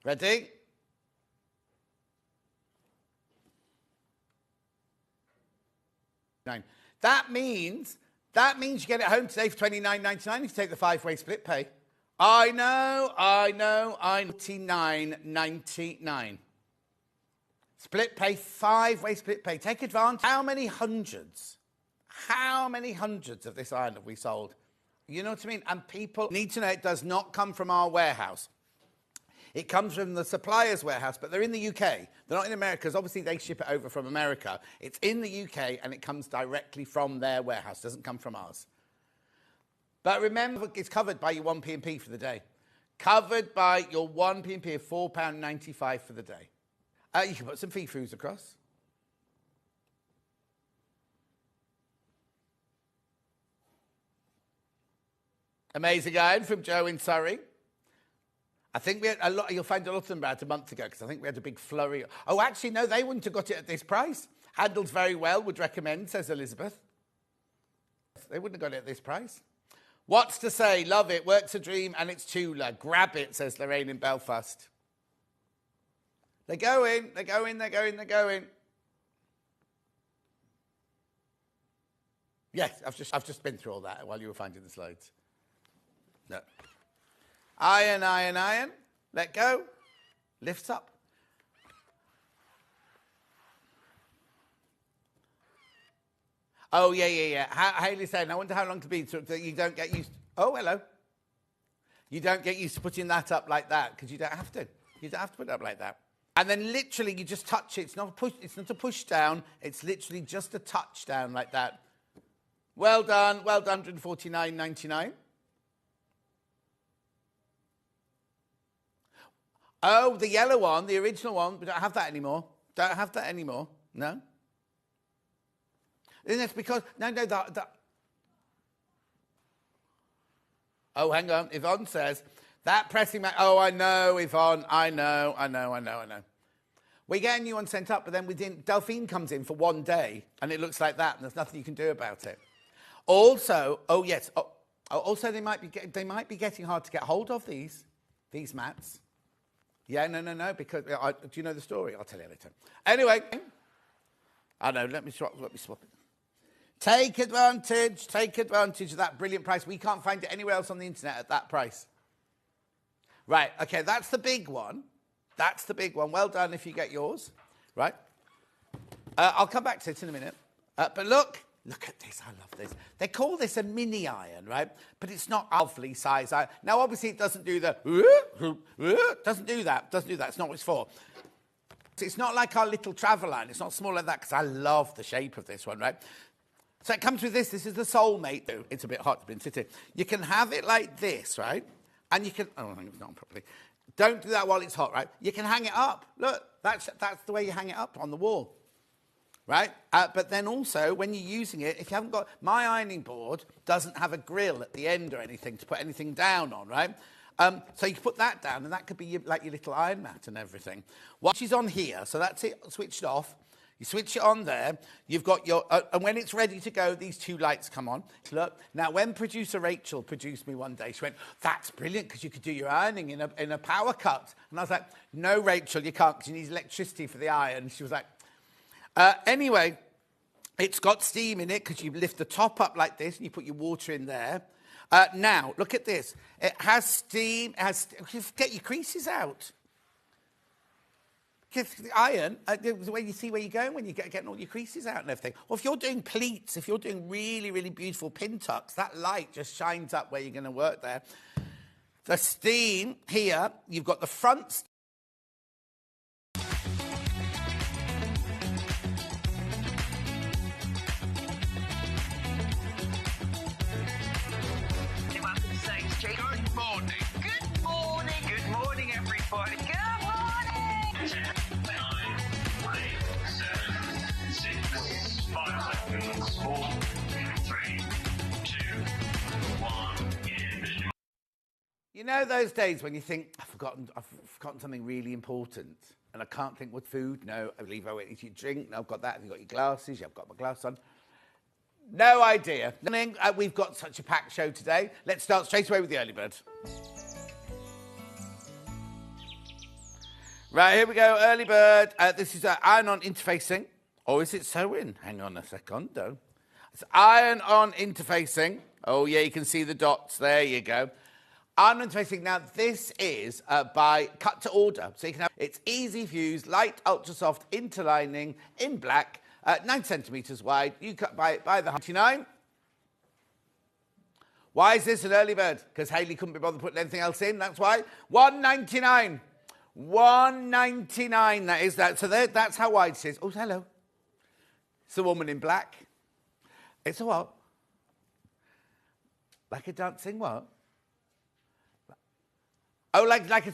Ready? That means you get it home today for $29.99 if you take the 5-way split pay. I know. $29.99. Split pay, 5-way split pay. Take advantage. How many hundreds of this iron have we sold? You know what I mean? And people need to know it does not come from our warehouse. It comes from the supplier's warehouse, but they're in the UK. They're not in America, because obviously they ship it over from America. It's in the UK, and it comes directly from their warehouse. It doesn't come from ours. But remember, it's covered by your 1 P&P for the day. Covered by your 1 P&P of £4.95 for the day. You can put some fee-foos across. Amazing iron from Joe in Surrey. I think we had a lot. You'll find a lot of them about a month ago, because I think we had a big flurry. Oh, actually, no, they wouldn't have got it at this price. Handles very well, would recommend, says Elizabeth. They wouldn't have got it at this price. What's to say? Love it. Works a dream, and it's Tula. Grab it, says Lorraine in Belfast. They're going. Yes, I've just been through all that while you were finding the slides. No. Iron. Let go. Lifts up. Oh, yeah. Hayley's saying, I wonder how long to be so that you don't get used. Oh, hello. You don't get used to putting that up like that, because you don't have to. You don't have to put it up like that. And then literally you just touch it. It's not a push. It's not a push down. It's literally just a touch down like that. Well done. $149.99. Oh, the yellow one, the original one. We don't have that anymore. No. And it's because that. Oh, hang on. Yvonne says that pressing back. Oh, I know, Yvonne. I know. We get a new one sent up, but then Delphine comes in for 1 day, and it looks like that, and there's nothing you can do about it. Also, also they might be getting hard to get hold of these mats. Yeah, no, because do you know the story? I'll tell you later. Anyway, I know. Let me swap it. Take advantage of that brilliant price. We can't find it anywhere else on the internet at that price. Right, okay, that's the big one. Well done if you get yours. Right. I'll come back to it in a minute. But look at this. I love this. They call this a mini iron, right? But it's not lovely size iron. Now, obviously, it doesn't do the... Doesn't do that. It's not what it's for. It's not like our little travel iron. It's not small like that, because I love the shape of this one, right? So it comes with this. This is the Soulmate, though. It's a bit hot. It's been sitting. You can have it like this, right? And you can... Oh, it's not properly. Don't do that while it's hot, right? You can hang it up. Look, that's the way you hang it up on the wall. Right? But then also, when you're using it, if you haven't got... My ironing board doesn't have a grill at the end or anything to put anything down on, right? So you can put that down, and that could be like your little iron mat and everything. Watch is on here, so that's it switched off. You switch it on there. You've got your... and when it's ready to go, these 2 lights come on. Look. Now, when producer Rachel produced me one day, she went, that's brilliant, because you could do your ironing in a power cut. And I was like, no, Rachel, you can't, because you need electricity for the iron. She was like... anyway, it's got steam in it, because you lift the top up like this and you put your water in there. Now, look at this. It has steam. Get your creases out. Because the iron, the way you see where you're going when you're getting all your creases out and everything. Or if you're doing pleats, if you're doing really, really beautiful pin tucks, that light just shines up where you're going to work there. The steam here, you've got the front steam. Good morning, everybody. Good morning. 10, 9, 8, 7, 6, 5 seconds, 4, 3, 2, 1. You know those days when you think, I've forgotten something really important, and I can't think what food. No, I believe I went to eat your drink. No, I've got that. Have you got your glasses? Yeah, I've got my glasses on. No idea. We've got such a packed show today. Let's start straight away with the early bird. Right, here we go. Early bird. This is iron-on interfacing. Or is it sewing? Hang on a second. It's iron-on interfacing. Oh, yeah, you can see the dots. There you go. Iron-on interfacing. Now, this is by cut to order. So you can have it's easy fuse, light, ultra-soft interlining in black, 9 centimetres wide. You cut by the 99. Why is this an early bird? Because Hayley couldn't be bothered putting anything else in. That's why. $1.99. $1.99. That is that. So that's how wide it is. Oh, hello. It's a woman in black. It's a what? Like a dancing what? Oh, like a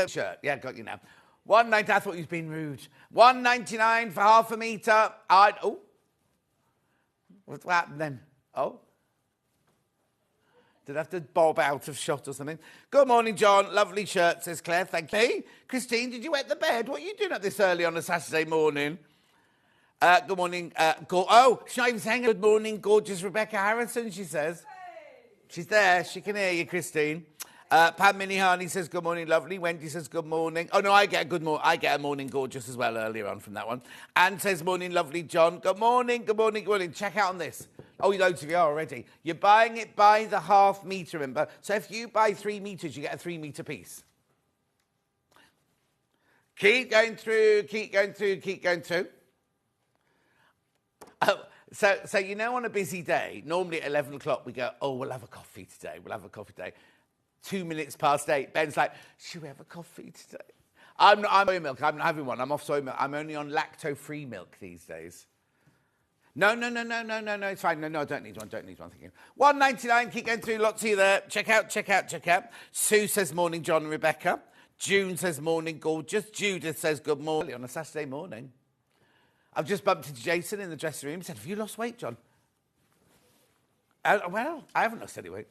shirt. Yeah, got you now. $1.99. I thought you was being rude. $1.99 for half a metre. Oh. What happened then? Oh. Did I have to bob out of shot or something? Good morning, John. Lovely shirt, says Claire. Thank you. Hey, Christine, did you wet the bed? What are you doing up this early on a Saturday morning? Good morning. She's not even saying good morning, gorgeous Rebecca Harrison, she says. Hey. She's there. She can hear you, Christine. Pam Minihani says good morning, lovely. Wendy says good morning. Oh, no, I get a morning gorgeous as well earlier on from that one. Anne says morning, lovely, John. Good morning, good morning, good morning. Check out on this. Oh, loads of you are already. You're buying it by the half metre, remember? So if you buy 3 metres, you get a 3 metre piece. Keep going through, keep going through, keep going through. Oh, so you know, on a busy day, normally at 11 o'clock, we go, oh, we'll have a coffee today. We'll have a coffee today. 2 minutes past 8, Ben's like, should we have a coffee today? I'm soy milk. I'm not having one. I'm off soy milk. I'm only on lacto-free milk these days. No, it's fine. No, I don't need one. Thank you. $1.99, keep going through, lots of you there. Check out. Sue says morning, John and Rebecca. June says morning, gorgeous. Judith says good morning on a Saturday morning. I've just bumped into Jason in the dressing room. He said, have you lost weight, John? Well, I haven't lost any weight.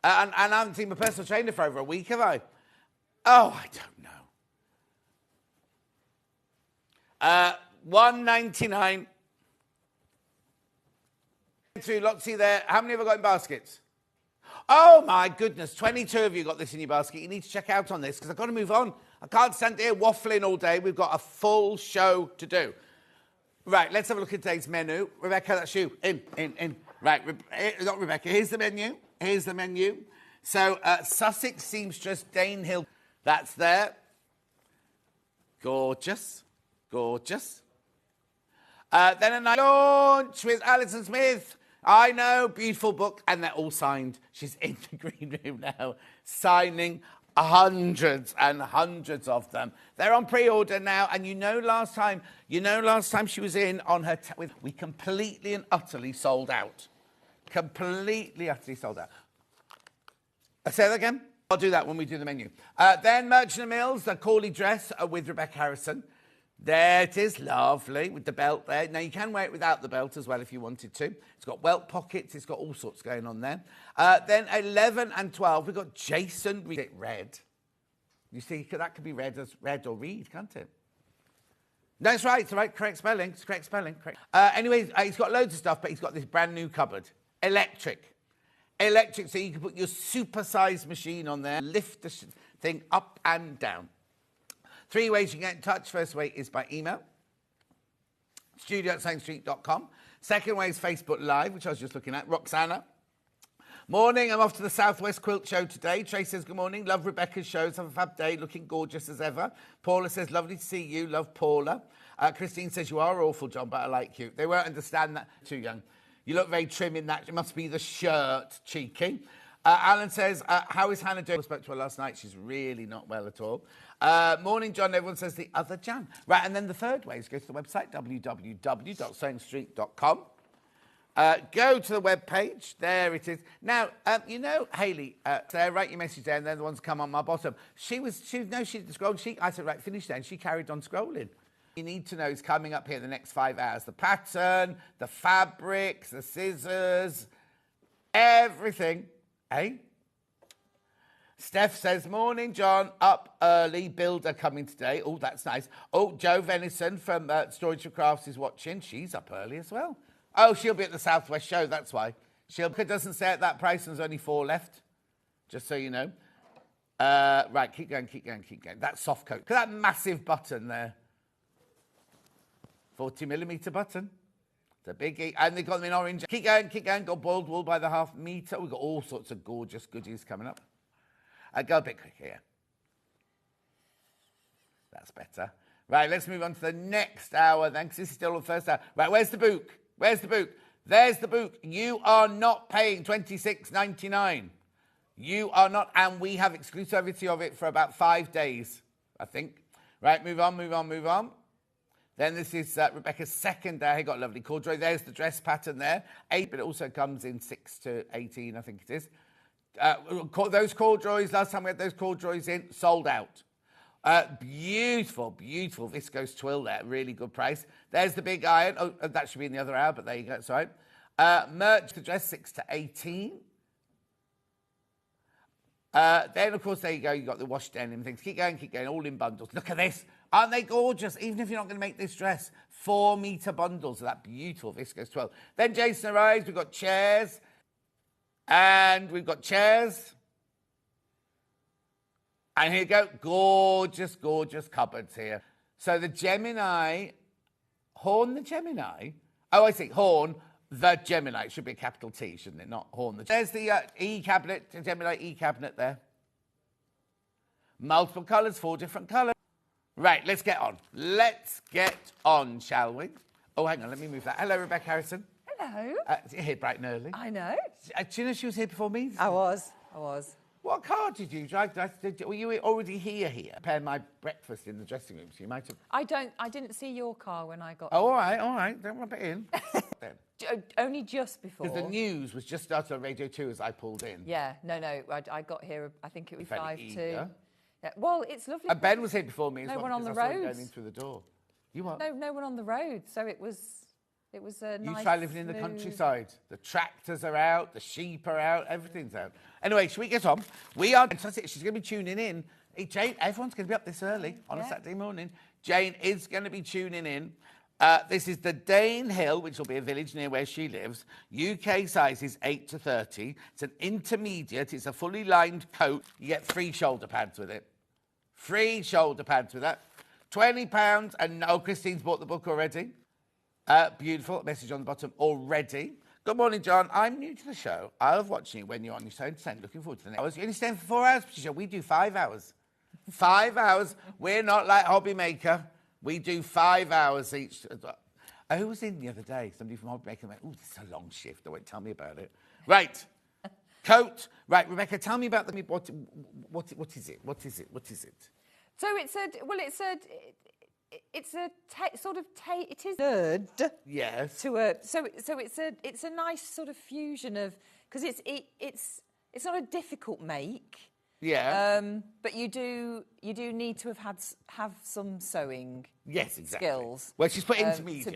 And I haven't seen my personal trainer for over a week, have I? Oh, I don't know. $1.99. Through lots of you there. How many have I got in baskets? Oh my goodness, 22 of you got this in your basket. You need to check out on this because I've got to move on. I can't stand here waffling all day. We've got a full show to do. Right, let's have a look at today's menu. Rebecca, that's you. In. Right, not Rebecca. Here's the menu. So, Sussex seamstress Danehill. That's there. Gorgeous. Then a night launch with Alison Smith. I know, beautiful book, and they're all signed. She's in the green room now, signing hundreds and hundreds of them. They're on pre-order now, and last time she was in on her, we completely and utterly sold out. Completely, utterly sold out. I say that again? I'll do that when we do the menu. Then Merchant & Mills, the Cawley dress with Rebecca Harrison. There it is, lovely, with the belt there. Now, you can wear it without the belt as well if you wanted to. It's got welt pockets. It's got all sorts going on there. Then 11 and 12, we've got Jason. Red. You see, that could be read as red or read, can't it? No, it's right. It's the right, correct spelling. It's correct spelling. Correct. Anyway, he's got loads of stuff, but he's got this brand new cupboard. Electric, so you can put your super-sized machine on there, lift the thing up and down. 3 ways you can get in touch. First way is by email, studio@saintstreet.com. Second way is Facebook Live, which I was just looking at. Roxana. Morning, I'm off to the Southwest Quilt Show today. Trace says, good morning. Love Rebecca's shows. Have a fab day. Looking gorgeous as ever. Paula says, lovely to see you. Love Paula. Christine says, you are awful, John, but I like you. They won't understand that. Too young. You look very trim in that. It must be the shirt. Cheeky. Alan says, how is Hannah doing? I spoke to her last night. She's really not well at all. Morning, John. Everyone says the other Jan. Right, and then the third way is go to the website, www.saintstreet.com. Go to the web page. There it is. Now, Hayley, there, write your message there, and then the ones come on my bottom. She didn't scroll. I said, right, finish there, and she carried on scrolling. You need to know is coming up here in the next 5 hours. The pattern, the fabrics, the scissors, everything. Eh? Steph says, morning, John. Up early. Builder coming today. Oh, that's nice. Oh, Jo Venison from Storage for Crafts is watching. She's up early as well. Oh, she'll be at the Southwest show. That's why. It doesn't say at that price and there's only 4 left. Just so you know. Right, keep going. That soft coat. Look at that massive button there. 40mm button. It's a biggie. And they've got them in orange. Keep going. Got boiled wool by the ½ metre. We've got all sorts of gorgeous goodies coming up. Go a bit quicker here. That's better. Right, let's move on to the next hour then, because this is still the first hour. Right, where's the book? There's the book. You are not paying $26.99. You are not, and we have exclusivity of it for about 5 days, I think. Right, move on. Then this is Rebecca's second day. Got a lovely corduroy. There's the dress pattern there. 8, but it also comes in 6 to 18, I think it is. Those corduroys, last time we had those corduroys in, sold out. Beautiful viscose twill there. Really good price. There's the big iron. Oh, that should be in the other hour, but there you go. It's all right. Merch, the dress, 6 to 18. Then, of course, there you go. You've got the wash denim things. Keep going, all in bundles. Look at this. Aren't they gorgeous? Even if you're not going to make this dress, 4-metre bundles of that beautiful viscose twill. Then Jason arrives. We've got chairs. And we've got chairs. And here you go. Gorgeous cupboards here. So the Gemini, Horn the Gemini. Oh, I see. Horn the Gemini. It should be a capital T, shouldn't it? Not Horn the Gemini. There's the E-cabinet, Gemini E-cabinet there. Multiple colours, 4 different colours. Right, let's get on, shall we? Oh, hang on, let me move that. Hello, Rebecca Harrison. Hello. You're here bright and early. I know. Do you know she was here before me? I was. What car did you drive? Were you already here? Prepared my breakfast in the dressing room, so you might have... I didn't see your car when I got... Oh, all right. Don't rub it in. Only just before. Because the news was just started on Radio 2 as I pulled in. Yeah, no. I got here, I think it was 5 to... Yeah. Well, it's lovely. And Ben was here before me as well. No one on the road. road. Going in through the door. You what? No one on the road, so it was a nice... You try living in the countryside. The tractors are out, the sheep are out, everything's out. Anyway, should we get on? We are... She's going to be tuning in. Hey, Jane, everyone's going to be up this early on a Saturday morning. Jane is going to be tuning in. This is the Dane Hill, which will be a village near where she lives. UK size is 8 to 30. It's an intermediate. It's a fully lined coat. You get free shoulder pads with it. Free shoulder pads with that. £20. And Christine's bought the book already. Beautiful. Message on the bottom already. Good morning, John. I'm new to the show. I love watching it when you're on your phone. Looking forward to the next hours. You're only staying for 4 hours, Patricia. We do 5 hours. 5 hours. We're not like Hobby Maker. We do 5 hours each. Who was in the other day? Somebody from Hobby Maker went, oh, this is a long shift. They won't tell me about it. Right. Coat. Right, Rebecca, tell me about what is it? What is it? So it is nerd. Yes. It's a nice sort of fusion of, because it's not a difficult make. Yeah. But you do need to have some sewing. Yes, exactly. Skills. Well, she's put intermediate.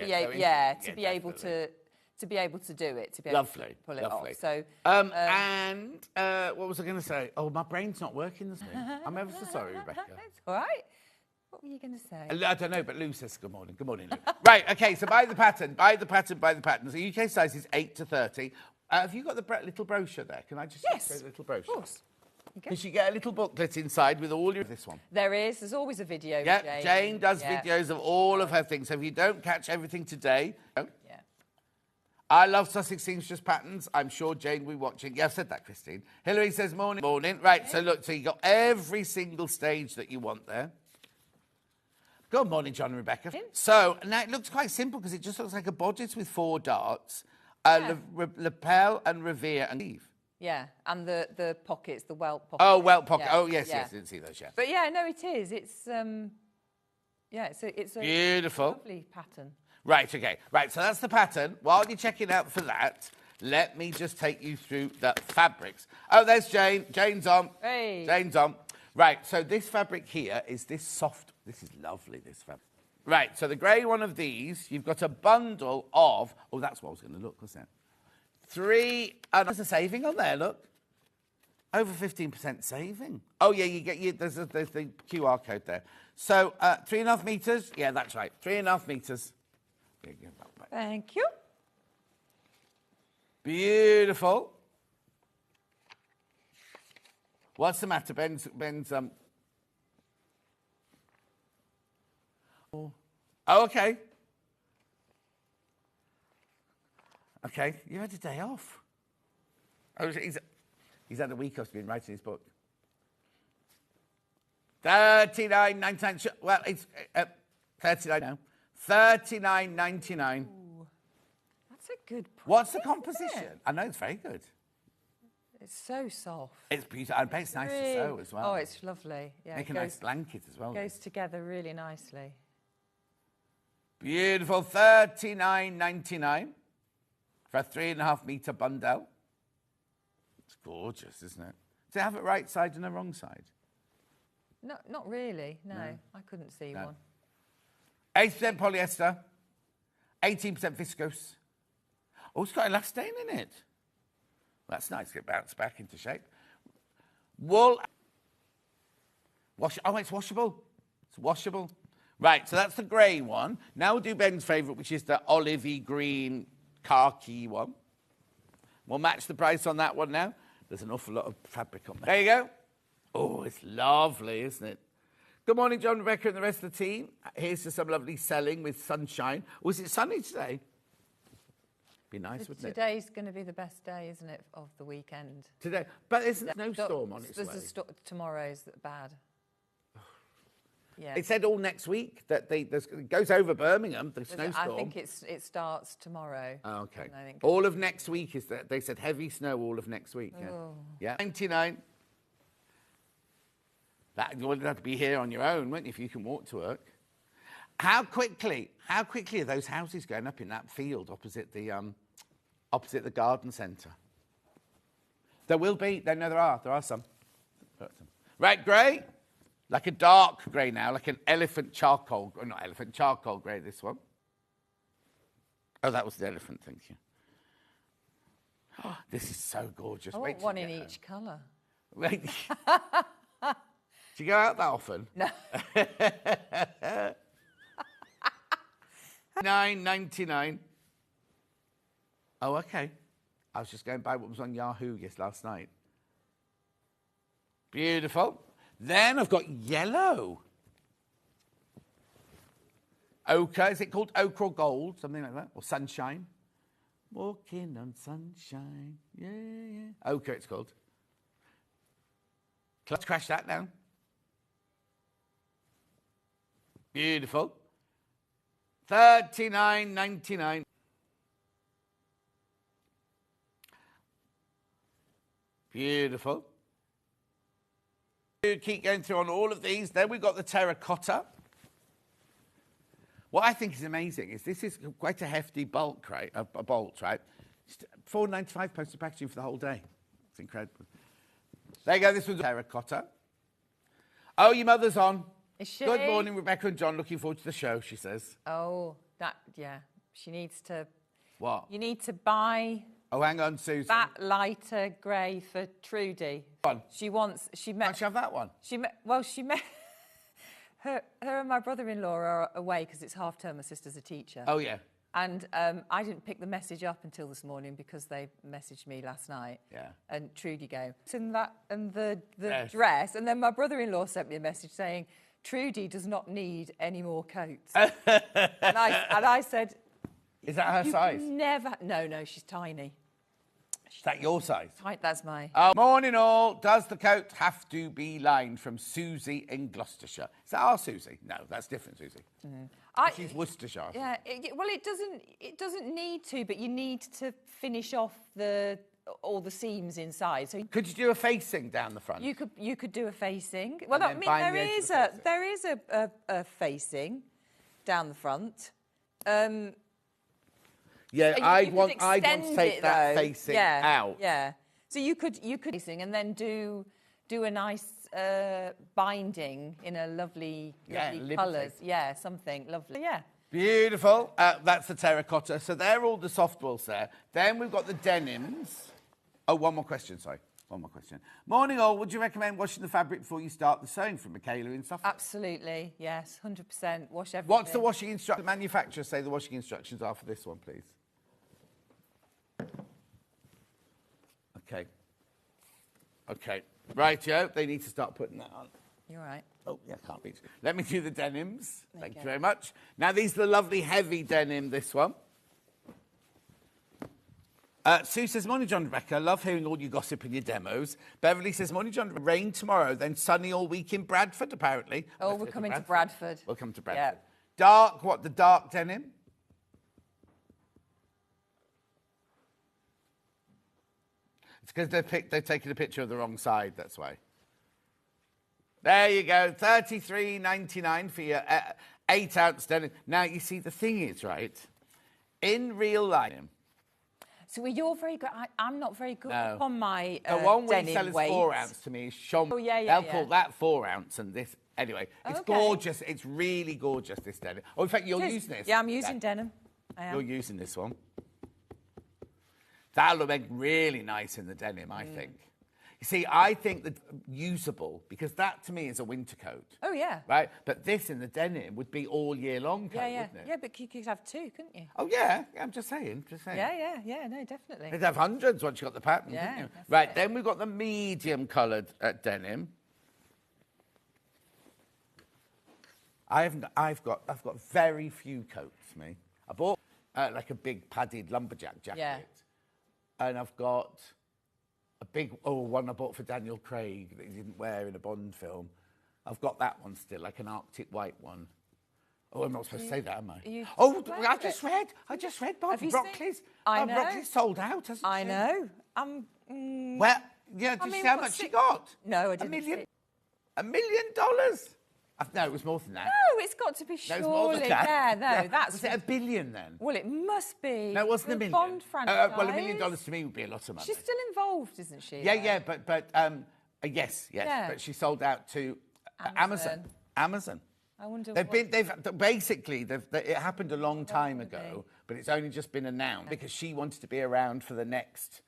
To be able to do it, to be able to pull it off. So, and what was I going to say? Oh, my brain's not working this morning. I'm ever so sorry, Rebecca. It's all right. What were you going to say? I don't know, but Lou says good morning. Good morning, Lou. Right, okay, so buy the pattern. So UK size is 8 to 30. Have you got the little brochure there? Can I just show the little brochure? Of course. Because you get a little booklet inside with all your... This one. There's always a video. Yeah, Jane does videos of all of her things. So if you don't catch everything today... I love Sussex seamstress patterns. I'm sure Jane will be watching. Yeah, I've said that, Christine. Hilary says morning. Right, so look, so you got every single stage that you want there. Good morning, John and Rebecca. So now it looks quite simple because it just looks like a bodice with 4 darts, lapel and revere and sleeve. Yeah, and the pockets, the welt pocket. Oh, welt pocket. Yeah, yes, I didn't see those yet. But yeah, no, it is. It's it's a beautiful, lovely pattern. Right, okay. Right, so that's the pattern. While you're checking out for that, let me just take you through the fabrics. Oh, there's Jane. Jane's on. Hey. Jane's on. Right, so this fabric here is this soft. This is lovely, this fabric. Right, so the grey one of these, you've got a bundle of... Oh, that's what I was going to look, wasn't it? 3... And there's a saving on there, look. Over 15% saving. Oh, yeah, there's the QR code there. So, 3.5 metres. Yeah, that's right. 3.5 metres. Thank you. Beautiful. What's the matter? Ben's Oh, okay. Okay, you had a day off. Oh, he's had a week off. He's been writing his book. 39.99. Well, it's 39 now. 39.99. That's a good price. What's the composition? I know it's very good. It's so soft. It's beautiful. I bet it's nice to sew as well. Oh, it's lovely. Yeah, Make a nice blanket as well. Goes together really nicely. Beautiful. 39.99 for a 3.5 metre bundle. It's gorgeous, isn't it? Does it have a right side and a wrong side? No, not really. No, I couldn't see one. 80% polyester, 18% viscose. Oh, it's got elastane in it. That's nice to get bounced back into shape. Wool. Oh, it's washable. It's washable. Right, so that's the grey one. Now we'll do Ben's favourite, which is the olivey green khaki one. We'll match the price on that one now. There's an awful lot of fabric on there. There you go. Oh, it's lovely, isn't it? Good morning, John, Rebecca, and the rest of the team. Here's to some lovely selling with sunshine. Was it sunny today? Be nice, wouldn't it? Today's going to be the best day, isn't it, of the weekend? Today. But there's no storm on its way. Tomorrow's bad. Yeah. It said all next week that it goes over Birmingham, the snowstorm. I think it starts tomorrow. Oh, okay. All of next week is that they said heavy snow all of next week. Yeah. Oh. Yeah. 99. That you would have to be here on your own, wouldn't you, if you can walk to work? How quickly are those houses going up in that field opposite the garden centre? There will be. No, there are some. Right, grey. Like a dark grey now, like an elephant charcoal. Oh, not elephant, charcoal grey, this one. Oh, that was the elephant, thank you. Oh, this is so gorgeous. I want one in each colour. Wait. Do you go out that often? No. $9.99. Oh, okay. I was just going by what was on Yahoo last night. Beautiful. Then I've got yellow. Ochre. Is it called ochre or gold? Something like that. Or sunshine. Walking on sunshine. Yeah, yeah. Ochre it's called. Let's crash that down. Beautiful. $39.99. Beautiful. Keep going through on all of these. Then we've got the terracotta. What I think is amazing is this is quite a hefty bulk, right? A bolt, right? £4.95 postal packaging for the whole day. It's incredible. There you go. This was terracotta. Oh, your mother's on. Is she? Good morning, Rebecca and John. Looking forward to the show, she says. Oh, yeah. She needs to... What? You need to buy... Oh, hang on, Susan. That lighter grey for Trudy. One. She met... Can't you have that one? She met... Her and my brother-in-law are away because it's half term. My sister's a teacher. Oh, yeah. And I didn't pick the message up until this morning because they messaged me last night. Yeah. And Trudy go, and the Yes. dress. And then my brother-in-law sent me a message saying, Trudy does not need any more coats. and I said... Is that her size? Never... No, she's tiny. Is that your size? That's my... Morning all. Does the coat have to be lined? From Susie in Gloucestershire. Is that our Susie? No, that's different Susie. She's Worcestershire. Yeah, well, it doesn't need to, but you need to finish off all the seams inside. So could you do a facing down the front? You could do a facing. Well, And I then mean, bind the edge of the there is a facing down the front. Yeah, You I'd want could to extend take it, that though. facing Yeah, out. Yeah. So you could facing and then do a nice binding in a lovely colours. Yeah, something lovely. Yeah. Beautiful. That's the terracotta. So they're all the soft wools there. Then we've got the denims. Oh, one more question, sorry. One more question. Morning all. Would you recommend washing the fabric before you start the sewing? From Michaela in Suffolk. Absolutely. Yes, 100%. Wash everything. What's the washing instruction? The manufacturer say the washing instructions are for this one, please. Okay. Rightio, they need to start putting that on. You're right. Oh, yeah, can't reach. Let me do the denims. Thank Okay. you very much. Now, these are the lovely heavy denim, this one. Sue says, morning, John and Rebecca. Love hearing all your gossip in your demos. Beverly says, morning, John. Rain tomorrow, then sunny all week in Bradford, apparently. Oh, Let's we're go coming to Bradford. We'll come to Bradford. Yeah. Dark, what, the dark denim? It's because they've taken a picture of the wrong side, that's why. There you go, $33.99 for your 8-ounce denim. Now, you see, the thing is, right, in real life... So well, you're very good. I'm not very good on my the one we denim sell as weight. 4-ounce to me is Sean. Oh, yeah, They'll call that 4-ounce and this... Anyway, it's okay. gorgeous. It's really gorgeous, this denim. Oh, in fact, you're using this. Yeah, I'm using denim. I am. You're using this one. That'll make really nice in the denim, I think. You see, I think that usable, because that to me is a winter coat. Oh, yeah. Right? But this in the denim would be all year long coat, Yeah, wouldn't it? yeah, but you could have two, couldn't you? Oh, yeah. I'm just saying. Yeah, no, definitely. They'd have hundreds once you got the pattern, Yeah, wouldn't you? that's Right, it. then we've got the medium coloured denim. I've got very few coats, me. I bought like a big padded lumberjack jacket. Yeah. And I've got a big one I bought for Daniel Craig that he didn't wear in a Bond film. I've got that one still, like an Arctic white one. Oh, I'm not supposed to say that, am I? Oh, I just read Barbara Broccoli's. I know. Broccoli's sold out, hasn't she? I know. Well, yeah, did you see how much she got? No, I didn't. $1 million? No, it was more than that. No, it's got to be No, it was more than surely. that. Yeah, no, that's... Was it $1 billion then? Well, it must be. No, it wasn't the $1 million. Bond franchise. Well, $1 million to me would be a lot of money. She's still involved, isn't she? Yeah, but yes. Yeah. But she sold out to Amazon. I wonder. It happened a long time ago, but it's only just been announced because she wanted to be around for the next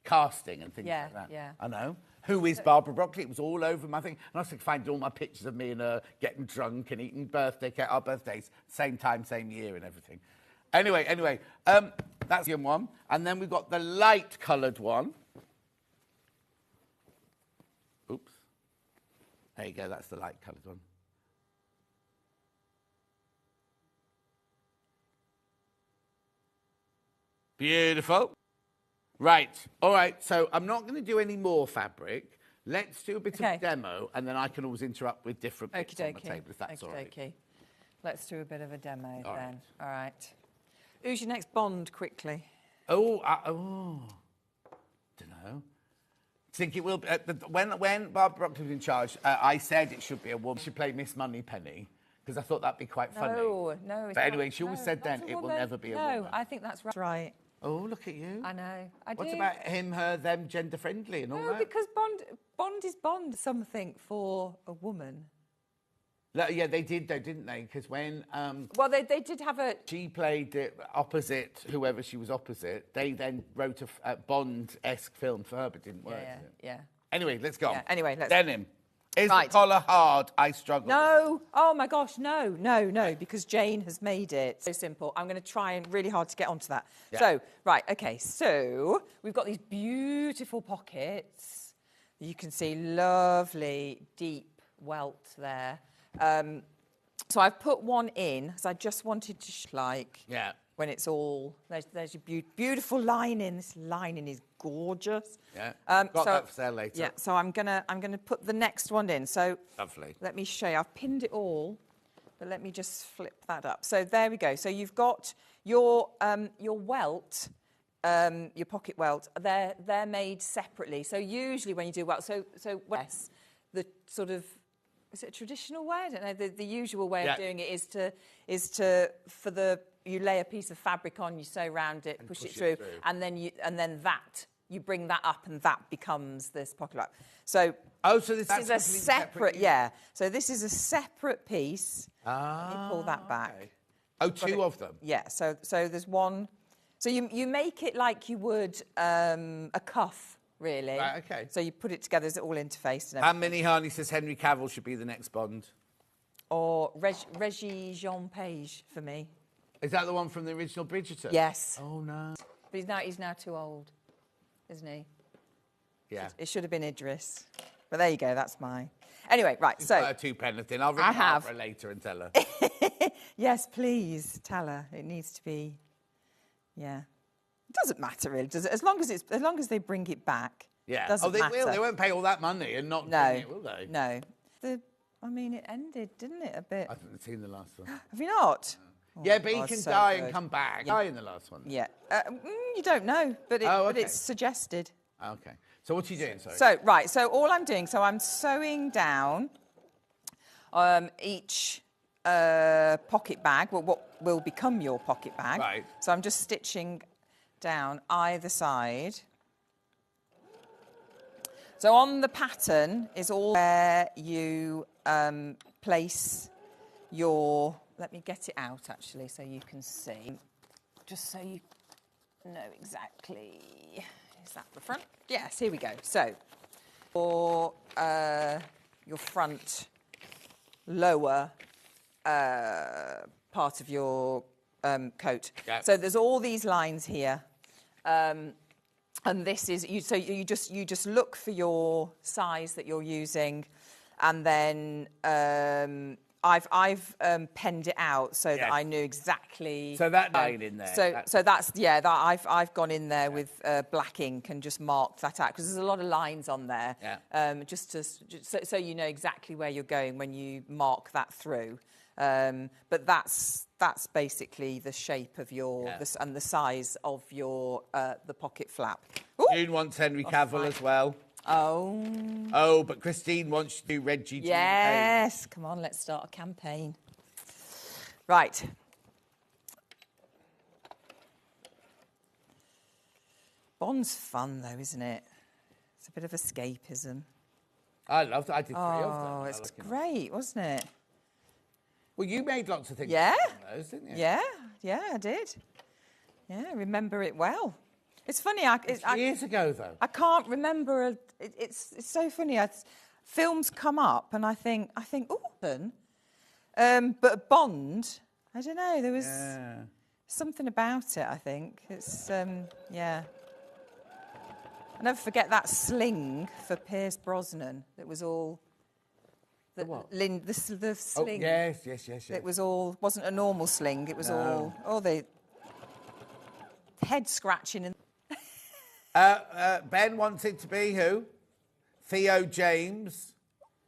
casting and things like that. Yeah. I know. Who is Barbara Broccoli? It was all over my thing. And I was finding all my pictures of me and her getting drunk and eating birthday cake. Our birthdays, same time, same year and everything. Anyway, that's the one. And then we've got the light-coloured one. Oops. There you go, that's the light-coloured one. Beautiful. Right. All right. So I'm not going to do any more fabric. Let's do a bit of demo, and then I can always interrupt with different bits on the table, if that's all right. Okay. Let's do a bit of a demo then. Right. All right. Who's your next Bond, quickly? Don't know. Think it will be, when Barbara Broccoli was in charge, I said it should be a woman. She played Miss Moneypenny, because I thought that'd be quite funny. No. But anyway, she always said then it will never be a woman. No, I think that's right. Oh, look at you. I know. What's about him, her, them, gender friendly and all that? No, because Bond is Bond. Something for a woman. Yeah, they did though, didn't they? Because when well, they did have a... she played it opposite whoever she was opposite, they then wrote a Bond-esque film for her, but didn't work. Yeah. Anyway, let's go on. Yeah, anyway, let's... Denim. Is the collar hard? I struggle. No. Oh, my gosh, no, because Jane has made it so simple. I'm going to try and really hard to get onto that. Yeah. So, right, OK, so we've got these beautiful pockets. You can see lovely, deep welt there. So I've put one in, because I just wanted to, when it's all... There's your beautiful lining. This lining is gorgeous. Yeah, got that for sale later. Yeah, so I'm gonna put the next one in. So lovely. Let me show you. I've pinned it all, but let me just flip that up. So there we go. So you've got your welt, your pocket welt. They're made separately. So usually when you do welt, so yes, the sort of... Is it a traditional way? I don't know. The usual way of doing it is to you lay a piece of fabric on, you sew around it, push it through, and then you bring that up, and that becomes this pocket welt. So so this is a separate So this is a separate piece. Let me pull that back. Okay. Oh, two of them. Yeah. So there's one. So you make it like you would a cuff. Really. Right, okay. So you put it together as it all interfaced. And and Minnie Harney says Henry Cavill should be the next Bond. Or Reggie Jean Page for me. Is that the one from the original Bridgerton? Yes. Oh, no. But he's now too old, isn't he? Yeah. It should have been Idris. But there you go, that's mine. Anyway, right, You've so... got her 2 penneth in. I'll ring Barbara later and tell her. Yes, please, tell her. It needs to be... Yeah. It doesn't matter, really, does it? As long as they bring it back. Yeah. Doesn't They matter. will. They won't pay all that money and not No. bring it, will they? No. I mean, it ended, didn't it, a bit? I haven't seen the last one. Have you not? Oh, Yeah, but he God, can so die good. and come back. Yeah. Die in the last one. Yeah. You don't know, but okay. it's suggested. Okay. So what are you doing, sorry? So all I'm doing, I'm sewing down each pocket bag, what will become your pocket bag. Right. So I'm just stitching down either side. So on the pattern is all where you place your... Let me get it out, actually, so you can see. Just so you know exactly... Is that the front? Yes, here we go. So, for your front lower part of your coat. Yep. So there's all these lines here. And this is... you just look for your size that you're using, and then... I've penned it out so that I knew exactly. So that line in there. So that's I've gone in there with black ink and just marked that out because there's a lot of lines on there. Yeah. So you know exactly where you're going when you mark that through. But that's basically the shape of your and the size of your the pocket flap. Ooh. June wants Henry Cavill as well. Oh. Oh, but Christine wants to do Reggie. Yes, come on, let's start a campaign. Right. Bond's fun, though, isn't it? It's a bit of escapism. I loved it. I did 3 of them. Oh, it's great, wasn't it? Well, you made lots of things. Yeah. From those, didn't you? Yeah, I did. Yeah, I remember it well. It's funny. Years ago, though. I can't remember. It's so funny. Films come up, and I think, oh, but Bond. I don't know. There was something about it. I think it's yeah. I'll never forget that sling for Pierce Brosnan. That was all. The what? The sling. Oh, yes. It was all wasn't a normal sling. It was all the head scratching and. Ben wants it to be who? Theo James.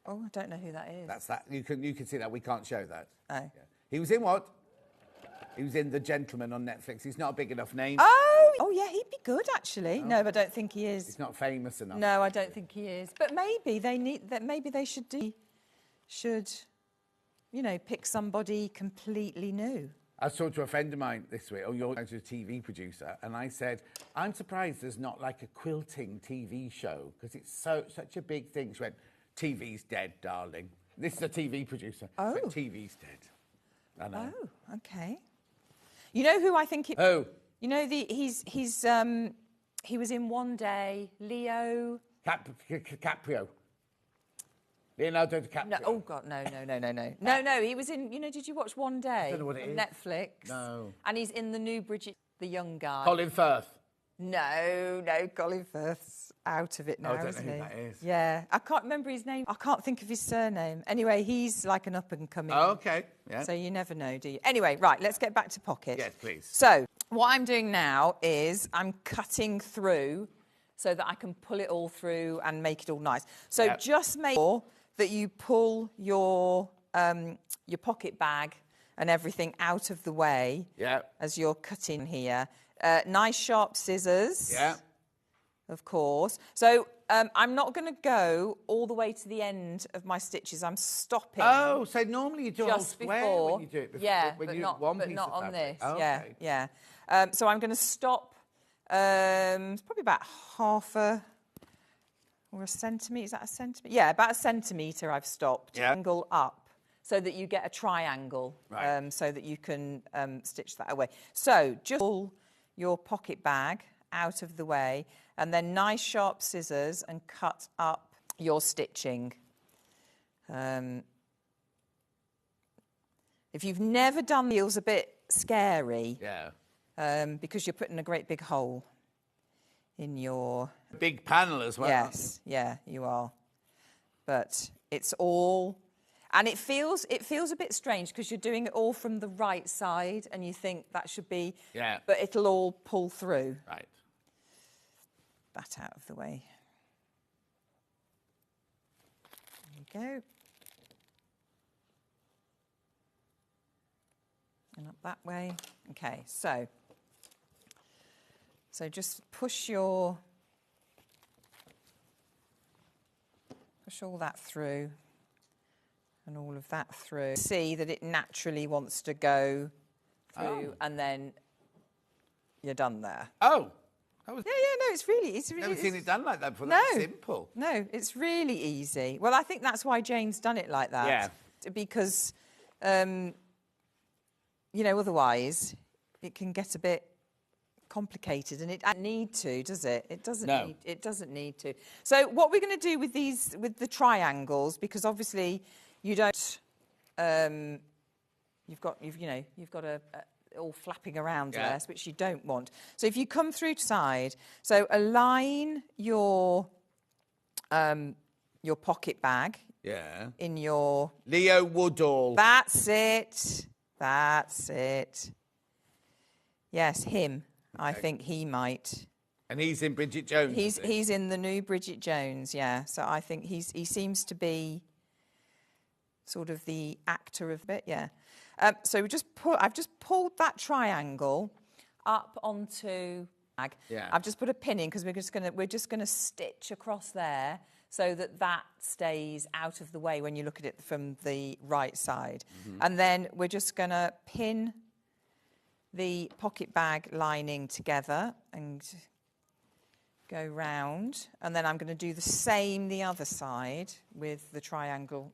Oh, I don't know who that is. That's that. You can see that. We can't show that. Oh. Yeah. He was in what? He was in The Gentleman on Netflix. He's not a big enough name. Oh, yeah, he'd be good actually. No, but I don't think he is. He's not famous enough. No, I don't think he is. But maybe they should pick somebody completely new. I was talking to a friend of mine this week, you're a TV producer, and I said, I'm surprised there's not like a quilting TV show, because it's such a big thing. She went, TV's dead, darling. This is a TV producer. Oh. Went, TV's dead. I know. Oh, okay. You know who I think it... Who? You know, he was in One Day, Leo... Caprio. Leonardo DiCaprio. No, oh, God, no. No, he was in... did you watch One Day? I don't know what it is. Netflix. No. And he's in the new Bridget, the young guy. Colin Firth. No, Colin Firth's out of it now, I don't isn't know he? who that is. Yeah, I can't remember his name. I can't think of his surname. Anyway, he's like an up-and-coming. Oh, okay, yeah. So you never know, do you? Anyway, right, let's get back to pocket. Yes, please. So what I'm doing now is I'm cutting through so that I can pull it all through and make it all nice. So just make sure that you pull your pocket bag and everything out of the way as you're cutting here. Nice sharp scissors. Yeah. Of course. So I'm not going to go all the way to the end of my stitches. I'm stopping. Oh, so normally you do a whole just square before. when you do it. Before, Yeah, when but you not, one but piece not of on fabric. this. Oh, Yeah, okay. yeah. So I'm going to stop. It's probably about half a centimetre. Is that a centimetre? Yeah, about a centimetre. I've stopped. Yeah. Angle up so that you get a triangle. Right. So that you can stitch that away. So just pull your pocket bag out of the way, and then nice sharp scissors and cut up your stitching. If you've never done, it feels a bit scary. Yeah. Because you're putting a great big hole in your Big panel as well. Yes, yeah, you are. But it's all, and it feels a bit strange because you're doing it all from the right side, and you think that should be, Yeah. but it'll all pull through. Right. That out of the way. There you go. And up that way. Okay, so just push all that through and all of that through. See that it naturally wants to go through, and then you're done there. Oh. Yeah, no, it's really Never seen it done like that before. No. That's simple. No, it's really easy. Well, I think that's why Jane's done it like that. Yeah. Because, otherwise it can get a bit complicated, and it doesn't need to, does it? It doesn't. No. It doesn't need to. So what we're going to do with the triangles, because obviously you don't. You've got a all flapping around there, which you don't want. So if you come through to side, so align your pocket bag. Yeah. In your Leo Woodall. That's it. Yes, him. Okay. I think he might. And he's in Bridget Jones. He's in the new Bridget Jones. Yeah. So I think he seems to be sort of the actor of it. Yeah. So I've just pulled that triangle up onto bag. Yeah. I've just put a pin in because we're just gonna stitch across there so that stays out of the way when you look at it from the right side. Mm-hmm. And then we're just gonna pin the pocket bag lining together and go round. And then I'm gonna do the same the other side with the triangle.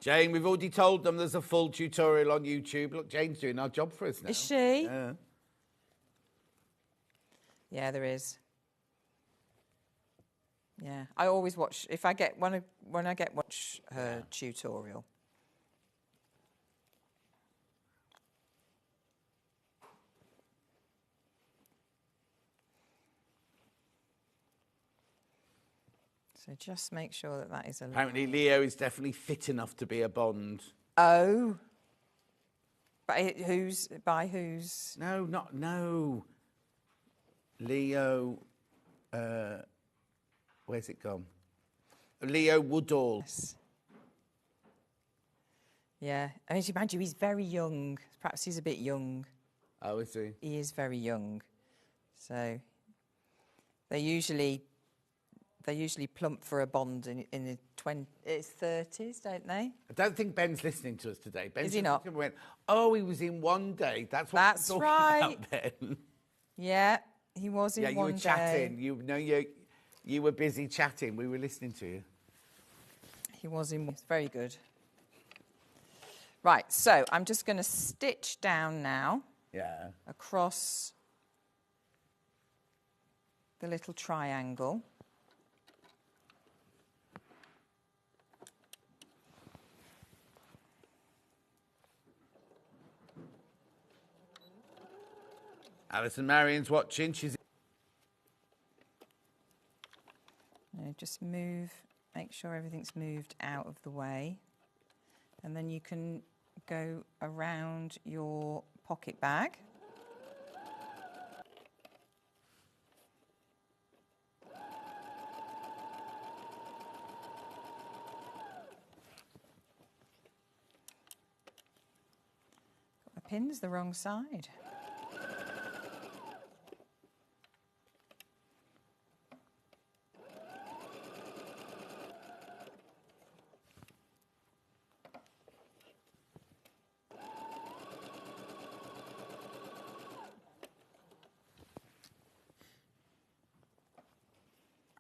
Jane, we've already told them there's a full tutorial on YouTube. Look, Jane's doing our job for us now. Is she? Yeah. Yeah, there is. Yeah, I always watch when I watch her tutorial. So just make sure that is a... Apparently Leo is definitely fit enough to be a Bond. Oh. By whose? No. Leo, where's it gone? Leo Woodall. Yes. Yeah. I mean, mind you, he's very young. Perhaps he's a bit young. Oh, is he? He is very young. So they usually plump for a Bond in the 30s, don't they? I don't think Ben's listening to us today. Is he not? Went, oh, he was in One Day. That's what right. About, Ben. Yeah, he was in One Day. Yeah, you were chatting. You were busy chatting. We were listening to you. He was in... It's very good. Right, so I'm just going to stitch down now. Yeah. Across the little triangle. Alison Marion's watching. She's... Just make sure everything's moved out of the way. And then you can go around your pocket bag. Got my pins the wrong side.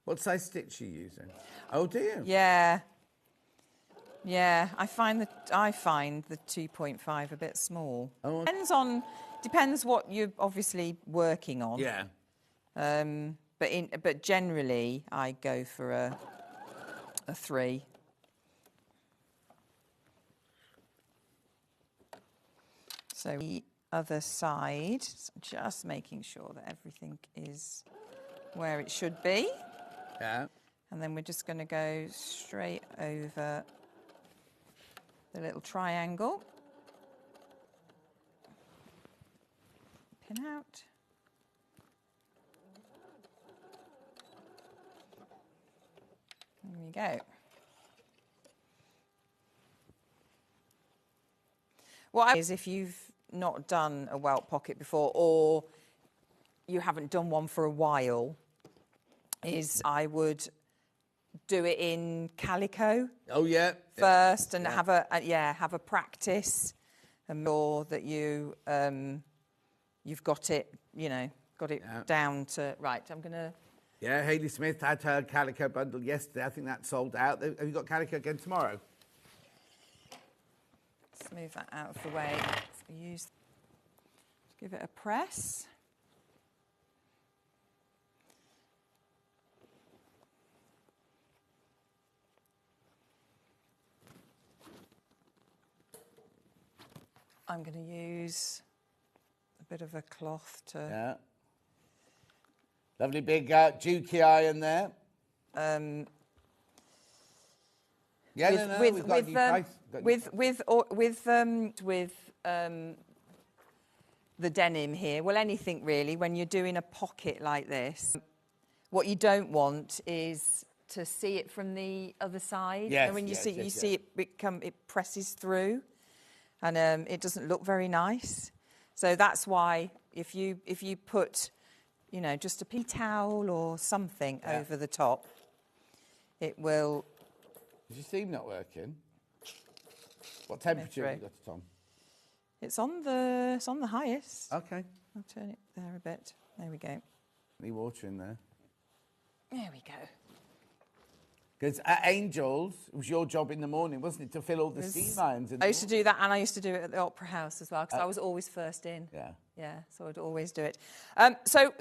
What size stitch are you using? Oh, do you? Yeah. Yeah, I find the 2.5 a bit small. Oh. Depends what you're obviously working on. Yeah. But generally I go for a 3. So the other side, just making sure that everything is where it should be. Yeah. And then we're just going to go straight over the little triangle. Pin out. There we go. What is if you've not done a welt pocket before, or you haven't done one for a while, is I would do it in calico. Oh yeah. First, and have a practice, and more that you've got it, down to right. I'm gonna. Yeah, Hayley Smith had her calico bundle yesterday. I think that sold out. Have you got calico again tomorrow? Let's move that out of the way. Give it a press. I'm going to use a bit of a cloth to... Yeah. Lovely big dukey iron there. We've got a new price. With the denim here, well, anything really, when you're doing a pocket like this, what you don't want is to see it from the other side. Yes, and when you see yes. it presses through, and it doesn't look very nice. So that's why if you put, just a pea towel or something over the top, it will. Is your steam not working? What temperature have you got it on? It's on the highest. Okay. I'll turn it there a bit. There we go. Any water in there? There we go. Because at Angels, it was your job in the morning, wasn't it, to fill all the steam irons in? I used to do that, and I used to do it at the Opera House as well, because I was always first in. Yeah. Yeah, so I'd always do it. So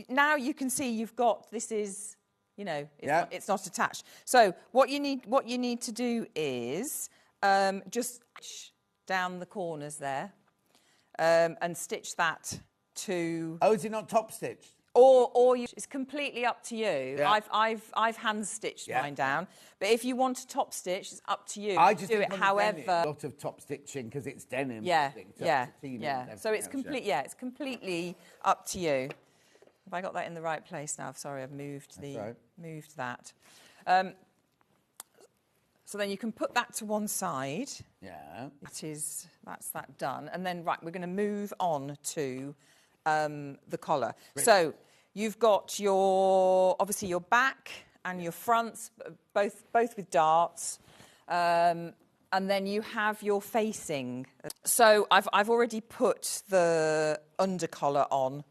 now you can see you've got, this is, it's not attached. So what you need to do is just down the corners there and stitch that to... Oh, is it not top stitched? Or it's completely up to you. Yeah. I've hand stitched mine down, but if you want to top stitch, it's up to you. I just do it however. A lot of top stitching because it's denim. Yeah. So it's else, it's completely up to you. Have I got that in the right place now? Sorry, I've moved moved that. So then you can put that to one side. Yeah. That's that done, and then we're going to move on to the collar. Great. So you've got obviously your back and your fronts, both with darts, and then you have your facing. So I've already put the under collar on.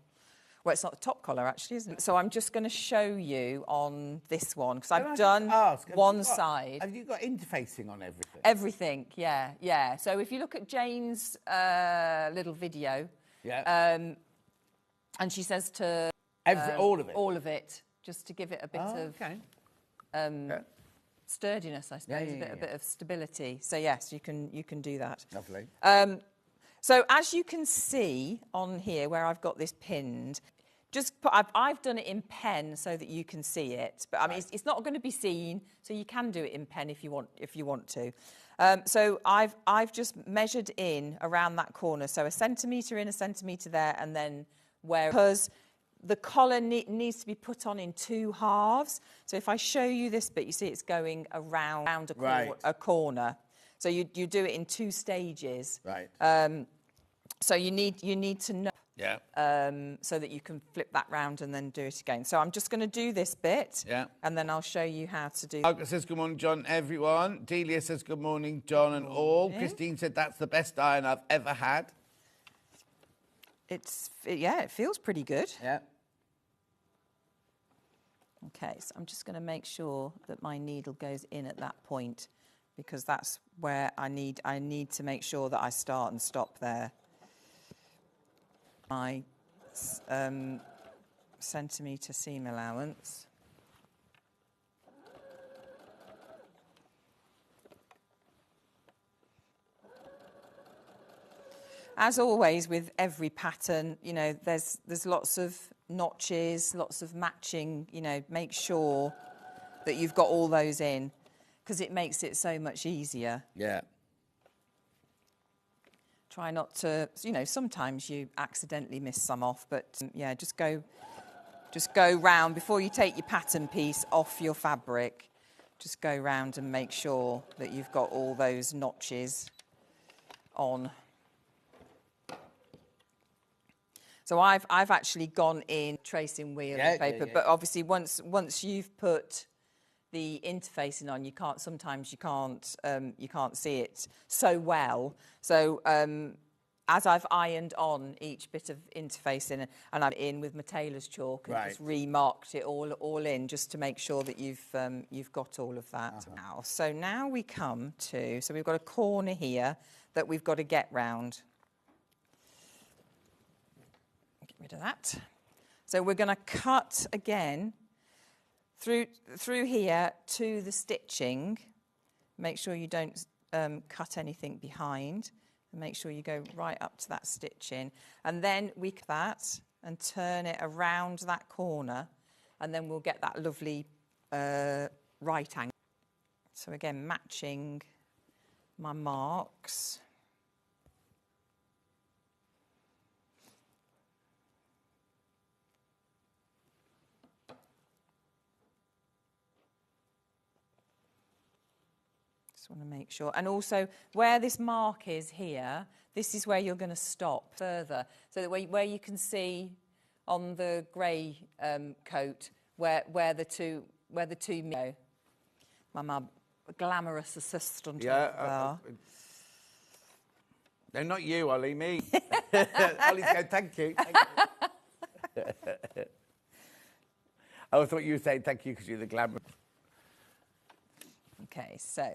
Well, it's not the top collar actually, isn't it? So I'm just going to show you on this one because I've done one side. Have you got interfacing on everything? Everything, yeah. So if you look at Jane's little video, and she says to... all of it? All of it, just to give it a bit of sturdiness, I suppose, a bit of stability. So, yes, you can do that. Lovely. So, as you can see on here where I've got this pinned, I've done it in pen so that you can see it. But, I mean, it's not going to be seen, so you can do it in pen if you want to. So I've just measured in around that corner. So 1 centimetre in, 1 centimetre there, and then because the collar needs to be put on in 2 halves. So if I show you this bit, you see it's going around a corner. So you do it in 2 stages. Right. So you need to know. Yeah. So that you can flip that round and then do it again. So I'm just going to do this bit. Yeah. And then I'll show you how to do. Margaret says, good morning, John, everyone. Delia says, good morning, John and all. Christine said, that's the best iron I've ever had. It feels pretty good. Yeah. Okay, so I'm just going to make sure that my needle goes in at that point because that's where I need to make sure that I start and stop there. My centimetre seam allowance. as always with every pattern, you know, there's lots of notches, lots of matching, you know, make sure that you've got all those in because it makes it so much easier. Yeah. Try not to, you know, sometimes you accidentally miss some off, but yeah, just go round before you take your pattern piece off your fabric. Just go round and make sure that you've got all those notches on. So I've actually gone in tracing wheel paper, but obviously once you've put the interfacing on, you can't see it so well. So as I've ironed on each bit of interfacing, and I'm in with my tailor's chalk and just remarked it all in, just to make sure that you've got all of that. Now, so now we come to, so we've got a corner here that we've got to get round. Get rid of that. So we're going to cut again through here to the stitching. Make sure you don't cut anything behind. And make sure you go right up to that stitching. And then we cut that and turn it around that corner. And then we'll get that lovely right angle. So again, matching my marks. Want to make sure, and also where this mark is here, this is where you're going to stop further, so that where you can see on the grey coat where the two go. My glamorous assistant. Yeah. No, not you, Ollie. Me. Ollie's going, thank you. Thank you. I thought you were saying thank you because you're the glamour. Okay, so.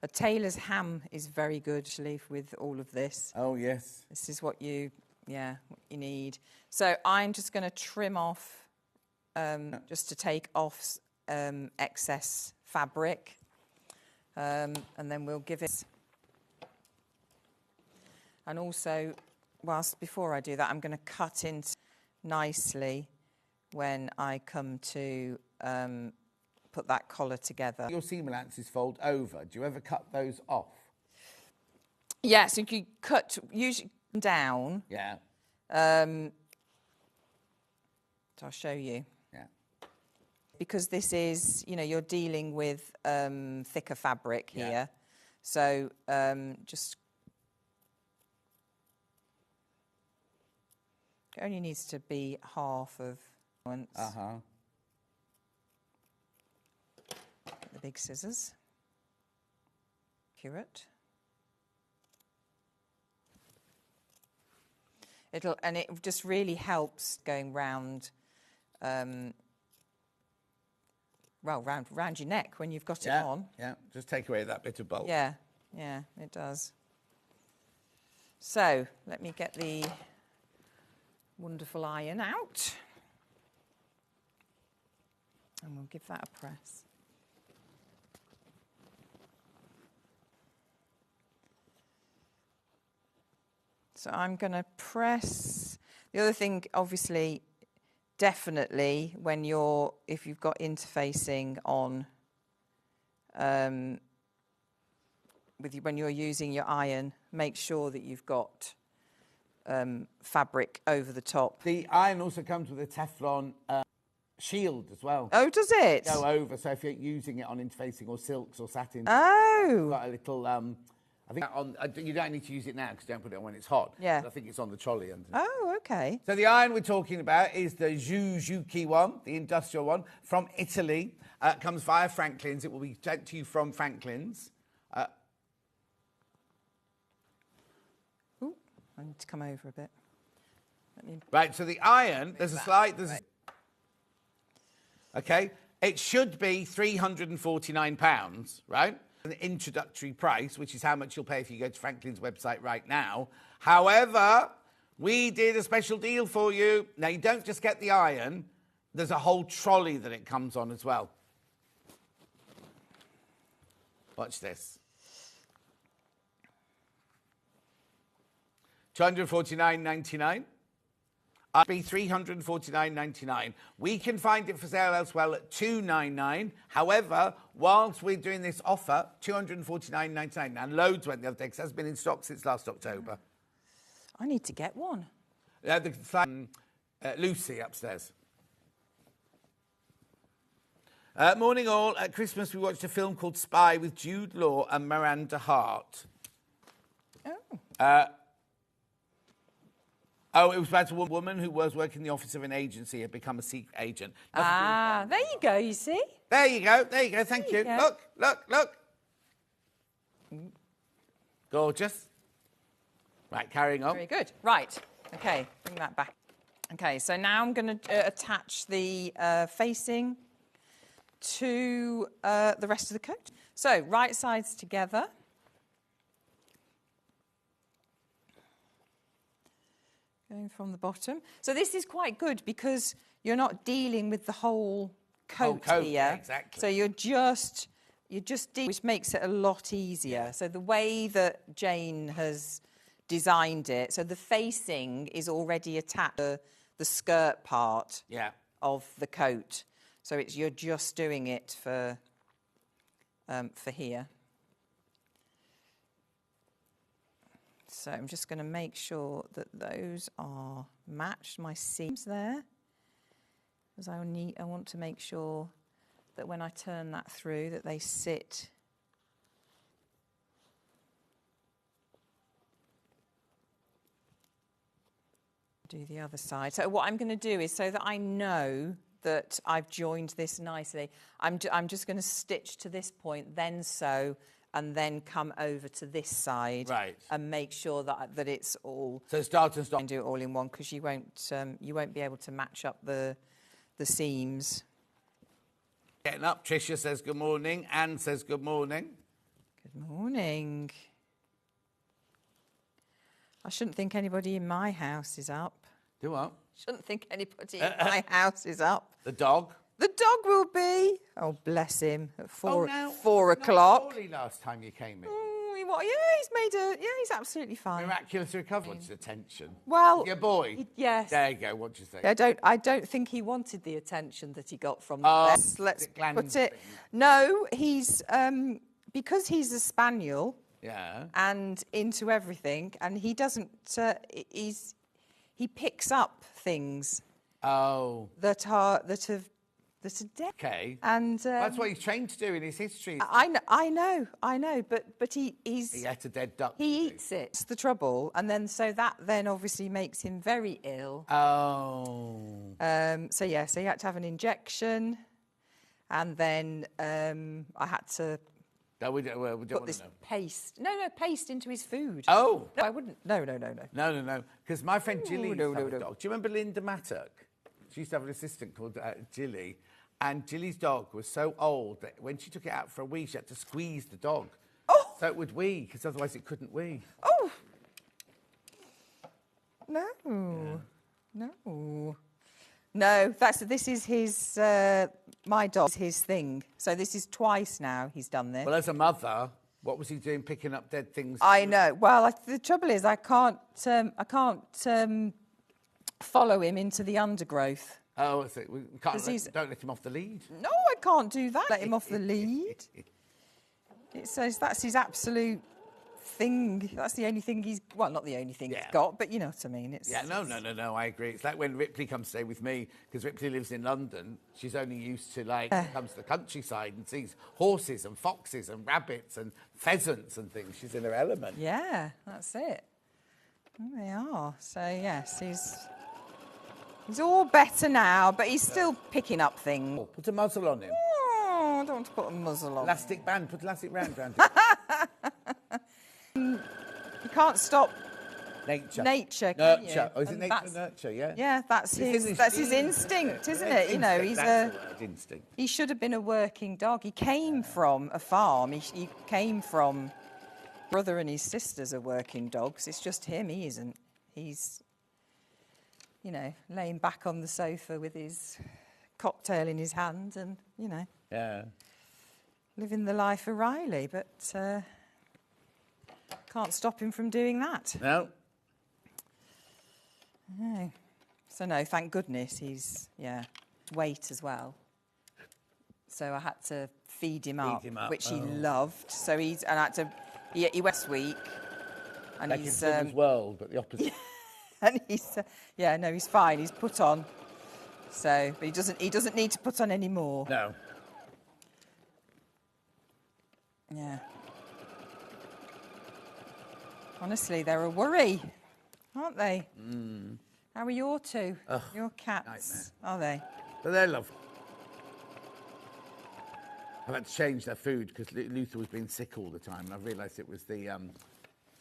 A tailor's ham is very good, actually, with all of this. Oh, yes. This is what you need. So I'm just going to trim off, just to take off excess fabric. And then we'll give it... And also, before I do that, I'm going to cut in nicely when I come to... put that collar together. Your seam allowances fold over. Do you ever cut those off? Yes, you can cut usually down. Yeah. So I'll show you. Yeah. Because this is, you know, you're dealing with thicker fabric here. So just... It only needs to be half of once. Uh-huh. The big scissors. Accurate. It just really helps going round, round your neck when you've got it on. Yeah, just take away that bit of bulk. Yeah, it does. So let me get the wonderful iron out, and we'll give that a press. So I'm going to press. The other thing, obviously, definitely, if you've got interfacing on, when you're using your iron, make sure that you've got fabric over the top. The iron also comes with a Teflon shield as well. Oh, does it? Go over, so if you're using it on interfacing or silks or satin. Oh. Got a little... I think you don't need to use it now because you don't put it on when it's hot. Yeah. But I think it's on the trolley underneath. Oh, okay. So the iron we're talking about is the Jujuki one, the industrial one, from Italy. It comes via Franklin's. It will be sent to you from Franklin's. Ooh, I need to come over a bit. Right, so the iron, there's a slight... Okay, it should be £349, right? an introductory price, which is how much you'll pay if you go to Franklin's website right now. However, we did a special deal for you. Now, you don't just get the iron. There's a whole trolley that it comes on as well. Watch this. $249.99. I'll be $349.99. We can find it for sale elsewhere at $299. However, whilst we're doing this offer, $249.99. Now, loads went the other day because it has been in stock since last October. I need to get one. Lucy upstairs. Morning all. At Christmas, we watched a film called Spy with Jude Law and Miranda Hart. It was about a woman who was working in the office of an agency, had become a secret agent. There you go, you see? There you go. Thank you. Look. Gorgeous. Right, carrying on. Very good. Right. Okay, bring that back. Okay, so now I'm going to attach the facing to the rest of the coat. So, right sides together. Going from the bottom. So this is quite good because you're not dealing with the whole coat here. Yeah, exactly. So you're just which makes it a lot easier. So the way that Jane has designed it, so the facing is already attached to the skirt part of the coat. So you're just doing it for here. So I'm just going to make sure that those are matched, my seams there. Because I want to make sure that when I turn that through, that they sit. Do the other side. So what I'm going to do is, so that I know that I've joined this nicely, I'm just going to stitch to this point, then sew, and then come over to this side, right, and make sure that it's all. So start and stop. And do it all in one, because you won't be able to match up the seams. Getting up. Tricia says good morning. Anne says good morning. Good morning. I shouldn't think anybody in my house is up. Do what? Shouldn't think anybody in my house is up. The dog. The dog will be. Oh, bless him. At 4 o'clock. Cawley last time you came in. He's absolutely fine. Miraculous recovery. Wants attention. Well, your boy. Yes. There you go. What do you think? I don't think he wanted the attention that he got from. Let's put it. Thing? No, he's because he's a spaniel. Yeah. And into everything, and he doesn't. He picks up things. Oh. That are dead. Okay. And that's what he's trained to do in his history. I know. But he ate a dead duck. He eats it. It's the trouble, and then so that then obviously makes him very ill. Oh. So he had to have an injection, and then I had to. No, we don't put this paste. No, paste into his food. Oh. No, I wouldn't. No. No. Because my friend Jilly used to have a dog. Do you remember Linda Mattock? She used to have an assistant called Jilly. And Jilly's dog was so old that when she took it out for a wee, she had to squeeze the dog. Oh. So it would wee, because otherwise it couldn't wee. Oh. No. Yeah. No, this is his, my dog's his thing. So this is twice now he's done this. Well, as a mother, what was he doing picking up dead things? I know. Well, the trouble is I can't follow him into the undergrowth. Oh, I see. Don't let him off the lead. No, I can't do that. Let him off the lead. It says that's his absolute thing. That's the only thing not the only thing he's got, but you know what I mean. No, I agree. It's like when Ripley comes to stay with me, because Ripley lives in London, she's only used to comes to the countryside and sees horses and foxes and rabbits and pheasants and things. She's in her element. Yeah, that's it. There they are. So yes, he's all better now, but he's still picking up things. Oh, put a muzzle on him. Oh, I don't want to put a muzzle on Elastic band. Put elastic band around him. You can't stop Nature. nature. Can you? Nurture. Oh, is it And nature or that's- nurture? Yeah. Yeah, that's It's in his genes, instinct, isn't it? You know, he's That's the word, instinct. he should have been a working dog. He came from a farm. He came from brother and his sisters are working dogs. It's just him. He isn't. He's, you know, laying back on the sofa with his cocktail in his hand and, you know, Yeah. living the life of Riley. But can't stop him from doing that. No. No. So no, thank goodness he's weight as well. So I had to feed him up, which he loved. So he went this week, and Like he's in Brother's World, but the opposite. and he's he's fine. He's put on. So, but he doesn't need to put on any more. No. Yeah. Honestly, they're a worry, aren't they? Mm. How are your two? Your cats? Nightmare. Are they? But they're lovely. I've had to change their food because Luther was being sick all the time, and I've realised it was the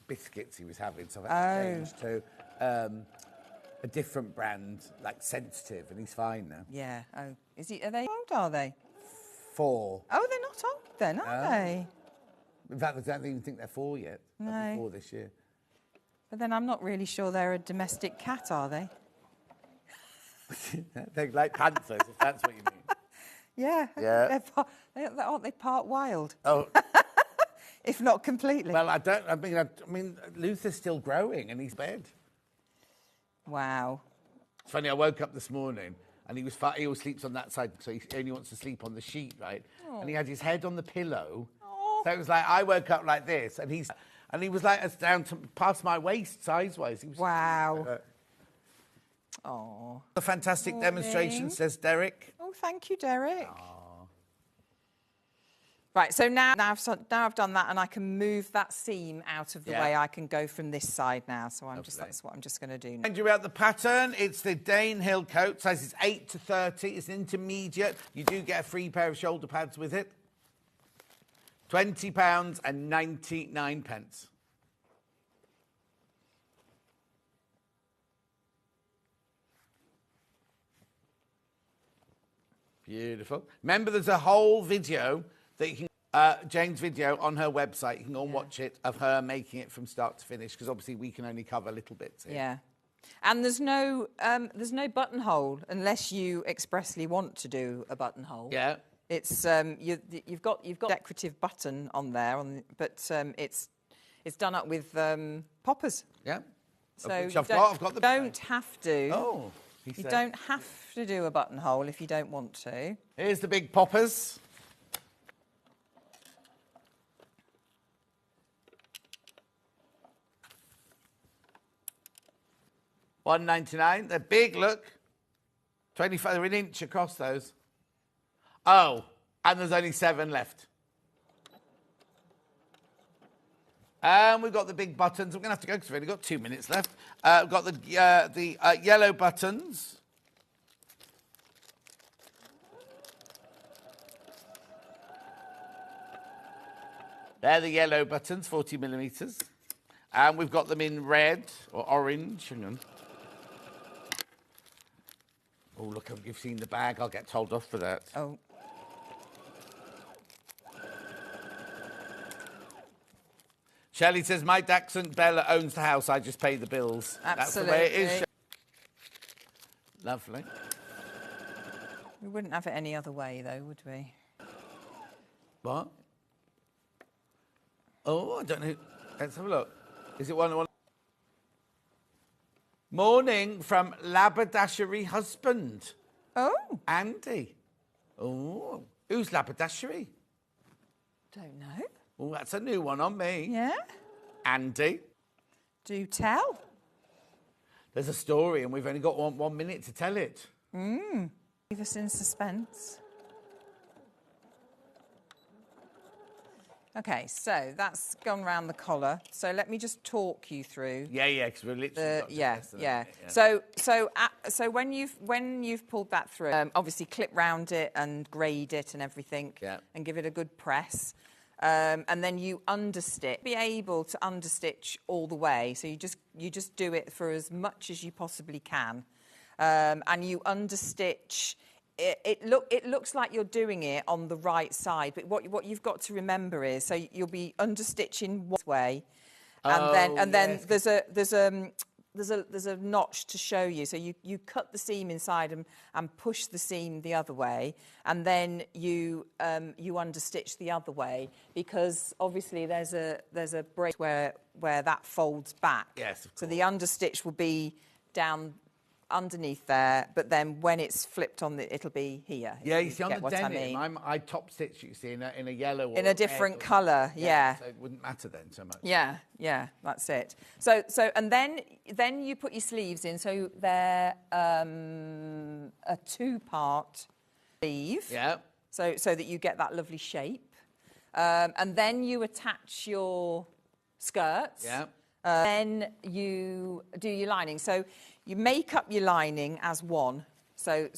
biscuits he was having, so I've had to change to a different brand, like Sensitive, and he's fine now. Yeah. Oh, is he? Are they old? Are they? 4. Oh, they're not old then, are they? In fact, I don't even think they're 4 yet. No. They'll be 4 this year. But then I'm not really sure they're a domestic cat, are they? They're like panthers, if that's what you mean. Yeah. Yeah. Aren't they part wild? Oh. If not completely. Well, I mean, Luther's still growing, and he's bed. Wow. It's funny. I woke up this morning, and he always sleeps on that side, so he only wants to sleep on the sheet, right? Oh. And he had his head on the pillow. Oh. So it was like I woke up like this, and he was like us down to past my waist size-wise. He was wow. Oh. A fantastic demonstration, says Derek. Oh, thank you, Derek. Aww. Right, so now I've done that, and I can move that seam out of the way. I can go from this side now. So that's what I'm just going to do now. And you about the pattern. It's the Danehill coat, sizes 8 to 30. It's intermediate. You do get a free pair of shoulder pads with it. £20.99. Beautiful. Remember, there's a whole video that you can, Jane's video on her website. You can go and watch it of her making it from start to finish, because obviously we can only cover little bits here. Yeah. And there's no buttonhole unless you expressly want to do a buttonhole. Yeah. It's you've got decorative button on there, but it's done up with poppers. Yeah. So I've got the. Don't have to. Oh. You don't have to do a buttonhole if you don't want to. Here's the big poppers. $1.99. They're big, look. 25, they're an inch across those. Oh, and there's only 7 left. And we've got the big buttons. We're going to have to go because we've only got 2 minutes left. We've got the yellow buttons. They're the yellow buttons, 40 millimetres. And we've got them in red or orange. Hang on. Oh, look, you've seen the bag. I'll get told off for that. Oh. Shelley says, my Dachshund Bella owns the house. I just pay the bills. Absolutely. That's the way it is. Lovely. We wouldn't have it any other way, though, would we? What? Oh, I don't know. Let's have a look. Is it one? Morning from Labadashery husband. Oh. Andy. Oh. Who's Labadashery? Don't know. Oh, that's a new one on me. Yeah? Andy. Do tell. There's a story and we've only got one minute to tell it. Leave us in suspense. Okay, so that's gone round the collar. So let me just talk you through. Yeah, because we're literally. Yeah. So when you've pulled that through, obviously clip round it and grade it and everything, and give it a good press. and then you understitch. Be able to understitch all the way, so you just do it for as much as you possibly can, and you understitch. It looks like you're doing it on the right side, but what you've got to remember is, so you'll be understitching one way, and then there's a notch to show you. So you cut the seam inside and push the seam the other way, and then you understitch the other way, because obviously there's a break where that folds back. Yes, of course. So the understitch will be down underneath there, but then when it's flipped on, it'll be here. Yeah, you see, on get the what denim, I mean. I top stitch, you see, in a yellow or In a different red or- colour, yeah. So it wouldn't matter then so much. Yeah, that's it. So and then you put your sleeves in. So they're a two-part sleeve. Yeah. So that you get that lovely shape. And then you attach your skirts. Yeah. Then you do your lining. So you make up your lining as one. So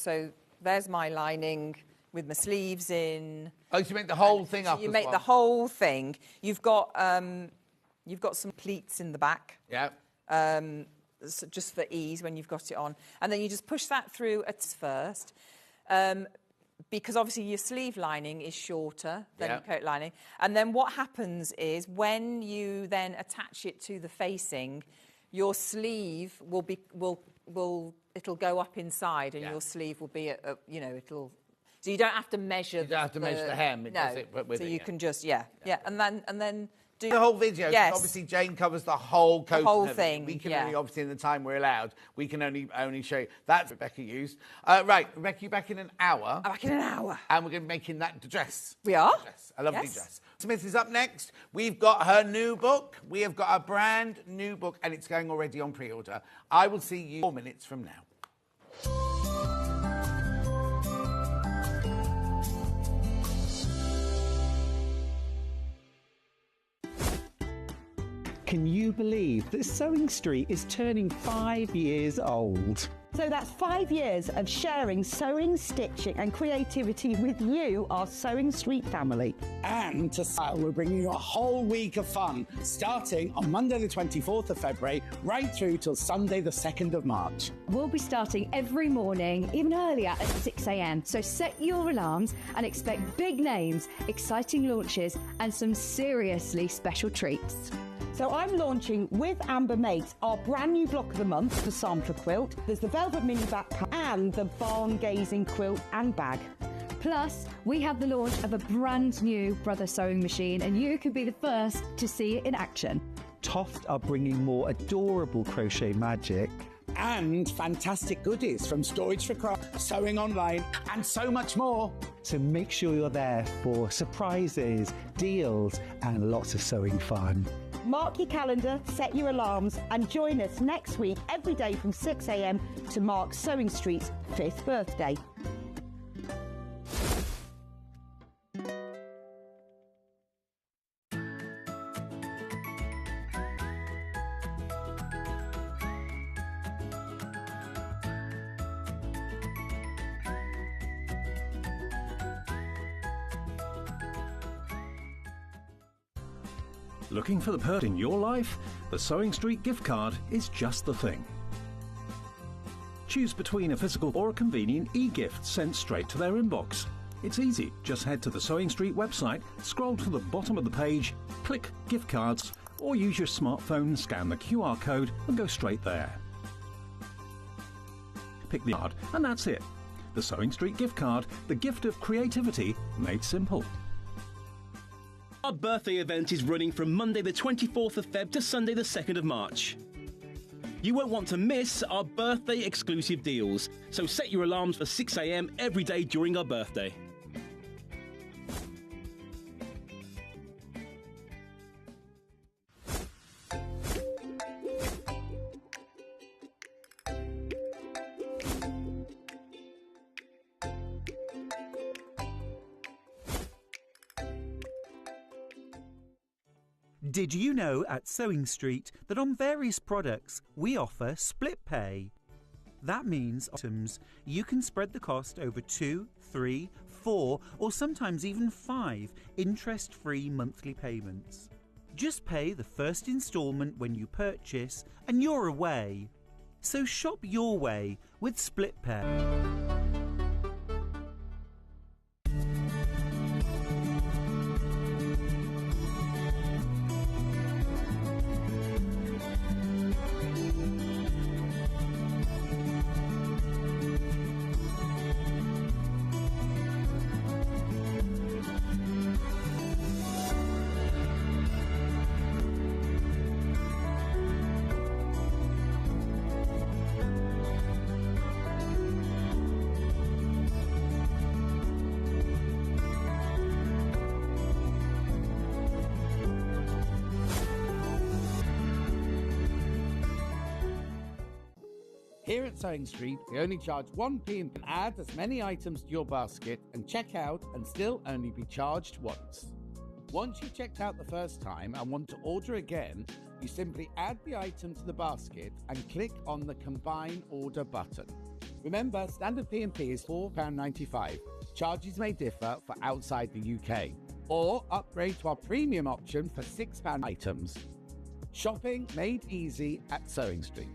there's my lining with my sleeves in. Oh, so you make the whole thing up You as make one. the whole thing. You've got some pleats in the back. Yeah. So just for ease when you've got it on, and then you just push that through at first, because obviously your sleeve lining is shorter than your coat lining. And then what happens is, when you then attach it to the facing, your sleeve it'll go up inside, and your sleeve will be it'll. So you don't have to measure. You don't have to measure the hem. It does it with so it, you can just and then do the whole video. Yes. Obviously, Jane covers the whole coat. The whole and everything. thing, We can yeah. only, obviously, in the time we're allowed, we can only show you. That's what Rebecca used. Right, Rebecca, you're back in an hour. I'm back in an hour. And we're going to be making that dress. We are? A lovely Yes. dress. Smith is up next. We've got her new book. We have got a brand new book, and it's going already on pre-order. I will see you 4 minutes from now. Can you believe that Sewing Street is turning 5 years old? So that's 5 years of sharing sewing, stitching and creativity with you, our Sewing Street family. And to start, we're bringing you a whole week of fun, starting on Monday the 24th of February, right through till Sunday the 2nd of March. We'll be starting every morning, even earlier at 6 a.m. So set your alarms and expect big names, exciting launches and some seriously special treats. So I'm launching with Amber Mates our brand new block of the month, the sampler quilt. There's the velvet mini backpack and the barn gazing quilt and bag. Plus, we have the launch of a brand new Brother sewing machine, and you could be the first to see it in action. Toft are bringing more adorable crochet magic. And fantastic goodies from Storage for Craft, Sewing Online, and so much more. So make sure you're there for surprises, deals, and lots of sewing fun. Mark your calendar, set your alarms and join us next week every day from 6 a.m. to mark Sewing Street's 5th birthday. Looking for the perk in your life? The Sewing Street gift card is just the thing. Choose between a physical or a convenient e-gift sent straight to their inbox. It's easy. Just head to the Sewing Street website, scroll to the bottom of the page, click gift cards, or use your smartphone, scan the QR code and go straight there. Pick the card and that's it. The Sewing Street gift card, the gift of creativity made simple. Our birthday event is running from Monday the 24th of Feb to Sunday the 2nd of March. You won't want to miss our birthday exclusive deals, so set your alarms for 6 a.m. every day during our birthday. Did you know at Sewing Street that on various products we offer split pay? That means items you can spread the cost over 2, 3, 4, or sometimes even 5 interest-free monthly payments. Just pay the first instalment when you purchase and you're away. So shop your way with Split Pay. Here at Sewing Street, we only charge 1p and can add as many items to your basket and check out and still only be charged once. Once you've checked out the first time and want to order again, you simply add the item to the basket and click on the Combine Order button. Remember, standard P&P is £4.95. Charges may differ for outside the UK. Or upgrade to our premium option for £6 items. Shopping made easy at Sewing Street.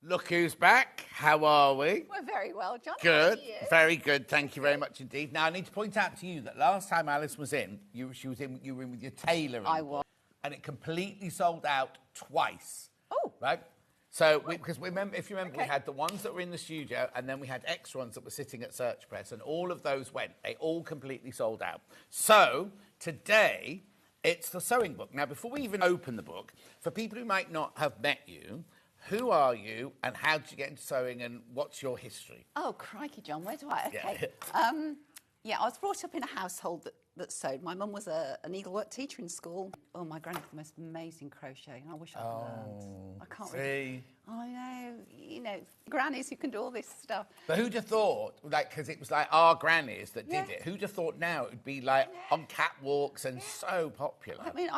Look who's back. How are we? We're very well, John. Good. How are you? Very good. Thank you very much indeed. Now, I need to point out to you that last time Alice was in, you were in with your tailoring. I was. And it completely sold out twice. Oh. Right? So, because remember, if you remember, we had the ones that were in the studio, and then we had extra ones that were sitting at Search Press, and all of those went. They all completely sold out. So, today, it's the sewing book. Now, before we even open the book, for people who might not have met you, who are you, and how did you get into sewing, and what's your history? Oh, crikey, John, where do I... Okay. Yeah. I was brought up in a household that sewed. My mum was a needlework teacher in school. Oh, my granny did the most amazing crochet, and I wish I'd learned. I can't really... I know, you know, grannies who can do all this stuff. But who'd have thought, like, because it was like our grannies that did it, who'd have thought now it would be like on catwalks and so popular? I mean,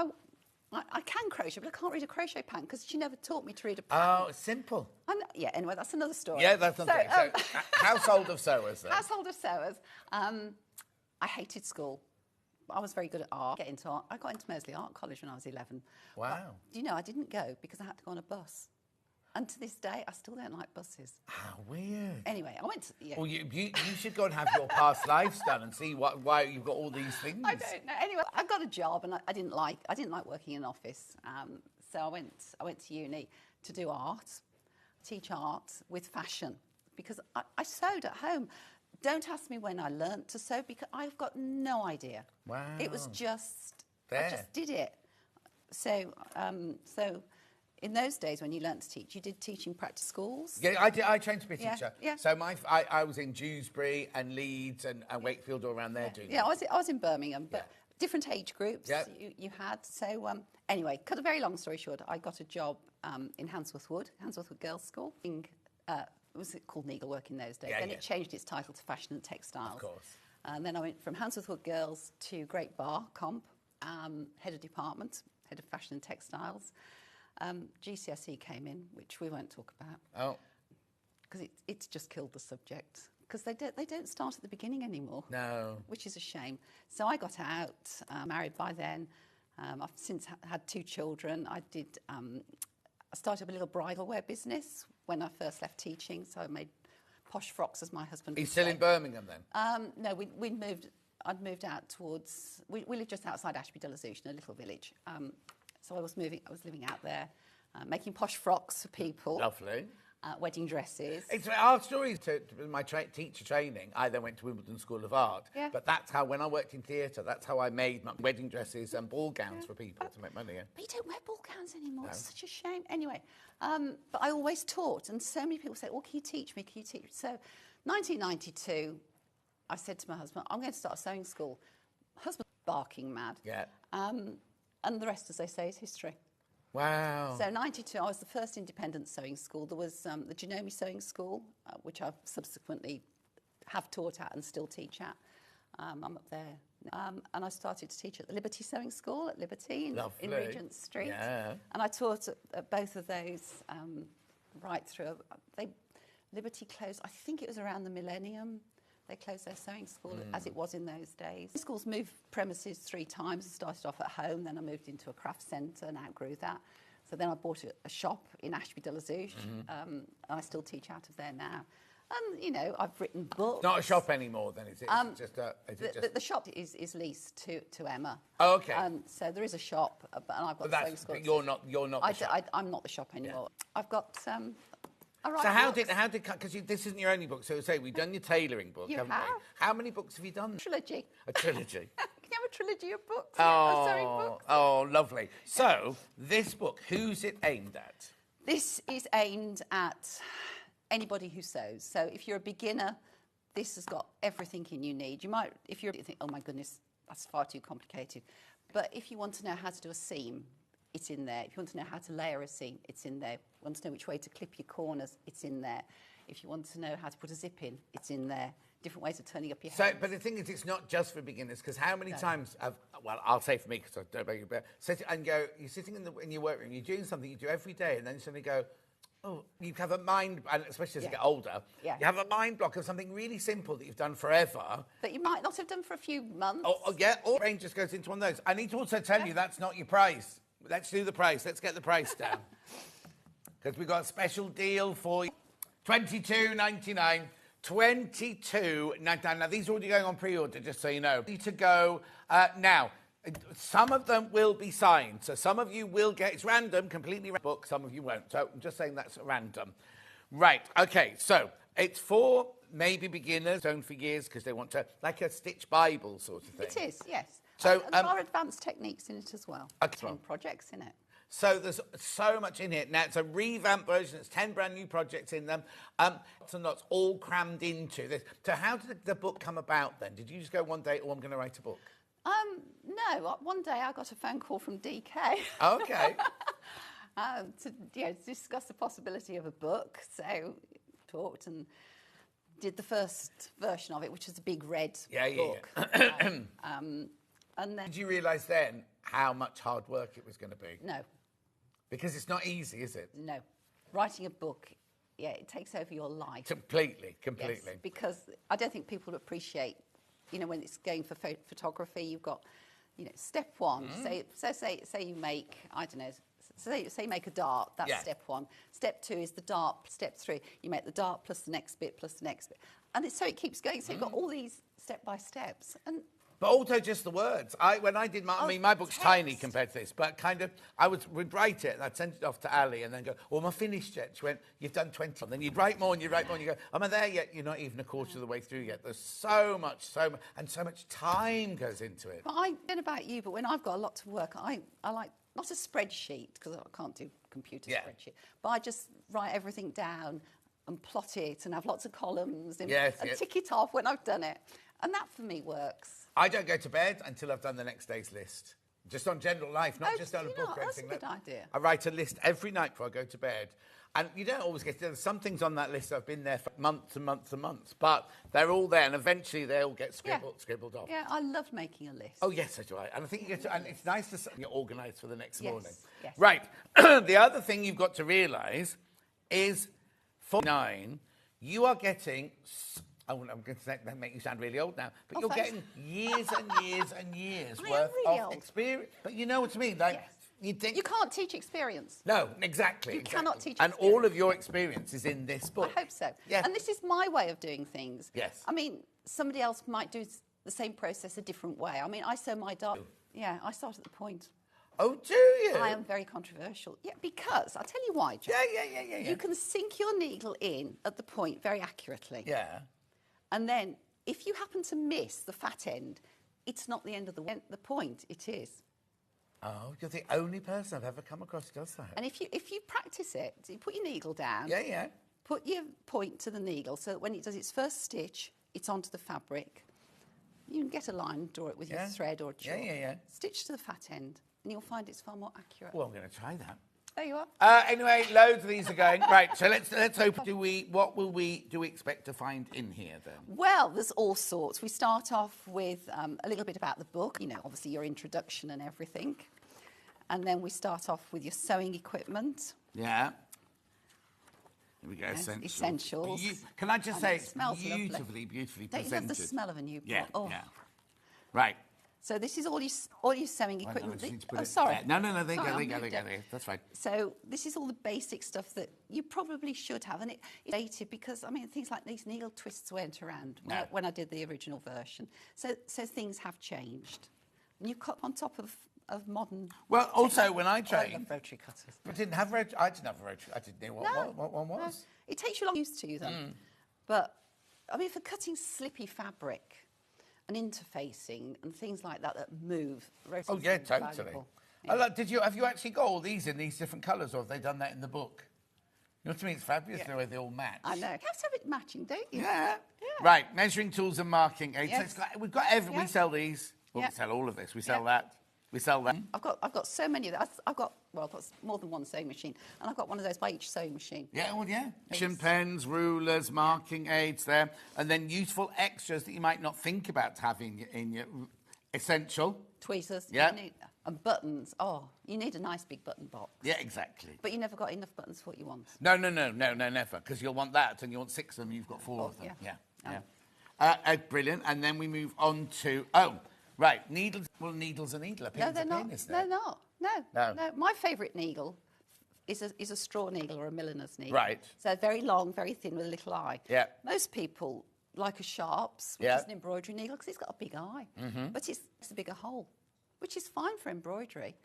I can crochet, but I can't read a crochet pattern because she never taught me to read a pattern. Oh, it's simple. Yeah, anyway, that's another story. Yeah, that's another thing. So, household of sewers, then. Household of sewers. I hated school. I was very good at art. Get into art. I got into Mersey Art College when I was 11. Wow. But, do you know, I didn't go because I had to go on a bus. And to this day, I still don't like buses. How weird. Anyway, I went to... Yeah. Well, you should go and have your past lives done and see why you've got all these things. I don't know. Anyway, I got a job and I didn't like working in an office. So I went to uni to do art, teach art with fashion, because I sewed at home. Don't ask me when I learnt to sew because I've got no idea. Wow. It was just... There. I just did it. So in those days when you learnt to teach, you did teach in practice schools? Yeah, I did. I trained to be a teacher. Yeah. So I was in Dewsbury and Leeds and Wakefield all around there doing Yeah, I was in Birmingham, but different age groups you had. So anyway, cut a very long story short, I got a job in Handsworth Wood Girls' School. Was it called needlework in those days? Then it changed its title to Fashion and Textiles. Of course. And then I went from Handsworth Wood Girls to Great Bar Comp, head of department, head of Fashion and Textiles. GCSE came in, which we won't talk about. Oh. Because it's just killed the subject. Because they don't start at the beginning anymore. No. Which is a shame. So I got out, married by then. I've since had 2 children. I started up a little bridal wear business when I first left teaching, so I made posh frocks, as my husband would He's still say. in Birmingham then? No, we'd moved. I'd moved out towards. We lived just outside Ashby Delazush, in a little village. So I was living out there, making posh frocks for people. Lovely. Wedding dresses. It's our stories to my teacher training. I then went to Wimbledon School of Art. Yeah. But that's how, when I worked in theatre, that's how I made my wedding dresses and ball gowns for people to make money in. But you don't wear ball gowns anymore. No. It's such a shame. Anyway, but I always taught, and so many people say, well, can you teach me? Can you teach me? So 1992, I said to my husband, I'm going to start a sewing school. Husband's barking mad. Yeah. And the rest, as they say, is history. Wow. So 92, I was the first independent sewing school. There was the Genome Sewing School, which I've subsequently have taught at and still teach at. I'm up there. And I started to teach at the Liberty Sewing School at Liberty in Regent Street. Yeah. And I taught at both of those right through. Liberty closed, I think it was around the millennium. They closed their sewing school as it was in those days. Schools moved premises 3 times. I started off at home, then I moved into a craft centre and outgrew that. So then I bought a shop in Ashby Delazush, and I still teach out of there now. And, you know, I've written books. Not a shop anymore, then, is it? The shop is leased to Emma. Oh, okay. So there is a shop, and I've got sewing school. But you're not the shop. I'm not the shop anymore. Yeah. I've got... I write So how books. did, because this isn't your only book, so say we've done your tailoring book, haven't we? How many books have you done? Trilogy. A trilogy. Can you have a trilogy of books? Of sewing books? Oh, lovely. So, this book, who's it aimed at? This is aimed at anybody who sews. So if you're a beginner, this has got everything in you need. You might, if you're think, oh my goodness, that's far too complicated. But if you want to know how to do a seam, it's in there. If you want to know how to layer a seam, it's in there. If you want to know which way to clip your corners, it's in there. If you want to know how to put a zip in, it's in there. Different ways of turning up your hands. But the thing is, it's not just for beginners, because how many times I'll say for me, because I don't know you, but you're sitting in your workroom, you're doing something you do every day, and then you suddenly go, oh, you have a mind, and especially as you get older, you have a mind block of something really simple that you've done forever. That you might not have done for a few months. Or your brain just goes into one of those. I need to also tell you that's not your price. Let's do the price. Let's get the price down. Because we've got a special deal for you. $22.99. $22.99. Now, these are already going on pre-order, just so you know. Ready to go now. Some of them will be signed. So some of you will get, it's random, completely random book. Some of you won't. So I'm just saying that's random. Right. Okay. So it's for maybe beginners, done for years, because they want to, like a Stitch Bible sort of thing. It is, yes. So, and there are advanced techniques in it as well. 10 projects in it. So there's so much in here. Now, it's a revamped version. It's 10 brand new projects in them. Lots and lots all crammed into this. So how did the book come about then? Did you just go one day, oh, I'm going to write a book? No. One day I got a phone call from DK. Okay. to discuss the possibility of a book. So talked and did the first version of it, which is a big red book. And then, did you realise then how much hard work it was going to be? No. Because it's not easy, is it? No. Writing a book, it takes over your life. Completely. Yes, because I don't think people appreciate, when it's going for photography, you've got, step one. Say you make, I don't know, say you make a dart, that's step one. Step two is the dart. Step three, you make the dart plus the next bit plus the next bit. And so it keeps going. So you've got all these step-by-steps. But also just the words. When I did my book's tiny compared to this, but kind of, would write it and I'd send it off to Ali and then go, well, am I finished yet? She went, you've done 20. And then you'd write more and you'd write more and you go, am I there yet? You're not even a quarter of the way through yet. There's so much, and so much time goes into it. But I don't know about you, but when I've got a lot to work, I like, not a spreadsheet, because I can't do computer spreadsheet, but I just write everything down and plot it and have lots of columns and tick it off when I've done it. And that, for me, works. I don't go to bed until I've done the next day's list. Just on general life, not just on a book or anything. That's a good idea. I write a list every night before I go to bed. And you don't always get to. There's some things on that list that have been there for months and months and months. But they're all there, and eventually they all get scribbled off. Yeah, I love making a list. Oh, yes, I do. And I think you get to, and it's nice to get organised for the next morning. Yes. Right. The other thing you've got to realise is, for 9, you are getting... I'm going to make you sound really old now, but you're getting years and years and years worth of experience. But you know what I mean? Like You'd think... You can't teach experience. No, exactly. You cannot teach And experience. all of your experience is in this book. I hope so. Yeah. And this is my way of doing things. Yes. I mean, somebody else might do the same process a different way. I mean, I sew my dart. Yeah, I start at the point. Oh, do you? I am very controversial. Yeah, because I'll tell you why, John. Yeah. You can sink your needle in at the point very accurately. Yeah. And then if you happen to miss the fat end, it's not the end of the point, it is. Oh, you're the only person I've ever come across who does that. And if you practice it, you put your needle down. Yeah. Put your point to the needle so that when it does its first stitch, it's onto the fabric. You can get a line, draw it with your thread or chalk. Yeah. Stitch to the fat end, and you'll find it's far more accurate. Well, I'm going to try that. There you are. Anyway, loads of these are going. Right, so let's hope. Do we expect to find in here then? Well, there's all sorts. We start off with a little bit about the book, you know, obviously your introduction and everything. And then we start off with your sewing equipment. Yeah. Here we go, Yes, essentials. essentials. Can I just And say, it it's smells lovely. beautifully Don't presented. you love the smell of a newborn? Yeah, Oh. yeah. Right. So this is all your sewing I equipment. just need to put Oh, it sorry. there. No, they Sorry, go. I moved it. That's fine. So this is all the basic stuff that you probably should have, and it's dated because I mean things like these needle twists weren't around when I did the original version. So things have changed, and you cut on top of modern. Well, also when I I trained, love rotary cutters. I didn't have rotary. I didn't have a rotary. I didn't know what one was. No. It takes you long to get used to them, but I mean for cutting slippy fabric and interfacing and things like that move. Oh yeah, totally. Yeah. Have you actually got all these in these different colours, or have they done that in the book? You know what I mean? It's fabulous the way they all match. I know. You have to have it matching, don't you? Yeah. Right, measuring tools and marking aids. Yes. So we've got we sell these. Well, we sell all of this. We sell that. We sell that. I've got so many of those. I've got more than one sewing machine, and I've got one of those by each sewing machine. Yeah, well, yeah. Action pens, rulers, marking aids there, and then useful extras that you might not think about having in your essential. Tweezers. Yeah. And buttons. Oh, you need a nice big button box. Yeah, exactly. But you never got enough buttons for what you want. No, never, because you'll want that, and you want 6 of them, you've got 4 of them. Yeah. Brilliant. And then we move on to right, needles. Well, needles are needle. A pin's No, they're a not. pin, isn't No, it? not. No. No. My favourite needle is a straw needle or a milliner's needle. Right. So very long, very thin with a little eye. Yeah. Most people like a sharps, which is an embroidery needle, because it's got a big eye. But it's a bigger hole, which is fine for embroidery,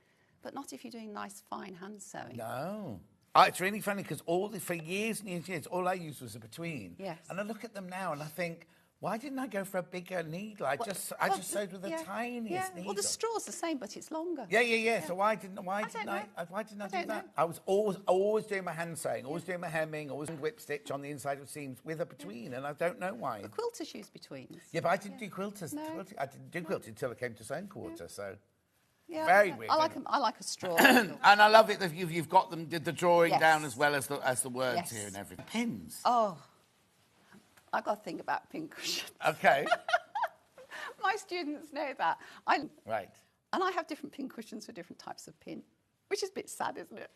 but not if you're doing nice, fine hand sewing. No. It's really funny because for years and years and years, all I used was a between. Yes. And I look at them now and I think, why didn't I go for a bigger needle? I just sewed with the tiniest needle. Well, the straw's the same, but it's longer. Yeah. So why didn't I do that? know. I was always doing my hand sewing, always doing my hemming, always whip stitch on the inside of seams with a between, and I don't know why. The quilters use betweens. Yeah, but I didn't do quilters. No. I didn't do quilting until I came to sewing quarter. So. Yeah, Very weird. I like a straw. And I love it that you've got them did the drawing Yes. down as well as the words Yes. here and everything. Pins. Oh, I've got to think about pin cushions. Okay. My students know that. Right. And I have different pin cushions for different types of pin, which is a bit sad, isn't it?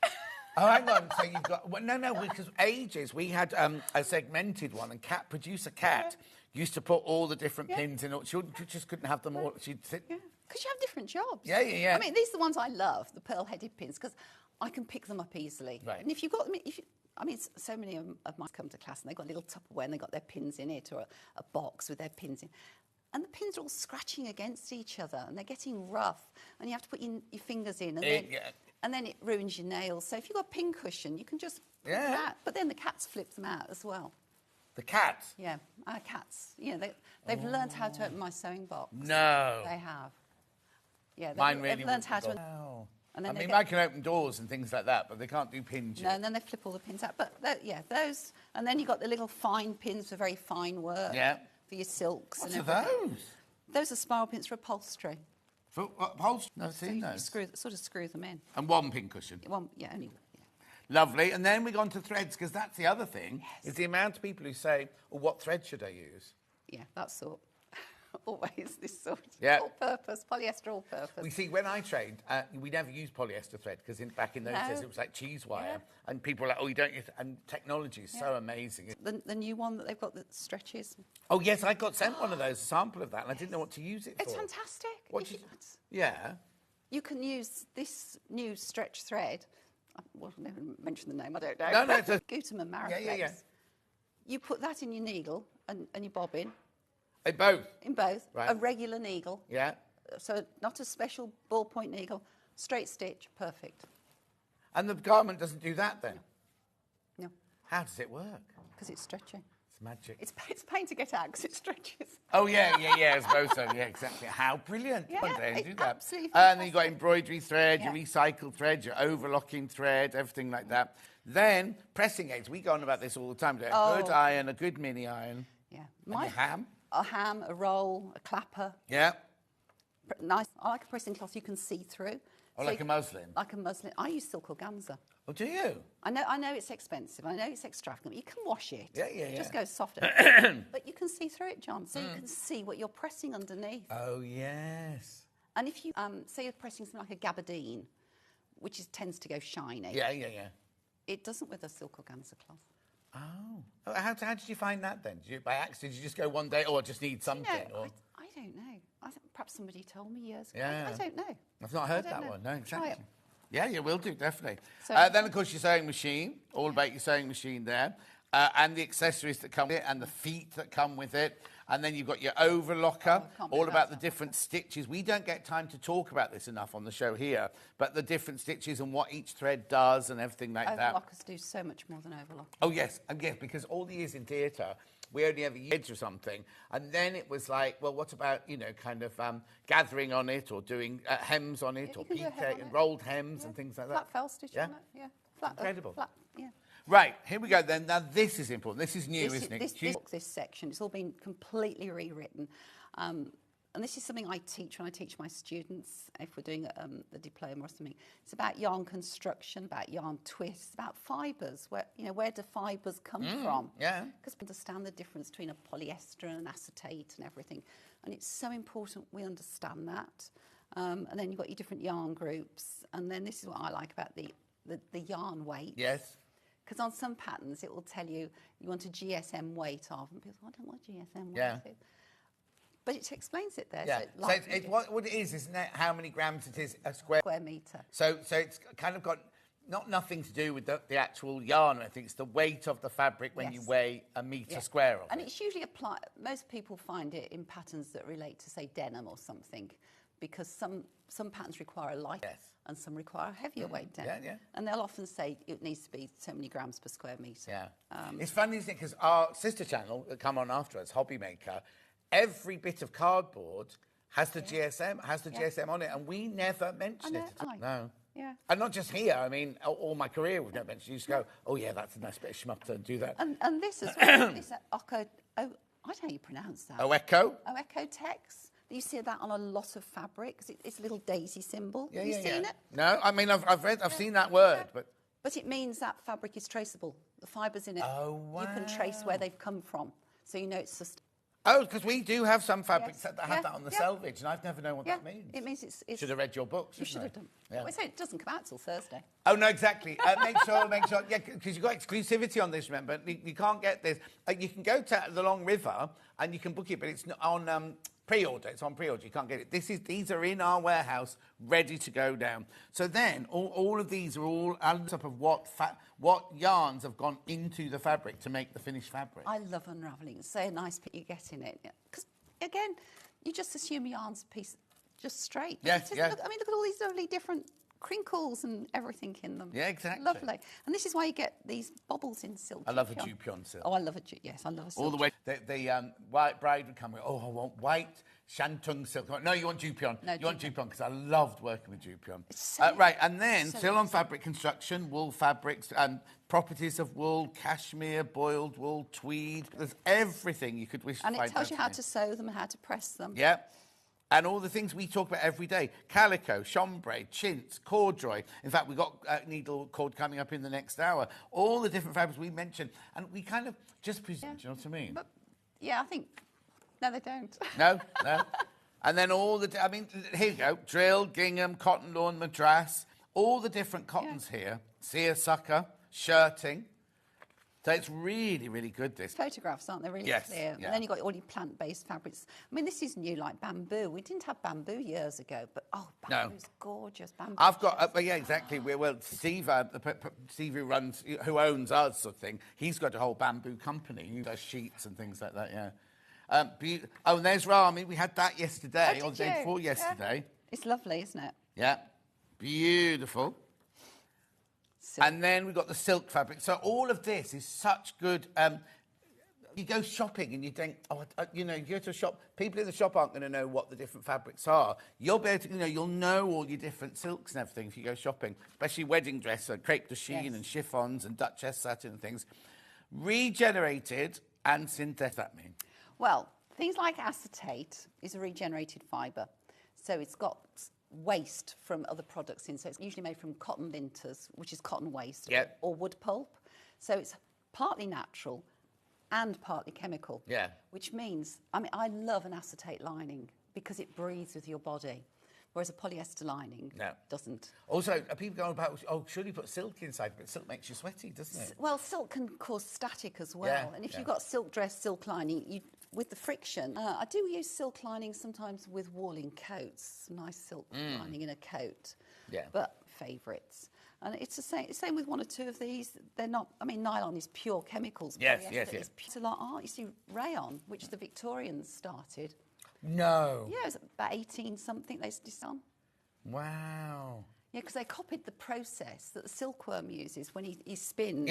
Oh, hang on. So you've got... Well, no, because ages we had a segmented one, and producer Cat used to put all the different pins in. She just couldn't have them all. She'd sit... Yeah, because you have different jobs. Yeah. I mean, these are the ones I love, the pearl-headed pins, because I can pick them up easily. Right. And if you've got them... I mean, so many of mine come to class and they've got a little Tupperware and they've got their pins in it, or a box with their pins in. And the pins are all scratching against each other and they're getting rough and you have to put your fingers in and then it ruins your nails. So if you've got a pin cushion, you can just put that. But then the cats flip them out as well. The cats? Yeah, our cats. You know, they've learned how to open my sewing box. No. They have. Yeah, they've learned how to... Wow. And then I mean, I can open doors and things like that, but they can't do pins. No, and then they flip all the pins out. But, those... And then you've got the little fine pins for very fine work. Yeah. For your silks What and are everything. those? Those are spiral pins for upholstery. For upholstery? No, I've seen You those. sort of screw them in. And one pin cushion. One, yeah, only one. Yeah. Lovely. And then we go on to threads, because that's the other thing, is the amount of people who say, well, what thread should I use? Yeah, that sort. Always this sort. Yeah. All-purpose, polyester all-purpose. We see, when I trained, we never used polyester thread, because back in those days it was like cheese wire. And people were like, oh, you don't use it. And technology is so amazing. The new one that they've got that stretches. Oh, yes, I got sent one of those, a sample of that, and I didn't know what to use it for. It's fantastic. What did you... Yeah. You can use this new stretch thread. Well, I'll never mention the name, I don't know. No, it's a... Gutermann Mariflex. Yeah. You put that in your needle and your bobbin. In both? In both. Right. A regular needle. Yeah. So not a special ballpoint needle. Straight stitch, perfect. And the garment doesn't do that then? No. How does it work? Because it's stretchy. It's magic. It's pain to get out because it stretches. Oh, yeah, I suppose so. Yeah, exactly. How brilliant. Yeah, One day and do it's that. absolutely And then you've got fantastic. embroidery thread, Yeah. your recycled thread, your overlocking thread, everything like that. Then pressing aids. We go on about this all the time. A good iron, a good mini iron. Yeah. And your ham. A ham, a roll, a clapper. Yeah. Nice. I like a pressing cloth you can see through. Or like a muslin. Like a muslin. I use silk organza. Oh, do you? I know it's expensive. I know it's extravagant. But you can wash it. Yeah. It just goes softer. But you can see through it, John. So you can see what you're pressing underneath. Oh, yes. And if you say you're pressing something like a gabardine, which tends to go shiny. Yeah. It doesn't with a silk organza cloth. Oh. How did you find that then? Did you, by accident, did you just go one day, I just need something? No, I don't know. Perhaps somebody told me years ago. Yeah. I don't know. I've not heard I don't that know. one. No, Try exactly. it. Yeah, you will do, definitely. So- Then, of course, your sewing machine. All about your sewing machine there. And the accessories that come with it and the feet that come with it. And then you've got your overlocker, all about the different stitches. We don't get time to talk about this enough on the show here, but the different stitches and what each thread does and everything like that. Overlockers do so much more than overlockers. Oh, yes, because all the years in theatre, we only ever used or something. And then it was like, well, what about, kind of gathering on it or doing hems on it or you can do a piqué hem on and it. rolled hems and things like that. Flat fell stitch on it, yeah. Flat, Incredible. yeah. Right, here we go then. Now, this is important. This is new, isn't it? This section, it's all been completely rewritten. And this is something I teach when I teach my students, if we're doing a diploma or something. It's about yarn construction, about yarn twists, about fibres. Where do fibres come from? Yeah. Because we understand the difference between a polyester and an acetate and everything. And it's so important we understand that. And then you've got your different yarn groups. And then this is what I like about the yarn weight. Yes. Because on some patterns, it will tell you want a GSM weight of, and people say, I don't know what GSM weight is. But it explains it there. Yeah. So it's what it is, isn't it? How many grams it is a square metre. So it's kind of got nothing to do with the actual yarn. I think it's the weight of the fabric when you weigh a metre square of it. And it's usually applied. Most people find it in patterns that relate to, say, denim or something, because some patterns require a lighter and some require a heavier weight denim. Yeah. And they'll often say it needs to be so many grams per square metre. Yeah. It's funny, isn't it? Because our sister channel that come on after us, Hobby Maker, every bit of cardboard has the GSM, GSM on it, and we never mention it. No. Yeah. And not just here. I mean, all my career we've never mentioned. You just go, oh yeah, that's a nice bit of schmuck to do that. And this as well. This Oeko, I don't know how you pronounce that. Oeko? Oeko text. You see that on a lot of fabric because it's a little daisy symbol. Yeah, Have you seen it? No, I mean I've seen that word, but it means that fabric is traceable. The fibres in it. Oh wow. You can trace where they've come from, so you know it's just. Oh, because we do have some fabrics that have that on the yeah. selvage, and I've never known what that means. It means it's. Should have read your books. You should have done. Yeah. Well, so it doesn't come out till Thursday. Oh no, exactly. Make sure. Yeah, because you've got exclusivity on this. Remember, you can't get this. You can go to the Long River and you can book it, but it's not on pre-order. It's on pre-order. You can't get it. These are in our warehouse, ready to go down. So then, all of these are all on top of what yarns have gone into the fabric to make the finished fabric. I love unravelling. It's so nice that you get in it. Because, again, you just assume yarn's piece just straight. Yes, yeah. Look at all these lovely different crinkles and everything in them. Yeah, exactly. Lovely. And this is why you get these bobbles in silk. I love a dupion silk. Oh, I love yes, I love a silk. All the way, the white bride would come with, I want white shantung silk. No, you want dupion. No, you want dupion, because I loved working with dupion. So right, and then, still on fabric construction, wool fabrics, properties of wool, cashmere, boiled wool, tweed. There's everything you could wish to find. And it tells you how today. to sew them and how to press them. Yeah. And all the things we talk about every day. Calico, chambray, chintz, corduroy. In fact, we've got needle cord coming up in the next hour. All the different fabrics we mentioned. And we kind of just present, do you know what I mean? But, yeah, I think... No, they don't. No. And then here you go. Drill, gingham, cotton lawn, madras. All the different cottons here. Seersucker, shirting. So it's really, really good, this. Photographs, aren't they? Really Yes, clear. yeah. And then you've got all your plant-based fabrics. I mean, this is new, like bamboo. We didn't have bamboo years ago, but bamboo's gorgeous. Bamboo. I've got, yeah, exactly. Well, Steve, Steve who owns us, sort of thing, he's got a whole bamboo company. He does sheets and things like that, yeah. And there's Rami. We had that yesterday, or the day before yesterday. Yeah. It's lovely, isn't it? Yeah, beautiful. Silk. And then we've got the silk fabric. So all of this is such good. You go shopping and you think, you go to a shop. People in the shop aren't going to know what the different fabrics are. You'll be able to, you'll know all your different silks and everything if you go shopping, especially wedding dress, crepe de chine and chiffons and Duchess satin and things. Regenerated and synthetic. That mean? Well, things like acetate is a regenerated fibre. So it's got waste from other products in. So it's usually made from cotton linters, which is cotton waste, or wood pulp. So it's partly natural and partly chemical. Yeah. Which means, I love an acetate lining because it breathes with your body, whereas a polyester lining doesn't. Also, are people going about, should you put silk inside? But silk makes you sweaty, doesn't it? Well, silk can cause static as well. And if you've got silk dress, silk lining, with the friction, I do use silk lining sometimes with walling coats. Nice silk lining in a coat. Yeah. But favourites. And it's the same with one or two of these. They're not, nylon is pure chemicals. Yes. It's a lot of art. You see, rayon, which the Victorians started. No. Yeah, it was about 18-something they did on. Wow. Yeah, because they copied the process that the silkworm uses when he spins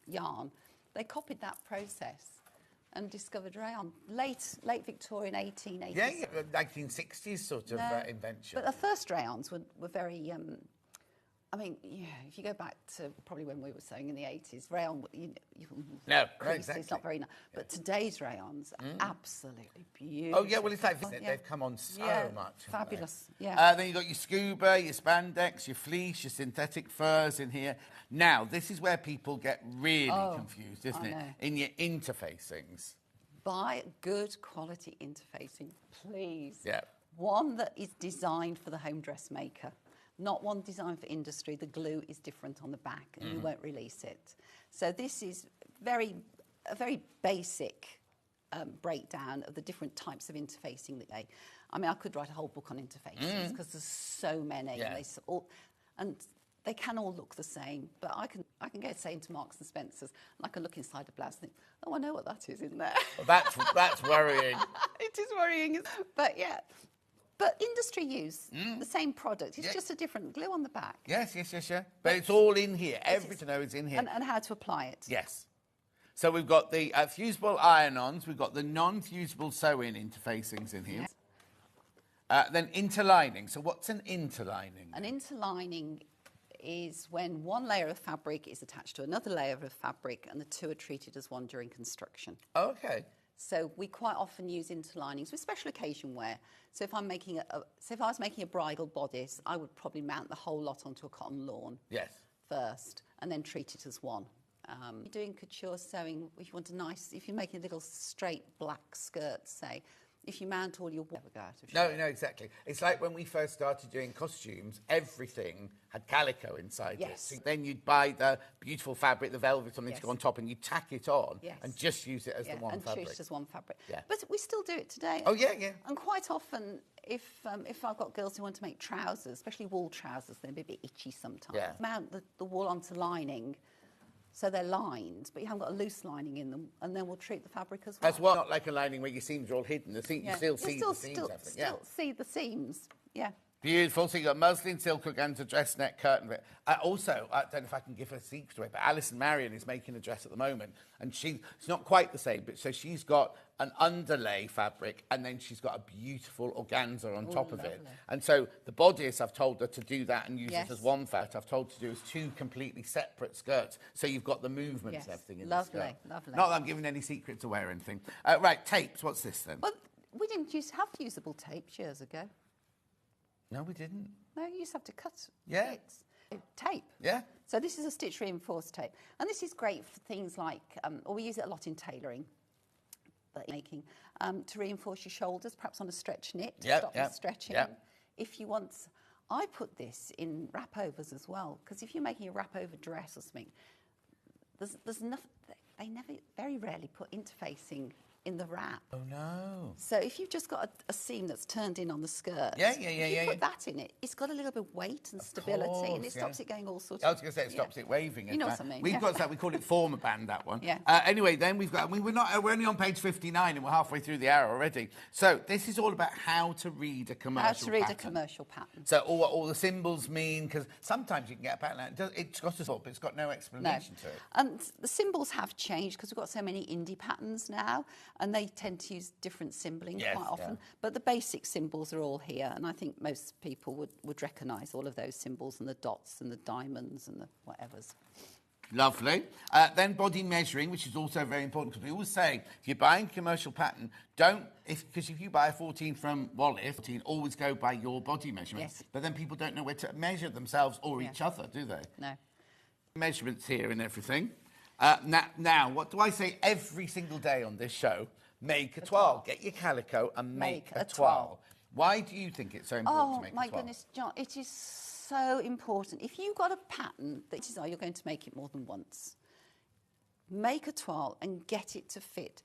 yarn. They copied that process and discovered rayon. Late Victorian, 1880s. Yeah, 1960s sort of invention. But the first rayons were very... if you go back to probably when we were sewing in the 80s, rayon, exactly. It's not very nice. But today's rayons are absolutely beautiful. Oh, yeah, well, it's like they've come on so much. Fabulous, Then you've got your scuba, your spandex, your fleece, your synthetic furs in here. Now, this is where people get really confused, isn't it? In your interfacings. Buy good quality interfacing, please. Yeah. One that is designed for the home dressmaker. Not one designed for industry. The glue is different on the back and you won't release it. So this is a very basic breakdown of the different types of interfacing that I could write a whole book on interfacings because there's so many. Yeah. And they can all look the same, but I can go, say, into Marks and Spencer's and I can look inside a blouse and think, I know what that is in there. Well, that's worrying. It is worrying. But yeah. But industry use the same product. It's just a different glue on the back. Yes. But it's all in here. Everything to know is in here. And how to apply it. Yes. So we've got the fusible iron-ons. We've got the non-fusible sew-in interfacings in here. Yes. Then interlining. So what's an interlining? An interlining is when one layer of fabric is attached to another layer of fabric and the two are treated as one during construction. Okay. So we quite often use interlinings with special occasion wear. So if I was making a bridal bodice, I would probably mount the whole lot onto a cotton lawn. Yes. First, and then treat it as one. Doing couture sewing, if you're making a little straight black skirt, say, if you mount all your... Never go out of shape. No, exactly. It's like when we first started doing costumes, everything had calico inside it. So then you'd buy the beautiful fabric, the velvet, something to go on top, and you'd tack it on and just use it as the one fabric. And choose as one fabric. Yeah. But we still do it today. Oh, yeah. And quite often, if I've got girls who want to make trousers, especially wool trousers, they're a bit itchy sometimes. Yeah. Mount the wool onto lining. So they're lined, but you haven't got a loose lining in them, and then we'll treat the fabric as well. As well, not like a lining where your seams are all hidden. You still see the seams. Still see the seams, yeah. Beautiful. So you've got muslin, silk, organza, dress net, curtain. Also, I don't know if I can give a secret away, but Alison Marion is making a dress at the moment, and it's not quite the same, but so she's got an underlay fabric, and then she's got a beautiful organza on top of it. And so the bodice, I've told her to do that and use it as one fabric. I've told her to do as two completely separate skirts, so you've got the movements and everything in the skirt. Lovely. Not that I'm giving any secrets away or anything. Right, tapes. What's this then? Well, we didn't have fusible tapes years ago. No, we didn't. No, you used to have to cut tape. Yeah. So this is a stitch reinforced tape. And this is great for things like, or we use it a lot in tailoring, making, to reinforce your shoulders, perhaps on a stretch knit, to stop the stretching. If you want, I put this in wrap overs as well, because if you're making a wrap over dress or something, there's nothing. They very rarely put interfacing in the wrap. Oh no! So if you've just got a seam that's turned in on the skirt, if you put that in it, it's got a little bit of weight and stability, and it stops it going all sorts. I was going to say it stops it waving. You know what I mean? We've got that. We call it former band. That one. Yeah. Anyway, then we've got. We're only on page 59, and we're halfway through the hour already. So this is all about how to read a commercial. How to read a commercial pattern. So what all the symbols mean, because sometimes you can get a pattern out. It's got a but it's got no explanation to it. And the symbols have changed because we've got so many indie patterns now, and they tend to use different symboling quite often. Yeah. But the basic symbols are all here, and I think most people would recognise all of those symbols and the dots and the diamonds and the whatevers. Lovely. Then body measuring, which is also very important, because we always say if you're buying a commercial pattern, because if you buy a 14 from Wallace, always go by your body measurements. Yes. But then people don't know where to measure themselves or each other, do they? No. Measurements here and everything. Now, what do I say every single day on this show? Make a toile. Get your calico and make a toile. Why do you think it's so important to make a toile? Oh, my goodness, John, it is so important. If you've got a pattern that is, you're going to make it more than once, make a toile and get it to fit.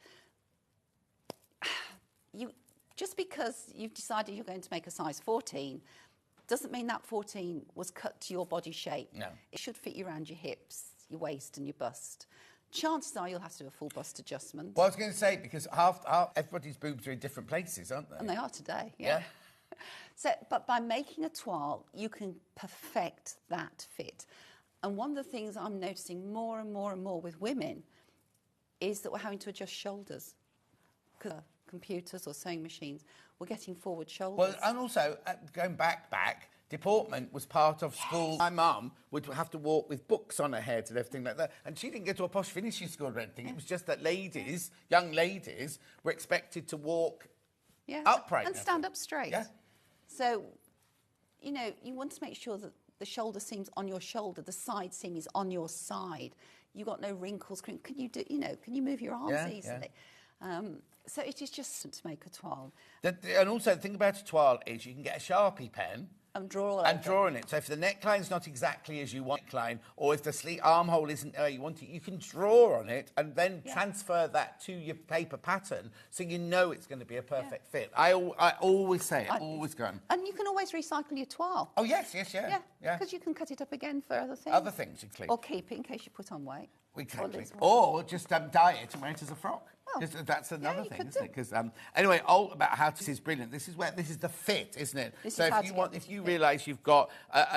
Just because you've decided you're going to make a size 14 doesn't mean that 14 was cut to your body shape. No. It should fit you around your hips, your waist and your bust. Chances are you'll have to do a full bust adjustment. Well, I was going to say, because everybody's boobs are in different places, aren't they? And they are today, yeah. But by making a toile, you can perfect that fit. And one of the things I'm noticing more and more and more with women is that we're having to adjust shoulders. Because computers or sewing machines, we're getting forward shoulders. Well, and also, going back, deportment was part of school. My mum would have to walk with books on her head and everything like that. And she didn't go to a posh finishing school or anything. It was just that young ladies, were expected to walk upright. And stand up straight. Yeah. So, you want to make sure that the shoulder seam's on your shoulder, the side seam is on your side. You've got no wrinkles. Can you move your arms easily? Yeah. So it is just to make a toile. And also, the thing about a toile is you can get a Sharpie pen and draw on it. So if the neckline's not exactly as you want neckline, or if the sleeve armhole isn't where you want it, you can draw on it and then transfer that to your paper pattern, so you know it's going to be a perfect fit. I always say it, always go on. And you can always recycle your toile. Oh yes, yeah. Because you can cut it up again for other things. Other things, you clean. Or keep it in case you put on weight. Exactly. Or just dye it and wear it as a frock. Oh. That's another thing, isn't it? Because anyway, all about how this is brilliant. This is the fit, isn't it? So if you realise you've got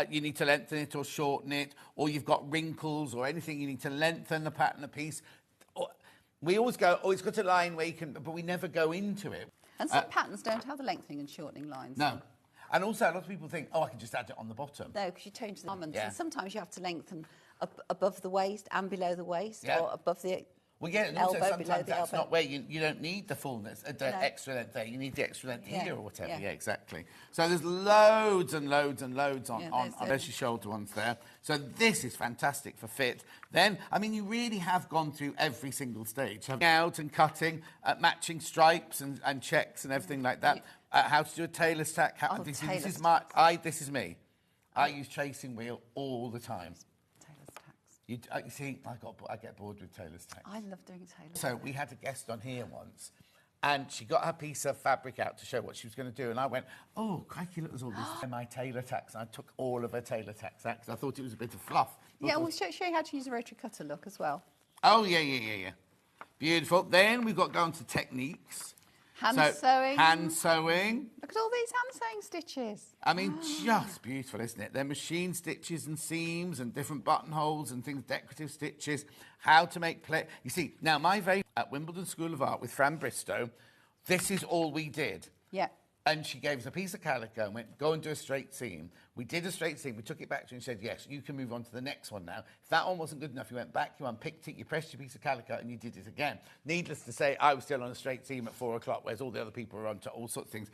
you need to lengthen it or shorten it, or you've got wrinkles or anything, you need to lengthen the pattern a piece. We always go, it's got a line where you can, but we never go into it. And some patterns don't have the lengthening and shortening lines. No. And also, a lot of people think, I can just add it on the bottom. No, because you change the garments. Yeah. And sometimes you have to lengthen above the waist and below the waist, or above the and also sometimes that's not where you don't need the fullness, extra length there. You need the extra length here or whatever. Yeah, exactly. So there's loads and loads and loads on there's your shoulder ones there. So this is fantastic for fit. Then, you really have gone through every single stage. Out and cutting, matching stripes and checks and everything like that. How to do a tailor's tack. This is me. I use tracing wheel all the time. You see, I get bored with tailor's tacks. I love doing tailor's. So we had a guest on here once, and she got her piece of fabric out to show what she was going to do, and I went, "Oh, crikey, look, there's all this my tailor tacks." And I took all of her tailor tacks out because I thought it was a bit of fluff. Yeah, we'll show you how to use a rotary cutter look as well. Oh yeah. Beautiful. Then we've got to go on to techniques. Hand sewing. Hand sewing. Look at all these hand sewing stitches. Just beautiful, isn't it? They're machine stitches and seams and different buttonholes and things, decorative stitches, how to make play. You see, now at Wimbledon School of Art with Fran Bristow, this is all we did. Yeah. And she gave us a piece of calico and went, go and do a straight seam. We did a straight seam. We took it back to her and said, yes, you can move on to the next one now. If that one wasn't good enough, you went back, you unpicked it, you pressed your piece of calico and you did it again. Needless to say, I was still on a straight seam at 4 o'clock, whereas all the other people were on to all sorts of things.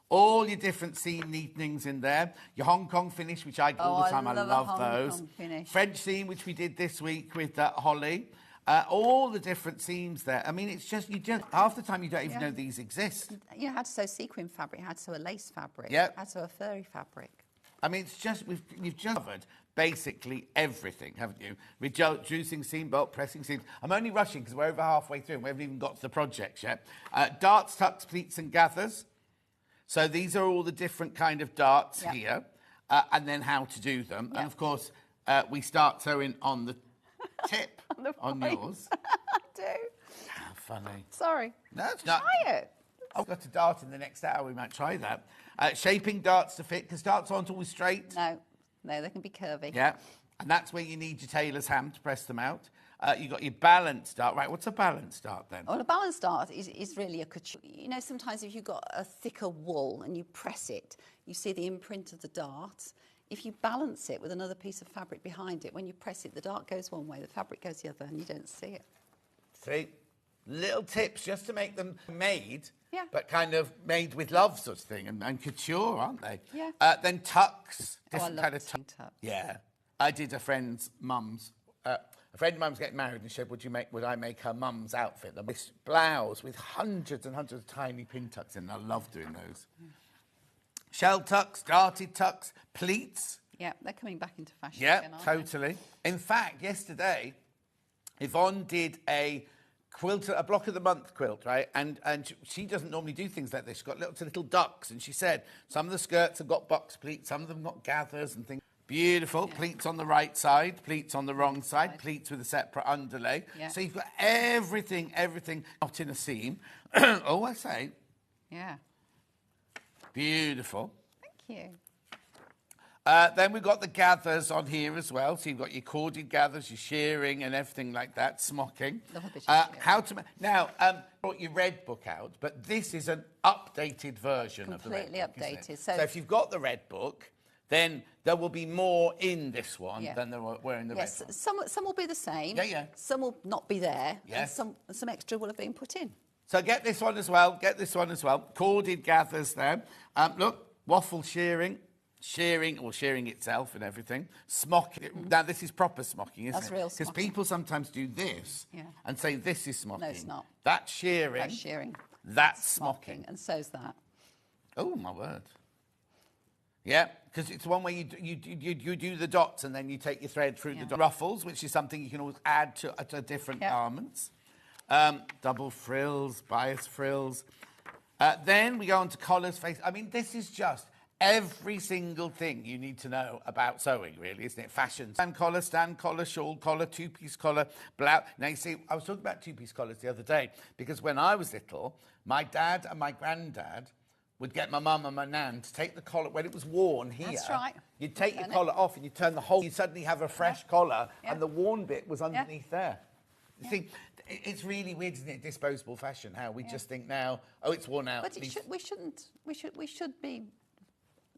All your different seam neatenings in there. Your Hong Kong finish, which I do all the time. I love those. French seam, which we did this week with Holly. All the different seams there. It's just, half the time you don't even know these exist. You had to sew sequin fabric, you had to sew a lace fabric, how to sew a furry fabric. I mean, it's just, you've just covered basically everything, haven't you? Reducing seam bolt, pressing seams. I'm only rushing because we're over halfway through and we haven't even got to the projects yet. Darts, tucks, pleats and gathers. So these are all the different kind of darts here, and then how to do them. And of course, we start sewing on the tip on yours. I do. How funny. Sorry. No, it's not. Try it. I've got a dart in the next hour. We might try that. Shaping darts to fit, because darts aren't always straight. No, they can be curvy. Yeah, and that's where you need your tailor's hand to press them out. You've got your balanced dart. Right, what's a balanced dart then? Well, a balanced dart is really a couture. You know, sometimes if you've got a thicker wool and you press it, you see the imprint of the dart. If you balance it with another piece of fabric behind it, when you press it, the dart goes one way, the fabric goes the other, and you don't see it. See? Little tips just to make them made, Yeah. but kind of made with love sort of thing, and couture, aren't they? Yeah. Then tucks. Oh, I Different love kind of tucks. Yeah. I did a friend's mum's. A friend of mine's getting married and she said, would I make her mum's outfit? This blouse with hundreds and hundreds of tiny pin tucks in. I love doing those. Shell tucks, darted tucks, pleats. Yeah, they're coming back into fashion Yeah, again, aren't totally. In fact, yesterday, Yvonne did a quilt, a block of the month quilt, right? And she doesn't normally do things like this. She's got little ducks, and she said some of the skirts have got box pleats, some of them got gathers and things. Beautiful. Yeah. Pleats on the right side, pleats on the wrong side, pleats with a separate underlay. Yeah. So you've got everything not in a seam. Oh, I say. Yeah. Beautiful. Thank you. Then we've got the gathers on here as well. So you've got your corded gathers, your shearing and everything like that, smocking. Now, brought your red book out, but this is an updated version of the red book. Completely updated. So if you've got the red book, then there will be more in this one than there were in the red one. Some will be the same. Yeah. Some will not be there. Yes. And some extra will have been put in. So get this one as well. Corded gathers there. Look, waffle shearing itself and everything. Smocking. Now, this is proper smocking, isn't it? That's real smocking. Because people sometimes do this and say this is smocking. No, it's not. That's shearing. That's shearing. That's smocking. And so's that. Oh, my word. Yeah, because it's one where you do the dots and then you take your thread through the ruffles, which is something you can always add to different garments. Double frills, bias frills. Then we go on to collars, face. I mean, this is just every single thing you need to know about sewing, really, isn't it? Fashion. Stand collar, shawl collar, two-piece collar, blouse. Now, you see, I was talking about two-piece collars the other day because when I was little, my dad and my granddad would get my mum and my nan to take the collar, when it was worn here. That's right. You'd take your collar off and you'd turn the whole, you'd suddenly have a fresh collar and the worn bit was underneath there. You think, it's really weird, isn't it, disposable fashion, how we just think now, oh, it's worn out. But we should be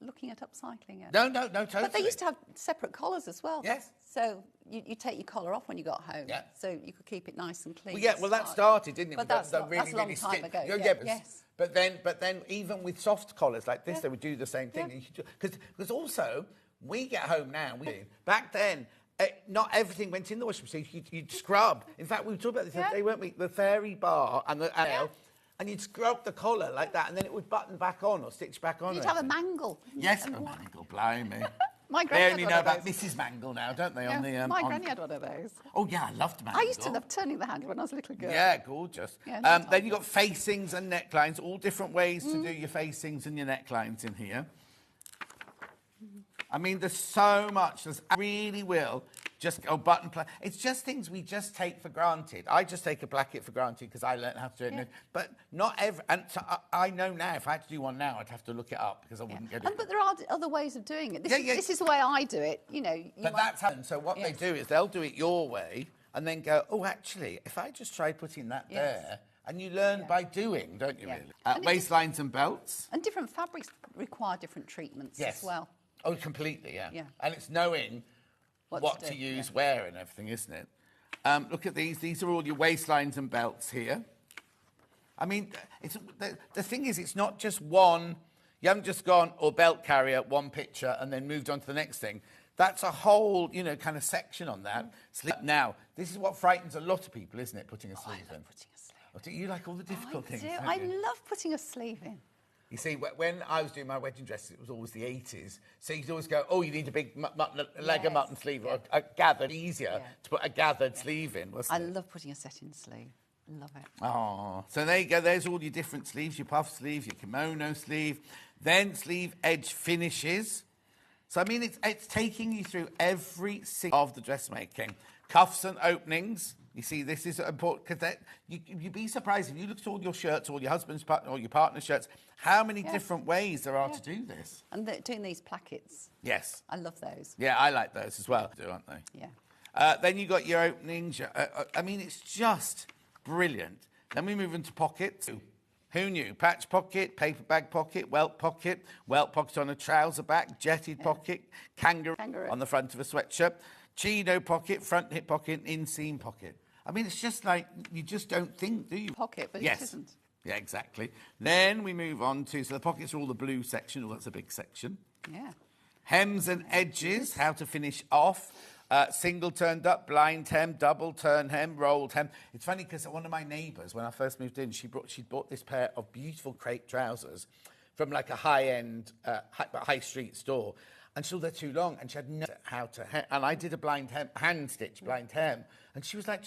looking at upcycling it. No, totally. But they used to have separate collars as well. Yes. So you take your collar off when you got home. Yeah. So you could keep it nice and clean. Well, that started, didn't it? But that's a long time ago. Yes. But then even with soft collars like this, they would do the same thing. Because also, we get home now. Back then, not everything went in the washing machine. You'd scrub. In fact, we were talking about this the other day, weren't we? The fairy bar and the nail. And you'd scrub the collar like that, and then it would button back on or stitch back on. You'd have a mangle. Yes, a mangle, blimey. My they granny only know about Mrs. Mangle now, don't they? Yeah. My granny had one of those. Oh, yeah, I loved mangle. I used to love turning the handle when I was a little girl. Yeah, gorgeous. Yeah, then you've got facings and necklines, all different ways to do your facings and your necklines in here. I mean, there's so much. I really will just go button play. It's just things we just take for granted. I just take a blanket for granted because I learned how to do it. But not every... And so I know now, if I had to do one now, I'd have to look it up because I wouldn't get it. But there are other ways of doing it. This is the way I do it, you know. That's happened. So what they do is they'll do it your way and then go, oh, actually, if I just try putting that there... And you learn by doing, don't you, really? Waistlines and belts. And different fabrics require different treatments as well. Oh, completely, yeah. And it's knowing what to use where and everything, isn't it? Look at these. These are all your waistlines and belts here. I mean, the thing is, it's not just one. You haven't just gone, belt carrier, one picture, and then moved on to the next thing. That's a whole, kind of section on that. Now, this is what frightens a lot of people, isn't it, putting a sleeve in? Putting a sleeve. You like all the difficult things, I love putting a sleeve in. You see, when I was doing my wedding dresses, it was always the 80s. So you'd always go, oh, you need a big leg of mutton sleeve, or a gathered, easier to put a gathered sleeve in, wasn't it? I love putting a set-in sleeve. Love it. Oh, so there you go. There's all your different sleeves, your puff sleeve, your kimono sleeve, then sleeve edge finishes. So, I mean, it's taking you through every single of the dressmaking. Cuffs and openings. You see, this is important because you'd be surprised if you look at all your shirts, all your husband's partner, or your partner's shirts, how many different ways there are to do this. And doing these plackets. Yes. I love those. Yeah, I like those as well, aren't they? Yeah. Then you got your openings. I mean, it's just brilliant. Then we move into pockets. Who knew? Patch pocket, paper bag pocket, welt pocket on a trouser back, jetted pocket, kangaroo on the front of a sweatshirt, Cheeto pocket, front hip pocket, inseam pocket. I mean, it's just like, you just don't think, do you? Pocket, but it isn't. Yeah, exactly. Then we move on to, so the pockets are all the blue section, that's a big section. Yeah. Hems and edges, how to finish off. Single turned up, blind hem, double turn hem, rolled hem. It's funny because one of my neighbours, when I first moved in, she'd bought this pair of beautiful crepe trousers from like a high-end, high street store. And she thought they're too long, and she had no idea how to hem. And I did a blind hem, hand-stitch blind hem. And she was like,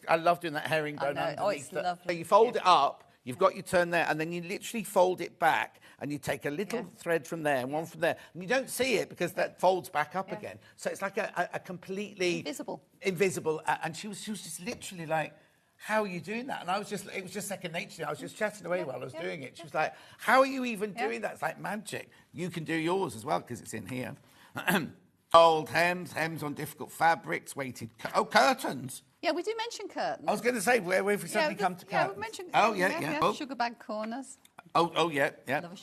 I love doing that herringbone underneath. Oh, it's lovely. So you fold it up, you've got your turn there, and then you literally fold it back, and you take a little thread from there and one from there. And you don't see it because that folds back up again. So it's like a completely... Invisible. And she was just literally like, how are you doing that? And it was just second nature. I was just chatting away while I was doing it. She was like, how are you even doing that? It's like magic. You can do yours as well because it's in here. Old hems on difficult fabrics, weighted... curtains. Yeah, we do mention curtains. I was going to say, where have we suddenly come to curtains? Yeah, we've mentioned yeah. Oh. Sugar bag corners. Yeah.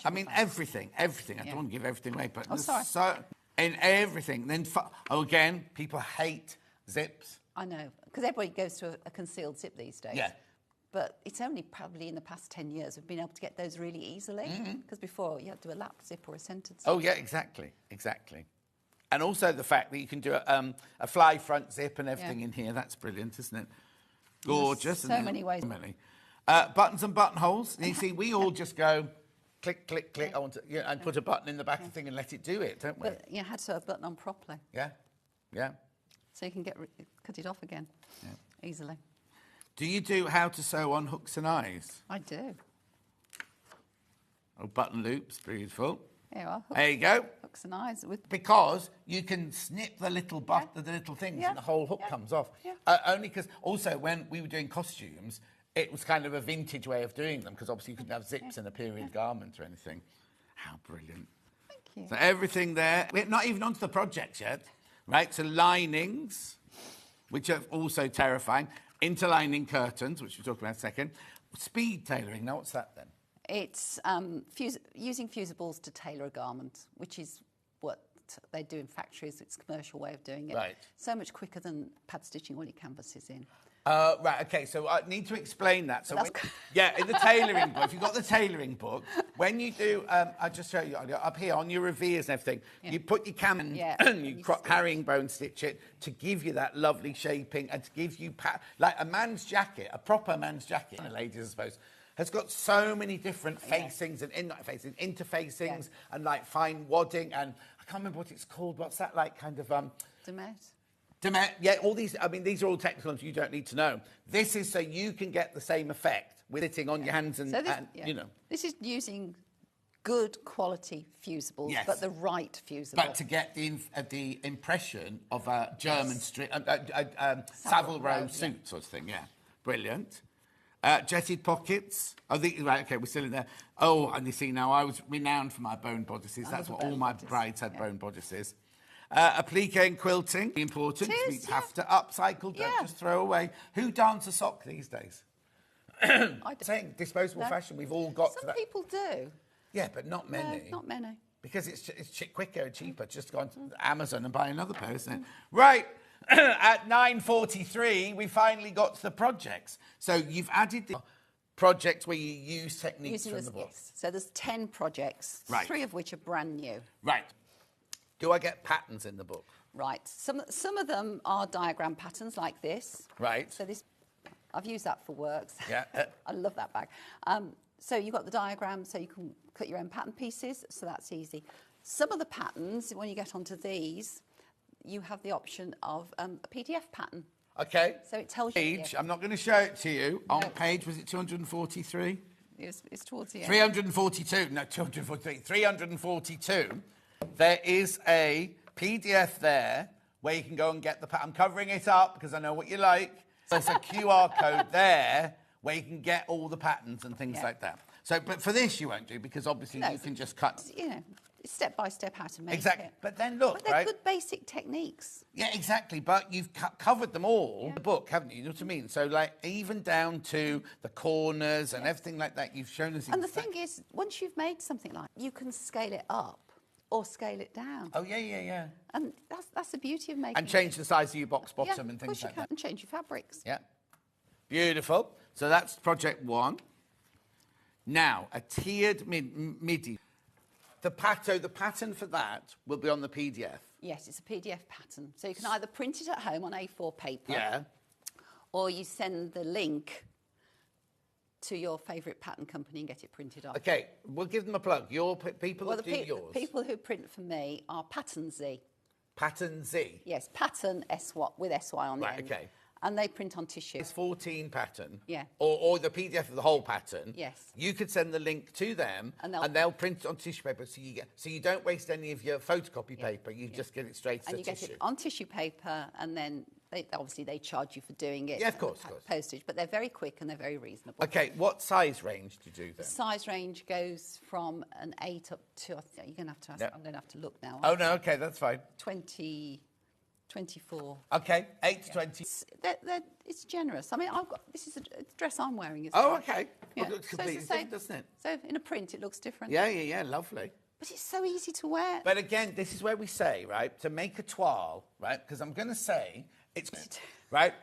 I mean, everything. I don't want to give everything away, but so in everything. Then, again, people hate zips. I know, because everybody goes to a concealed zip these days. Yeah. But it's only probably in the past 10 years we've been able to get those really easily. Because before, you had to do a lap zip or a centred zip. Oh, yeah, exactly. And also the fact that you can do a fly front zip and everything in here. That's brilliant, isn't it? Gorgeous. So many ways. Buttons and buttonholes. You see, we all just go click, click, click. I want to, and put a button in the back of the thing and let it do it, don't we? But you had to have a button on properly. Yeah. So you can cut it off again easily. Do you do how to sew on hooks and eyes? I do. Oh, button loops, beautiful. Here you are. There you go. Hooks and eyes. Because you can snip the little the little things and the whole hook comes off. Only because also when we were doing costumes, it was kind of a vintage way of doing them because obviously you couldn't have zips in a period garment or anything. How brilliant. Thank you. So everything there. We're not even onto the projects yet, right? So linings, which are also terrifying. Interlining curtains, which we'll talk about in a second. Speed tailoring. Now, what's that then? It's using fusibles to tailor a garment, which is what they do in factories. It's a commercial way of doing it. Right. So much quicker than pad stitching all your canvases in. Right, okay, so I need to explain that. So, in the tailoring book, if you've got the tailoring book, when you do, I'll just show you up here on your reveres and everything, you put your and you herringbone stitch it to give you that lovely shaping and to give you, like a man's jacket, a proper man's jacket, and ladies, I suppose, has got so many different facings and interfacings and like fine wadding and I can't remember what it's called. What's that like kind of... all these, I mean, these are all technical ones you don't need to know. This is so you can get the same effect with sitting on your hands and, you know. This is using good quality fusibles, but the right fusible. But to get the impression of a German Savile Row suit sort of thing, Brilliant. Jetted pockets. Right, okay, we're still in there. Oh, and you see now, I was renowned for my bone bodices. That's what all my brides had, bone bodices. Applique and quilting, important. We have to upcycle, don't just throw away. Who darns a sock these days? I'm saying disposable fashion, we've all got to that. Some people do. Yeah, but not many. No, not many. Because it's quicker and cheaper. Just go on to Amazon and buy another pair, isn't it? Right. At 9:43, we finally got to the projects. So you've added the projects where you use techniques from the book. Yes. So there's 10 projects, 3 of which are brand new. Right. Do I get patterns in the book? Right. Some of them are diagram patterns like this. Right. So this, I've used that for works. Yeah. I love that bag. So you've got the diagram, so you can cut your own pattern pieces, so that's easy. Some of the patterns, when you get onto these, you have the option of a PDF pattern. Okay. So it tells you... Page, I'm not going to show it to you. On page, was it 243? It's towards the end. 342. No, 243. 342. There is a PDF there where you can go and get the pattern. I'm covering it up because I know what you like. There's a QR code there where you can get all the patterns and things like that. So, but for this you won't do because obviously you can just cut. You know, it's step by step how to make exactly. it. But then look, but they're good basic techniques. Yeah, exactly. But you've covered them all in the book, haven't you? You know what I mean? So, like, even down to the corners and everything like that, you've shown us. And the thing is, once you've made something like, you can scale it up or scale it down. Oh yeah. And that's the beauty of making. And change the size of your box bottom and of course things like you can. that. And change your fabrics. Yeah. Beautiful. So that's project 1. Now, a tiered midi. The pattern for that will be on the PDF. Yes, it's a PDF pattern. So you can either print it at home on A4 paper. Yeah. Or you send the link to your favourite pattern company and get it printed off. Okay, we'll give them a plug. Your people that do yours. The people who print for me are Pattern Z. Pattern Z? Yes, Pattern S-Y, with S-Y on the end. Okay. And they print on tissue. It's 14 pattern. Yeah. Or the PDF of the whole pattern. Yes. You could send the link to them and they'll print it on tissue paper so you don't waste any of your photocopy paper. You just get it straight to and the you tissue. get it on tissue paper and then they charge you for doing it. Yeah, of course. Postage, but they're very quick and they're very reasonable. Okay, what size range do you do then? The size range goes from an 8 up to, you're going to have to ask, I'm going to have to look now. Oh, no, okay, that's fine. 24. Okay, 8 to 20. It's generous. I mean, this is a dress I'm wearing. Okay. Yeah. It looks completely different, doesn't it? So in a print, it looks different. Yeah, lovely. But it's so easy to wear. But again, this is where we say, right, to make a toile, right, because I'm going to say it's, right,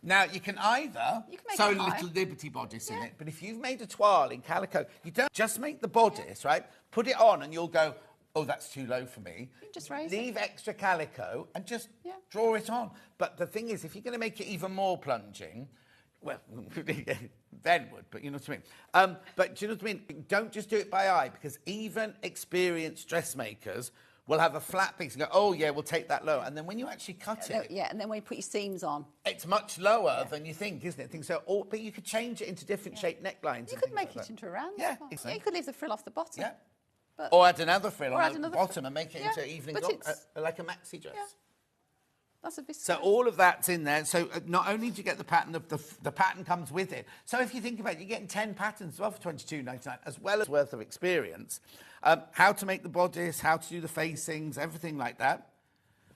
now you can either sew a little Liberty bodice in it, but if you've made a toile in calico, you don't just make the bodice, right, put it on and you'll go, oh, that's too low for me. You just raise Leave extra calico and just draw it on. But the thing is, if you're going to make it even more plunging, well, then would, but you know what I mean. But do you know what I mean? Don't just do it by eye, because even experienced dressmakers will have a flat piece and go, oh, yeah, we'll take that low. And then when you actually cut it... Yeah, and then when you put your seams on... It's much lower than you think, isn't it? But you could change it into different shaped necklines. You could make it into a round. Yeah. You could leave the frill off the bottom. Yeah. Or add another frill on the bottom and make it into evening like a maxi dress. Yeah. That's a bit. So all of that's in there. So not only do you get the pattern, the pattern comes with it. So if you think about it, you're getting 10 patterns as well for £22.99, as well as worth of experience. How to make the bodice, how to do the facings, everything like that.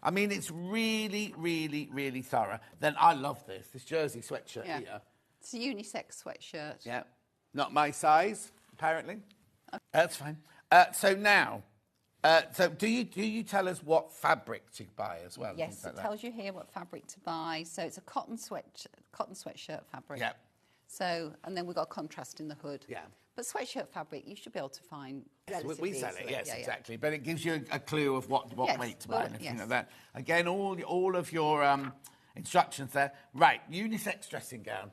I mean, it's really, really, really thorough. Then I love this jersey sweatshirt here. It's a unisex sweatshirt. Yeah. Not my size, apparently. Okay. That's fine. So now, so do you tell us what fabric to buy as well? Yes, it tells you here what fabric to buy. So it's a cotton sweatshirt fabric. Yeah. So, and then we've got contrast in the hood. Yeah. But sweatshirt fabric, you should be able to find we sell it, yes, exactly. But it gives you a clue of what weight to buy and everything like that. Again, all of your instructions there. Right, unisex dressing gown.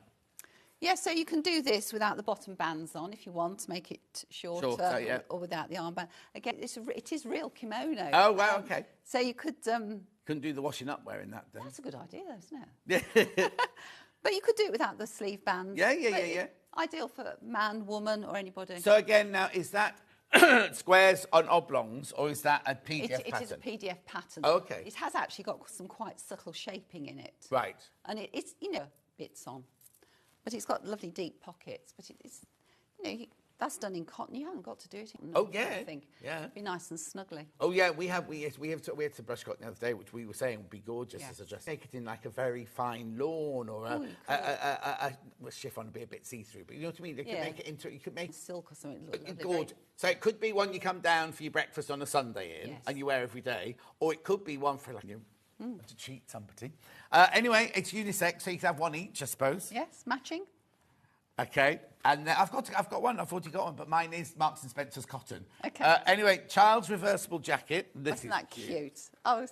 Yeah, so you can do this without the bottom bands on if you want to make it shorter or without the armband. Again, it is real kimono. Oh, wow, okay. So you could... Couldn't do the washing up wearing that, then. That's a good idea, isn't it? Yeah. But you could do it without the sleeve bands. Yeah. Ideal for man, woman or anybody. So again, now, is that squares on oblongs or is that a PDF pattern? It is a PDF pattern. Oh, okay. It has actually got some quite subtle shaping in it. Right. And it's, bits on. But it's got lovely deep pockets. But it's, that's done in cotton. You haven't got to do it in I think. Yeah. It'd be nice and snuggly. Oh, yeah, we had to brush cotton the other day, which we were saying would be gorgeous as a dress. Make it in like a very fine lawn or a chiffon would be a bit see-through, but you know what I mean? You could make it into, you could make silk or something. Gorgeous. So it could be one you come down for your breakfast on a Sunday and you wear every day, or it could be one for like to cheat somebody. Anyway, it's unisex, so you can have one each, I suppose. Yes, matching. Okay, and I've got one. I've already got one, but mine is Marks and Spencer's cotton. Okay. Anyway, child's reversible jacket. Isn't that cute? Oh.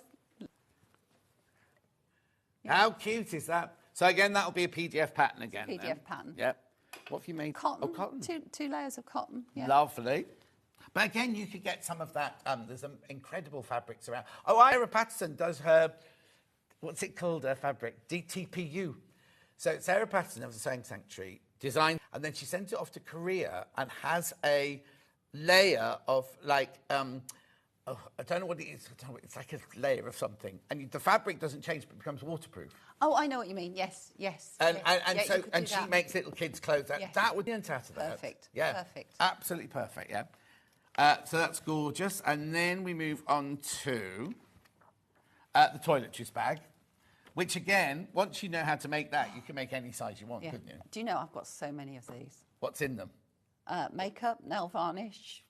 How cute is that? So again, that'll be a PDF pattern again. PDF pattern. Yep. What have you made? Cotton. Oh, cotton. Two layers of cotton. Yeah. Lovely. But again, you could get some of that. There's some incredible fabrics around. Oh, Ira Patterson does her, what's it called, her fabric? DTPU. So Sarah Patterson of the Sewing Sanctuary designed, and then she sent it off to Korea and has a layer of like, I don't know what it is. It's like a layer of something. And the fabric doesn't change, but becomes waterproof. Oh, I know what you mean. Yes. And Yeah, and she makes little kids' clothes. That would be out of that. Perfect. Yeah. Perfect. Absolutely perfect, yeah. So that's gorgeous. And then we move on to the toiletries bag, which again, once you know how to make that, you can make any size you want, couldn't you? Do you know I've got so many of these? What's in them? Makeup, nail varnish.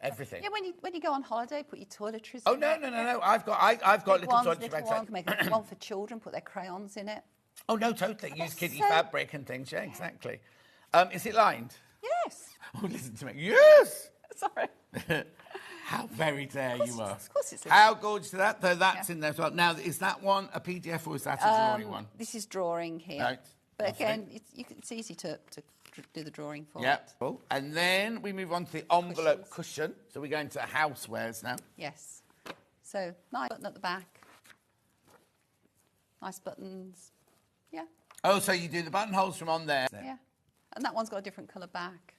Everything. Yeah, when you go on holiday, put your toiletries Oh, in no. it. I've got little toiletries little bags. ones. You can make one for children, put their crayons in it. Oh, no, totally. Use kiddie so- fabric and things. Yeah, exactly. Is it lined? Yes. Oh, listen to me. Yes! Sorry. How very dare you are. Of course it's in How gorgeous is that? Though that's in there as well. Now, is that one a PDF or is that a drawing one? This is drawing here. Right. But Lovely. again, it's easy to do the drawing for Yep. it. Cool. And then we move on to the envelope cushion. So we're going to housewares now. Yes. So, nice button at the back. Nice buttons. Yeah. Oh, so you do the buttonholes from on there. Yeah. And that one's got a different colour back.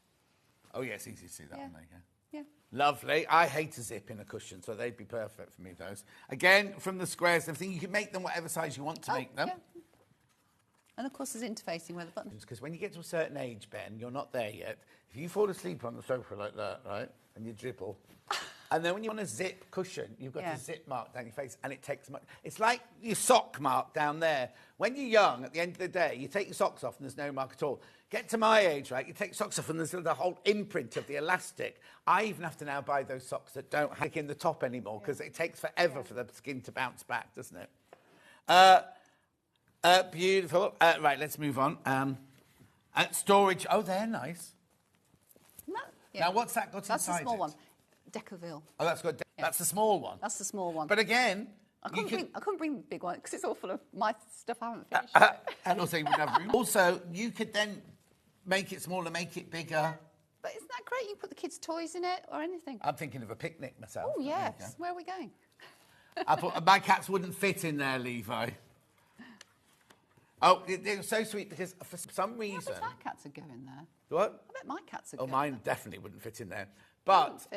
Oh, yes, easy to see that Yeah. one. There you go. Yeah. Lovely. I hate a zip in a cushion, so they'd be perfect for me, those. Again, from the squares and everything, you can make them whatever size you want to make them. Yeah. And of course, there's interfacing where the buttons. Because when you get to a certain age, Ben, you're not there yet. If you fall asleep on the sofa like that, right, and you dribble, and then when you want a zip cushion, you've got a zip mark down your face, and it takes much. It's like your sock mark down there. When you're young, at the end of the day, you take your socks off and there's no mark at all. Get to my age, right, you take socks off and there's the whole imprint of the elastic. I even have to now buy those socks that don't stick in the top anymore because it takes forever for the skin to bounce back, doesn't it? Beautiful. Right, let's move on. Storage. Oh, they're nice. No. Now, what's that got That's inside the small it? one. Decoville. Oh, that's the small one. That's the small one. But again, I couldn't bring the big one because it's all full of my stuff I haven't finished. and also you would have room. Also, you could then make it smaller, make it bigger. But isn't that great? You put the kids' toys in it or anything. I'm thinking of a picnic myself. Oh, yes. Where are we going? My cats wouldn't fit in there, Levi. Oh, they're so sweet because for some reason... I bet my cats would go in there. What? I bet my cats would Oh, go mine in there. definitely wouldn't fit in there. But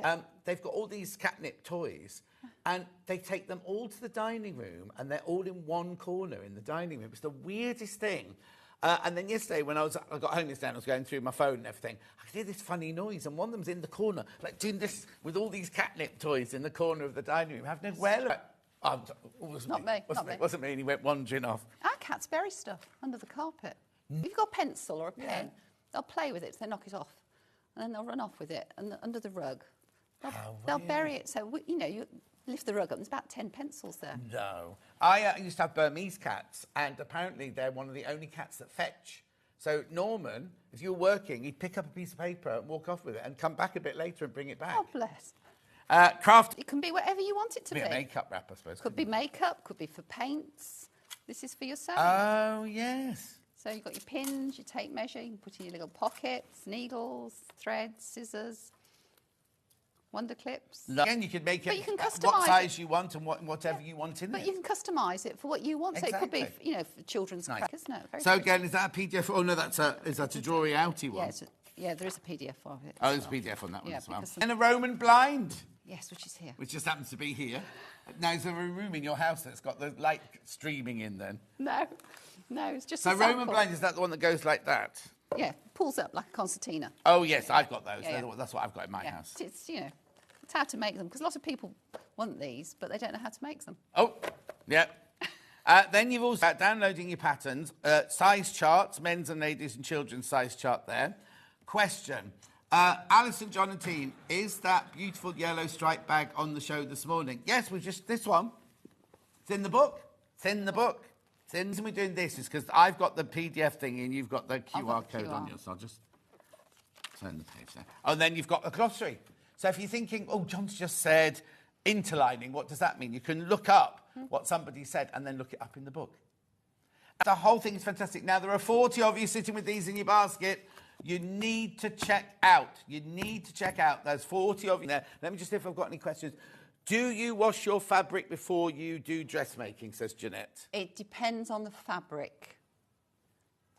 they've got all these catnip toys and they take them all to the dining room and they're all in one corner in the dining room. It's the weirdest thing. And then yesterday when I got home yesterday and I was going through my phone and everything, I could hear this funny noise and one of them's in the corner, like doing this with all these catnip toys in the corner of the dining room. Having nowhere. Not me. Wasn't me, and he went wandering off. Our cats bury stuff under the carpet. If you've got a pencil or a pen, they'll play with it, so they knock it off. And then they'll run off with it under the rug. They'll bury it. So, you lift the rug up, there's about 10 pencils there. No. I used to have Burmese cats, and apparently they're one of the only cats that fetch. So Norman, if you were working, he'd pick up a piece of paper and walk off with it and come back a bit later and bring it back. Oh, bless. Craft. It can be whatever you want it to be. A makeup wrap, I suppose. Could be makeup, could be for paints. This is for your sewing. Oh, yes. So you've got your pins, your tape measure, you can put in your little pockets, needles, threads, scissors, wonder clips. Again, you could make But it you can what customise size you want and whatever you want in But it. you can customise it for what you want. So it could be, Exactly. for children's crack, isn't it? Very So good. again, is that a PDF? Oh, no, is that a drawing outy one? Yeah, there is a PDF of it. Oh, there's a PDF on that one Yeah, as well. because And a Roman blind. Yes, which is here. Which just happens to be here. Now, is there a room in your house that's got the light streaming in then? No, it's just So a Roman sample. blind, is that the one that goes like that? Yeah, pulls up like a concertina. Oh, yes, I've got those. Yeah, That's what I've got in my house. It's it's how to make them because lots of people want these, but they don't know how to make them. Oh, yeah. Then you've also got downloading your patterns, size charts, men's and ladies and children's size chart there. Question. Alison, John and team, is that beautiful yellow striped bag on the show this morning? Yes, this one. It's in the book. The reason we're doing this is because I've got the PDF thing and you've got the QR code on yours. So I'll just turn the page there. Oh, and then you've got a glossary. So if you're thinking, oh, John's just said interlining, what does that mean? You can look up what somebody said and then look it up in the book. The whole thing is fantastic. Now, there are 40 of you sitting with these in your basket. You need to check out. You need to check out. There's 40 of you there. Let me just see if I've got any questions. Do you wash your fabric before you do dressmaking, says Jeanette? It depends on the fabric.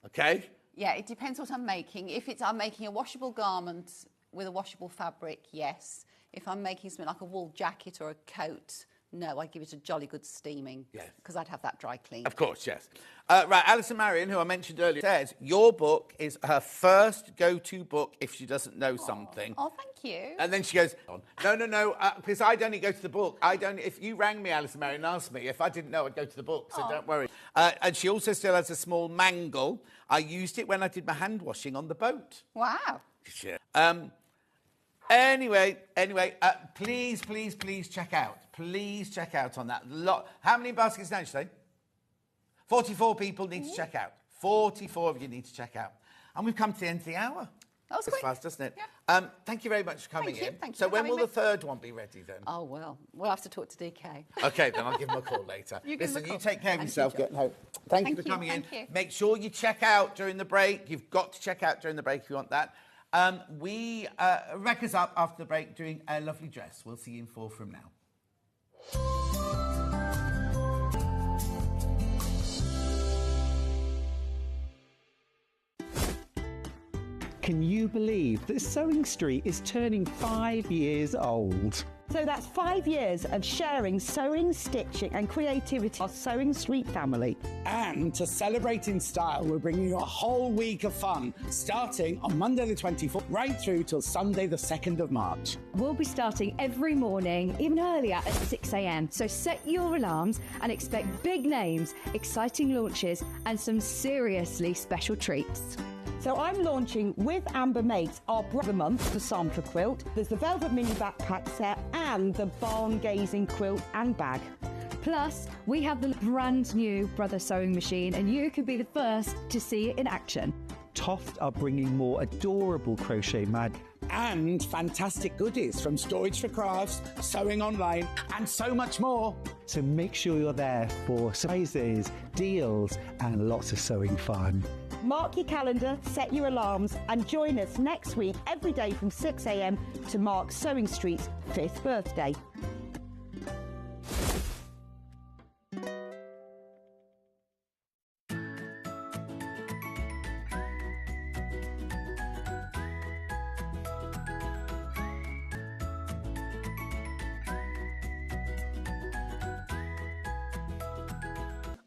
Okay. Yeah, it depends what I'm making. If I'm making a washable garment with a washable fabric, yes. If I'm making something like a wool jacket or a coat, no, I'd give it a jolly good steaming. Yes. Because I'd have that dry clean. Of course, yes. Right, Alison Marion, who I mentioned earlier, says your book is her first go-to book if she doesn't know something. Oh, thank you. And then she goes, no, because I'd only go to the book. If you rang me, Alison Marion, and asked me, if I didn't know, I'd go to the book, so don't worry. And she also still has a small mangle. I used it when I did my hand washing on the boat. Wow. Sure. Anyway, please check out. Please check out on that. How many baskets now, did you say? 44 people need to check out. 44 of you need to check out. And we've come to the end of the hour. That was quick. Fast, doesn't it? Yeah. Thank you very much for coming in. Thank you So for when having will me. the third one be ready then? Oh, well, we'll have to talk to DK. Okay, then I'll give him a call later. You give him a Listen, call. you take care of Thank yourself. you, Get John. home. Thank you Thank for coming you, in. thank you. Make sure you check out during the break. You've got to check out during the break if you want that. Rebecca's up after the break doing a lovely dress. We'll see you in 4 from now. Can you believe that Sewing Street is turning 5 years old? So that's 5 years of sharing sewing, stitching and creativity. Our Sewing Street family. And to celebrate in style, we're bringing you a whole week of fun, starting on Monday the 24th, right through till Sunday the 2nd of March. We'll be starting every morning, even earlier at 6 a.m. So set your alarms and expect big names, exciting launches, and some seriously special treats. So I'm launching with Amber Mates our Brother Month, the sampler quilt. There's the velvet mini backpack set and the barn gazing quilt and bag. Plus, we have the brand new Brother sewing machine, and you could be the first to see it in action. Toft are bringing more adorable crochet mag. And fantastic goodies from Storage for Crafts, Sewing Online, and so much more. So make sure you're there for surprises, deals, and lots of sewing fun. Mark your calendar, set your alarms, and join us next week every day from 6 a.m. to mark Sewing Street's 5th birthday.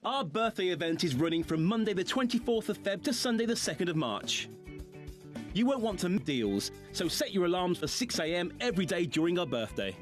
Our birthday event is running from Monday the 24th of Feb to Sunday the 2nd of March. You won't want to miss deals, so set your alarms for 6 a.m. every day during our birthday.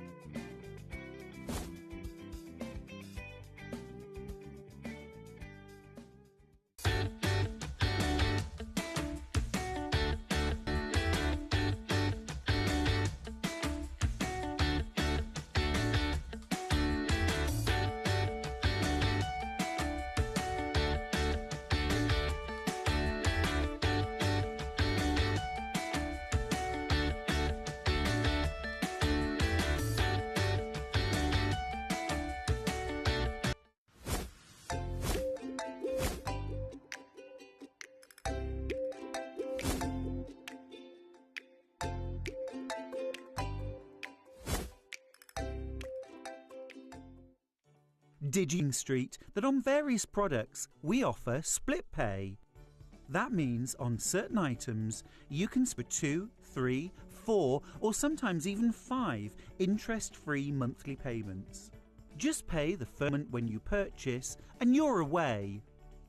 Did you Street that on various products we offer split pay? That means on certain items you can split 2, 3, 4 or sometimes even 5 interest-free monthly payments. Just pay the first payment when you purchase and you're away.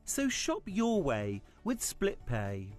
So shop your way with split pay.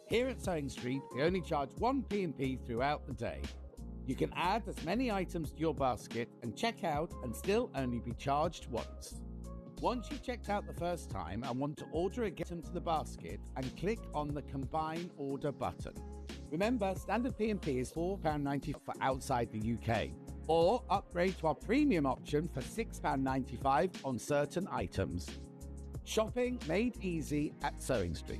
Here at Sewing Street, we only charge one P&P throughout the day. You can add as many items to your basket and check out and still only be charged once. Once you've checked out the first time and want to order a item to the basket, and click on the Combine Order button. Remember, standard P&P is £4.90 for outside the UK. Or upgrade to our premium option for £6.95 on certain items. Shopping made easy at Sewing Street.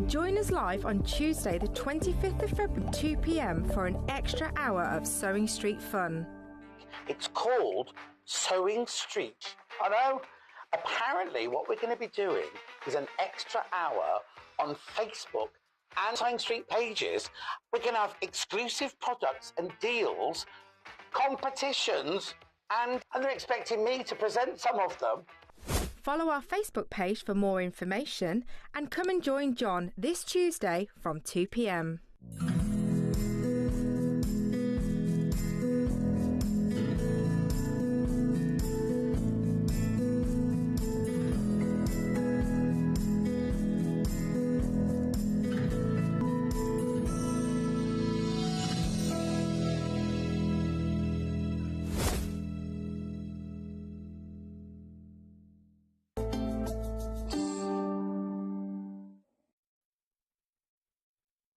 Join us live on Tuesday the 25th of February 2 p.m. for an extra hour of Sewing Street fun. It's called Sewing Street. I know. Apparently what we're going to be doing is an extra hour on Facebook and Sewing Street pages. We're going to have exclusive products and deals, competitions, and they're expecting me to present some of them. Follow our Facebook page for more information and come and join John this Tuesday from 2 p.m.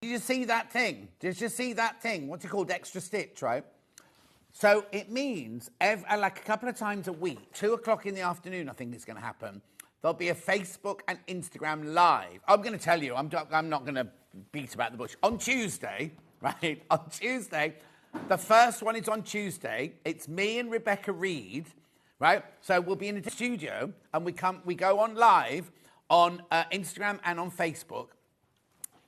Did you see that thing? Did you see that thing? What's it called? Extra stitch, right? So it means like a couple of times a week, 2 o'clock in the afternoon, I think it's going to happen. There'll be a Facebook and Instagram live. I'm going to tell you, I'm not going to beat about the bush. On Tuesday, right? On Tuesday, the first one is on Tuesday. It's me and Rebecca Reed, right? So we'll be in the studio and we go on live on Instagram and on Facebook.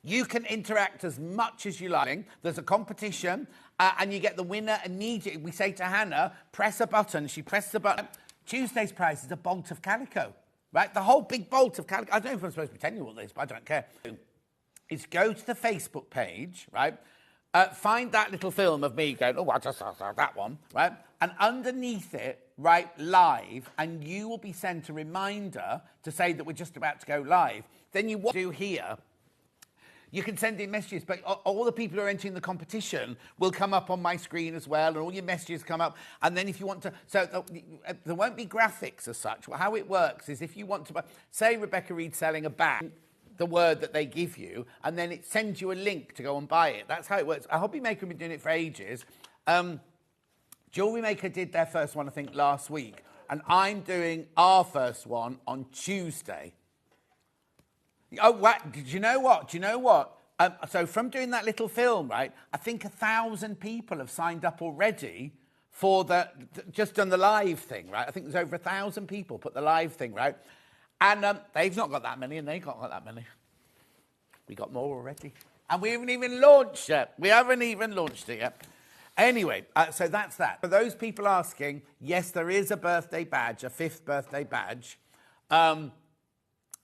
You can interact as much as you like. There's a competition, and you get the winner immediately. We say to Hannah, press a button. She presses the button. Tuesday's prize is a bolt of calico, right? The whole big bolt of calico. I don't know if I'm supposed to be telling you all this, but I don't care. Is go to the Facebook page, right? Find that little film of me going, oh, I just saw that one, right? And underneath it, write live, and you will be sent a reminder to say that we're just about to go live. Then you do here. You can send in messages, but all the people who are entering the competition will come up on my screen as well, and all your messages come up. And then if you want to... So there won't be graphics as such. Well, how it works is if you want to... Say Rebecca Reed's selling a bag, the word that they give you, and then it sends you a link to go and buy it. That's how it works. A hobby maker has been doing it for ages. Jewellery Maker did their first one, I think, last week. And I'm doing our first one on Tuesday. Oh, what? Do you know what? So from doing that little film, right, I think 1,000 people have signed up already for just done the live thing, right? I think there's over 1,000 people put the live thing, right? And they've not got that many, and they've not got that many. We got more already. And we haven't even launched yet. Anyway, so that's that. For those people asking, yes, there is a birthday badge, a 5th birthday badge.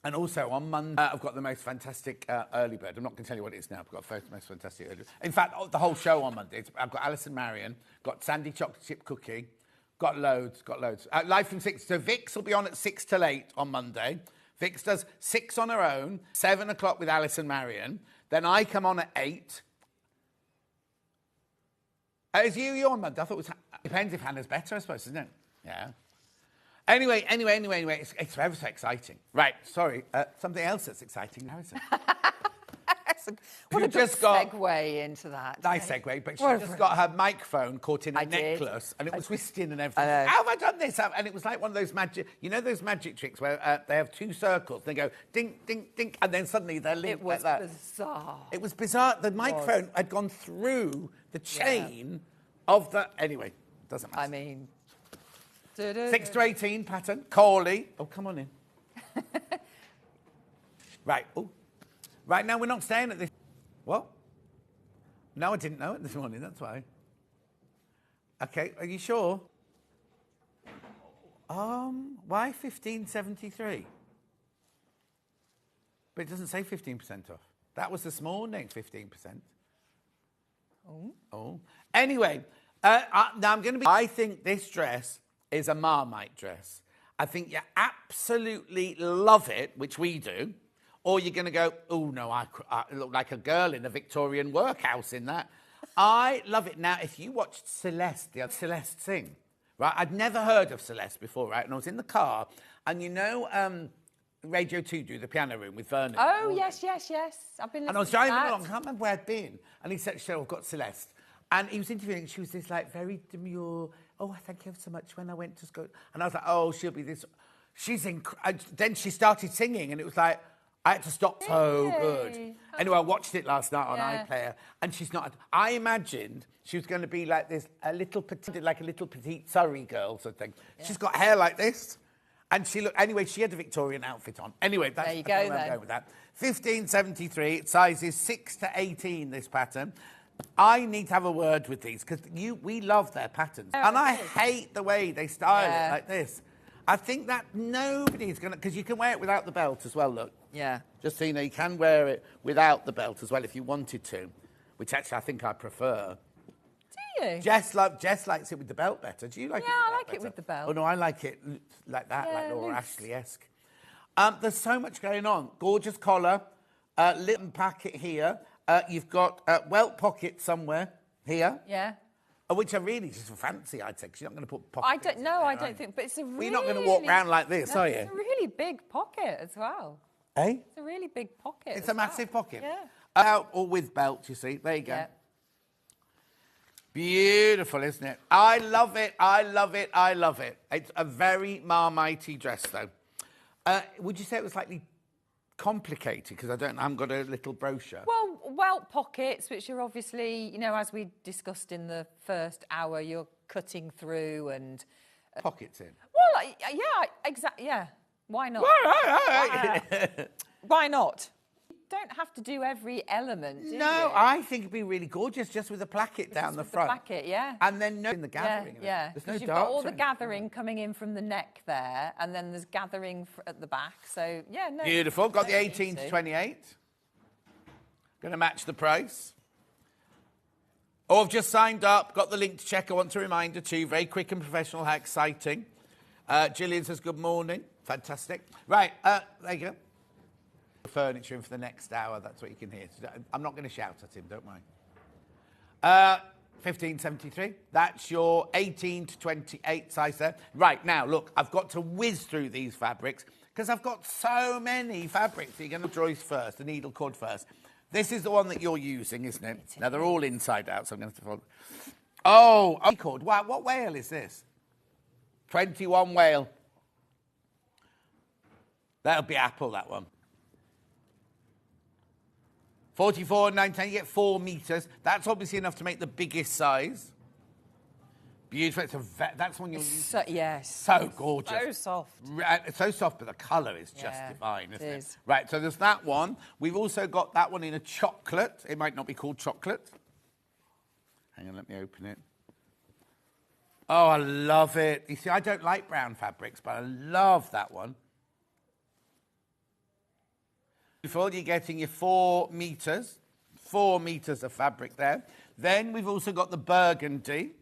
And also on Monday, I've got the most fantastic early bird. I'm not going to tell you what it is now. I've got the most fantastic early bird. In fact, the whole show on Monday. I've got Alison Marion, got Sandy Chocolate Chip Cookie, got loads. Live from 6. So Vix will be on at 6 till 8 on Monday. Vix does 6 on her own, 7 o'clock with Alison Marion. Then I come on at 8. Is you're on Monday? I thought it was... Depends if Hannah's better, I suppose, isn't it? Yeah. Anyway, it's ever so exciting. Right, sorry, something else that's exciting now, isn't it? What a good segue into that. Nice segue, but she just got her microphone caught in a necklace, and it was twisting and everything. How have I done this? And it was like one of those magic, those magic tricks where they have 2 circles, they go ding, ding, ding, and then suddenly they're linked like that. It was bizarre. The microphone had gone through the chain of the... Anyway, doesn't matter. I mean... 6 to 18 pattern, Cawley. Oh, come on in. Right. Oh, right now we're not staying at this. What? No, I didn't know it this morning. That's why. Okay, are you sure? Why 1573? But it doesn't say 15% off. That was this morning, 15%. Oh. Anyway, now I'm going to be. I think this dress is a Marmite dress. I think you absolutely love it, which we do, Or you're going to go, oh, no, I look like a girl in a Victorian workhouse in that. I love it. Now, if you watched Celeste, the other Celeste sing, right? I'd never heard of Celeste before, right? And I was in the car, and you know Radio 2 do the piano room with Vernon? Oh, yes. I've been listening And I was driving to that. along, I can't remember where I'd been. And he said, Cheryl, I've got Celeste. And he was interviewing, she was this, like, very demure, oh, thank you so much when I went to school. And I was like, oh, she'll be this. She's then she started singing, and it was like, I had to stop. So good. Anyway, I watched it last night on iPlayer, and she's not. I imagined she was going to be like this, a little petite Surrey girl sort of thing. Yeah. She's got hair like this, and she had a Victorian outfit on. Anyway, that's there you go, then. I'm going with that. 1573, sizes 6 to 18, this pattern. I need to have a word with these, because we love their patterns. And I hate the way they style it like this. I think that nobody's going to... Because you can wear it without the belt as well, look. Yeah. Just so you know, you can wear it without the belt as well if you wanted to, which actually I think I prefer. Do you? Jess likes it with the belt better. Do you like it with the belt? Yeah, I like better? it with the belt. Oh, no, I like it like that, Yeah, like Laura loose. Ashley-esque. There's so much going on. Gorgeous collar, little packet here. You've got welt pocket somewhere here. Yeah. Which are really just fancy, I'd say, because you're not going to put pockets. I don't think, but it's a really... Well, you're not going to walk around like this, are you? It's a really big pocket as well. Eh? It's a really big pocket. It's a massive pocket. Yeah. Out or with belt, you see. There you go. Yeah. Beautiful, isn't it? I love it. I love it. I love it. It's a very Marmitey dress, though. Would you say it was slightly complicated? Because I haven't got a little brochure. Well, welt pockets, which are obviously, you know, as we discussed in the first hour, you're cutting through and... Pockets in? Well, yeah, exactly, yeah. Why not? Why not? You don't have to do every element, do you? I think it'd be really gorgeous just with a placket down the front. The placket, yeah. And then in the gathering. Yeah. There's no You've darts got all or the anything. gathering coming in from the neck there, and then there's gathering at the back. So, yeah, no. Beautiful. Got the 18 to 28. Going to match the price. Oh, I've just signed up. Got the link to check. I want a reminder too. Very quick and professional. How exciting. Gillian says good morning. Fantastic. Right, there you go. Furniture in for the next hour. That's what you can hear. I'm not going to shout at him, don't worry. 1573. That's your 18 to 28 size there. Right, now, look, I've got to whiz through these fabrics because I've got so many fabrics. So you're going to Joyce first, the needle cord first. This is the one that you're using, isn't it? Now, they're all inside out, so I'm going to have to follow. Oh, cord. Wow, what whale is this? 21 whale. That'll be Apple, that one. 44.99, you get 4 metres. That's obviously enough to make the biggest size. Beautiful. That's one you'll use. Yes. So gorgeous. So soft. It's so soft, but the colour is just divine, isn't it? Is. Right, so there's that one. We've also got that one in a chocolate. It might not be called chocolate. Hang on, let me open it. Oh, I love it. You see, I don't like brown fabrics, but I love that one. Beautiful. You're getting your 4 metres. 4 metres of fabric there. Then we've also got the burgundy.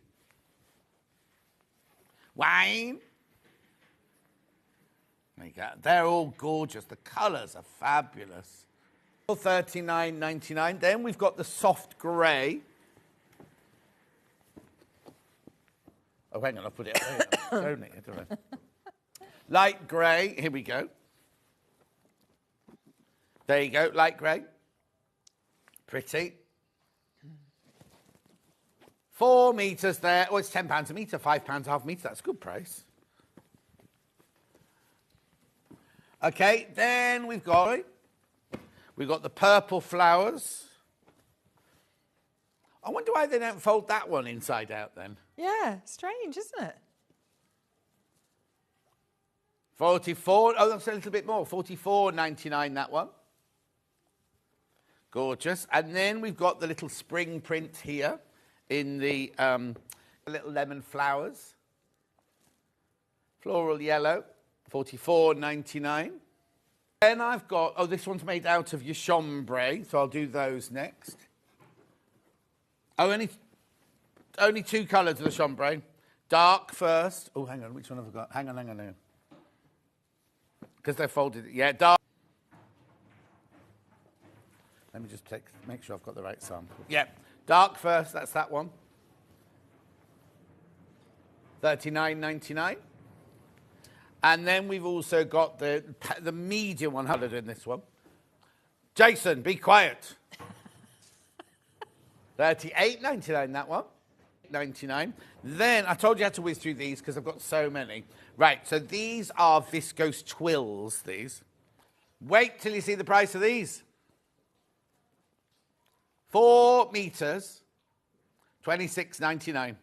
Wine. There you go. They're all gorgeous. The colours are fabulous. $39.99. Then we've got the soft grey. Oh, hang on, I'll put it there. Don't it? I don't know. Light grey. Here we go. There you go, light grey. Pretty. 4 metres there. Oh, it's £10 a metre, £5 a half metre. That's a good price. Okay, then we've got the purple flowers. I wonder why they don't fold that one inside out then. Yeah, strange, isn't it? 44. Oh, that's a little bit more. 44.99 that one. Gorgeous. And then we've got the little spring print here in the little lemon flowers. Floral yellow, 44.99. Then I've got, this one's made out of your chambray, so I'll do those next. Oh, only 2 colours of the chambray. Dark first. Oh, hang on, which one have I got? Hang on. Because they folded it. Yeah, dark. Let me just make sure I've got the right sample. Yeah, dark first, that's that one. $39.99. And then we've also got the medium one coloured in this one. Jason, be quiet. $38.99, that one. $99. Then, I told you I had to whiz through these because I've got so many. Right, so these are viscose twills, these. Wait till you see the price of these. 4 meters, $26.99.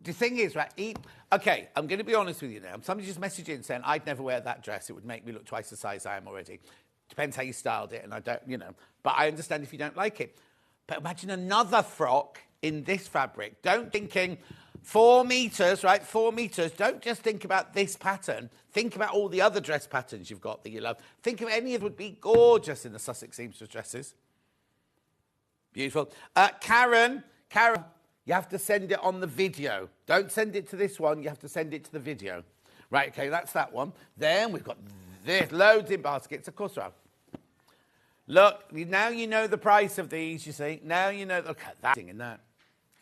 The thing is, right, okay, I'm going to be honest with you now. Somebody just messaged in saying, I'd never wear that dress. It would make me look twice the size I am already. Depends how you styled it, and I don't, you know. But I understand if you don't like it. But imagine another frock in this fabric. Don't thinking 4 meters, right? 4 meters. Don't just think about this pattern. Think about all the other dress patterns you've got that you love. Think of any of them would be gorgeous in the Sussex seamstress dresses. Beautiful. Karen, you have to send it on the video. Don't send it to this one. You have to send it to the video. Right, okay, that's that one. Then we've got this, loads in baskets. Of course we have. Look, now you know the price of these, you see. Now you know. Look at that thing in that.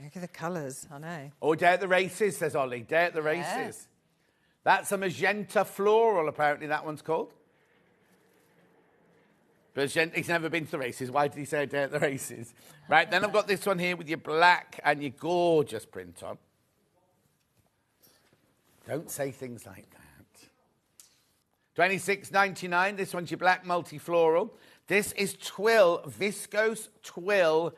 Look at the colours, I know. Oh, Day at the Races, says Ollie. Day at the Races. That's a magenta floral, apparently, that one's called. But he's never been to the races. Why did he say Day at the Races? Right, then I've got this one here with your black and your gorgeous print on. Don't say things like that. $26.99. This one's your black multi-floral. This is twill, viscose twill.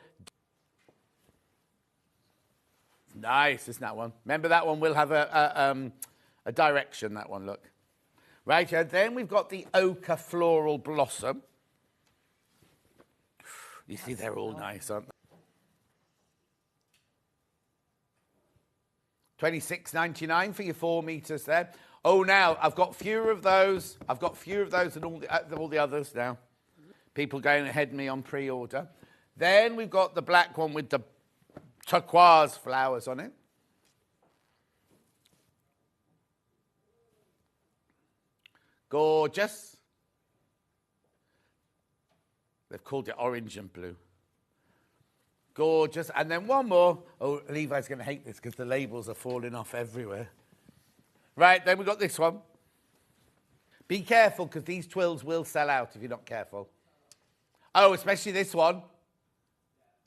Nice, isn't that one? Remember that one will have a direction, that one, look. Right, and then we've got the ochre floral blossom. You see, they're all nice, aren't they? $26.99 for your 4 meters there. Oh, now, I've got fewer of those. I've got fewer of those than all the others now. People going ahead of me on pre-order. Then we've got the black one with the turquoise flowers on it. Gorgeous. They've called it orange and blue. Gorgeous. And then one more. Oh, Levi's going to hate this because the labels are falling off everywhere. Right, then we've got this one. Be careful because these twills will sell out if you're not careful. Oh, especially this one.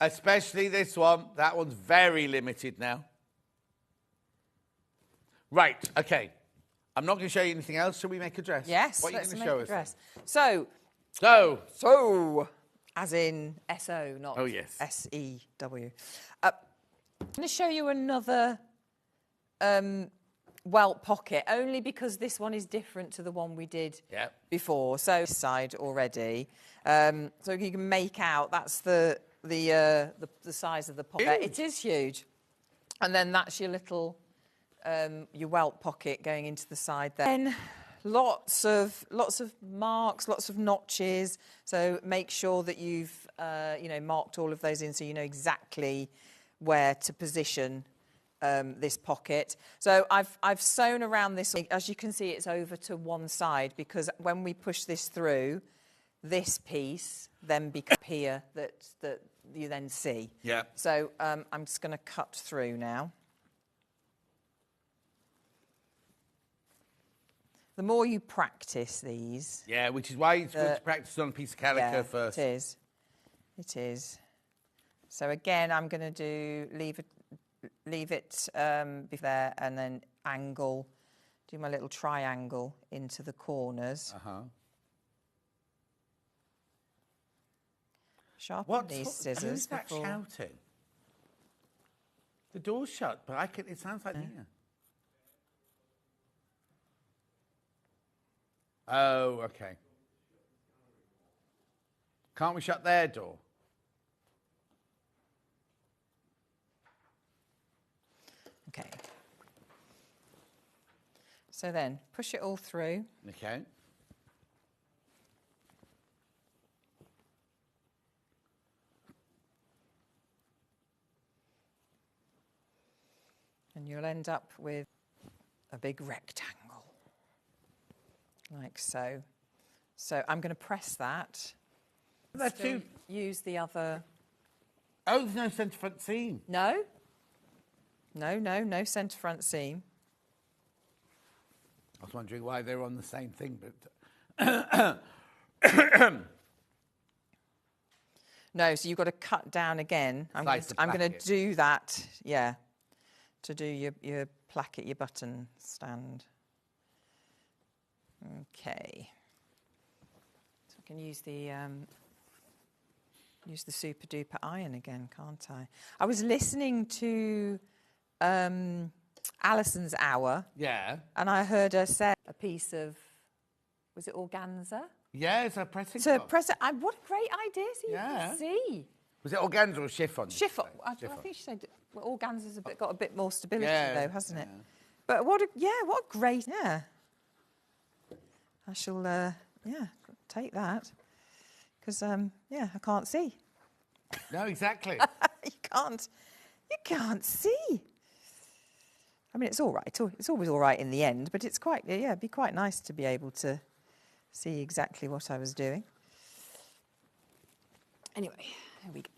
Especially this one. That one's very limited now. Right, okay. I'm not going to show you anything else. Shall we make a dress? Yes, what are you let's going to make show a us? dress. So, as in S-O, not S-E-W. I'm going to show you another welt pocket, only because this one is different to the one we did before. So, this side already. So you can make out, that's the size of the pocket. Huge. It is huge. And then that's your little, your welt pocket going into the side there. Then lots of marks, lots of notches. So make sure that you've, marked all of those in so you know exactly where to position this pocket. So I've sewn around this. As you can see, it's over to one side because when we push this through, this piece then becomes here that you then see. Yeah. So I'm just going to cut through now. The more you practice these... Yeah, which is why it's good to practice on a piece of calico first. It is. It is. So again, I'm going to leave it there and then do my little triangle into the corners. Sharpen these scissors. Who's that shouting? The door's shut, but it sounds like here. Oh, okay. Can't we shut their door? Okay. So then, push it all through. Okay. And you'll end up with a big rectangle. Like so. So I'm going to press that They're Still too... use the other... Oh, there's no centre front seam. No. No centre front seam. I was wondering why they were on the same thing, but... No, so you've got to cut down again. I'm going to do that, yeah, to do your placket, your button stand. Okay. So I can use the super duper iron again, can't I? I was listening to Alison's Hour. Yeah. And I heard her say a piece of, was it organza? Yeah, it's a pressing. So what a great idea, so you can see. Was it organza or chiffon? Chiffon. I think she said organza's got a bit more stability though, hasn't it? Yeah. But what a great, I shall, take that. Because, I can't see. No, exactly. You can't see. I mean, it's all right. It's always all right in the end, but it's quite, it'd be quite nice to be able to see exactly what I was doing. Anyway, here we go.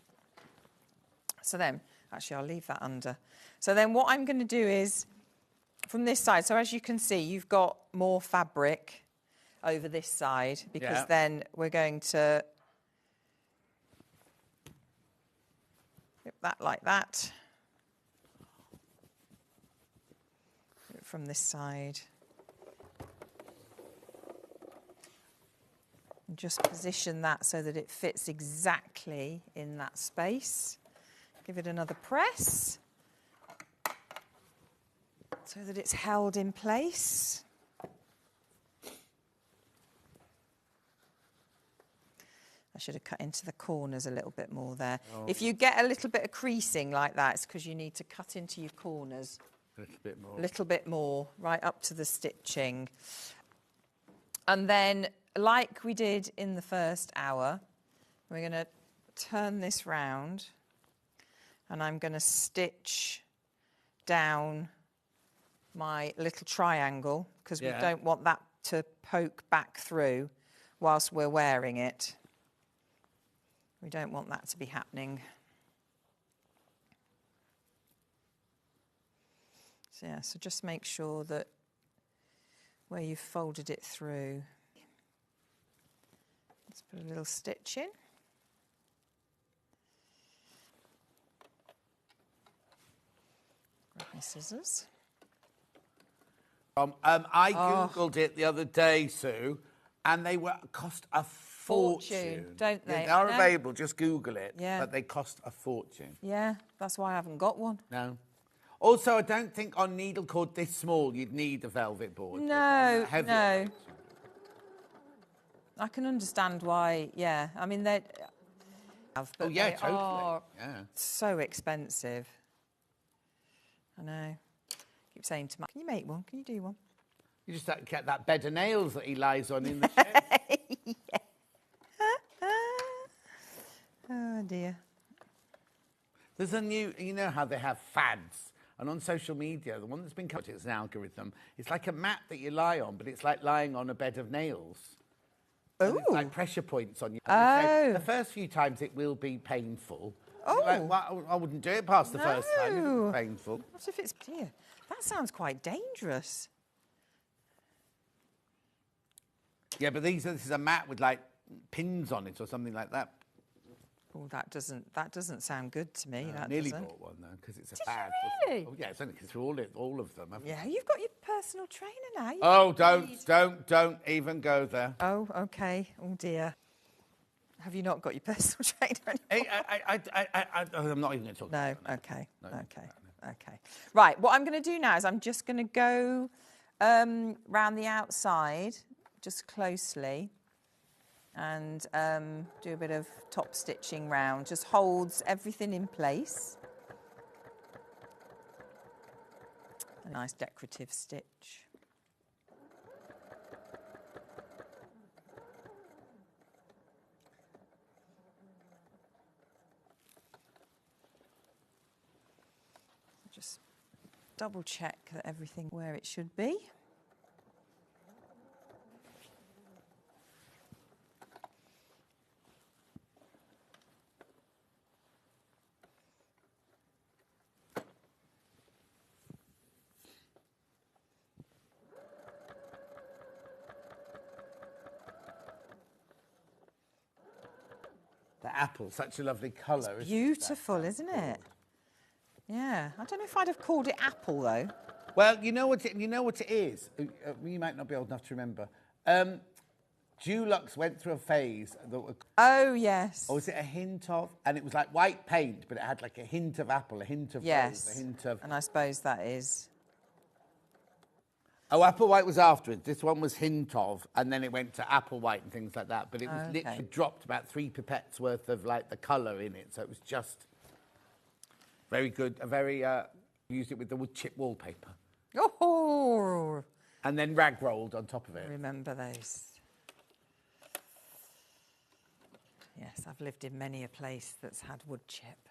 So then, actually, I'll leave that under. So then what I'm going to do is, from this side, so as you can see, you've got more fabric over this side, because then we're going to flip that like that. From this side. And just position that so that it fits exactly in that space. Give it another press so that it's held in place. I should have cut into the corners a little bit more there. Oh. If you get a little bit of creasing like that, it's because you need to cut into your corners. A little bit more. A little bit more, right up to the stitching. And then, like we did in the first hour, we're going to turn this round and I'm going to stitch down my little triangle because we don't want that to poke back through whilst we're wearing it. We don't want that to be happening. So, so just make sure that where you've folded it through, let's put a little stitch in. Grab my scissors. I Googled it the other day, Sue, and they cost a fortune. Don't they? They are available, just Google it, but they cost a fortune. Yeah, that's why I haven't got one. No. Also, I don't think on needle cord this small you'd need a velvet board. No, no. I can understand why, I mean, they totally. Are so expensive. I know. Keep saying to Mark, can you make one? Can you do one? You just get that bed of nails that he lies on in the shed. Oh, dear. There's a new, you know how they have fads? And on social media, the one that's been covered, it's an algorithm. It's like a mat that you lie on, but it's like lying on a bed of nails. Oh. It's like pressure points on you. Oh. The first few times it will be painful. Oh. Like, well, I wouldn't do it past the first time. It was painful. What if it's... Dear, that sounds quite dangerous. Yeah, but this is a mat with like pins on it or something like that. Oh, that doesn't sound good to me. I nearly bought one though because it's a fad. Really? Oh yeah, it's only because all of them. Yeah, you've got your personal trainer now. Don't even go there. Oh, okay. Oh dear. Have you not got your personal trainer anymore? I'm not even going to talk about it. No, okay. Okay. Right, what I'm going to do now is I'm just going to go round the outside, just closely, and do a bit of top stitching round. Just holds everything in place. A nice decorative stitch. Just double check that everything where it should be. apple, such a lovely colour. Beautiful, isn't it? Yeah. I don't know if I'd have called it apple, though. Well, you know what it is? You might not be old enough to remember. Dulux went through a phase that was... Oh, yes. Or was it a hint of? And it was like white paint, but it had like a hint of apple, a hint of yes. rose, a hint of... And I suppose that is... Oh, apple white was afterwards. This one was hint of, and then it went to apple white and things like that. But it was literally dropped about 3 pipettes worth of like the colour in it. So it was just very good. A very... used it with the wood chip wallpaper. Oh! And then rag rolled on top of it. I remember those. Yes, I've lived in many a place that's had wood chip.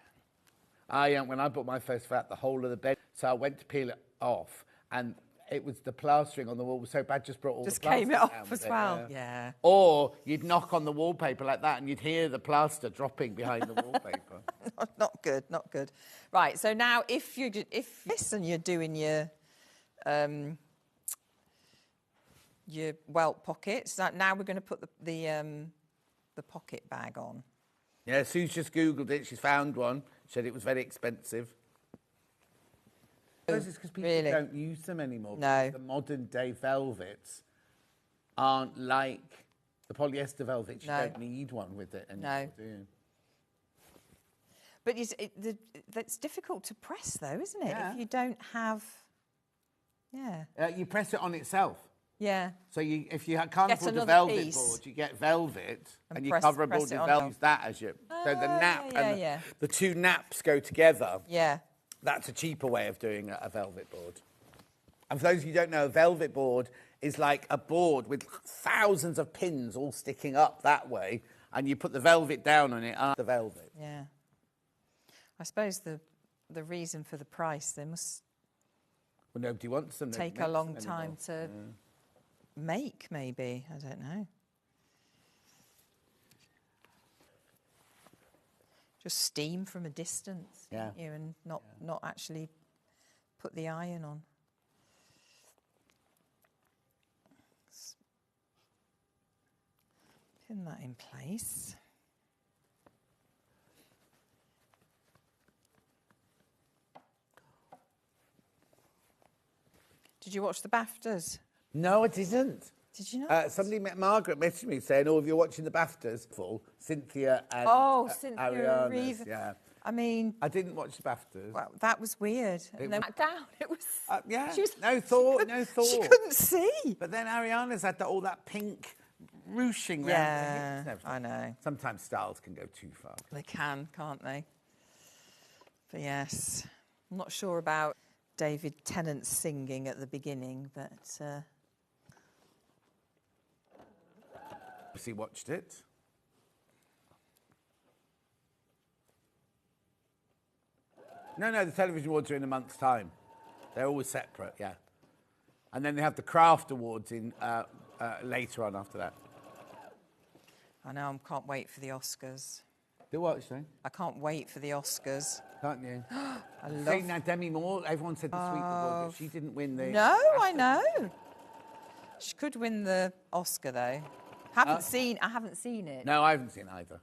When I bought my first flat, the whole of the bed. So I went to peel it off, and it was the plastering on the wall was so bad, just brought all the plaster came it off down as with it, well. Yeah. Or you'd knock on the wallpaper like that, and you'd hear the plaster dropping behind the wallpaper. Not good, not good. Right. So now, if you're doing your welt pockets, now we're going to put the pocket bag on. Yeah, Sue's just Googled it. She's found one. Said it was very expensive. I suppose it's because people don't use them anymore. No. The modern day velvets aren't like the polyester velvets. You don't need one with it anymore, do you? But that's difficult to press, though, isn't it? Yeah. If you don't have... Yeah. You press it on itself. Yeah. So if you can't afford a velvet board, you get velvet and you cover a board with velvet. Use that as your... So the nap and the two naps go together. Yeah. That's a cheaper way of doing a velvet board. And for those of you who don't know, a velvet board is like a board with thousands of pins all sticking up that way, and you put the velvet down on it after the velvet. Yeah. I suppose the reason for the price, they must... Well, nobody wants them. Take a long time to make, maybe. I don't know. Just steam from a distance, you, and not actually put the iron on. Pin that in place. Did you watch the BAFTAs? No, I didn't. Did you not? Margaret messaged me saying, if you're watching the BAFTAs, Cynthia and Cynthia Ariana's, Reeve. yeah. I mean... I didn't watch the BAFTAs. Well, that was weird. And then back down. It was... no thought. She couldn't see. But then Ariana's had all that pink ruching around Yeah, the hips. I know. Sometimes styles can go too far. They can, can't they? But yes, I'm not sure about David Tennant's singing at the beginning, but... Obviously watched it. No, the television awards are in a month's time. They're always separate, yeah. And then they have the craft awards in later on after that. I know, I can't wait for the Oscars. Do what, you saying? I can't wait for the Oscars. Can't you? I love... See, now Demi Moore, everyone said the Sweet Award, but she didn't win the... No, I know. She could win the Oscar, though. I haven't seen it. No, I haven't seen either.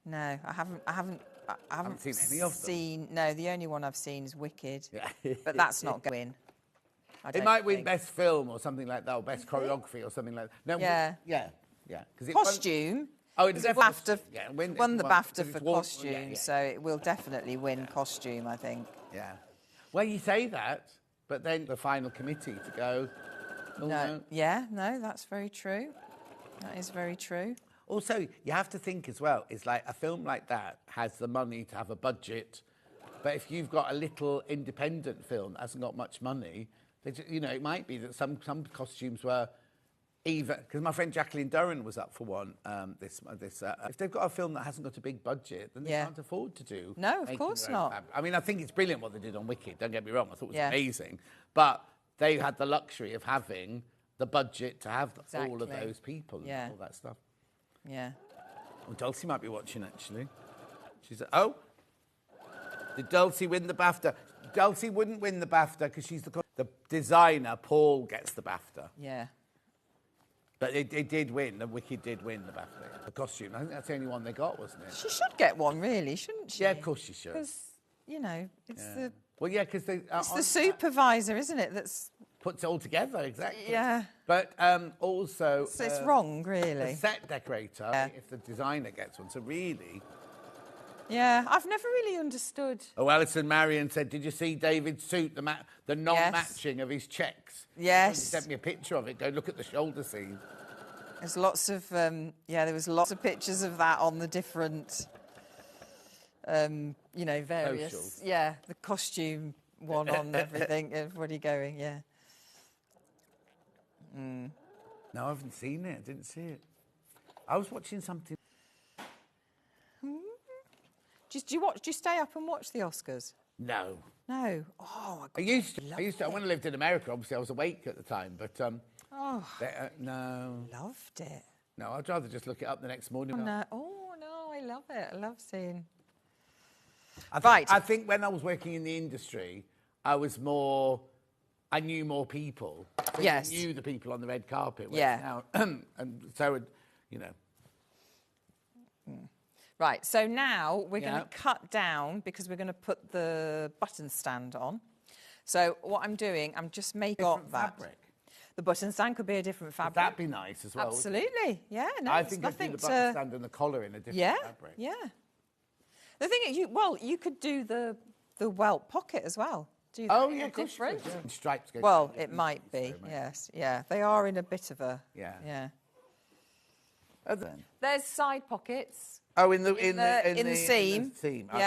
No, I haven't seen any of them. No, the only one I've seen is Wicked. Yeah. But that's not going. It might win Best Film or something like that, or Best Choreography or something like that. No, yeah. Yeah. Costume. It won the BAFTA for costume, so it will definitely win costume, I think. Yeah. Well, you say that, but then the final committee to go... No. Yeah, no, that's very true. That is very true. Also, you have to think as well, it's like a film like that has the money to have a budget, but if you've got a little independent film that hasn't got much money, it might be that some costumes were even... Because my friend Jacqueline Durran was up for one if they've got a film that hasn't got a big budget, then they can't afford to do... No, of course not. I mean, I think it's brilliant what they did on Wicked, don't get me wrong, I thought it was amazing, but they had the luxury of having the budget to have all of those people and all that stuff. Yeah. Well, Dulcie might be watching, actually. She said, did Dulcie win the BAFTA? Dulcie wouldn't win the BAFTA because she's the designer. Paul gets the BAFTA. Yeah. But it did win. The Wicked did win the BAFTA. The costume. I think that's the only one they got, wasn't it? She should get one, really, shouldn't she? Yeah, of course she should. Because, you know, it's the... Well, yeah, because It's the supervisor, isn't it, that's... puts it all together, exactly. Yeah. But also... So it's wrong, really. The set decorator, if the designer gets one. So really... Yeah, I've never really understood. Oh, Alison Marion said, did you see David's suit, the non-matching of his checks? Yes. He sent me a picture of it. Go look at the shoulder seam. There's lots of, there was lots of pictures of that on the different, you know, various... Socials. Yeah, the costume one on everything, everybody going, yeah. No, I haven't seen it. I didn't see it. I was watching something... Do you stay up and watch the Oscars? No. No. Oh, I used to. When I lived in America, obviously I was awake at the time, but no. Loved it. No, I'd rather just look it up the next morning. Oh, no, I love it. I love seeing... I think when I was working in the industry, I knew more people. So Yes. I knew the people on the red carpet. Yeah. Now, and so, you know. Right, so now we're going Yeah. to cut down because we're going to put the button stand on. So what I'm doing, I'm just making Different that. fabric. The button stand could be a different fabric. That'd be nice as well. Absolutely, yeah. No, I it's think I'd do nothing the button stand and the collar in a different fabric. Yeah. The thing is, you could do the welt pocket as well. Do that in a of course you different. could, yeah. Stripes go Well, together. it might be. So, Yes, yeah. They are in a bit of a. Yeah. Yeah. Then. There's side pockets. Oh, in the seam. Oh,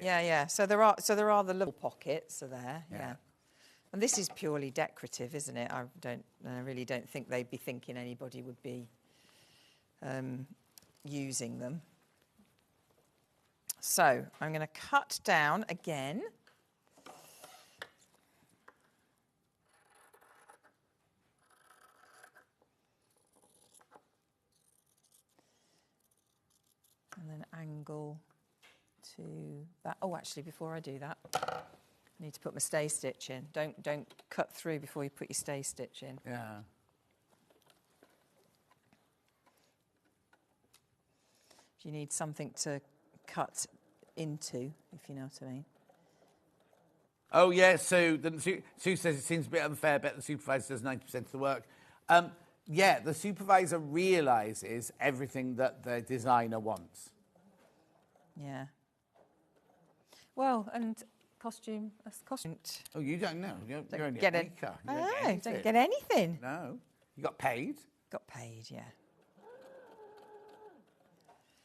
yeah. So there are the little pockets are there. Yeah. And this is purely decorative, isn't it? I really don't think they'd be thinking anybody would be using them. So I'm going to cut down again. And then angle to that. Oh, actually, before I do that, I need to put my stay stitch in. Don't cut through before you put your stay stitch in. Yeah. You need something to cut into, if you know what I mean. Oh, yeah, Sue says it seems a bit unfair, but the supervisor does 90% of the work. Yeah, the supervisor realises everything that the designer wants. Yeah. Well, and costume. Oh, you don't know. You're only get a it. maker. You I don't know, don't get anything. No. You got paid? Got paid, yeah.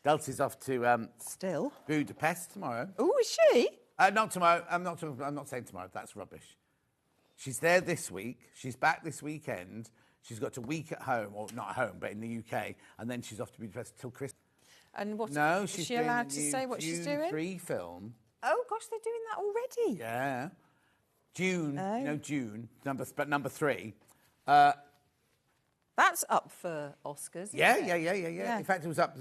Dulcie's off to Still Budapest tomorrow. Oh, is she? Not tomorrow. I'm not saying tomorrow. That's rubbish. She's there this week. She's back this weekend. She's got a week at home, or not at home, but in the UK, and then she's off to Budapest till Christmas. And what? No, is she's she doing allowed the to new say what she's June doing? 3 film. Oh gosh, they're doing that already. Yeah, June. Oh. You know, June. Number 3. That's up for Oscars. Isn't Yeah. it? In fact, it was up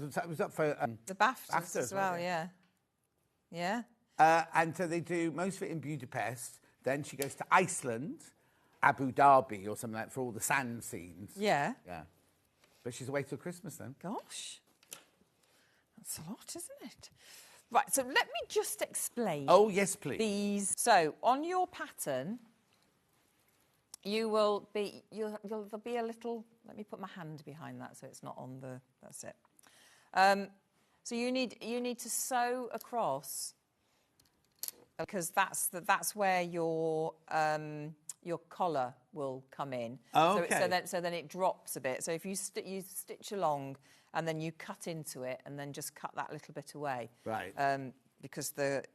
for The BAFTAs as well. Yeah. And so they do most of it in Budapest. Then she goes to Iceland, Abu Dhabi or something like that for all the sand scenes. Yeah. Yeah. But she's away till Christmas then. Gosh. That's a lot, isn't it? Right, so let me just explain. Oh, yes, please. These. So, on your pattern, there'll be a little, let me put my hand behind that so it's not on the, that's it. So you need to sew across, because that's where your collar will come in. Oh, okay. So then it drops a bit. So if you stitch along and then you cut into it and then just cut that little bit away. Right. Because it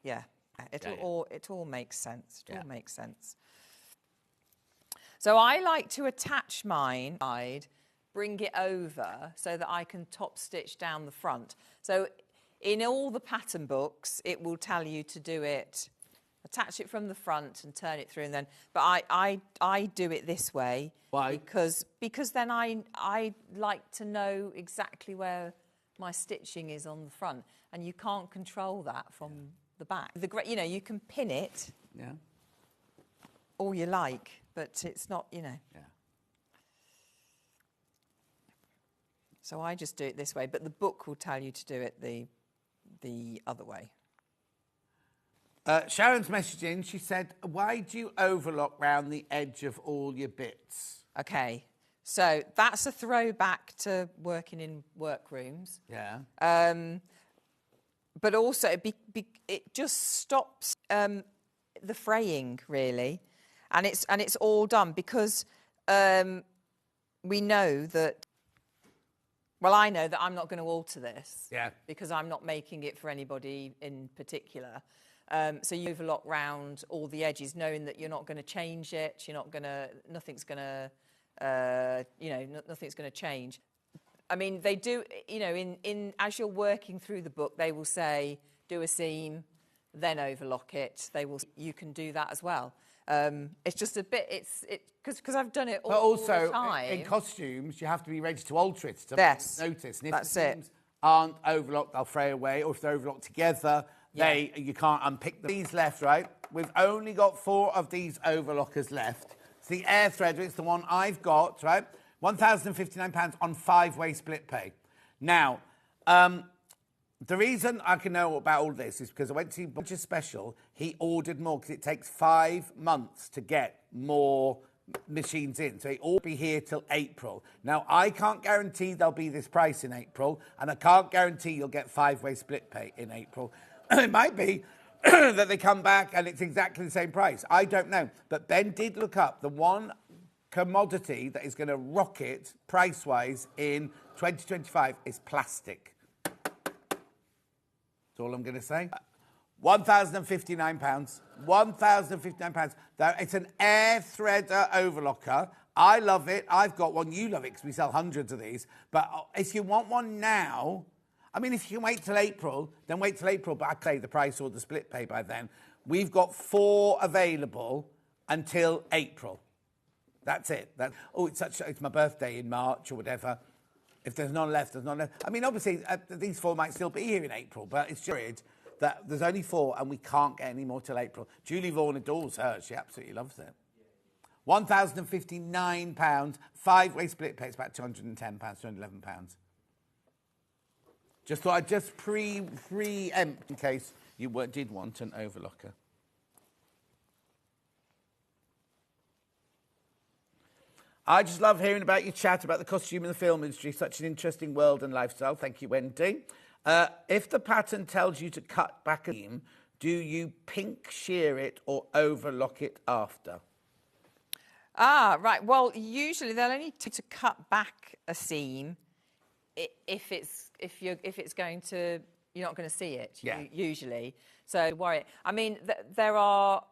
all makes sense. It all makes sense. So I like to attach mine, bring it over so that I can top stitch down the front. So in all the pattern books, it will tell you to do it, attach it from the front and turn it through, and then. But I do it this way. Why? Because then I like to know exactly where my stitching is on the front, and you can't control that from the back. You can pin it. Yeah. All you like, but it's not, Yeah. So I just do it this way, but the book will tell you to do it the other way. Sharon's messaged in. She said, why do you overlock round the edge of all your bits? Okay, so that's a throwback to working in workrooms. Yeah. But also, it just stops the fraying, really. And it's all done because we know that... Well, I know that I'm not going to alter this. Yeah. Because I'm not making it for anybody in particular. So you overlock round all the edges, knowing that you're not going to change it. You're not going to... Nothing's going to... nothing's going to change. I mean, they do, in as you're working through the book, they will say, do a seam, then overlock it. You can do that as well. It's just a bit, because I've done it all the time. But also, in costumes, you have to be ready to alter it to yes, notice. And if that's the seams aren't overlocked, they'll fray away. Or if they're overlocked together, you can't unpick them. These left, right? We've only got 4 of these overlockers left. It's the air threader, it's the one I've got, right? £1,059 on 5-way split pay. Now, the reason I can know about all this is because I went to Bunch's Special. He ordered more because it takes 5 months to get more machines in. So it will be here till April. Now, I can't guarantee there'll be this price in April, and I can't guarantee you'll get 5-way split pay in April. It might be that they come back and it's exactly the same price. I don't know. But Ben did look up the one commodity that is going to rocket price-wise in 2025 is plastic. That's all I'm going to say. £1,059. £1,059. It's an air threader overlocker. I love it. I've got one. You love it because we sell hundreds of these. But if you want one now, I mean, if you can wait till April, then wait till April. But I say the price or the split pay by then. We've got 4 available until April. That's it. It's my birthday in March or whatever. If there's none left, there's none left. I mean, obviously, these 4 might still be here in April, but it's just that there's only 4 and we can't get any more till April. Julie Vaughan adores hers. She absolutely loves it. £1,059, 5-way split pay. It's about £210, £211. Just thought I'd just preempt in case you did want an overlocker. I just love hearing about your chat about the costume and the film industry. Such an interesting world and lifestyle. Thank you, Wendy. If the pattern tells you to cut back a seam, do you pink shear it or overlock it after? Ah, right. Well, usually they'll only to cut back a seam if it's going to, you're not going to see it. Yeah. Usually. So worry. I mean, there are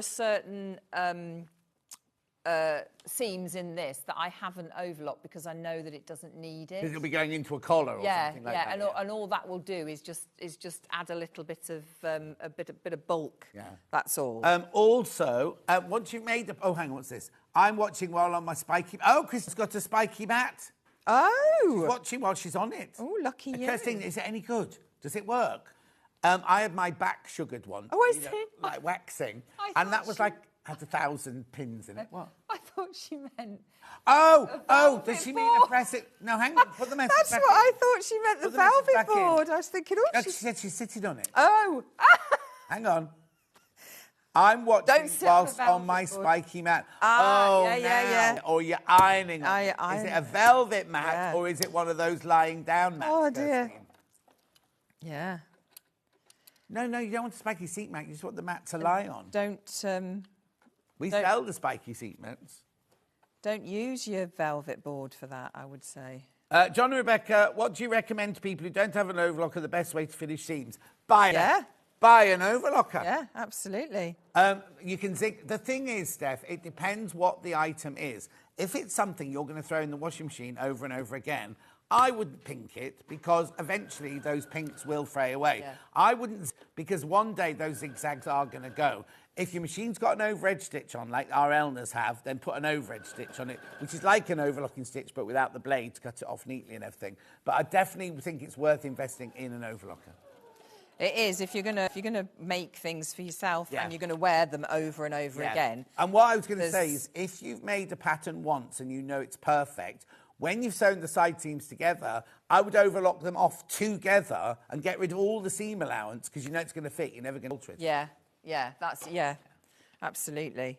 certain seams in this that I haven't overlocked because I know that it doesn't need it. Because it'll be going into a collar or something like that. And all that will do is just add a little bit of a bit of bulk. Yeah, that's all. Also, once you've made the... Oh, hang on, what's this? I'm watching while on my spiky... Oh, Chris has got a spiky mat. Oh. She's watching while she's on it. Oh, lucky you. Kirstine, is it any good? Does it work? I had my back sugared one. Oh, I see. Like waxing. And that was like... had 1,000 pins in it. What? I thought she meant... Oh, does she mean to press it? No, hang on, put the message That's back what in. I thought she meant, the velvet board. I was thinking, No, she said she's sitting on it. Oh. Hang on. I'm watching whilst on my spiky mat. Yeah. Or you're ironing on it. Is it a velvet mat or is it one of those lying down mats? Oh, dear. Yeah. No, you don't want a spiky seat mat. You just want the mat to lie on. We sell the spiky seat mats. Don't use your velvet board for that, I would say. John and Rebecca, what do you recommend to people who don't have an overlocker, the best way to finish seams? Buy an overlocker. Yeah, absolutely. You can zig. The thing is, Steph, it depends what the item is. If it's something you're going to throw in the washing machine over and over again, I wouldn't pink it because eventually those pinks will fray away. Yeah. I wouldn't, because one day those zigzags are going to go. If your machine's got an overedge stitch on, like our Elners have, then put an overedge stitch on it, which is like an overlocking stitch, but without the blade to cut it off neatly and everything. But I definitely think it's worth investing in an overlocker. It is, if you're gonna make things for yourself and you're gonna wear them over and over again. And what I was going to say is, if you've made a pattern once and you know it's perfect, when you've sewn the side seams together, I would overlock them off together and get rid of all the seam allowance because you know it's going to fit. You're never going to alter it. Yeah, absolutely.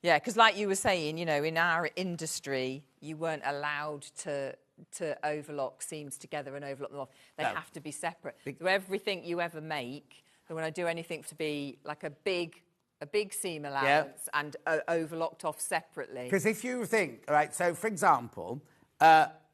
Yeah, because like you were saying, you know, in our industry, you weren't allowed to overlock seams together and overlock them off. They have to be separate. So everything you ever make, so when I do anything to be like a big seam allowance and overlocked off separately. Because if you think, all right, so for example,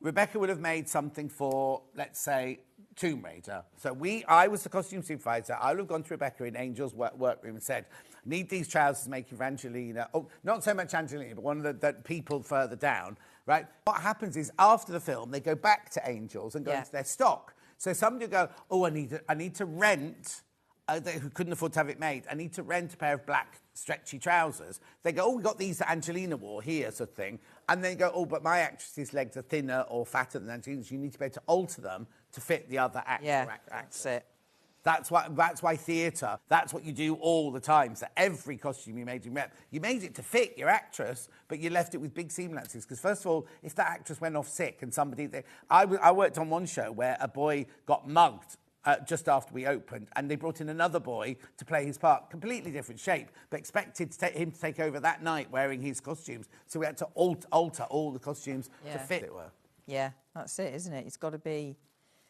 Rebecca would have made something for, let's say, Tomb Raider. So I was the costume supervisor. I would have gone to Rebecca in Angel's workroom and said, need these trousers making for Angelina. Oh, not so much Angelina, but one of the people further down, right? What happens is after the film, they go back to Angel's and go into their stock. So somebody will go, oh, I need to rent, who couldn't afford to have it made, I need to rent a pair of black stretchy trousers. They go, oh, we got these that Angelina wore here, sort of thing. And then go, oh, but my actress's legs are thinner or fatter than Angelina's. You need to be able to alter them to fit the other actor. Yeah, that's it. That's why theatre, that's what you do all the time. So every costume you made in rep, you made it to fit your actress, but you left it with big seam allowances. Because first of all, if that actress went off sick and I worked on one show where a boy got mugged just after we opened, and they brought in another boy to play his part, completely different shape, but expected him to take over that night wearing his costumes. So we had to alter all the costumes to fit it. Yeah, that's it, isn't it? It's got to be...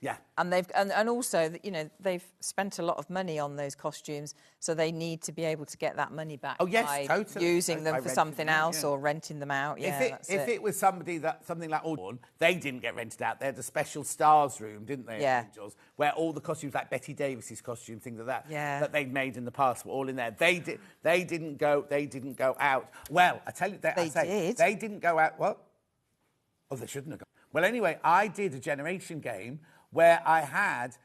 Yeah. And they've and also, you know, they've spent a lot of money on those costumes, so they need to be able to get that money back. Oh yes, by totally. using them for something else or renting them out. Yeah, if it was something like Auburn, they didn't get rented out. They had a special stars room, didn't they? Yeah. Angels, where all the costumes, like Betty Davis's costume, things like that, that they'd made in the past, were all in there. They didn't go out. Well, I tell you, they didn't go out. What? Oh, they shouldn't have gone. Well, anyway, I did a generation game where I had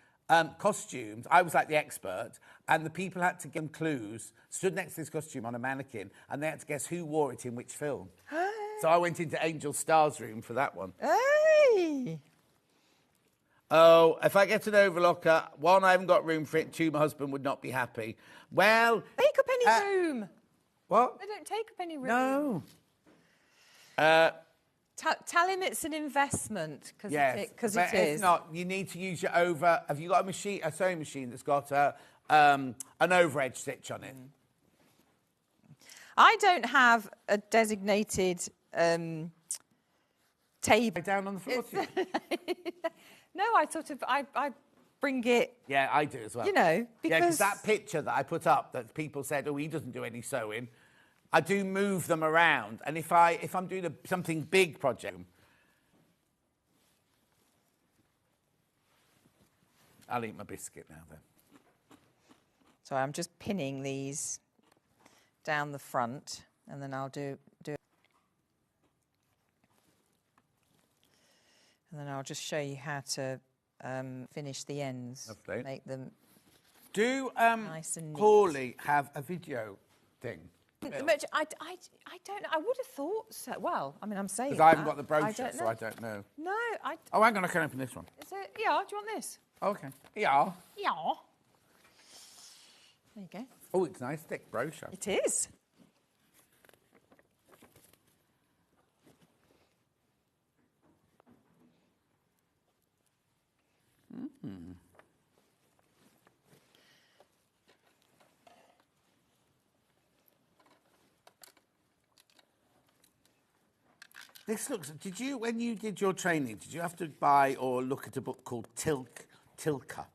costumes. I was like the expert, and the people had to give them clues, stood next to this costume on a mannequin, and they had to guess who wore it in which film. So I went into Angel Star's room for that one. Hey! Oh, if I get an overlocker, one, I haven't got room for it, two, my husband would not be happy. Well... Take up any room. What? They don't take up any room. No. Tell him it's an investment, because it is. If not, you need to use your over... Have you got a sewing machine that's got an overedge stitch on it? I don't have a designated table. Down on the floor to you. No, I bring it... Yeah, I do as well. You know, because... Yeah, because that picture that I put up that people said, oh, he doesn't do any sewing... I do move them around, and if I'm doing something big project, I'll eat my biscuit now then. So I'm just pinning these down the front, and then I'll do and then I'll just show you how to finish the ends. Lovely. Make them nice and neat. Cawley have a video thing? But I don't know. I would have thought so. Well, I mean, I'm saying because I haven't got the brochure, so I don't know. No, Oh, hang on, I can open this one. Is it? Yeah. Do you want this? Okay. Yeah. Yeah. There you go. Oh, it's a nice thick brochure. It is. Mm-hmm. This looks... when you did your training, did you have to buy or look at a book called Tilka?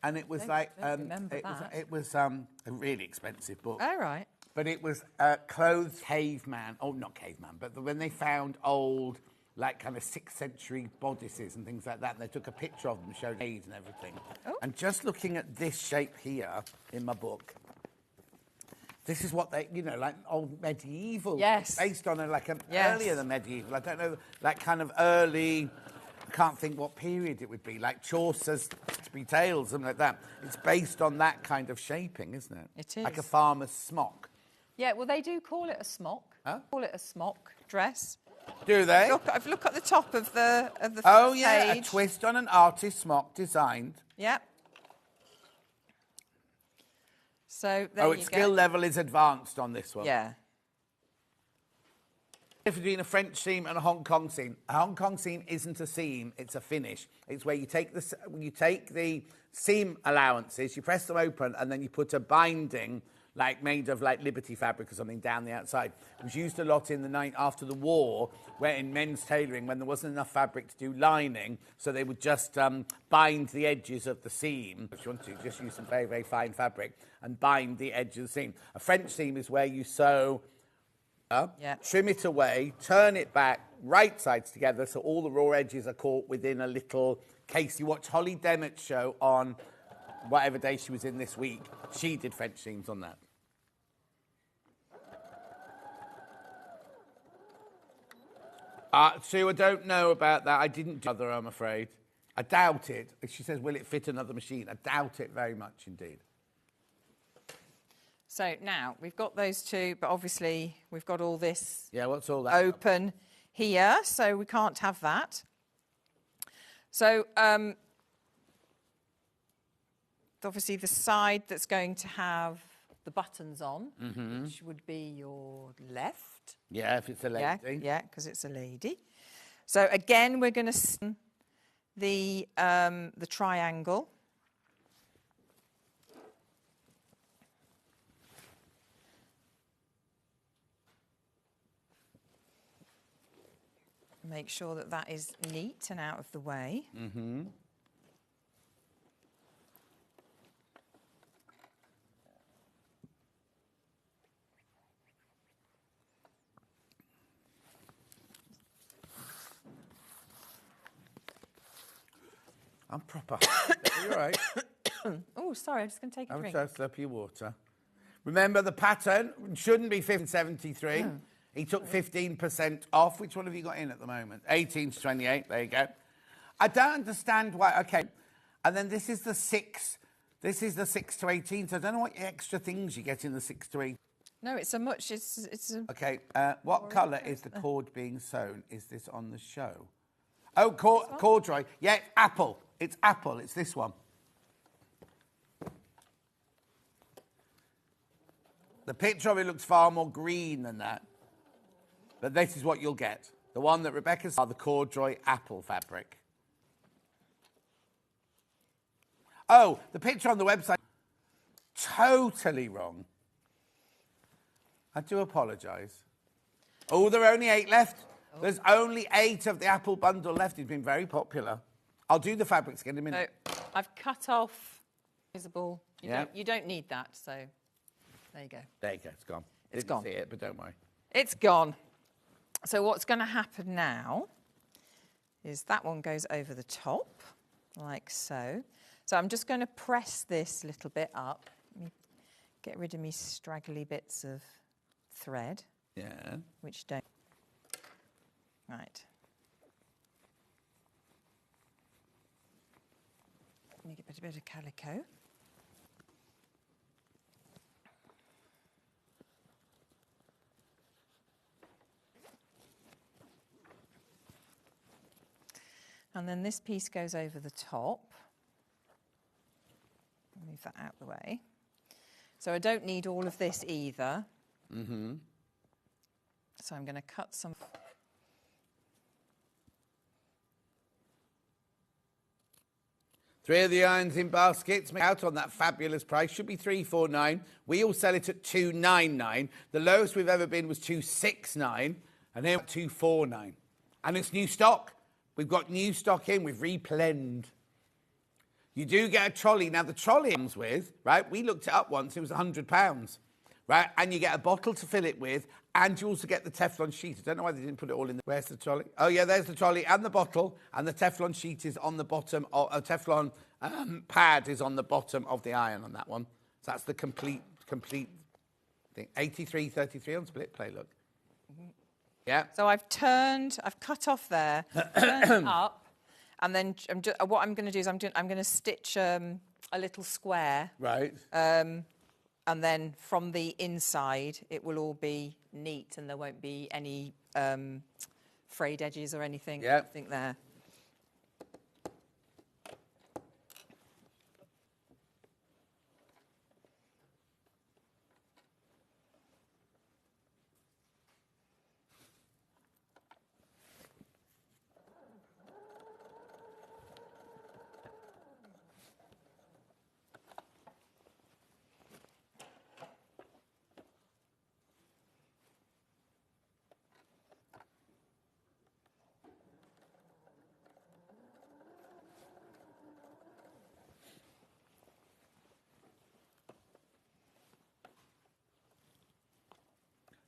And it was it was a really expensive book. Oh, right. But it was clothes caveman. Oh, not caveman, but when they found old, like kind of 6th century bodices and things like that, and they took a picture of them, showed age and everything. Oh. And just looking at this shape here in my book, this is what they, like old medieval. Yes. Based on earlier than medieval. I don't know, like kind of early, I can't think what period it would be, like Chaucer's Canterbury Tales, something like that. It's based on that kind of shaping, isn't it? It is. Like a farmer's smock. Yeah, well, they do call it a smock. Huh? Call it a smock dress. Do they? Look at the top of the Oh, yeah, page. a twist on an artist's smock designed. Yep. So there you go. Its skill level is advanced on this one. Yeah. Difference between a French seam and a Hong Kong seam. A Hong Kong seam isn't a seam; it's a finish. It's where you take the seam allowances, you press them open, and then you put a binding made of Liberty fabric or something down the outside. It was used a lot in the night after the war, where in men's tailoring, when there wasn't enough fabric to do lining, so they would just bind the edges of the seam. If you want to, just use some very, very fine fabric and bind the edge of the seam. A French seam is where you sew, trim it away, turn it back, right sides together, so all the raw edges are caught within a little case. You watch Holly Dennett's show on whatever day she was in this week. She did French seams on that. Sue, I don't know about that. I didn't do other, I'm afraid. I doubt it. She says, will it fit another machine? I doubt it very much indeed. So now we've got those two, but obviously we've got all this what's all that open here, so we can't have that. So obviously the side that's going to have the buttons on, which would be your left. Yeah, if it's a lady. Yeah, because it's a lady. So again, we're going to the triangle. Make sure that that is neat and out of the way. Mm-hmm. I'm proper. Are you all right? Oh, sorry, I'm just going to take a drink. I'm so slurpy water. Remember, the pattern shouldn't be 1573. Oh. He took 15% off. Which one have you got in at the moment? 18 to 28. There you go. I don't understand why. Okay. And then this is the 6. This is the 6 to 18. So I don't know what extra things you get in the 6 to 18. No, it's a... Okay. What colour is the cord being sewn? Is this on the show? Oh, corduroy. Yeah, it's apple. It's apple. It's this one. The picture of it looks far more green than that. But this is what you'll get. The one that Rebecca's are the corduroy apple fabric. Oh, the picture on the website, totally wrong. I do apologise. Oh, there are only 8 left. Oh. There's only 8 of the apple bundle left. It's been very popular. I'll do the fabrics again in a minute. So I've cut off visible. You don't need that, so there you go. There you go, it's gone. It's gone. See it, but don't worry. It's gone. So what's going to happen now is that one goes over the top, like so. So I'm just going to press this little bit up. Let me get rid of me straggly bits of thread. Yeah. Which don't. Right. Let me get a bit of calico. And then this piece goes over the top. Move that out of the way. So I don't need all of this either. Mm-hmm. So I'm going to cut some. Three of the irons in baskets out on that fabulous price. Should be $349. We all sell it at $299. The lowest we've ever been was $269, and here $249. And it's new stock. We've got new stock in. We've replened. You do get a trolley. Now, the trolley comes with, right, we looked it up once. It was £100, right? And you get a bottle to fill it with, and you also get the Teflon sheet. I don't know why they didn't put it all in there. Where's the trolley? Oh, yeah, there's the trolley and the bottle, and the Teflon sheet is on the bottom. A Teflon pad is on the bottom of the iron on that one. So that's the complete thing. 83.33 on split play, look. Mm-hmm. Yeah. So I've cut off there, turned up, and then what I'm going to do is I'm going to stitch a little square. Right. And then from the inside, it will all be neat, and there won't be any frayed edges or anything. Yeah. I think there.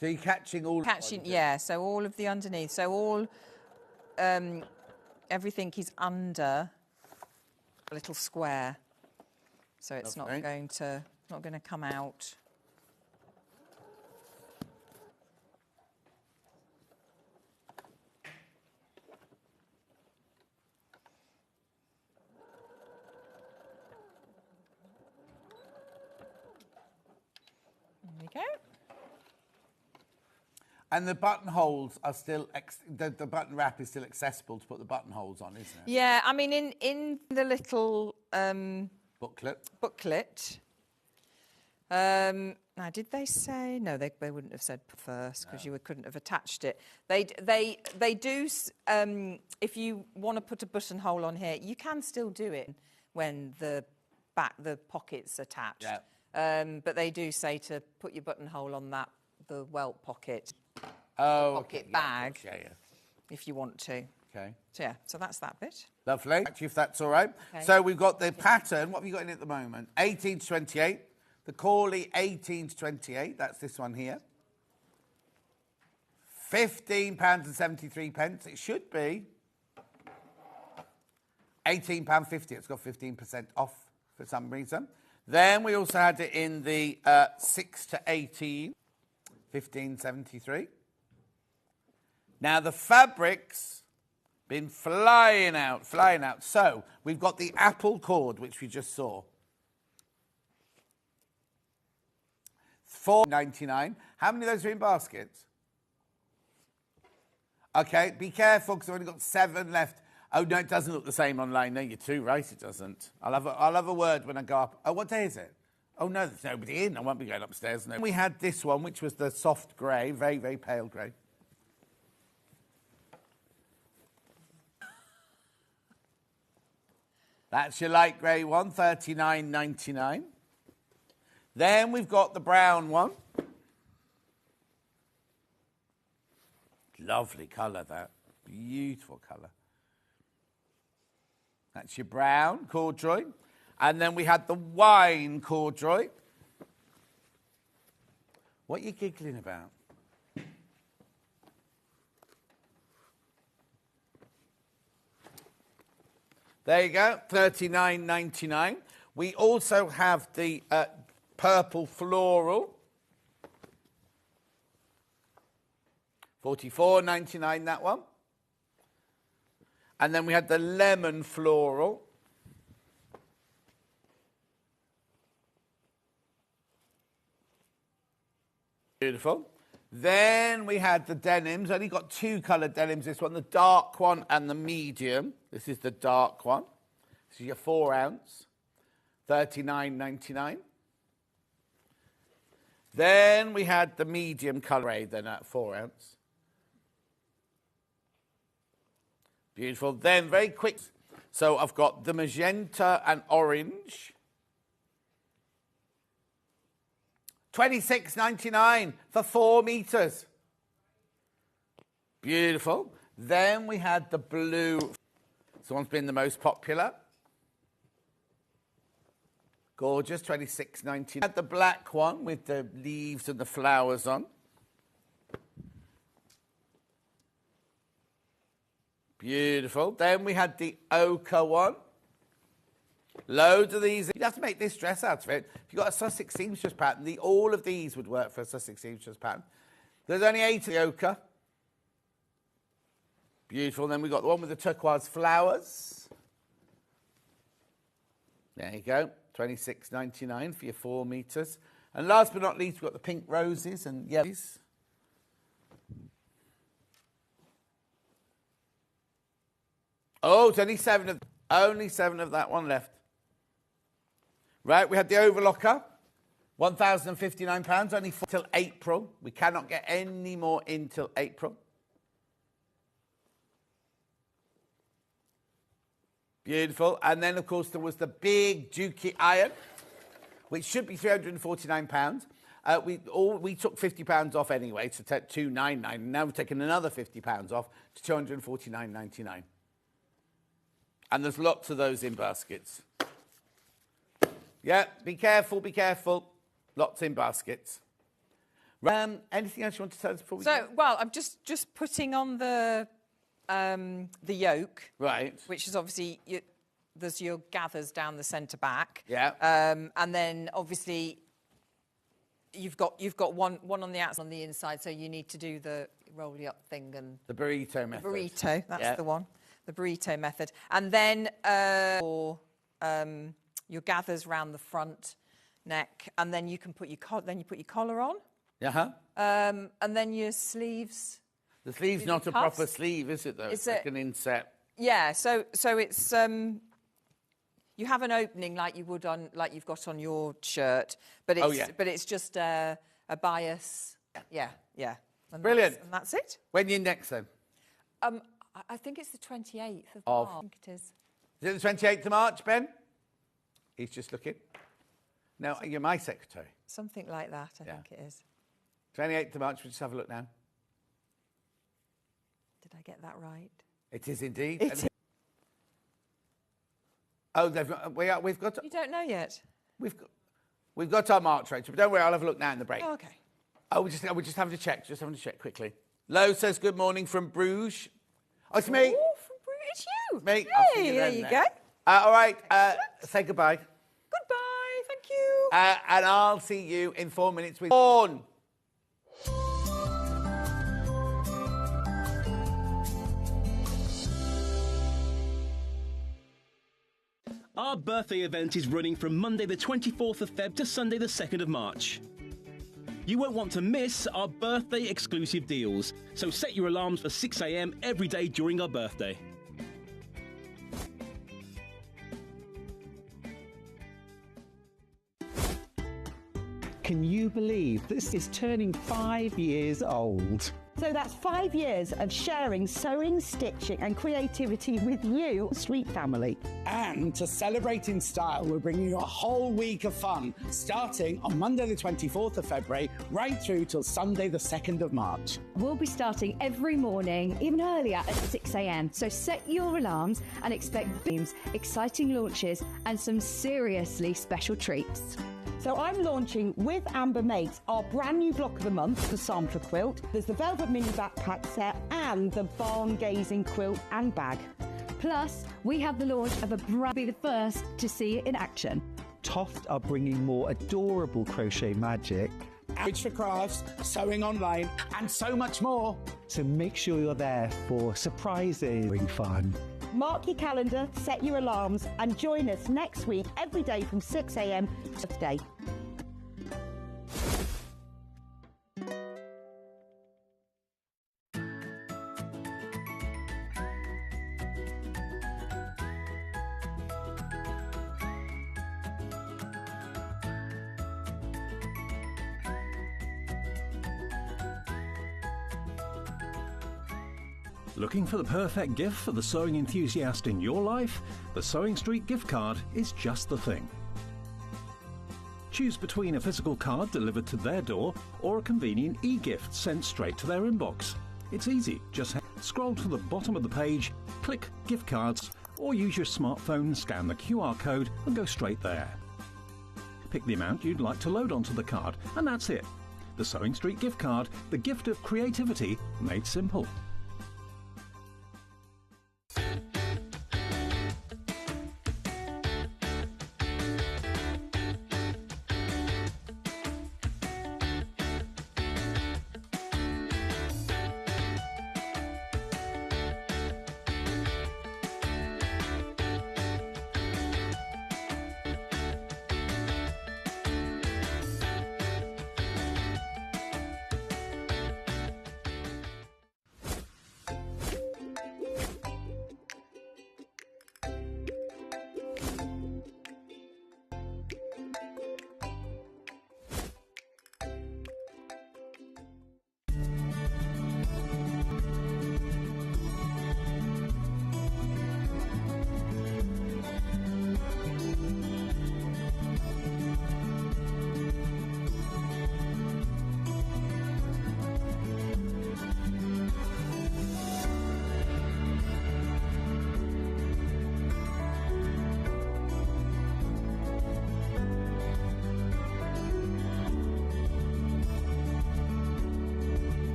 So you're catching all... Catching, yeah, so all of the underneath. So all, everything is under a little square. So it's not going to come out. There we go. And the buttonholes are still, the button wrap is still accessible to put the buttonholes on, isn't it? Yeah, I mean, in the little booklet. Now, did they say no? They wouldn't have said first because you couldn't have attached it. They do. If you want to put a buttonhole on here, you can still do it when the pocket's attached. Yeah. But they do say to put your buttonhole on the welt pocket. Pocket bag. Yeah, yeah. If you want to. Okay. So yeah, so that's that bit. Lovely. Actually, if that's all right. Okay. So we've got the pattern. What have you got in it at the moment? 18 to 28. The Cawley 18 to 28. That's this one here. £15.73. It should be £18.50. It's got 15% off for some reason. Then we also had it in the 6 to 18. £15.73. Now the fabrics been flying out. So we've got the apple cord, which we just saw. £4.99. How many of those are in baskets? Okay, be careful because I've only got 7 left. Oh no, it doesn't look the same online. No, you're too right. It doesn't. I'll have a word when I go up. Oh, what day is it? Oh no, there's nobody in. I won't be going upstairs. No. We had this one, which was the soft grey, very, very pale grey. That's your light grey one, $39.99. Then we've got the brown one. Lovely colour, that. Beautiful colour. That's your brown corduroy. And then we had the wine corduroy. What are you giggling about? There you go, $39.99. We also have the purple floral. $44.99, that one. And then we had the lemon floral. Beautiful. Then we had the denims. Only got 2 coloured denims, this one, the dark one and the medium. This is the dark one. This is your 4 ounce, $39.99. Then we had the medium colour then at 4 ounce. Beautiful. Then very quick. So I've got the magenta and orange. $26.99 for 4 metres. Beautiful. Then we had the blue. This one's been the most popular. Gorgeous, $26.99. Had the black one with the leaves and the flowers on. Beautiful. Then we had the ochre one. Loads of these. You'd have to make this dress out of it. If you've got a Sussex seamstress pattern, all of these would work for a Sussex seamstress pattern. There's only 8 of the ochre. Beautiful. Then we've got the one with the turquoise flowers. There you go. $26.99 for your 4 metres. And last but not least, we've got the pink roses and yellows. Oh, it's only 7 of that one left. Right, we had the overlocker, £1,059, only till April. We cannot get any more in till April. Beautiful. And then, of course, there was the big Dukey iron, which should be £349. We took £50 off anyway, so $299. Now we've taken another £50 off to $249.99. And there's lots of those in baskets. Yeah, be careful, be careful. Lots in baskets. Anything else you want to tell us before we So, go? well, I'm just putting on the yolk, Right. which is obviously there's your gathers down the centre back. Yeah. And then obviously you've got one on the outside, on the inside, so you need to do the rolly up thing and The burrito method. burrito. That's Yeah. the one, the burrito method. And then your gathers round the front neck, and then you can put your collar on. Uh-huh. And then your sleeves. The sleeve's not a cuffs. proper sleeve, is it, though? It's It's like an inset. Yeah, so it's you have an opening like you've got on your shirt, but it's just a bias. Yeah. And Brilliant. That's it. When you next, then? I think it's the 28th of Of- March. I think it is. Is it the 28th of March, Ben? He's just looking. No, you're my secretary. Something like that, I think it is. 28th of March, we'll just have a look now. Did I get that right? It is indeed. It is. Oh, we've got... You don't know yet? We've got our March, Rachel, but don't worry, I'll have a look now in the break. Oh, okay. Oh, we're just having to check. Just having to check quickly. Lo says good morning from Bruges. Oh, it's me. Oh, from Bruges, it's you. Me. I'll see Hey, you there then, you then. go. All right, say goodbye. Goodbye, thank you. And I'll see you in 4 minutes with Dawn. Our birthday event is running from Monday the 24th of Feb to Sunday the 2nd of March. You won't want to miss our birthday exclusive deals, so set your alarms for 6 a.m. every day during our birthday. Can you believe this is turning 5 years old? So that's 5 years of sharing sewing, stitching and creativity with you, Street family. And to celebrate in style, we're bringing you a whole week of fun, starting on Monday the 24th of February, right through till Sunday the 2nd of March. We'll be starting every morning, even earlier at 6 a.m. So set your alarms and expect beams, exciting launches and some seriously special treats. So I'm launching with Amber Mates our brand new block of the month, the Sampler Quilt. There's the Velvet Mini Backpack set and the Barn Gazing Quilt and Bag. Plus, we have the launch of be the first to see it in action. Toft are bringing more adorable crochet magic. Outreach for crafts, sewing online, and so much more. So make sure you're there for surprises and fun. Mark your calendar, set your alarms and join us next week every day from 6 a.m. today. Looking for the perfect gift for the sewing enthusiast in your life? The Sewing Street gift card is just the thing. Choose between a physical card delivered to their door or a convenient e-gift sent straight to their inbox. It's easy, just scroll to the bottom of the page, click gift cards, or use your smartphone, scan the QR code and go straight there. Pick the amount you'd like to load onto the card and that's it. The Sewing Street gift card, the gift of creativity made simple.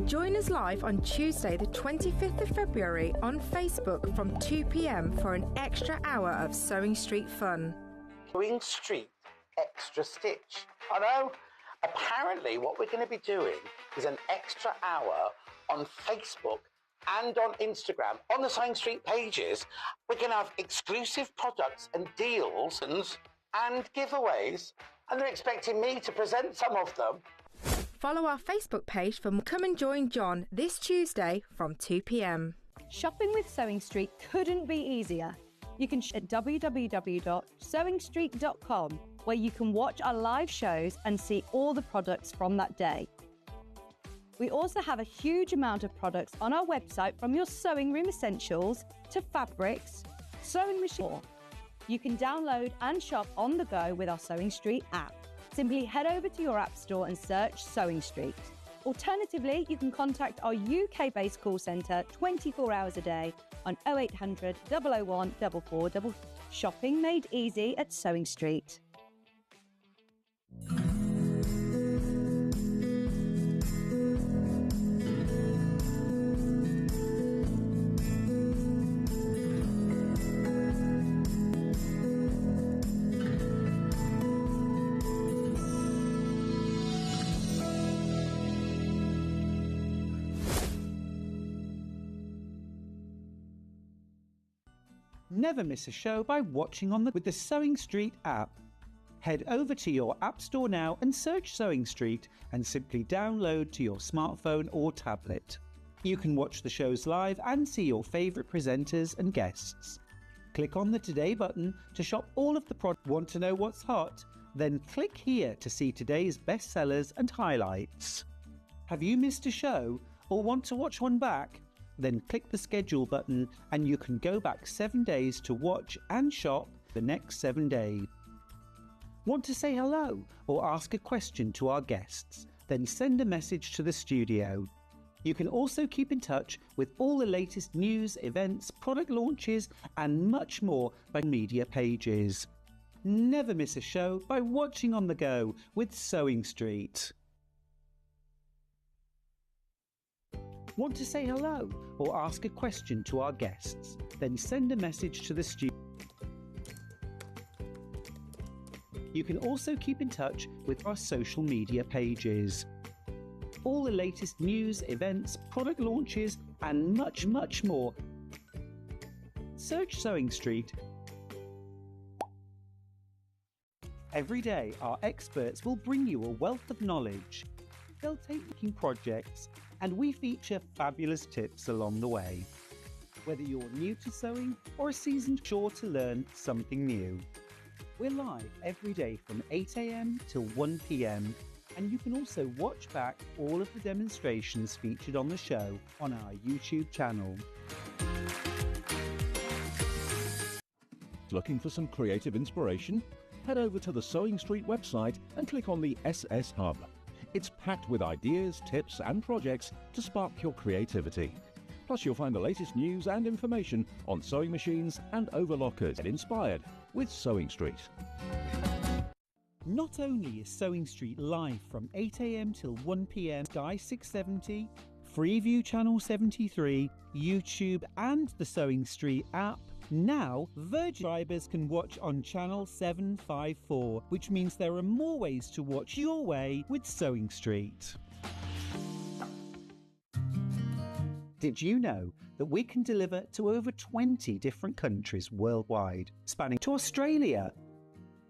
Join us live on Tuesday, the 25th of February on Facebook from 2 p.m. for an extra hour of Sewing Street fun. Sewing Street Extra Stitch. I know. Apparently what we're going to be doing is an extra hour on Facebook and on Instagram. On the Sewing Street pages, we're going to have exclusive products and deals and giveaways. And they're expecting me to present some of them. Follow our Facebook page for more. Come and join John this Tuesday from 2 p.m. Shopping with Sewing Street couldn't be easier. You can shop at www.sewingstreet.com, where you can watch our live shows and see all the products from that day. We also have a huge amount of products on our website, from your sewing room essentials to fabrics, sewing machine. You can download and shop on the go with our Sewing Street app. Simply head over to your app store and search Sewing Street. Alternatively, you can contact our UK-based call centre 24 hours a day on 0800 001 4444. Shopping made easy at Sewing Street. Never miss a show by watching with the Sewing Street app. Head over to your app store now and search Sewing Street and simply download to your smartphone or tablet. You can watch the shows live and see your favourite presenters and guests. Click on the Today button to shop all of the products. Want to know what's hot? Then click here to see today's bestsellers and highlights. Have you missed a show or want to watch one back? Then click the schedule button and you can go back 7 days to watch and shop the next 7 days. Want to say hello or ask a question to our guests? Then send a message to the studio. You can also keep in touch with all the latest news, events, product launches and much more by media pages. Never miss a show by watching on the go with Sewing Street. Want to say hello or ask a question to our guests? Then send a message to the studio. You can also keep in touch with our social media pages. All the latest news, events, product launches and much more. Search Sewing Street. Every day our experts will bring you a wealth of knowledge. They'll take making projects and we feature fabulous tips along the way. Whether you're new to sewing or a seasoned, sure to learn something new. We're live every day from 8 a.m. till 1 p.m. and you can also watch back all of the demonstrations featured on the show on our YouTube channel. Looking for some creative inspiration? Head over to the Sewing Street website and click on the SS Hub. It's packed with ideas, tips and projects to spark your creativity. Plus you'll find the latest news and information on sewing machines and overlockers. Get inspired with Sewing Street. Not only is Sewing Street live from 8 a.m. till 1 p.m. Sky 670, Freeview Channel 73, YouTube and the Sewing Street app, now Virgin subscribers can watch on Channel 754, which means there are more ways to watch your way with Sewing Street. Did you know that we can deliver to over 20 different countries worldwide, spanning to Australia?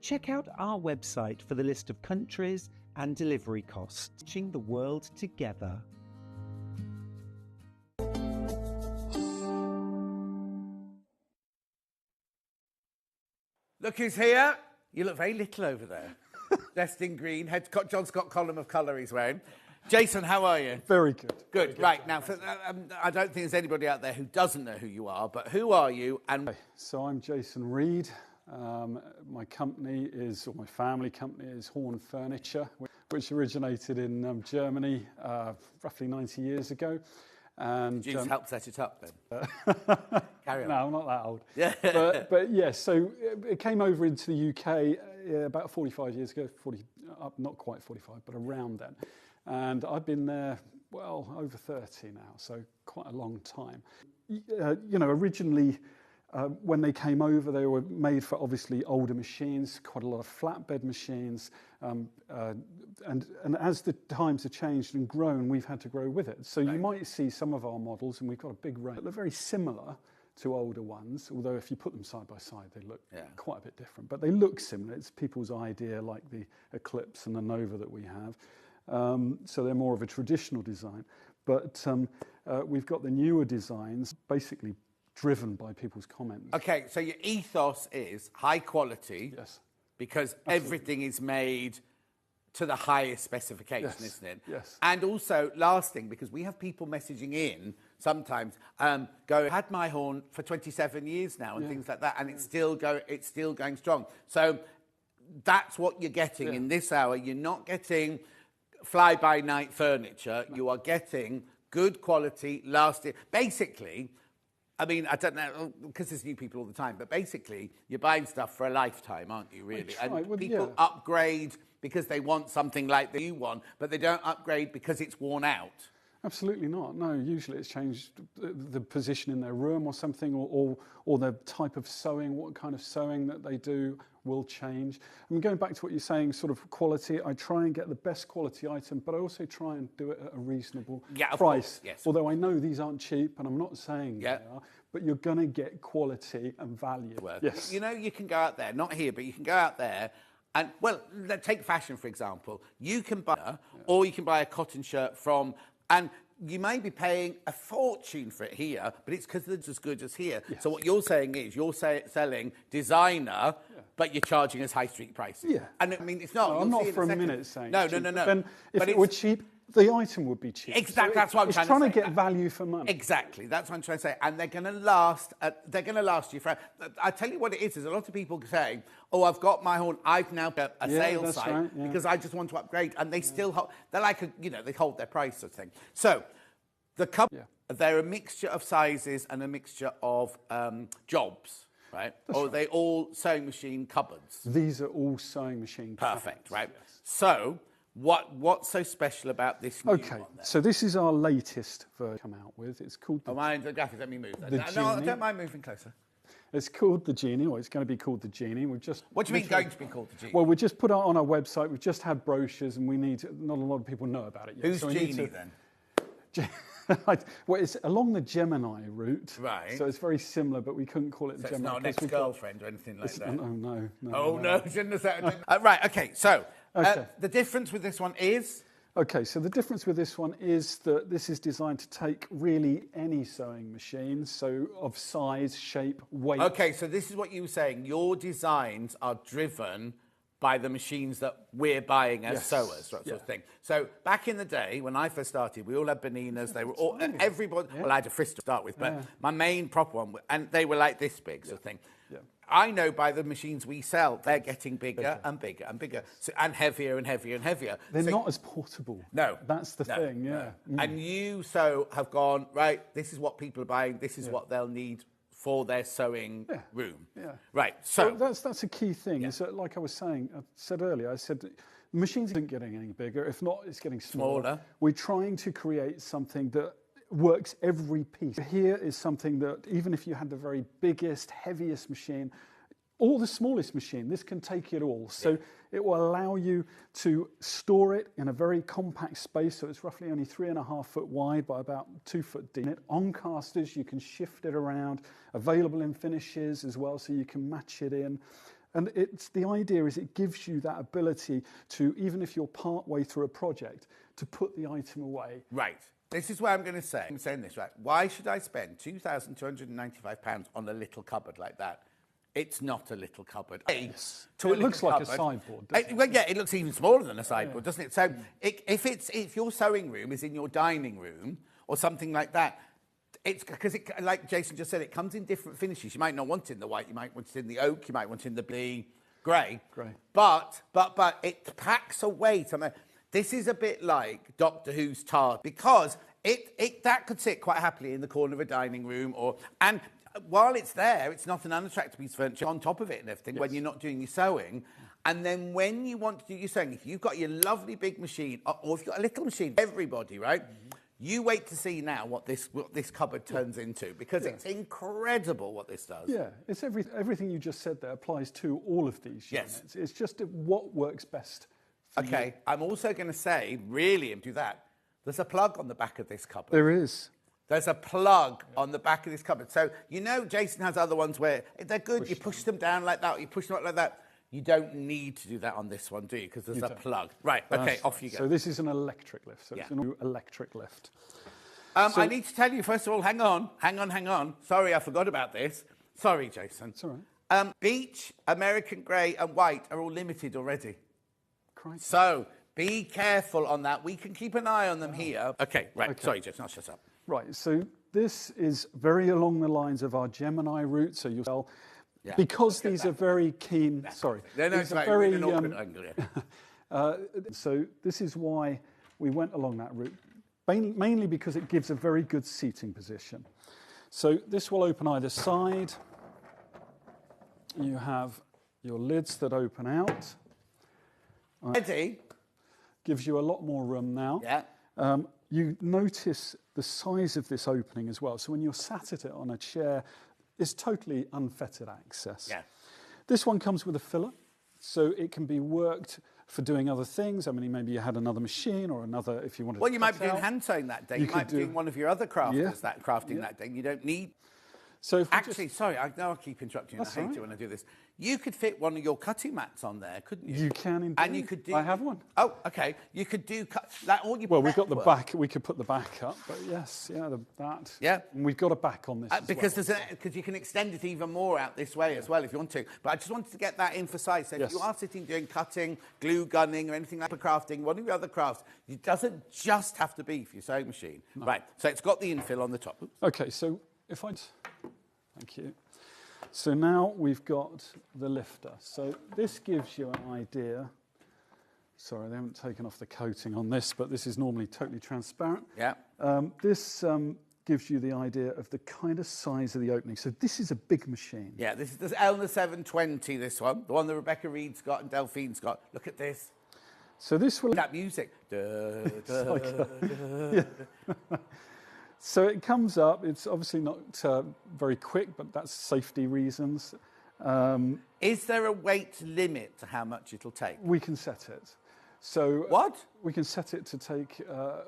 Check out our website for the list of countries and delivery costs. Stitching the world together. Look who's here. You look very little over there. Dressed in green. John Scott column of colour he's wearing. Jason, how are you? Very good. Good. Right. Now, I don't think there's anybody out there who doesn't know who you are, but who are you? And so I'm Jason Reed. My company is, or my family company is Horn Furniture, which originated in Germany roughly 90 years ago. And Jews helped set it up then. Carry on. No, I'm not that old. Yeah. But yeah, so it came over into the UK about 45 years ago, not quite 45, but around then. And I've been there, well, over 30 now, so quite a long time. You know, originally, when they came over, they were made for obviously older machines, quite a lot of flatbed machines, and as the times have changed and grown, we've had to grow with it. So you might see some of our models, and we've got a big range. They're very similar to older ones, although if you put them side by side, they look quite a bit different. But they look similar. It's people's idea, like the Eclipse and the Nova that we have. So they're more of a traditional design. But we've got the newer designs, basically driven by people's comments. Okay, so your ethos is high quality. Yes. Because everything is made to the highest specification, isn't it? Yes. And also, last thing, because we have people messaging in sometimes, had my horn for 27 years now and things like that, and it's still going strong. So that's what you're getting in this hour. You're not getting fly-by-night furniture. You are getting good quality, lasting. Basically, I mean, I don't know, because there's new people all the time, but basically, you're buying stuff for a lifetime, aren't you, really? And people upgrade because they want something like the new one, but they don't upgrade because it's worn out. Absolutely not. No, usually it's changed the position in their room or something, or the type of sewing, what kind of sewing that they do will change. I mean, going back to what you're saying, sort of quality, I try and get the best quality item, but I also try and do it at a reasonable price. Course, yes. Although I know these aren't cheap, and I'm not saying they are, but you're going to get quality and value. Yes. You know, you can go out there, not here, but you can go out there and, well, take fashion, for example. You can buy, or you can buy a cotton shirt from, and you may be paying a fortune for it here, but it's because it's as good as here. Yes. So what you're saying is you're selling designer, but you're charging us high street prices. Yeah. And I mean, it's not. No, I'm not for a minute saying no. Then if it were cheap, the item would be cheap. Exactly. So that's what I'm trying to say. It's trying to get value for money. Exactly. That's what I'm trying to say. And they're going to last. They're going to last you for. I tell you what it is. There's a lot of people saying, "Oh, I've got my horn. I've now got a sales site because I just want to upgrade." And they still hold. They're like they hold their price sort of thing. So the they're a mixture of sizes and a mixture of jobs. Right? Or are they all sewing machine cupboards? These are all sewing machine cupboards. Perfect, right? Yes. So, what's so special about this new one then? So this is our latest version come out with. It's called the... Oh, mind the graphics, let me move that. No, I don't mind moving closer. It's called the Genie, or it's going to be called the Genie. We've just... What do you mean going to be called the Genie? Well, we just put it on our website. We've just had brochures, and not a lot of people know about it yet. Who's Genie then? Well, it's along the Gemini route. Right. So it's very similar, but we couldn't call it so Gemini. It's not an ex-girlfriend or anything like that? No. Oh, no. Shouldn't have said right, okay. So the difference with this one is? Okay, so the difference with this one is that this is designed to take really any sewing machine, so of size, shape, weight. Okay, so this is what you were saying. Your designs are driven by the machines that we're buying as sewers, sort of thing. So back in the day, when I first started, we all had Boninas. They were all, everybody, well, I had a Frisk to start with, but my main proper one, and they were like this big, sort of thing. Yeah. I know by the machines we sell, they're getting bigger and bigger and bigger, and heavier and heavier and heavier. They're not as portable. No. That's the thing, No. And you have gone, right, this is what people are buying, this is what they'll need for their sewing room. Yeah. Right, so... Well, that's a key thing, is that, like I said earlier, I said machines aren't getting any bigger. If not, it's getting smaller. We're trying to create something that works every piece. Here is something that, even if you had the very biggest, heaviest machine, or the smallest machine, this can take it all. So it will allow you to store it in a very compact space. So it's roughly only 3.5 foot wide by about 2 foot deep. On casters, you can shift it around, available in finishes as well, so you can match it in. And the idea is it gives you that ability to, even if you're part way through a project, to put the item away. Right. This is what I'm going to say. I'm saying this, right. Why should I spend £2,295 on a little cupboard like that? It's not a little cupboard. It looks like a sideboard, doesn't it? Well, yeah, it looks even smaller than a sideboard, doesn't it? So if your sewing room is in your dining room or something like that, it's because, like Jason just said, it comes in different finishes. You might not want it in the white, you might want it in the oak, you might want it in the grey. But it packs a weight. I mean, this is a bit like Doctor Who's TARDIS, because that could sit quite happily in the corner of a dining room, and while it's there, it's not an unattractive piece of furniture on top of it and everything when you're not doing your sewing. And then when you want to do your sewing, if you've got your lovely big machine, or if you've got a little machine, everybody, right? You wait to see now what this cupboard turns into, because it's incredible what this does. Yeah, it's everything you just said there applies to all of these Yes. units. It's just what works best for you. I'm also going to say, really do that, there's a plug on the back of this cupboard. There is. There's a plug on the back of this cupboard. So, you know, Jason has other ones where they're good. You push them down like that, or you push them up like that. You don't need to do that on this one, do you? Because there's a plug. Right, okay, off you go. So this is an electric lift. So it's a new electric lift. I need to tell you, first of all, hang on. Sorry, I forgot about this. Sorry, Jason. It's all right. Beach, American grey and white are all limited already. Crikey. So be careful on that. We can keep an eye on them here. Okay, right. Okay. Sorry, Jason, I'll shut up. Right, so this is very along the lines of our Gemini route. So you'll tell, because these are very keen. Sorry, no, these it's are right. very. We're in an awkward angle, So this is why we went along that route, mainly because it gives a very good seating position. So this will open either side. You have your lids that open out. Ready? Gives you a lot more room now. Yeah. You notice the size of this opening as well. So when you're sat at it on a chair, it's totally unfettered access. Yeah. This one comes with a filler, so it can be worked for doing other things. I mean, maybe you had another machine or another, if you wanted Well, to you might cut be doing out. hand sewing that day. You might be doing one of your other crafters that day. You don't need... So if actually, sorry, I know I keep interrupting you. I hate it when I do this. You could fit one of your cutting mats on there, couldn't you? You can indeed. And you could do... I have one. Oh, okay. You could do... all your well, we've got the work. back. We could put the back up, but yes, that. Yeah. And we've got a back on this as because well. because you can extend it even more out this way as well if you want to. But I just wanted to get that emphasised. So if you are sitting doing cutting, glue gunning or anything like crafting, one of your other crafts, it doesn't just have to be for your sewing machine. No. Right. So it's got the infill on the top. Oops. Okay, so if I... Thank you. So now we've got the lifter. So this gives you an idea. Sorry, they haven't taken off the coating on this, but this is normally totally transparent. Yeah. This gives you the idea of the kind of size of the opening. So this is a big machine. Yeah, this is the Elna 720, this one. The one that Rebecca Reed's got and Delphine's got. Look at this. So this will... That music. So it comes up. It's obviously not very quick, but that's safety reasons. Is there a weight limit to how much it'll take? We can set it. So what? We can set it to take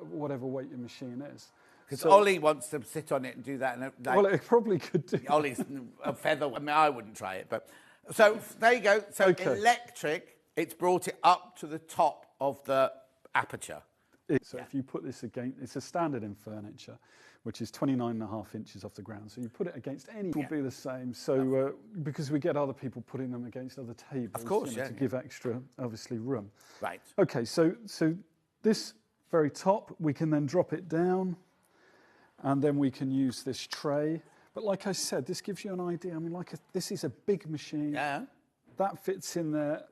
whatever weight your machine is. Because Ollie wants to sit on it and do that. And, well, it probably could do. Ollie's a feather. I mean, I wouldn't try it, but so there you go. So electric, it's brought it up to the top of the aperture. So if you put this against, it's a standard in furniture, which is 29.5 inches off the ground. So you put it against any, it will be the same. So because we get other people putting them against other tables, of course, to give extra, obviously, room. Right. Okay, so this very top, we can then drop it down, and then we can use this tray. But like I said, this gives you an idea. I mean, this is a big machine. Yeah. That fits in there.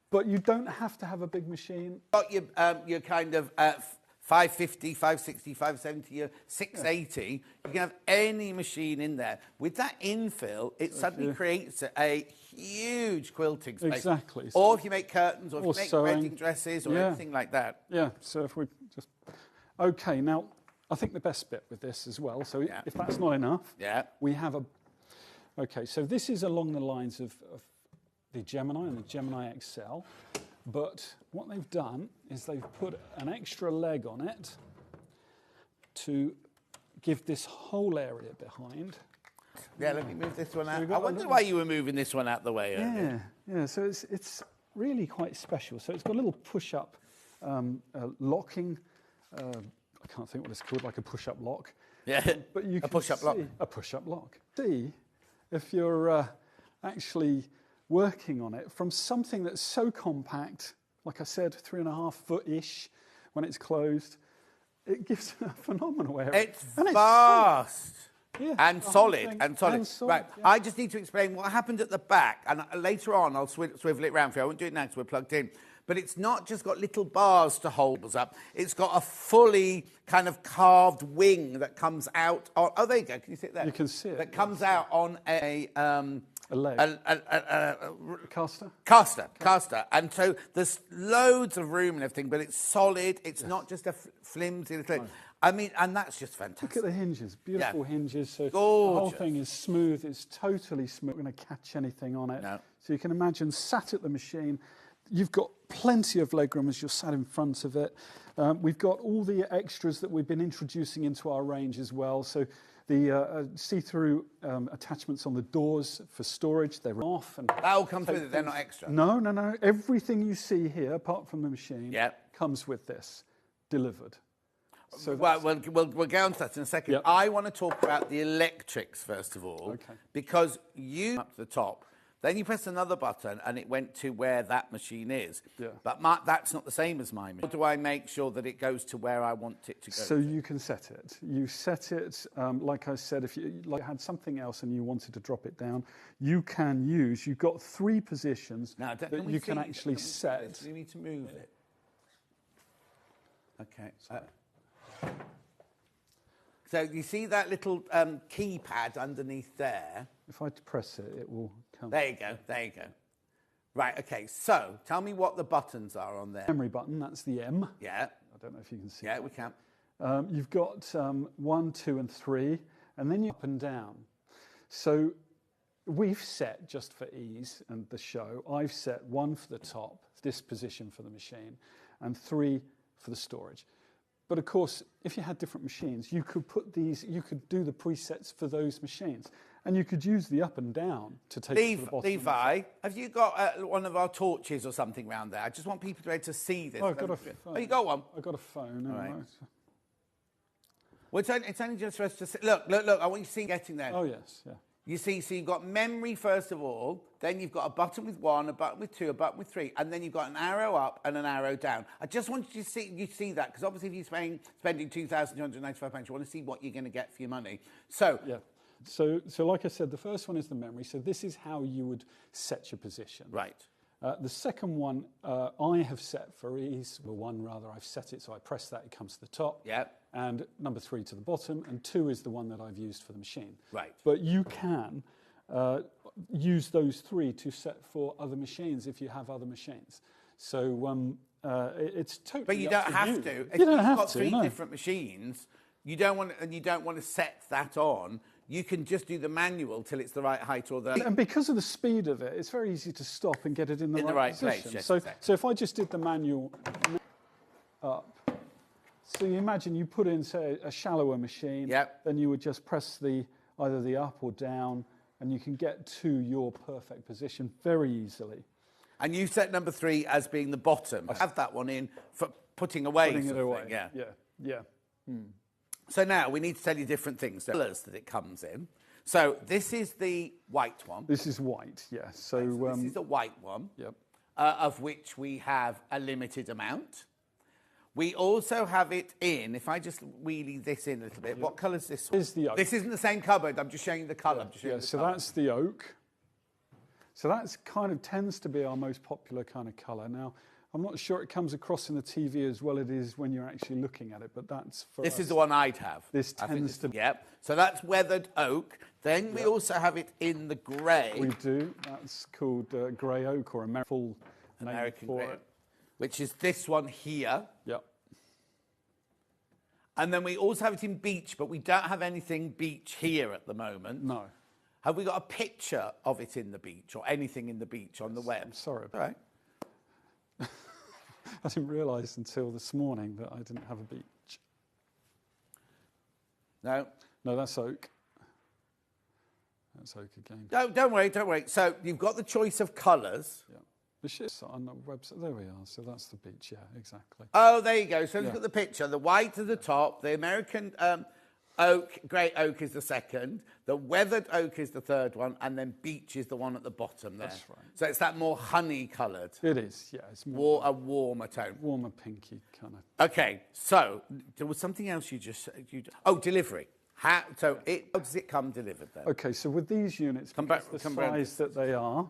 But you don't have to have a big machine. Got your kind of 550, 560, 570, your 680. You can have any machine in there. With that infill, it suddenly creates a huge quilting space. Exactly. Or if you make curtains, or if you make sewing. wedding dresses, or anything like that. Yeah, so if we just... Okay, now, I think the best bit with this as well, so if that's not enough, we have a... Okay, so this is along the lines of the Gemini and the Gemini XL, but what they've done is they've put an extra leg on it to give this whole area behind. Yeah, let me move this one out. I wonder why you were moving this one out the way earlier. Yeah, so it's really quite special. So it's got a little push-up locking, I can't think what it's called, like a push-up lock. Yeah, but you a can push-up lock. A push-up lock. See if you're actually working on it from something that's so compact, like I said, 3.5 foot-ish when it's closed, it gives a phenomenal area. It's vast. And solid, solid. Right, I just need to explain what happened at the back, and later on I'll swivel it around for you. I won't do it now because we're plugged in. But it's not just got little bars to hold us up. It's got a fully kind of carved wing that comes out. Oh, there you go. Can you see it there? You can see it. That comes out on a leg. Caster. And so there's loads of room and everything, but it's solid. It's not just a flimsy little thing. I mean, and that's just fantastic. Look at the hinges, beautiful hinges. So Gorgeous. the whole thing is smooth. It's totally smooth. We're going to catch anything on it. No. So you can imagine sat at the machine. You've got plenty of legroom as you're sat in front of it. We've got all the extras that we've been introducing into our range as well. So the see-through attachments on the doors for storage, they're off. And that all comes with it, they're not extra? No. Everything you see here, apart from the machine, comes with this, delivered. So well, we'll get on to that in a second. Yep. I want to talk about the electrics, first of all, because you up to the top, then you press another button and it went to where that machine is. Yeah. But that's not the same as my machine. How do I make sure that it goes to where I want it to go? So you can set it. You set it, like I said, if you had something else and you wanted to drop it down, you can use, you've got 3 positions that you can actually set. You need to move it. Okay. So you see that little keypad underneath there? If I press it, it will come. There you go. Right, okay, so tell me what the buttons are on there. Memory button, that's the M. Yeah. I don't know if you can see Yeah, that. we can. You've got 1, 2 and 3, and then you up and down. So we've set, just for ease and the show, I've set 1 for the top, this position for the machine, and 3 for the storage. But of course, if you had different machines, you could put these, you could do the presets for those machines. And you could use the up and down to take it to the bottom. Levi, have you got one of our torches or something around there? I just want people to be able to see this. Oh, I've got a phone. Oh, you got one? I've got a phone. All right. Well, it's only just for us to see. Look, I want you to see getting there. Oh, yes, yeah. You see, so you've got memory first of all, then you've got a button with 1, a button with 2, a button with 3, and then you've got an arrow up and an arrow down. I just want you to see that, because obviously if you're spending £2,295, you want to see what you're going to get for your money. So, yeah. So like I said, the first one is the memory. So this is how you would set your position. Right. The second one I have set for ease. Well, 1 rather, I've set it, so I press that, it comes to the top. Yeah. And number 3 to the bottom, and 2 is the one that I've used for the machine. Right. But you can use those 3 to set for other machines if you have other machines. So it's totally. But you up don't to have you. to. If You don't you've have got to, 3 no. different machines, you don't want to set that on. You can just do the manual till it's the right height or the. And because of the speed of it, it's very easy to stop and get it in the right place. position. Yes, so, exactly. so if I just did the manual up, so you imagine you put in, say, a shallower machine, then you would just press either the up or down, and you can get to your perfect position very easily. And you set number 3 as being the bottom. I have that one in for putting away. Putting it away. Yeah. So now we need to tell you different things. The colours that it comes in. So this is the white one. This is white, yeah. So this is the white one. Yep. Of which we have a limited amount. We also have it in, if I just wheelie this in a little bit, what colour is this one? This is the oak. This isn't the same cupboard, I'm just showing you the colour. So that's the oak. So that's kind of tends to be our most popular kind of colour. Now, I'm not sure it comes across in the TV as well as it is when you're actually looking at it, but that's for This us. is the one I'd have. This tends to be. Yep. So that's weathered oak. Then we also have it in the grey. We do. That's called grey oak or American grey, which is this one here. Yep. And then we also have it in beech, but we don't have anything beech here at the moment. No. Have we got a picture of it in the beech or anything in the beech on the web? I'm sorry. All right. I didn't realise until this morning that I didn't have a beech. No. No, that's oak. That's oak again. No, don't worry. So you've got the choice of colours. Yeah. The shit's on the website. There we are. So that's the beech. Yeah, exactly. Oh, there you go. So look at the picture. The white at the top, the American oak, grey oak is the second, the weathered oak is the third one, and then beech is the one at the bottom there. That's right. So it's that more honey-coloured. It is, yeah. It's more a warmer tone. Warmer, pinky kind of. Okay, so there was something else you delivery. How does it come delivered then? Okay, so with these units, the size that they are,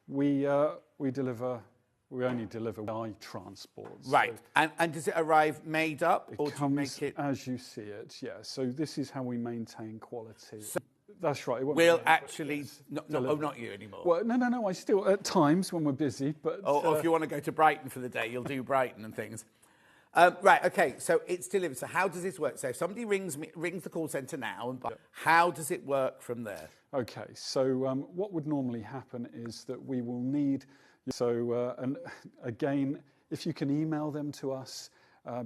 we only deliver by transport. Right, so and does it arrive made up? It or do you comes make it as you see it, yeah. So this is how we maintain quality. So that's right. We'll actually, not you anymore. Well, no, I still, at times when we're busy, but... Or if you want to go to Brighton for the day, you'll do Brighton and things. Right, okay, so it's delivered. So how does this work? So if somebody rings the call centre now, and how does it work from there? Okay, so what would normally happen is that we will need, and again, if you can email them to us,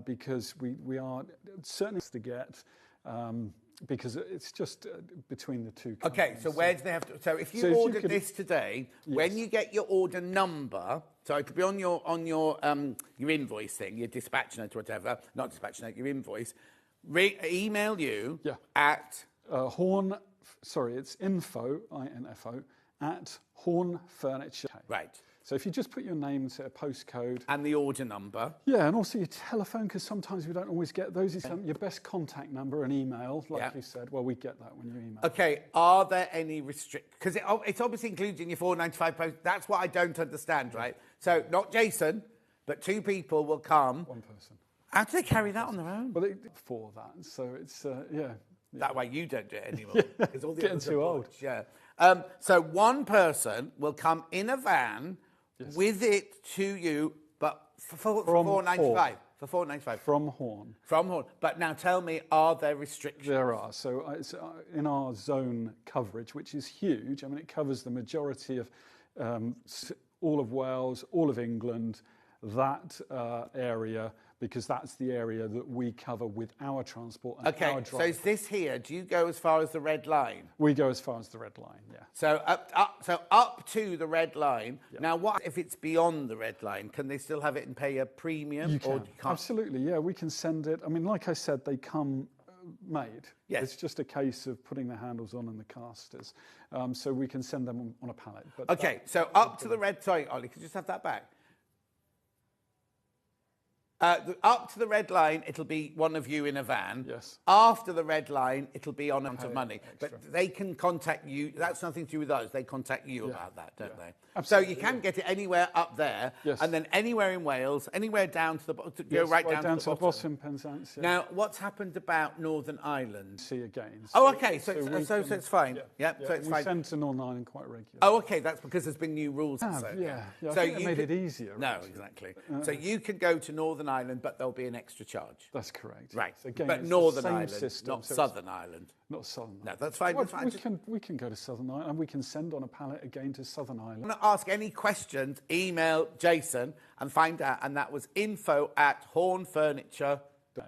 because we are certainly to get, because it's just between the two companies. Okay, so where do they have to? So if you ordered this today, when you get your order number, so it could be on your invoice thing, your dispatch note or whatever, not dispatch note, your invoice, email you at it's info, I-N-F-O, at Horn Furniture. Right. So if you just put your name to a postcode. And the order number. Yeah, and also your telephone, because sometimes we don't always get those. Your best contact number and email, like you said. Well, we get that when you email. Okay, are there any restrictions? Because it's obviously included in your $4.95 post. That's what I don't understand, right? So not Jason, but 2 people will come. 1 person. How do they carry that on their own? Well, for that, so it's, That way you don't do it anymore. Because all the getting others are too old. butch, yeah. So 1 person will come in a van with it to you, but for $4.95. For $4.95. From Horn. From Horn. But now tell me, are there restrictions? There are. So it's, in our zone coverage, which is huge, I mean, it covers the majority of all of Wales, all of England, that area, because that's the area that we cover with our transport and our drivers. So is this here, do you go as far as the red line? We go as far as the red line, yeah. So up to the red line. Yeah. Now, what if it's beyond the red line? Can they still have it and pay a premium? You can. Or you can't? Absolutely, yeah. We can send it. I mean, like I said, they come made. Yes. It's just a case of putting the handles on and the casters. So we can send them on a pallet. But okay, so up to the red... Sorry, Ollie, could you just have that back? Up to the red line, it'll be one of you in a van. Yes. After the red line, it'll be on amount of money. But they can contact you. That's nothing to do with us. They contact you about that, don't they? Absolutely. So you can get it anywhere up there, and then anywhere in Wales, anywhere down to the bottom, go right down to the bottom. Penzance, Now, what's happened about Northern Ireland? See again. Oh, okay. So it's fine. Yeah. So it's fine. We send to Northern Ireland quite regularly. Oh, okay. That's because there's been new rules. Yeah. So I think it made it easier. No, exactly. So you can go to Northern Ireland, but there'll be an extra charge. That's correct. Right. So again, but it's Northern the same Ireland, system, not so Southern Ireland. Not Southern Ireland. No, that's fine. Well, that's fine. We can go to Southern Ireland, and we can send on a pallet again to Southern Ireland. Want to ask any questions, email Jason and find out. And that was info@hornfurniture.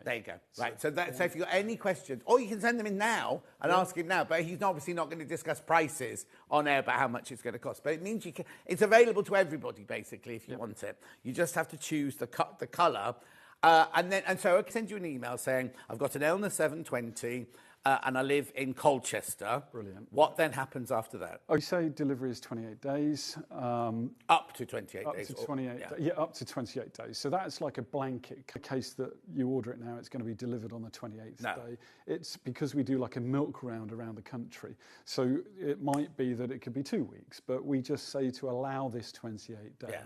There you go. Right. So if you've got any questions, or you can send them in now and ask him now. But he's obviously not going to discuss prices on air about how much it's going to cost. But it means it's available to everybody, basically, if you want it. You just have to choose the colour. And so I can send you an email saying, I've got an Elna 720 and I live in Colchester. Brilliant. What then happens after that? I say delivery is 28 days. Up to 28 days. Up to 28 up to 28 days. So that's like a blanket case that you order it now, it's going to be delivered on the 28th day. It's because we do like a milk round around the country. So it might be that it could be 2 weeks, but we just say to allow this 28 days. Yeah.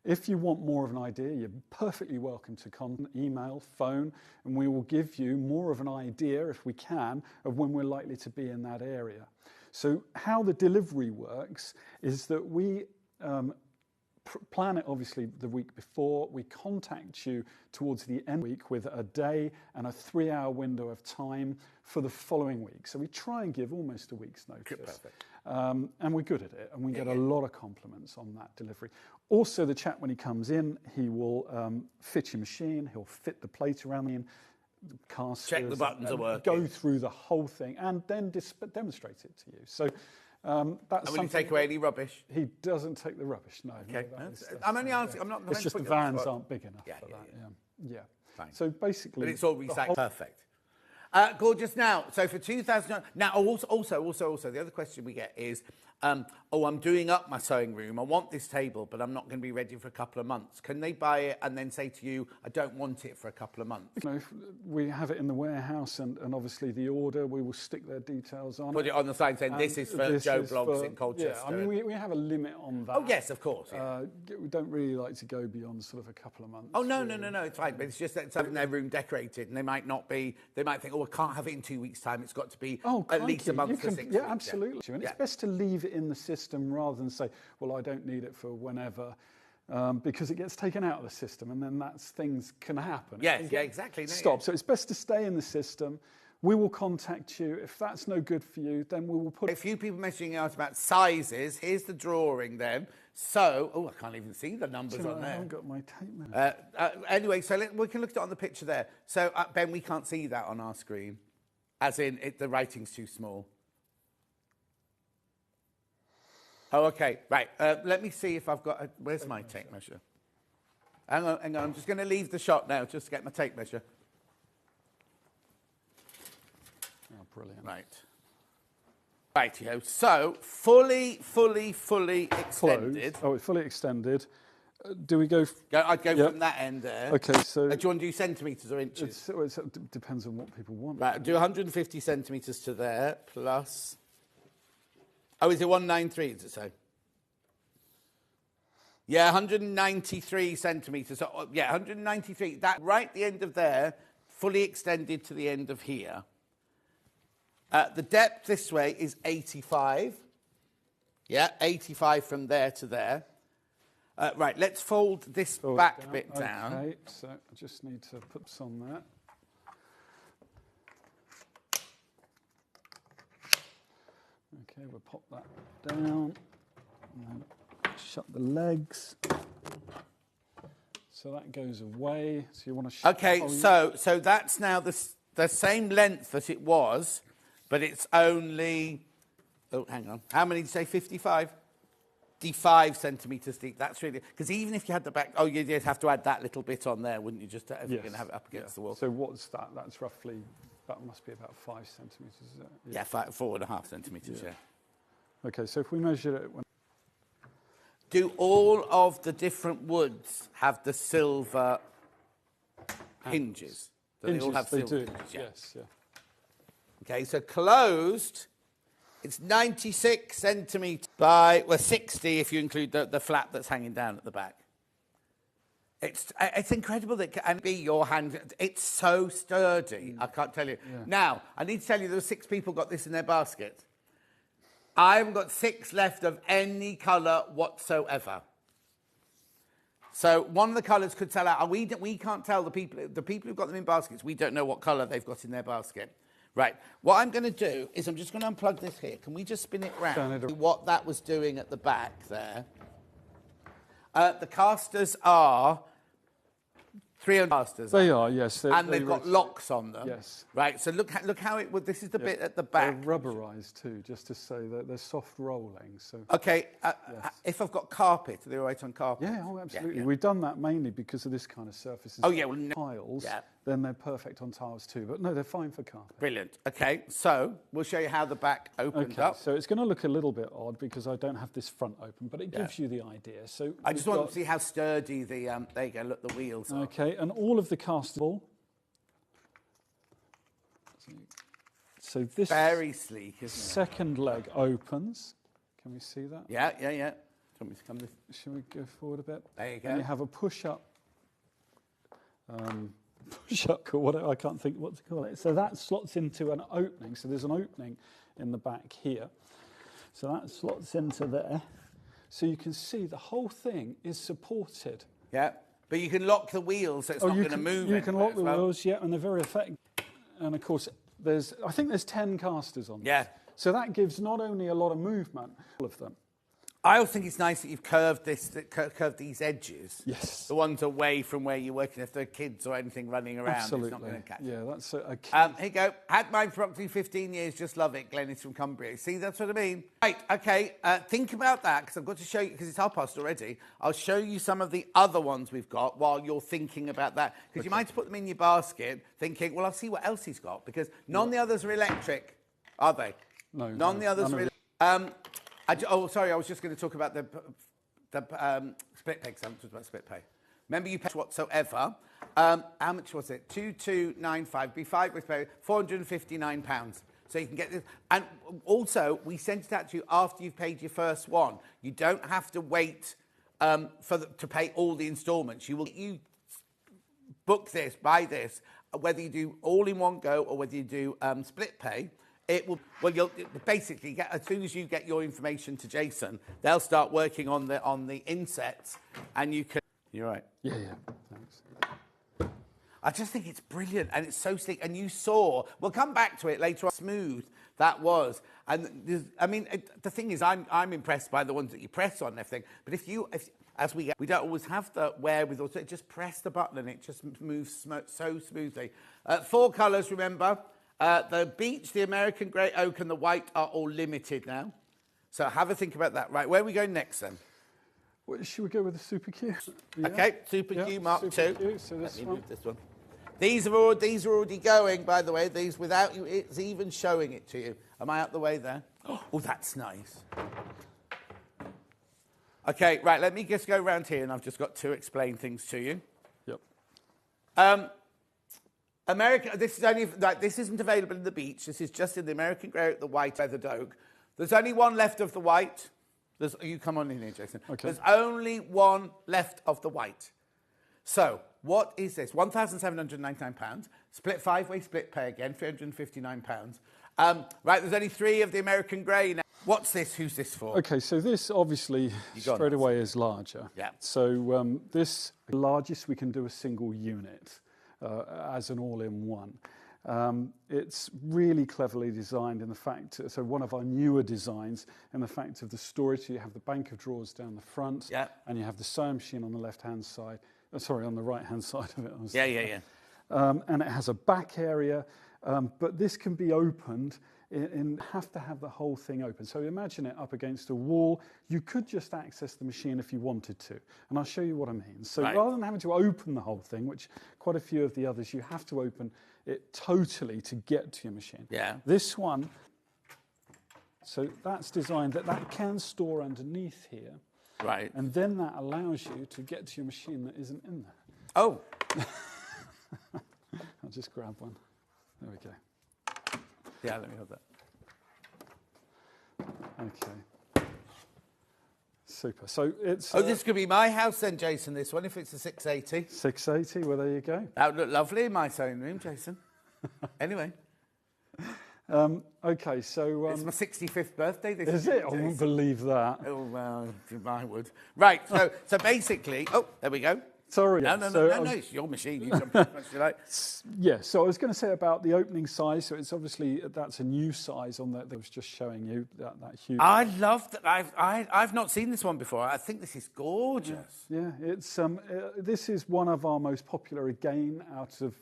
If you want more of an idea, you're perfectly welcome to email, phone, and we will give you more of an idea, if we can, of when we're likely to be in that area. So how the delivery works is that we plan it obviously the week before. We contact you towards the end of the week with a day and a 3-hour window of time for the following week. So we try and give almost a week's notice. Perfect. And we're good at it, and we get a lot of compliments on that delivery. Also, the chap, when he comes in, he will fit your machine, he'll fit the plate around the casters, check the buttons are working, go through the whole thing, and then demonstrate it to you. So that's will he take away any rubbish? He doesn't take the rubbish, no. Okay. No, I'm only asking, I'm not... It's just the vans aren't big enough for that. Yeah. Fine. So basically... But it's all recycled. Perfect. Gorgeous. Now, so for 2000... Now, also, the other question we get is, I'm doing up my sewing room. I want this table, but I'm not going to be ready for a couple of months. Can they buy it and then say to you, I don't want it for a couple of months? You know, if we have it in the warehouse and obviously the order, we will stick their details on. Put it on the sign saying, this is for Joe Blogs in Colchester. Yeah, I mean, we have a limit on that. Oh, yes, of course. Yeah. We don't really like to go beyond sort of a couple of months. Oh, no, it's fine. But it's just that it's having their room decorated and they might think, I can't have it in 2 weeks' time. It's got to be at least a month to 6 weeks. Yeah, absolutely. And it's best to leave it in the system rather than say, well, I don't need it for whenever. because it gets taken out of the system, and then things can happen. Yes, yeah, exactly. Stop. So it's best to stay in the system. We will contact you. If that's no good for you, then we will put... A few people messaging out about sizes. Here's the drawing then. So, I can't even see the numbers on there. I haven't got my tape measure. Anyway, so we can look at it on the picture there. So, Ben, we can't see that on our screen. As in, the writing's too small. Oh, okay. Right. Let me see if I've got... Where's my tape measure? Hang on. I'm just going to leave the shot now just to get my tape measure. Oh, brilliant. Right. Rightio. So, fully extended. Closed. Oh, it's fully extended. Do we go... I'd go from that end there. Okay, so... do you want to do centimetres or inches? It depends on what people want. Right, do 150 centimetres to there, plus... Oh, is it 193, does it say? Yeah, 193 centimetres. So, yeah, 193. That right at the end of there, fully extended to the end of here. The depth this way is 85. Yeah, 85 from there to there. Right, let's fold this back bit down. Okay, so I just need to put this on there. Okay, we'll pop that down. And then shut the legs. So that goes away. So you want to... Okay, so that's now the same length that it was, but it's only... Oh, hang on. How many did you say? 55? 55 centimetres deep. That's really... Because even if you had the back... Oh, you'd have to add that little bit on there, wouldn't you? Just if you're going to have it up against the wall. So what's that? That's roughly... That must be about 5 centimetres, is it? Yeah, 4.5 centimetres, yeah. Okay, so if we measure it... Do all of the different woods have the silver hinges? Hinges, they all have silver do. hinges? Yeah. Yes, yeah. Okay, so closed, it's 96 centimetres by, 60 if you include the flap that's hanging down at the back. It's incredible that it can be your hand. It's so sturdy, I can't tell you. Yeah. Now, I need to tell you there were 6 people got this in their basket. I haven't got 6 left of any colour whatsoever. So one of the colours could sell out. We can't tell the people who've got them in baskets, we don't know what colour they've got in their basket. Right, what I'm going to do is I'm just going to unplug this here. Can we just spin it round? What that was doing at the back there. The casters are 300 casters. They are, yes. And they've got locks on them. Yes. Right, so look how it would... This is the bit at the back. They're rubberised too, just to say that they're soft rolling. So. Okay, if I've got carpet, are they all right on carpet? Yeah, oh, absolutely. Yeah. We've done that mainly because of this kind of surfaces. Oh, yeah, tiles, then they're perfect on tiles too. But no, they're fine for carpet. Brilliant. Okay, so we'll show you how the back opens up. So it's going to look a little bit odd because I don't have this front open, but it gives you the idea. So I just want to see how sturdy the, there you go, look, the wheels are. Okay, and all of the castable. So this very sleek, isn't it? Second leg opens. Can we see that? Yeah. Do you want me to come this? Shall we go forward a bit? There you go. And you have a push-up. Push-up, or whatever, I can't think what to call it. So that slots into an opening. So there's an opening in the back here. So that slots into there. So you can see the whole thing is supported. Yeah, but you can lock the wheels so it's not going to move. You can lock the wheels, yeah, and they're very effective. And of course, I think there's 10 casters on this. Yeah. So that gives not only a lot of movement, all of them. I also think it's nice that you've curved these edges. Yes. The ones away from where you're working. If there are kids or anything running around, Absolutely. It's not going to catch. Yeah, that's a key. Here you go. Had mine for approximately 15 years. Just love it. Glenn is from Cumbria. See, that's what I mean. Right, okay. Think about that, because I've got to show you, because it's past already. I'll show you some of the other ones we've got while you're thinking about that. Because you might put them in your basket thinking, well, I'll see what else he's got, because none of the others are electric, are they? No. None of the others are electric. Sorry, I was just going to talk about the split pay, because I haven't talked about split pay. Remember, you pay whatsoever. How much was it? 2295. Be 5 with pay, £459. So you can get this. And also, we sent it out to you after you've paid your first one. You don't have to wait to pay all the instalments. You book this, buy this, whether you do all in one go or whether you do split pay. it will. Well, you'll basically get, as soon as you get your information to Jason, they'll start working on the insets, and you can. You're right. Yeah, thanks. I just think it's brilliant, and it's so sleek. And you saw, we'll come back to it later on, smooth that was. And I mean, the thing is, I'm impressed by the ones that you press on and everything. But as we don't always have the wherewithal, so just press the button and it just moves so smoothly. 4 colours, remember. The beech, the American grey oak, and the white are all limited now. So have a think about that. Right, where are we going next then? Well, should we go with the Super Q? Yeah. Okay, Super Q Mark II. Q, so Let me move this one. These are already going, by the way. These without you, it's even showing it to you. Am I out the way there? Oh, that's nice. Okay, right. Let me just go around here, and I've just got to explain things to you. Yep. America. This is only like this isn't available in the beech. This is just in the American grey, the white feathered oak. There's only one left of the white. You come on in here, Jason. Okay. There's only one left of the white. So, what is this? £1,799. Split 5-way split pay again, £359. Right, there's only 3 of the American grey now. What's this? Who's this for? Okay, so this obviously straight away is larger. Yeah. So this largest we can do a single unit as an all-in-one. It's really cleverly designed in the fact, so one of our newer designs in the fact of the storage. So you have the bank of drawers down the front, and you have the sewing machine on the left-hand side. Sorry, on the right-hand side of it. Yeah. And it has a back area, but this can be opened have to have the whole thing open. So imagine it up against a wall. You could just access the machine if you wanted to. And I'll show you what I mean. So rather than having to open the whole thing, which quite a few of the others, you have to open it totally to get to your machine. Yeah. This one, so that's designed that can store underneath here. Right. And then that allows you to get to your machine that isn't in there. Oh. I'll just grab one. There we go. Yeah, let me hold that. Okay. Super. So it's... this could be my house then, Jason, this one, if it's a 680. 680, well, there you go. That would look lovely in my sewing room, Jason. Anyway. Okay, so... it's my 65th birthday this Is year, it? I wouldn't believe that. Oh, well, I would. Right, so basically... Oh, there we go. Sorry. No, it's your machine. You jump as much as you like. Yeah, so I was going to say about the opening size. So it's obviously, that's a new size on that I was just showing you, that huge... I love that. I've not seen this one before. I think this is gorgeous. Yeah, it's this is one of our most popular, again, out of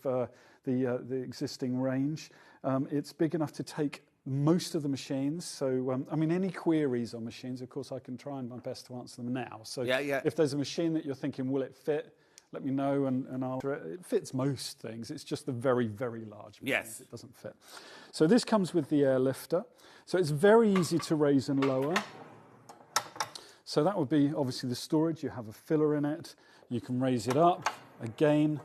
the existing range. It's big enough to take most of the machines. So, I mean, any queries on machines, of course, I can try my best to answer them now. So if there's a machine that you're thinking, will it fit, let me know and I'll... It fits most things. It's just the very, very large machines. Yes. It doesn't fit. So this comes with the air lifter. So it's very easy to raise and lower. So that would be, obviously, the storage. You have a filler in it. You can raise it up. Again,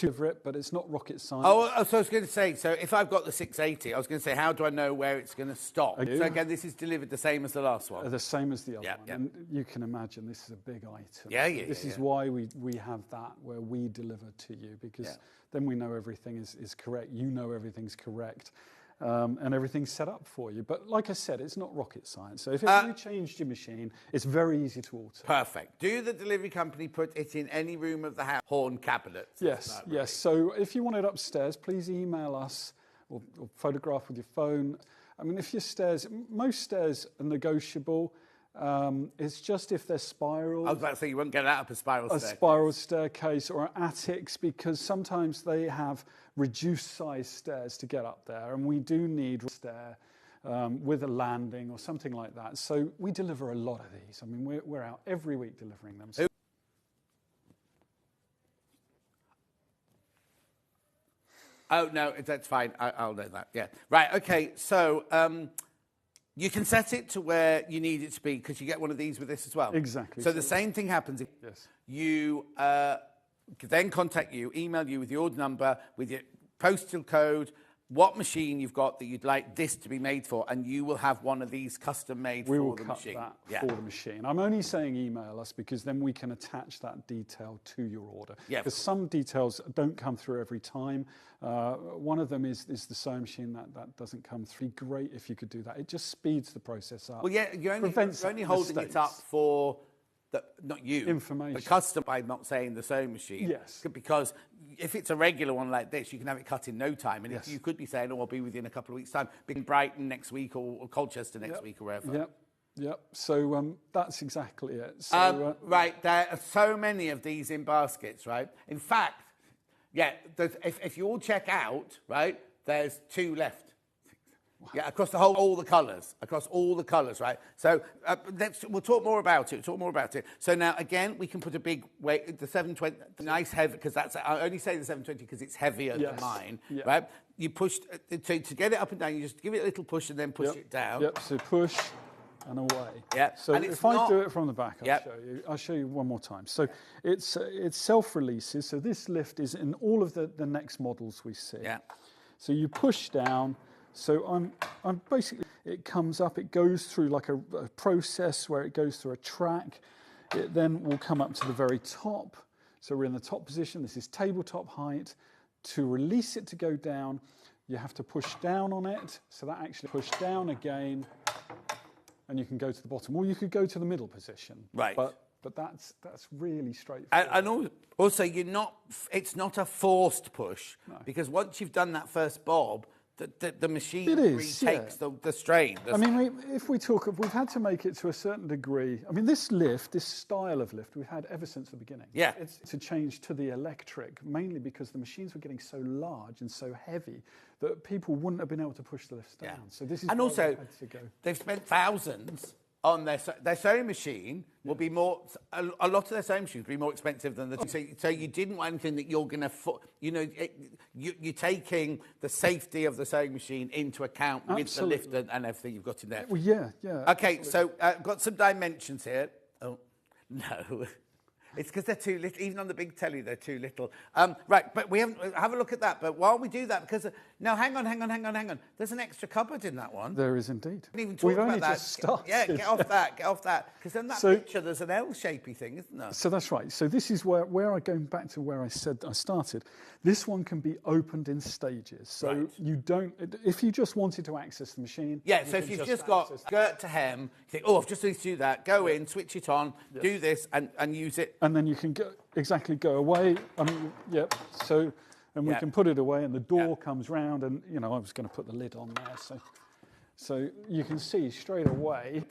over it, but it's not rocket science. So I was going to say, so if I've got the 680, I was going to say, how do I know where it's going to stop? So again, this is delivered the same as the last one. The same as the other one. Yeah. And you can imagine this is a big item. This is why we have that where we deliver to you, because then we know everything is correct. You know everything's correct. And everything's set up for you. But like I said, it's not rocket science. So if you changed your machine, it's very easy to alter. Perfect. Do the delivery company put it in any room of the house? Horn cabinets? Yes, yes. So if you want it upstairs, please email us or photograph with your phone. I mean, if your stairs, most stairs are negotiable. It's just if they're spiral. I was about to say you wouldn't get out of a spiral staircase. A spiral staircase or attics, because sometimes they have reduced size stairs to get up there, and we do need a stair with a landing or something like that. So we deliver a lot of these. I mean, we're out every week delivering them. So oh, no, that's fine. I'll know that, yeah. Right, okay, so you can set it to where you need it to be, because you get one of these with this as well. Exactly. So the same thing happens if you then contact you, email you with your order number, with your postal code, what machine you've got that you'd like this to be made for, and you will have one of these custom made We for will the cut machine. that for the machine. I'm only saying email us because then we can attach that detail to your order. Yeah, because some details don't come through every time. One of them is the sewing machine that doesn't come through. Great if you could do that. It just speeds the process up. Well, yeah, you're only holding it up for not you, information. the customer, by not saying the sewing machine. Yes. Because if it's a regular one like this, you can have it cut in no time. And Yes. if you could be saying, I'll be within a couple of weeks' time, be in Brighton next week or Colchester next week or wherever. Yep. So that's exactly it. So, right, there are so many of these in baskets, right? In fact, if you all check out, right, there's 2 left. Yeah, across all the colours, right? So we'll talk more about it. So now, again, we can put a big weight, the 720, nice heavy, because I only say the 720 because it's heavier than mine, right? You push, to get it up and down, you just give it a little push and then push it down. Yep, so push and away. Yeah. So if I do it from the back, I'll show you one more time. So it's self-releases. So this lift is in all of the next models we see. Yeah. So you push down. So I'm basically, it comes up, it goes through like a process where it goes through a track. It then will come up to the very top. So we're in the top position. This is tabletop height. To release it to go down, you have to push down on it. So that actually push down again, and you can go to the bottom. Or you could go to the middle position. Right. But that's really straightforward. And also, it's not a forced push, because once you've done that first bob, the machine retakes the strain. I mean, we've had to make it to a certain degree. I mean, this style of lift, we've had ever since the beginning. Yeah. It's a change to the electric, mainly because the machines were getting so large and so heavy that people wouldn't have been able to push the lifts down. Yeah. So this is and why also, we've had to go. They've spent thousands on their sewing machine. Will be more. A lot of their sewing machines will be more expensive than so you didn't want anything that you're going to. You're taking the safety of the sewing machine into account with the lift and everything you've got in there. Well, yeah. Okay, so got some dimensions here. Oh no. It's because they're too little. Even on the big telly, they're too little. Right, but we haven't. Have a look at that. But while we do that, because no, hang on. There's an extra cupboard in that one. There is indeed. We didn't even talk We've about only that. just started. Yeah, get off that. Because in that picture, there's an L-shapey thing, isn't there? So that's right. So this is where I going back to where I said I started. This one can be opened in stages. So you don't. If you just wanted to access the machine. Yeah. So if you've just got skirt to hem, you think, I've just need to do that. Go in, switch it on, do this, and use it. And then you can go away. So, and we can put it away, and the door comes round, and I was going to put the lid on there, so you can see straight away.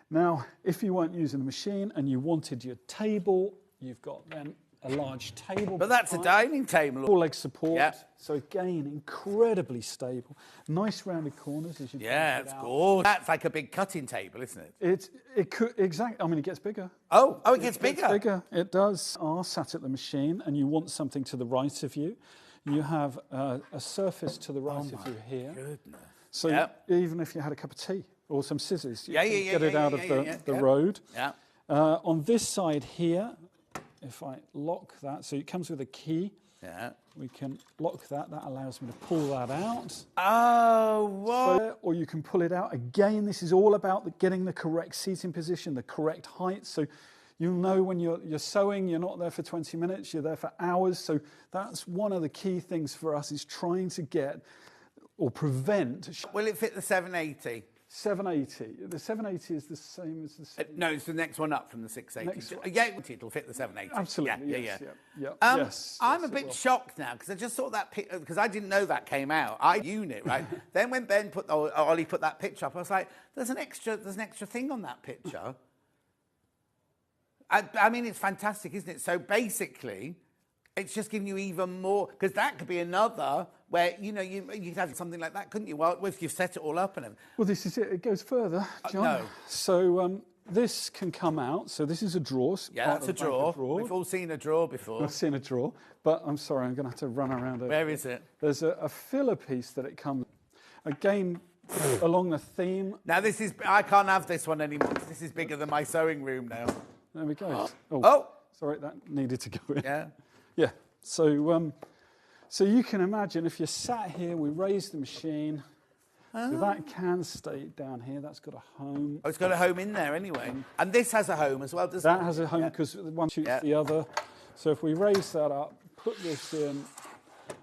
Now, if you weren't using the machine and you wanted your table, you've got then a large table. But that's a dining table. 4 leg support. Yep. So again, incredibly stable. Nice rounded corners as you. Yeah, it's gorgeous. That's like a big cutting table, isn't it? It could exactly. I mean, it gets bigger. Oh, it gets bigger. Gets bigger. It does. Are sat at the machine, and you want something to the right of you. You have a surface to the right of you here. Goodness. So even if you had a cup of tea or some scissors, you can get it out of the road. Yeah. On this side here, if I lock that, so it comes with a key. Yeah. We can lock that. That allows me to pull that out. Oh, what? So, or you can pull it out. Again, this is all about getting the correct seating position, the correct height. So you'll know when you're sewing, you're not there for 20 minutes, you're there for hours. So that's one of the key things for us, is trying to get or prevent. Will it fit the 780? 780. The 780 is the same as the... no, it's the next one up from the 680. Yeah, it'll fit the 780. Absolutely, yes. Yes, I'm a bit shocked now, because I just saw that picture, because I didn't know that came out. I unit, right? Then when Ben Ollie put that picture up, I was like, there's an extra thing on that picture. I mean, it's fantastic, isn't it? So basically, it's just giving you even more, because that could be another where, you could have something like that, couldn't you? Well, if you've set it all up and everything. Well, this is it. It goes further, John. No. So this can come out. So this is a drawer. Yeah, that's a drawer. We've all seen a drawer before. I've seen a drawer. But I'm sorry, I'm going to have to run around it. Where is it? There's a filler piece that it comes... Again, along the theme... Now, I can't have this one anymore. This is bigger than my sewing room now. There we go. Oh! Sorry, that needed to go in. Yeah. Yeah. So So you can imagine if you're sat here, we raise the machine. So that can stay down here. That's got a home. Oh, it's got a home in there anyway. And this has a home as well, doesn't it? That has a home because one shoots the other. So if we raise that up, put this in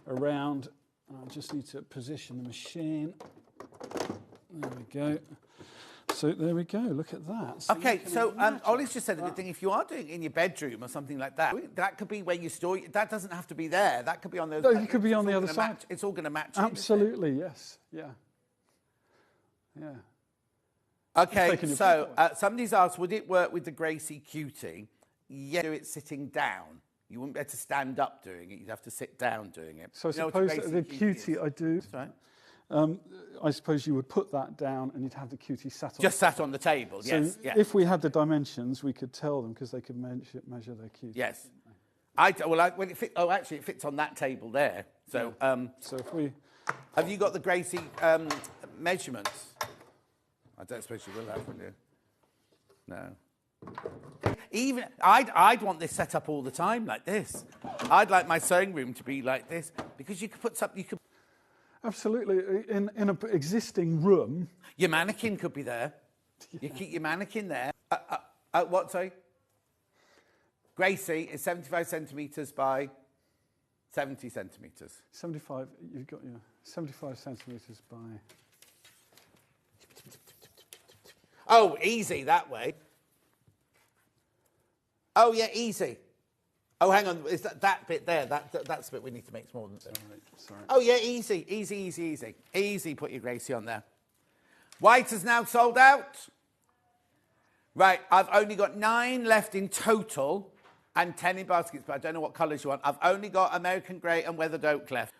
around, I just need to position the machine. There we go. So there we go. Look at that. So okay, so Ollie's just said a good thing. If you are doing it in your bedroom or something like that, that could be where you store. That doesn't have to be there. That could be on the. No, it could be on the other side. It's all going to match. Absolutely, yes. Yeah. Yeah. Okay, so somebody's asked, would it work with the Gracie Cutie? Yeah, do it sitting down. You wouldn't be able to stand up doing it. You'd have to sit down doing it. So I suppose the Cutie I do. That's right. I suppose you would put that down and you'd have the Cutie sat on. Just sat on the table, yes. So if we had the dimensions, we could tell them because they could measure their Cutie. Yes. When it actually, it fits on that table there. So, so if we... Have you got the Gracie measurements? I don't suppose you will have, will you? No. Even I'd want this set up all the time like this. I'd like my sewing room to be like this because you could put something. You could. Absolutely, in an existing room. Your mannequin could be there. Yeah. You keep your mannequin there. What? Sorry. Gracie is 75 centimetres by 70 centimetres. 75. You've got your 75 centimetres by. Oh, easy that way. Oh, yeah, easy. Oh, hang on. Is that bit there? That's the bit we need to make smaller. Sorry. Oh, yeah, easy. Easy, put your Gracie on there. White is now sold out. Right, I've only got 9 left in total and 10 in baskets, but I don't know what colours you want. I've only got American Grey and Weathered Oak left.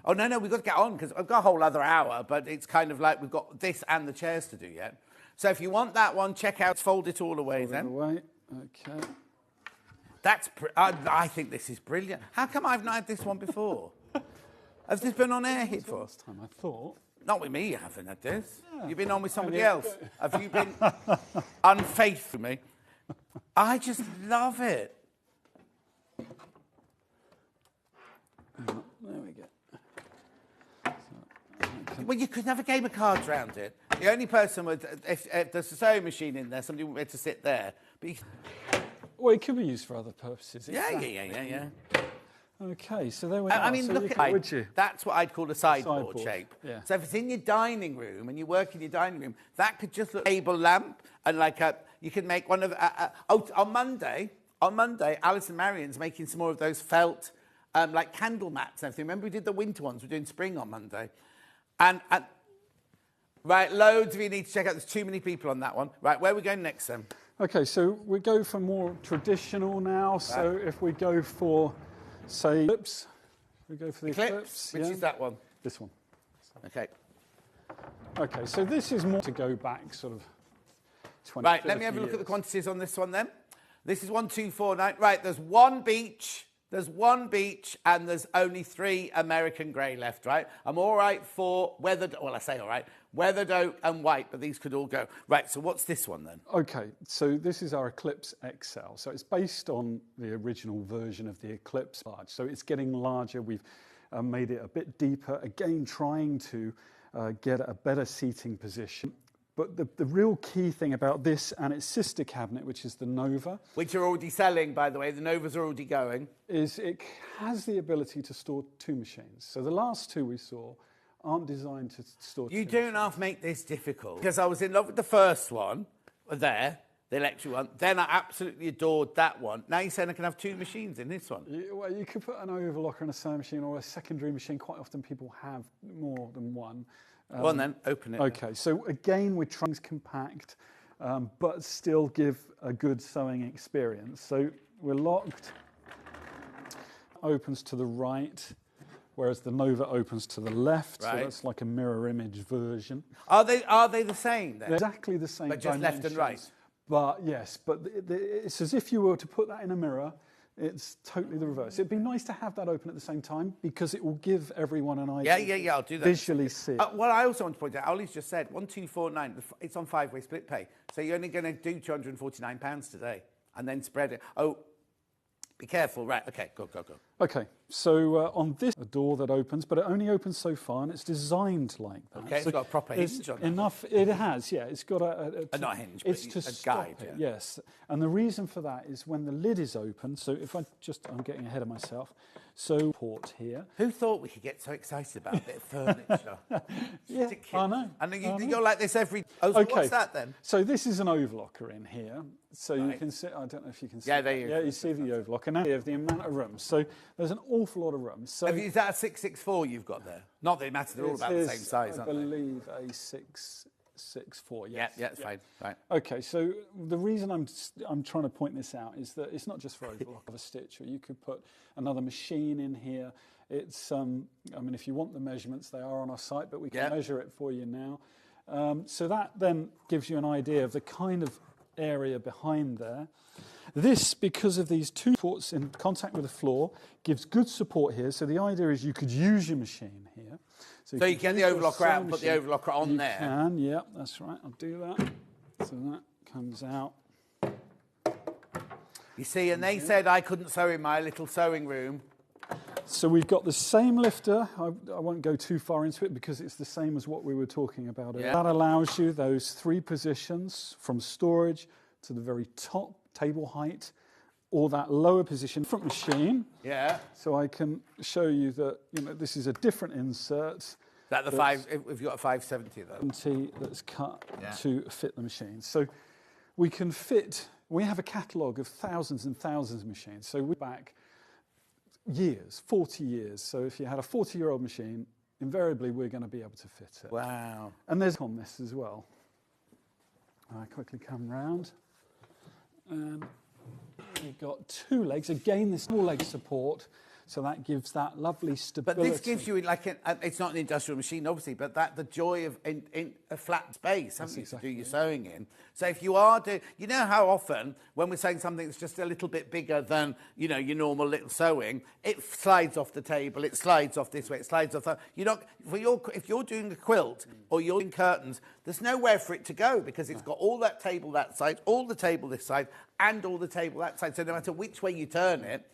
Oh, no, we've got to get on because I've got a whole other hour, but it's kind of like we've got this and the chairs to do yet. So if you want that one, check out Fold It All Away then. Away. Okay. I think this is brilliant. How come I've not had this one before? Has this been on air here before? Last time I thought. Not with me, you haven't had this. Yeah. You've been on with somebody else. Have you been unfaithful to me? I just love it. There we go. Well, you could have a game of cards around it. The only person would, if there's a sewing machine in there, somebody wouldn't be able to sit there. But well, it could be used for other purposes. Yeah. Okay, so there we are. I mean, so look at would you? That's what I'd call a sideboard shape. Yeah. So if it's in your dining room and you work in your dining room, that could just look like a table lamp and like you could make one of. On Monday, Alison Marion's making some more of those felt like candle mats and everything. Remember we did the winter ones. We're doing spring on Monday, and right, loads of you need to check out. There's too many people on that one. Right, where are we going next then? Okay, so we go for more traditional now. Right. So if we go for, say, eclipse, we go for the eclipse. Which is that one? This one. Okay. Okay, so this is more to go back sort of 20, right, let me have a look at the quantities on this one then. This is 1, 2, 4, 9. Right, there's one beach, and there's only 3 American Grey left, right? I'm all right for weathered, well, I say all right, weathered oak and white, but these could all go. Right, so what's this one then? Okay, so this is our Eclipse XL. So it's based on the original version of the Eclipse large. So it's getting larger. We've made it a bit deeper, again, trying to get a better seating position. But the real key thing about this and its sister cabinet, which is the Nova... Which are already selling, by the way. The Novas are already going. Is it has the ability to store 2 machines. So the last 2 we saw aren't designed to store 2 You don't half make this difficult. Because I was in love with the first one, the electric one. Then I absolutely adored that one. Now you're saying I can have 2 machines in this one. Well, you could put an overlocker and a sewing machine or a secondary machine. Quite often people have more than one. Go on then, open it. Okay, so again, we're trying to compact, but still give a good sewing experience. So we're locked, opens to the right, whereas the Nova opens to the left. Right. So that's like a mirror image version. Are they the same then? They're exactly the same. But just left and right? But yes, but it's as if you were to put that in a mirror. It's totally the reverse. It'd be nice to have that open at the same time because it will give everyone an idea. Yeah, I'll do that. Visually see. What I also want to point out, Ollie's just said 1, 2, 4, 9. It's on 5-way split pay, so you're only going to do £249 today, and then spread it. Oh, Be careful. Right, okay, go. Okay, so on this, a door that opens, but it only opens so far, and it's designed like that. Okay, so it's got a proper hinge on it. enough. It has, yeah. It's got not a hinge, it's but to a stop guide, it, yeah. yes. And the reason for that is when the lid is open. So if I'm getting ahead of myself. So port here. Who thought we could get so excited about a bit of furniture? Yeah, I know. And you're like this every... Oh, so what's that then? So this is an overlocker in here. So you can see... I don't know if you can see... Yeah, there you go. Yeah, you see the overlocker. Now you have the amount of rooms. So there's an awful lot of rooms. So Is that a 664 you've got there? Not that it matters, they're all about the same size, aren't they? I believe a 664, yes. Yeah, it's fine. Right. Okay, so the reason I'm trying to point this out is that it's not just for overlock of a stitch, or you could put another machine in here. It's, I mean, if you want the measurements, they are on our site, but we can measure it for you now. So that then gives you an idea of the kind of area behind there. This, because of these two ports in contact with the floor, gives good support here. So the idea is you could use your machine here. So you get the overlocker out and put the overlocker on there? You can, yeah, that's right. I'll do that. So that comes out. You see, and they said I couldn't sew in my little sewing room. So we've got the same lifter. I won't go too far into it because it's the same as what we were talking about earlier. That allows you those three positions from storage to the very top, table height, or that lower position, different machine. Yeah. So I can show you that, this is a different insert. Is that the five, if you've got a 570 though? 70 that's cut to fit the machine. So we can fit, we have a catalogue of thousands and thousands of machines. So we're back years, 40 years. So if you had a 40-year-old machine, invariably we're going to be able to fit it. Wow. And there's on this as well. I quickly come round. And we've got two legs. Again, this small leg support. So that gives that lovely stability. But this gives you, it's not an industrial machine, obviously, but the joy of in a flat space, haven't you, to do your sewing in. So if you are doing, you know how often when we're saying something that's just a little bit bigger than, your normal little sewing, it slides off the table, it slides off this way, it slides off that. If you're doing a quilt or you're doing curtains, there's nowhere for it to go because it's got all that table that side, all the table this side, and all the table that side. So no matter which way you turn it,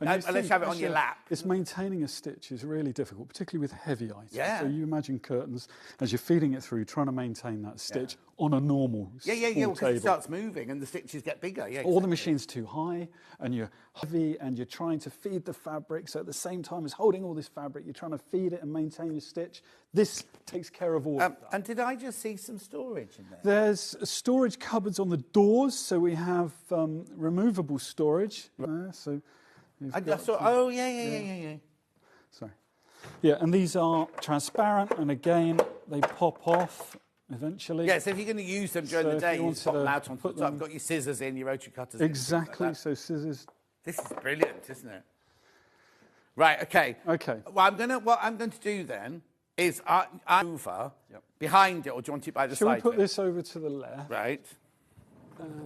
unless you have it on your lap. It's maintaining a stitch is really difficult, particularly with heavy items. Yeah. So you imagine curtains, as you're feeding it through, trying to maintain that stitch on a normal because it starts moving and the stitches get bigger. Yeah, Or the machine's too high and you're heavy and you're trying to feed the fabric. So at the same time as holding all this fabric, you're trying to feed it and maintain your stitch. This takes care of all of that. And did I just see some storage in there? There's storage cupboards on the doors. So we have removable storage. So yeah. Sorry. Yeah, and these are transparent, and again, they pop off eventually. Yeah, so if you're going to use them during the day, you just pop them out onto the top. You've got your scissors in, your rotary cutters Exactly, in, so scissors. This is brilliant, isn't it? Right, okay. Okay. Well, what I'm going to do then is I over behind it, or do you want it by the side? Shall we put this over to the left? Right.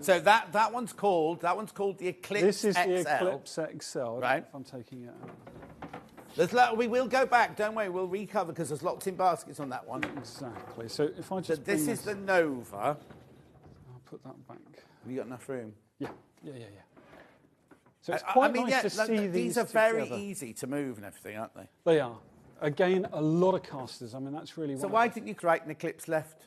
So that one's called the Eclipse XL. This is the Eclipse XL. Right. If I'm taking it out. We will go back, don't we? We'll recover because there's locked-in baskets on that one. Exactly. So if I just this is the Nova. I'll put that back. Have you got enough room? Yeah. So it's quite nice to see these are together. very easy to move and everything, aren't they? They are. Again, a lot of casters. I mean, that's really. So why didn't you create an Eclipse left?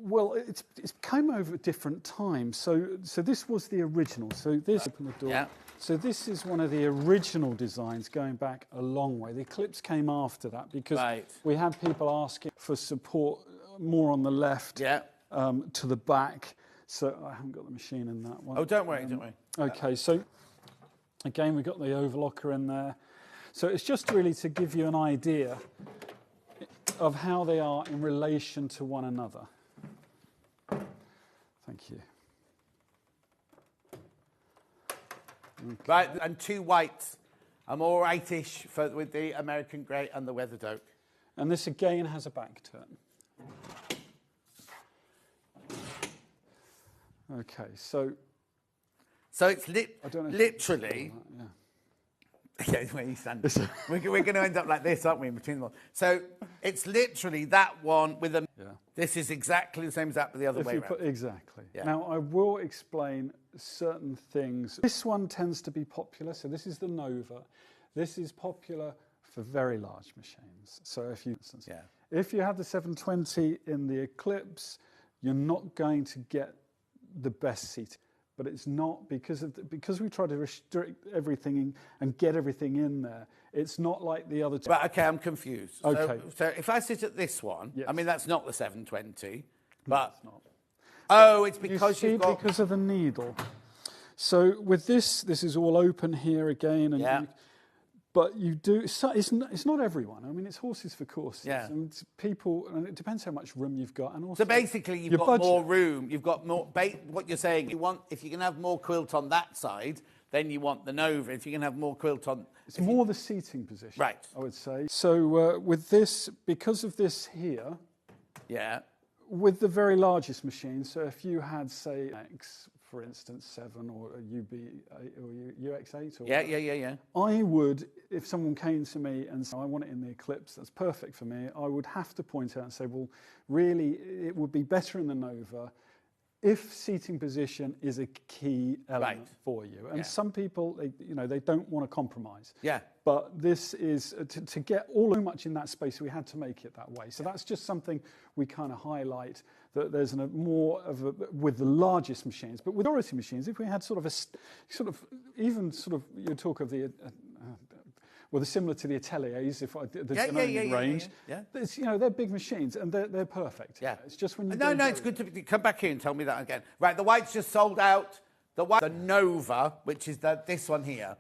Well, it's came over at different times. So this was the original. So this open the door. Yeah. So this is one of the original designs going back a long way. The Eclipse came after that because we had people asking for support more on the left to the back. So I haven't got the machine in that one. Oh, don't worry, don't worry. Okay, so again, we've got the overlocker in there. So it's just really to give you an idea of how they are in relation to one another. Thank you. Okay. Right, and two whites. I'm all rightish with the American grey and the weathered oak. And this again has a back turn. Okay, so it's literally Yeah, where you stand. We're going to end up like this, aren't we, in between them? So it's literally that one with a... Yeah. This is exactly the same as that, but the other way around. Exactly. Yeah. Now, I will explain certain things. This one tends to be popular. So this is the Nova. This is popular for very large machines. So if you have the 720 in the Eclipse, you're not going to get the best seating. But it's not because we try to restrict everything and get everything in there. It's not like the other two. But okay, I'm confused. Okay. So if I sit at this one, yes. I mean that's not the 720, but no, it's not. Oh, it's because you've got because of the needle. So with this is all open here again, and yeah. But you do. It's not everyone. I mean, it's horses for courses. Yeah. And people, and it depends how much room you've got, and also. So basically, you've got budget. more room. You've got more. What you're saying, if you can have more quilt on that side, then you want the Nova. If you can have more quilt on, it's more the seating position, right? I would say. So with this, because of this here. Yeah. With the very largest machine, so if you had, say, X, for instance, 7 or a UB8 or UX8 or yeah. I would, if someone came to me and said, I want it in the Eclipse, that's perfect for me, I would have to point out and say, well, really, it would be better in the Nova if seating position is a key element for you. And some people, they don't want to compromise. Yeah. But this is, to get all too much in that space, we had to make it that way. So that's just something we kind of highlight, that there's more of a, with the largest machines. But with majority machines, if we had you talk of the, well, they're similar to the ateliers, the range. Yeah. It's, they're big machines and they're perfect. Yeah. It's just when you No, it's good to come back here and tell me that again. Right, the white's just sold out. The Nova, which is this one here.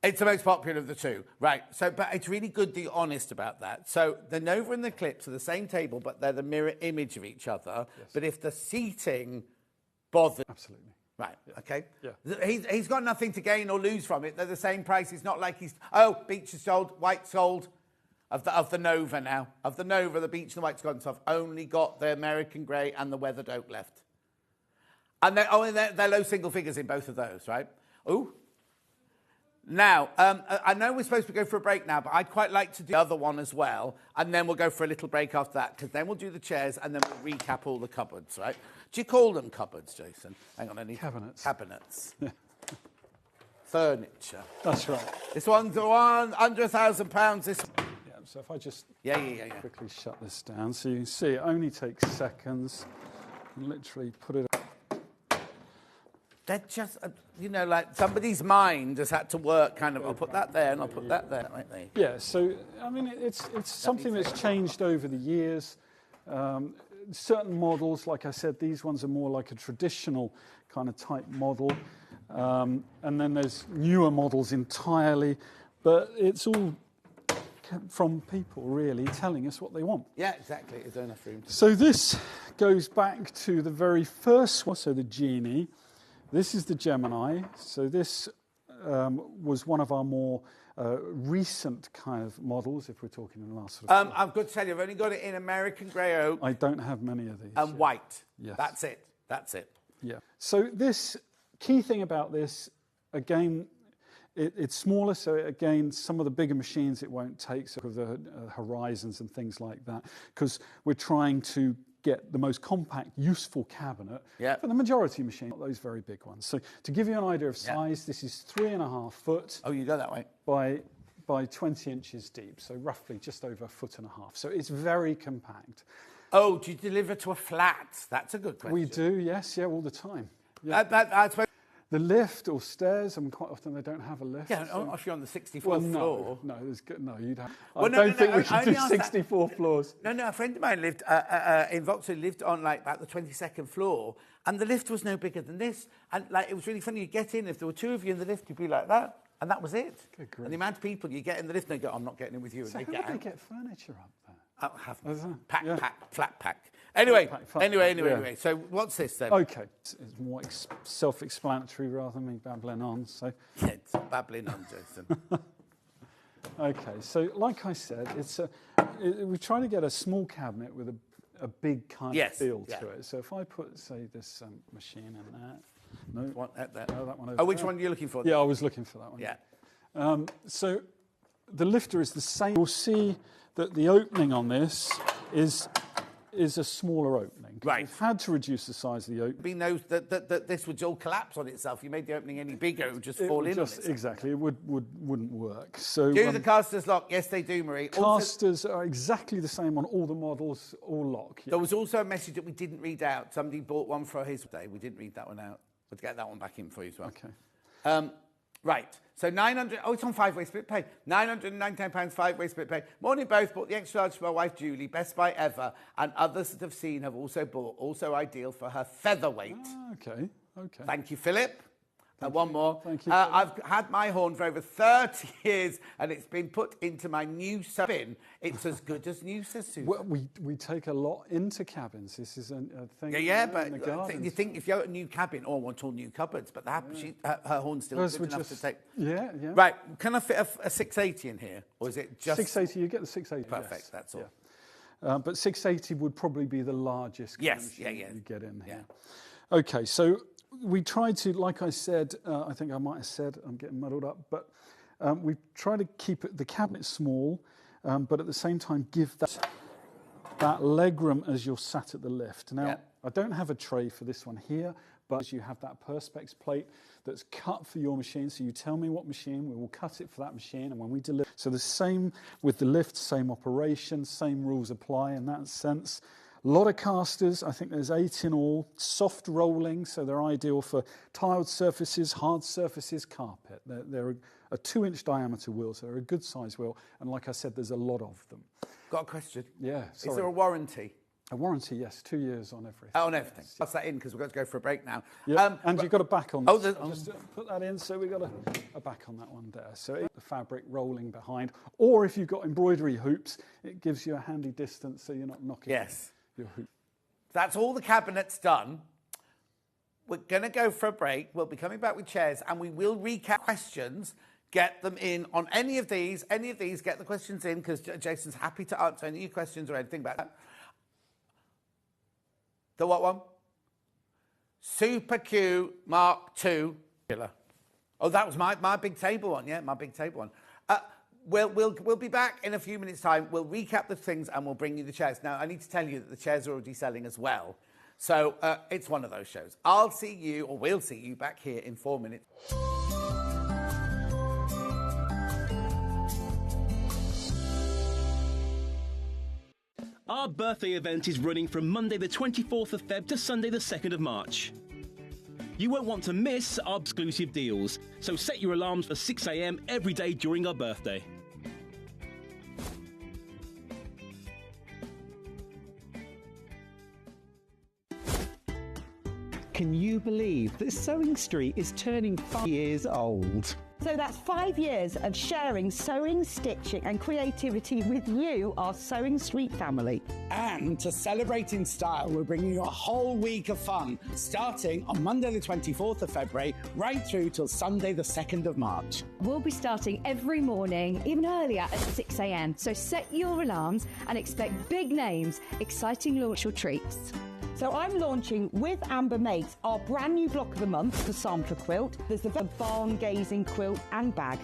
It's the most popular of the two. Right, but it's really good that you're honest about that. So the Nova and the Eclipse are the same table, but they're the mirror image of each other. Yes. But if the seating bothers... Absolutely. Right, okay. Yeah. He's got nothing to gain or lose from it. They're the same price. It's not like beach is sold, white sold. Of the Nova now. Of the Nova, the beach and the white's gone. So I've only got the American grey and the weathered oak left. And they're low single figures in both of those, right? Ooh. Now, I know we're supposed to go for a break now, but I'd quite like to do the other one as well, and then we'll go for a little break after that, because then we'll do the chairs, and then we'll recap all the cupboards, right? Do you call them cupboards, Jason? Hang on, I need... Cabinets. Cabinets. Furniture. That's right. This one's under £1,000. This... Yeah, so if I just quickly shut this down, so you can see it only takes seconds. And literally put it... They're just, like somebody's mind has had to work kind of, I'll put that there and I'll put that there, won't they? Yeah, so, I mean, it's something that's changed over the years. Certain models, like I said, these ones are more like a traditional kind of type model. And then there's newer models entirely, but it's all from people really telling us what they want. Yeah, exactly. Is there enough room? So this goes back to the very first one, so the Genie. This is the Gemini. So this was one of our more recent kind of models, if we're talking in the last sort of... I've got to tell you, I've only got it in American grey oak. I don't have many of these. And white. Yes. That's it. Yeah. So this, key thing about this, again, it's smaller, so again, some of the bigger machines it won't take, sort of the Horizons and things like that, because we're trying to get the most compact, useful cabinet for the majority machine, not those very big ones. So to give you an idea of size, this is 3.5 foot. Oh, you go that way. By 20 inches deep, so roughly just over 1.5 foot. So it's very compact. Oh, do you deliver to a flat? That's a good question. We do, yes, all the time. Yeah. That's the lift or stairs, and quite often they don't have a lift. Yeah, so. If you're on the 64th floor. No, you'd have... Well, I don't think we should do 64 floors. No, a friend of mine lived in Vauxhall, lived on like about the 22nd floor, and the lift was no bigger than this. And like it was really funny, you get in, if there were two of you in the lift, you'd be like that, and that was it. And the amount of people you get in the lift, and they go, I'm not getting in with you. So and how they would they get furniture up there? I'll have flat pack. Anyway. So what's this then? Okay, it's more self-explanatory rather than me babbling on. So yeah, it's babbling on, Jason. Okay, so like I said, we try to get a small cabinet with a big kind of feel to it. So if I put, say, this machine in there. No, that one over which one are you looking for? Yeah, I was looking for that one. Yeah. So the lifter is the same. You'll see that the opening on this is a smaller opening. Right. We've had to reduce the size of the opening. Being knows that this would all collapse on itself. You made the opening any bigger, it would just fall in on itself. Exactly, it wouldn't work. So do the casters lock? Yes, they do, Marie. Casters are exactly the same on all the models, all lock. Yeah. There was also a message that we didn't read out. Somebody bought one for his day. We didn't read that one out. We'll get that one back in for you as well. Okay. Right, so 900, it's on 5-way split pay. £999, 5-way split pay. Morning both, bought the extra large for my wife Julie, best buy ever, and others that have seen have also bought, also ideal for her featherweight. Okay. Thank you, Philip. One more. Thank you. I've had my horn for over 30 years and it's been put into my new bin. It's as good as new, says Susan. Well, we take a lot into cabins. This is a thing. Yeah, in but the gardens. you think if you're at a new cabin, I want all new cupboards, but her horn's still good enough to take. Yeah. Right, can I fit a 680 in here? Or is it just... 680, you get the 680. Perfect, yes. that's all. Yeah. But 680 would probably be the largest yes, you get in here. Okay, so we tried to, like I said, I think I might have said, I'm getting muddled up, but we try to keep the cabinet small, but at the same time give that leg room as you're sat at the lift. Now, I don't have a tray for this one here, but you have that Perspex plate that's cut for your machine. So you tell me what machine, we will cut it for that machine, and when we deliver. So the same with the lift, same operation, same rules apply in that sense. A lot of casters, I think there's 8 in all, soft rolling, so they're ideal for tiled surfaces, hard surfaces, carpet. They're a 2-inch diameter wheel, so they're a good size wheel, and like I said, there's a lot of them. Got a question? Yeah, sorry. Is there a warranty? A warranty, yes, 2 years on everything. Oh, on everything. Yes. Pass that in because we've got to go for a break now. Yeah, and you've got a back on this. I'll just put that in, so we've got a back on that one there. So the fabric rolling behind, or if you've got embroidery hoops, it gives you a handy distance so you're not knocking your hoop. That's all the cabinets done. We're going to go for a break. We'll be coming back with chairs and we will recap questions. Get them in on any of these, get the questions in because Jason's happy to answer any of your questions or anything about that. The what one? Super Q Mark II. Oh, that was my big table one, my big table one. We'll be back in a few minutes' time. We'll recap the things and we'll bring you the chairs. Now, I need to tell you that the chairs are already selling as well. So it's one of those shows. I'll see you, or we'll see you back here in 4 minutes. Our birthday event is running from Monday the 24th of Feb to Sunday the 2nd of March. You won't want to miss our exclusive deals, so set your alarms for 6 a.m. every day during our birthday. Can you believe that Sewing Street is turning 5 years old? So that's 5 years of sharing sewing, stitching and creativity with you, our Sewing Street family. And to celebrate in style, we're bringing you a whole week of fun, starting on Monday the 24th of February, right through till Sunday the 2nd of March. We'll be starting every morning, even earlier at 6 a.m. So set your alarms and expect big names, exciting launch or treats. So I'm launching with Amber Makes our brand new block of the month for Sampler Quilt. There's the barn gazing quilt and bag.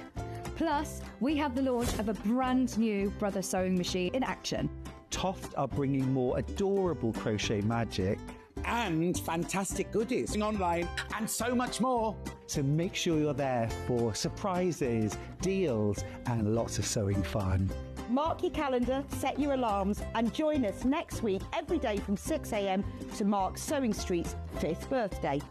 Plus, we have the launch of a brand new Brother Sewing machine in action. Toft are bringing more adorable crochet magic. And fantastic goodies online and so much more. So make sure you're there for surprises, deals and lots of sewing fun. Mark your calendar, set your alarms and join us next week every day from 6 a.m. to mark Sewing Street's 5th birthday.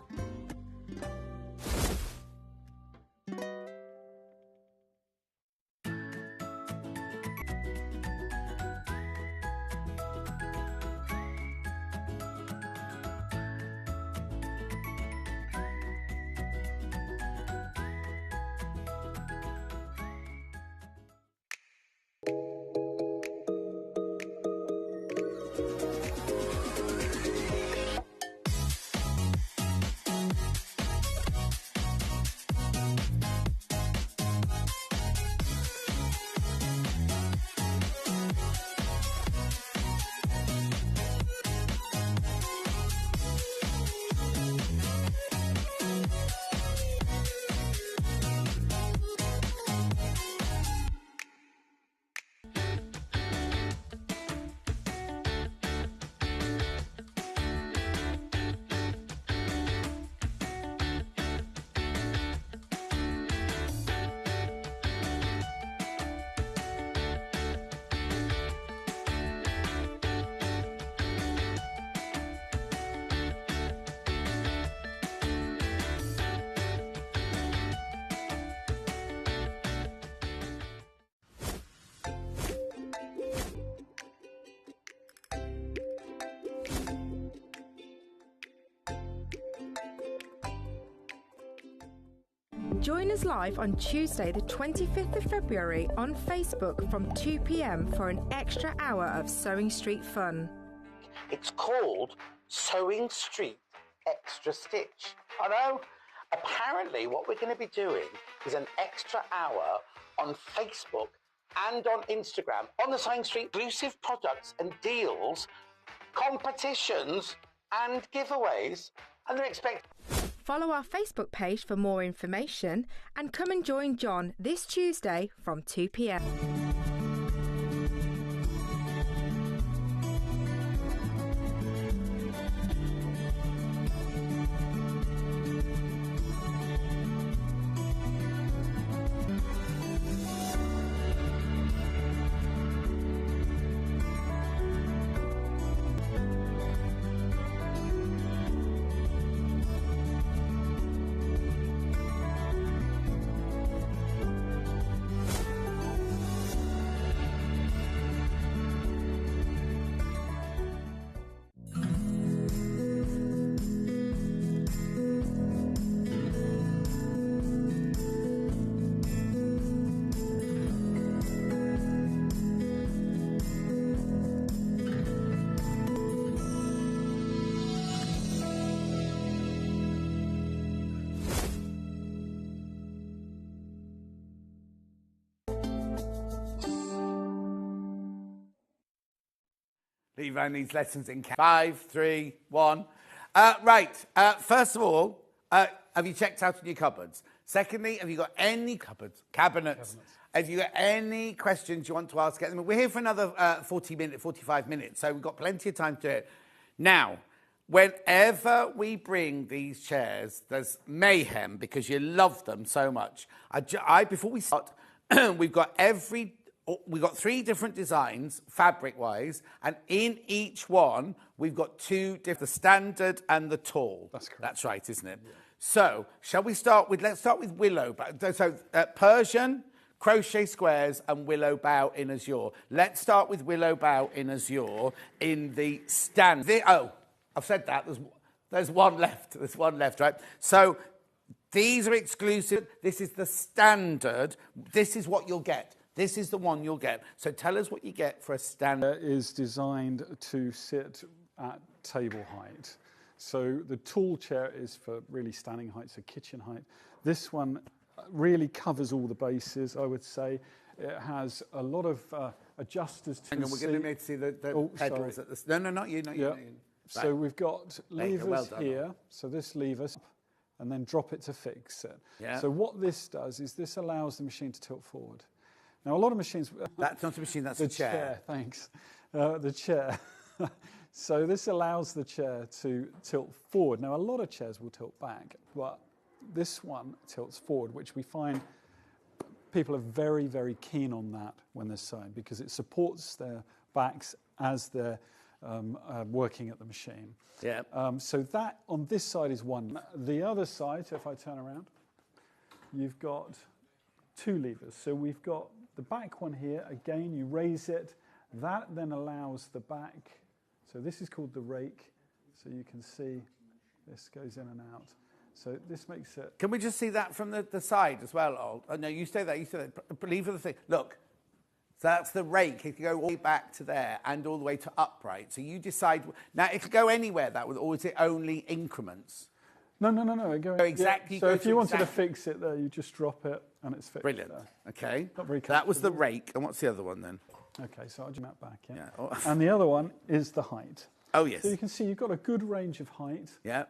Join us live on Tuesday, the 25th of February on Facebook from 2 p.m. for an extra hour of Sewing Street fun. It's called Sewing Street Extra Stitch. I know. Apparently, what we're going to be doing is an extra hour on Facebook and on Instagram on the Sewing Street, exclusive products and deals, competitions and giveaways. And they're expecting... Follow our Facebook page for more information and come and join John this Tuesday from 2 p.m. Lee ran these lessons in 5, 3, 1. Right. First of all, have you checked out on your cupboards? Secondly, have you got any cabinets? Have you got any questions you want to ask? We're here for another 45 minutes, so we've got plenty of time to do it. Now, whenever we bring these chairs, there's mayhem because you love them so much. Before we start, we've got 3 different designs, fabric-wise, and in each one, we've got 2 different, the standard and the tall. That's correct. That's right, isn't it? Yeah. So, let's start with willow. So, Persian, crochet squares, and willow bow in azure. Let's start with willow bow in azure in the standard. I've said that. There's one left. There's one left, right? So, these are exclusive. This is the standard. This is what you'll get. This is the one you'll get. So tell us what you get for a standard. It is designed to sit at table height. So the tall chair is for really standing height, so kitchen height. This one really covers all the bases, I would say. It has a lot of adjusters to Hang on, we're going to need to see the pedals at this. No, not you, not you. Right. So we've got levers here. So this lever, and then drop it to fix it. Yeah. So what this does is this allows the machine to tilt forward. Now, a lot of machines... That's not a machine, that's a chair. Thanks. The chair. So this allows the chair to tilt forward. Now, a lot of chairs will tilt back, but this one tilts forward, which we find people are very, very keen on that when they're sewing because it supports their backs as they're working at the machine. Yeah. So that on this side is one. The other side, so if I turn around, you've got 2 levers. So we've got the back one here. Again, you raise it. That then allows the back. So this is called the rake. So you can see this goes in and out. So this makes it... Can we just see that from the side as well? Oh, no, you stay there. Leave the thing. Look, so that's the rake. It can go all the way back to there and all the way to upright. So you decide... Now, it can go anywhere, that would, or is it only increments? No. Exactly. So if you wanted to fix it there, you just drop it and it's fixed. Brilliant. There. Okay. Not very that was the rake. And what's the other one then? Okay, so I'll jump that back. Yeah. Oh. And the other one is the height. Oh, yes. So you can see you've got a good range of height. Yeah.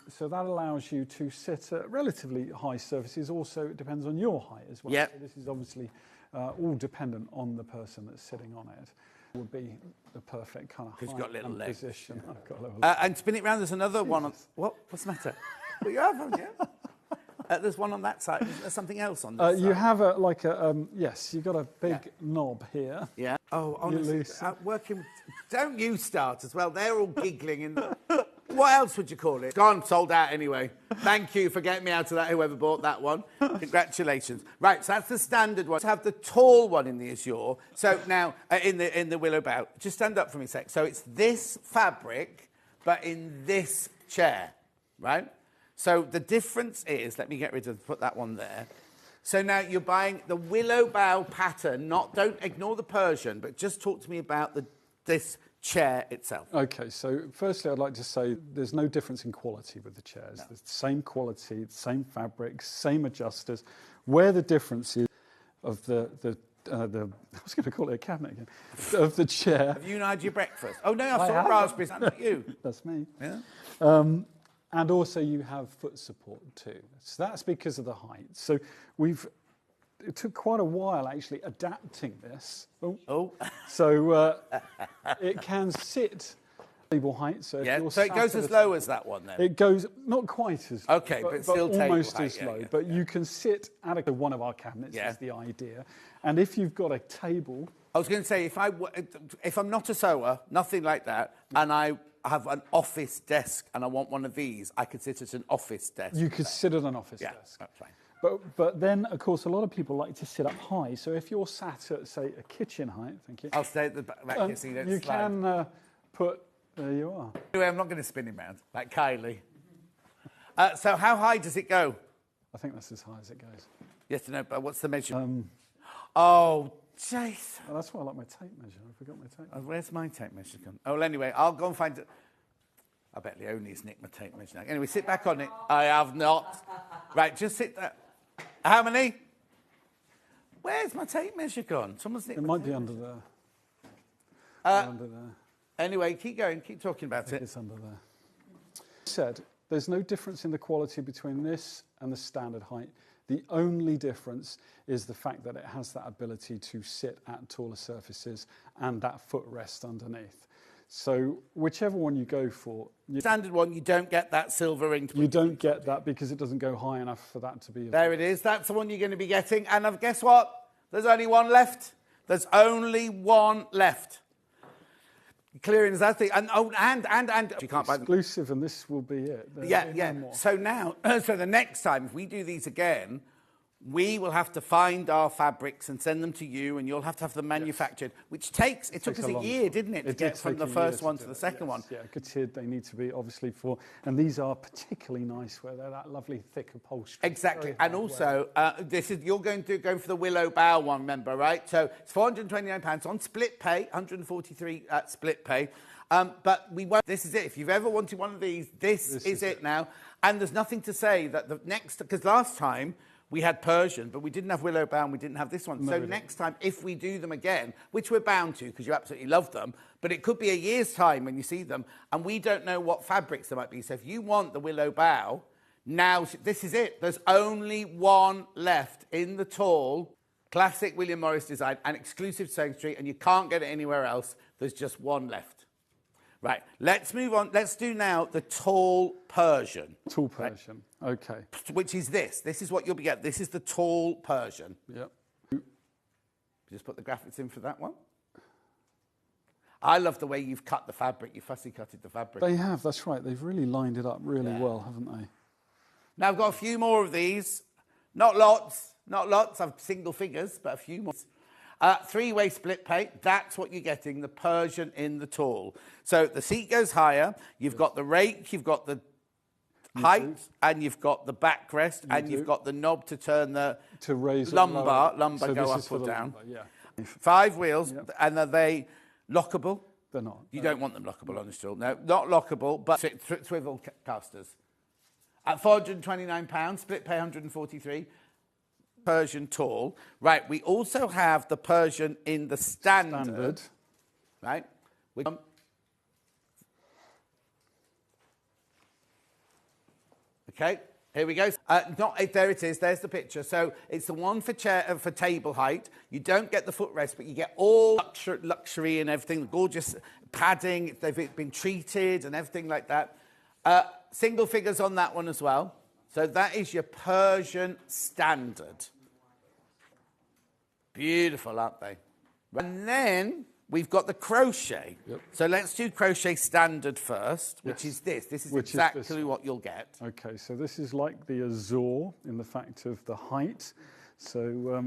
So that allows you to sit at relatively high surfaces. Also, it depends on your height as well. Yeah. So this is obviously all dependent on the person that's sitting on it. Would be the perfect kind of height you've got little and legs. position. Yeah. I've got little and spin it round. There's another one. What's the matter? Well, you have, haven't you? There's one on that side. There's something else on this side. You have yes, you've got a big knob here. Yeah. Oh, honestly, working. Don't you start as well? They're all giggling in the... What else would you call it? Gone, sold out anyway. Thank you for getting me out of that, whoever bought that one. Congratulations. Right, so that's the standard one. Let's have the tall one in the azure. So now, in the willow bow. Just stand up for me a sec. So it's this fabric, but in this chair, right? So the difference is, let me get rid of, put that one there. So now you're buying the willow bough pattern, don't ignore the Persian, but just talk to me about this chair itself. Okay, so firstly I'd like to say there's no difference in quality with the chairs. There's the same quality, the same fabrics, same adjusters. Where the difference is of the I was going to call it a cabinet again, of the chair. Have you had your breakfast? Oh no, I saw raspberries, that's not you. That's me. Yeah. And also you have foot support too. So that's because of the height. So it took quite a while actually adapting this. So it can sit table height. So, so it goes as low as that one then? It goes not quite as low. Okay, but still almost table as height, low. But you can sit at one of our cabinets is the idea. And if you've got a table... I was going to say, if I'm not a sewer, nothing like that, and I have an office desk and I want one of these, I could sit at an office desk. You could sit at an office desk. That's fine. But then, of course, a lot of people like to sit up high. So if you're sat at, say, a kitchen height, thank you. I'll stay at the back here so you don't you slide. can put... There you are. Anyway, I'm not going to spin him round, like Cawley. So how high does it go? I think that's as high as it goes. Yes to know, but what's the measurement? Oh, Jason. Well, that's why I like my tape measure. I forgot my tape measure. Where's my tape measure gone? Oh, well, anyway, I'll go and find it. I bet Leonie's nicked my tape measure now. Anyway, sit back on it. I have not. Right, just sit there. How many? Where's my tape measure gone? Someone's nicked It my might be under there. under there. Anyway, keep going. Keep talking about it. It's under there. Said, there's no difference in the quality between this and the standard height. The only difference is the fact that it has that ability to sit at taller surfaces and that footrest underneath. So whichever one you go for... Standard one, you don't get that silver ring. You don't get that because it doesn't go high enough for that to be... There it is. That's the one you're going to be getting. And guess what? There's only one left. There's only one left. Clearing is that thing. And you can't buy them. Exclusive, and this will be it. Yeah. So now, so the next time, if we do these again, we will have to find our fabrics and send them to you, and you'll have to have them manufactured, which takes... It took us a year, didn't it, to get from the first one to the second one? Yeah, good. They need to be, obviously, for... And these are particularly nice, where they're that lovely, thick upholstery. Exactly. And also, you're going to go for the willow bough one, remember, right? So it's £429 on split pay, 143 split pay. But we won't... This is it. If you've ever wanted one of these, this is it now. And there's nothing to say that the next... Because last time... We had Persian, but we didn't have willow bough and we didn't have this one. So next time, if we do them again, which we're bound to because you absolutely love them, but it could be a year's time when you see them, and we don't know what fabrics there might be. So if you want the willow bough, now this is it. There's only one left in the tall, classic William Morris design and exclusive Sewing Street, and you can't get it anywhere else. There's just one left. Right, let's move on. Let's do now the tall Persian. Tall Persian, okay. Which is this. This is what you'll be getting. This is the tall Persian. Yep. Just put the graphics in for that one. I love the way you've cut the fabric. You fussy cutted the fabric. They have, that's right. They've really lined it up really well, haven't they? Now, I've got a few more of these. Not lots. I've single figures, but a few more. Three-way split pay, that's what you're getting, the Persian in the tall. So the seat goes higher, you've got the rake, you've got the height, and you've got the backrest, and you've got the knob to turn the lumbar so go up or down. Lumbar, 5 wheels, and are they lockable? They're not. You don't want them lockable on the stool. No, not lockable, but swivel casters. At £429, split pay 143. Persian tall. Right, we also have the Persian in the standard. Right? Okay, here we go. There it is, there's the picture. So it's the one for table height. You don't get the footrest, but you get all luxury and everything, the gorgeous padding, they've been treated and everything like that. Single figures on that one as well. So that is your Persian standard. Beautiful, aren't they? And then we've got the crochet. Yep. So let's do crochet standard first, which is this. This is exactly what you'll get. Okay, so this is like the azure in the fact of the height. So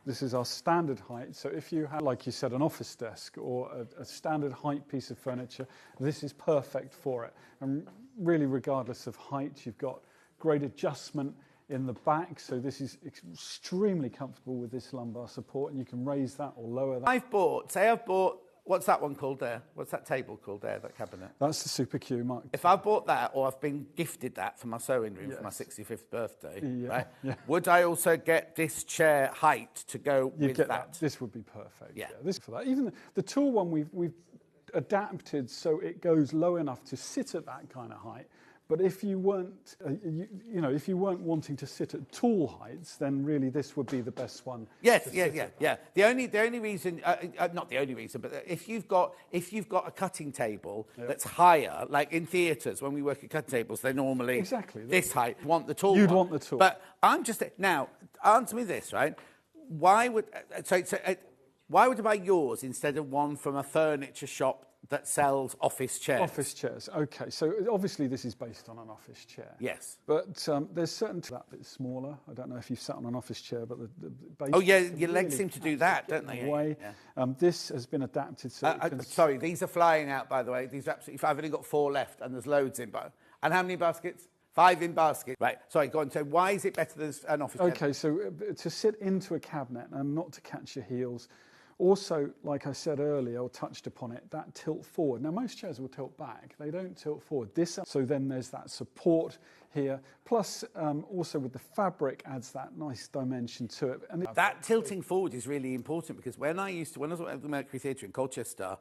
this is our standard height. So if you have, like you said, an office desk or a standard height piece of furniture, this is perfect for it. And really, regardless of height, you've got great adjustment in the back, so this is extremely comfortable with this lumbar support, and you can raise that or lower that. I've bought, what's that one called there? What's that table called there, that cabinet? That's the Super Q, Mark. If I bought that, or I've been gifted that for my sewing room for my 65th birthday, right? Yeah. Would I also get this chair height to go with that? This would be perfect. Yeah. This for that. Even the tall one we've adapted so it goes low enough to sit at that kind of height. But if you weren't, if you weren't wanting to sit at tall heights, then really this would be the best one. Yes, yeah. The only reason, not the only reason, but if you've got a cutting table that's higher, like in theatres when we work at cutting tables, they're normally this height. Want the tall? You'd one. want the tall. But I'm just now answer me this, right? Why would why would I buy yours instead of one from a furniture shop that sells office chairs? Office chairs, okay. So obviously this is based on an office chair. Yes. But there's certain that bit smaller. I don't know if you've sat on an office chair, but the base... Oh, yeah, your legs seem to do that, don't they? Away. Yeah. This has been adapted so... Sorry, these are flying out, by the way. These are absolutely... I've only got 4 left, and there's loads in. And how many baskets? 5 in basket. Right, sorry, go on. So why is it better than an office chair? Okay, so to sit into a cabinet and not to catch your heels. Also, like I said earlier, or touched upon it, that tilt forward. Now, most chairs will tilt back. They don't tilt forward. So then there's that support here. Plus, also with the fabric adds that nice dimension to it. And that tilting forward is really important because when I was at the Mercury Theatre in Colchester,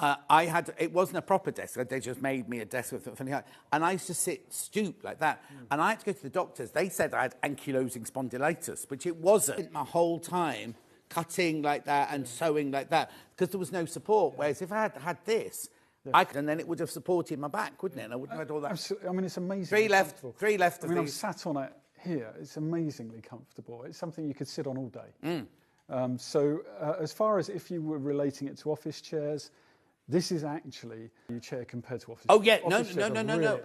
it wasn't a proper desk. They just made me a desk with a funny height. And I used to sit stooped like that. And I had to go to the doctors. They said I had ankylosing spondylitis, which it wasn't. My whole time cutting like that and sewing like that because there was no support. Whereas if I had this, and then it would have supported my back, wouldn't it? And I wouldn't have had all that. Absolutely. I mean, it's amazing. 3 left. 3 left. I mean, I've sat on it here. It's amazingly comfortable. It's something you could sit on all day. As far as if you were relating it to office chairs, this is actually a chair compared to office. Oh yeah, office no.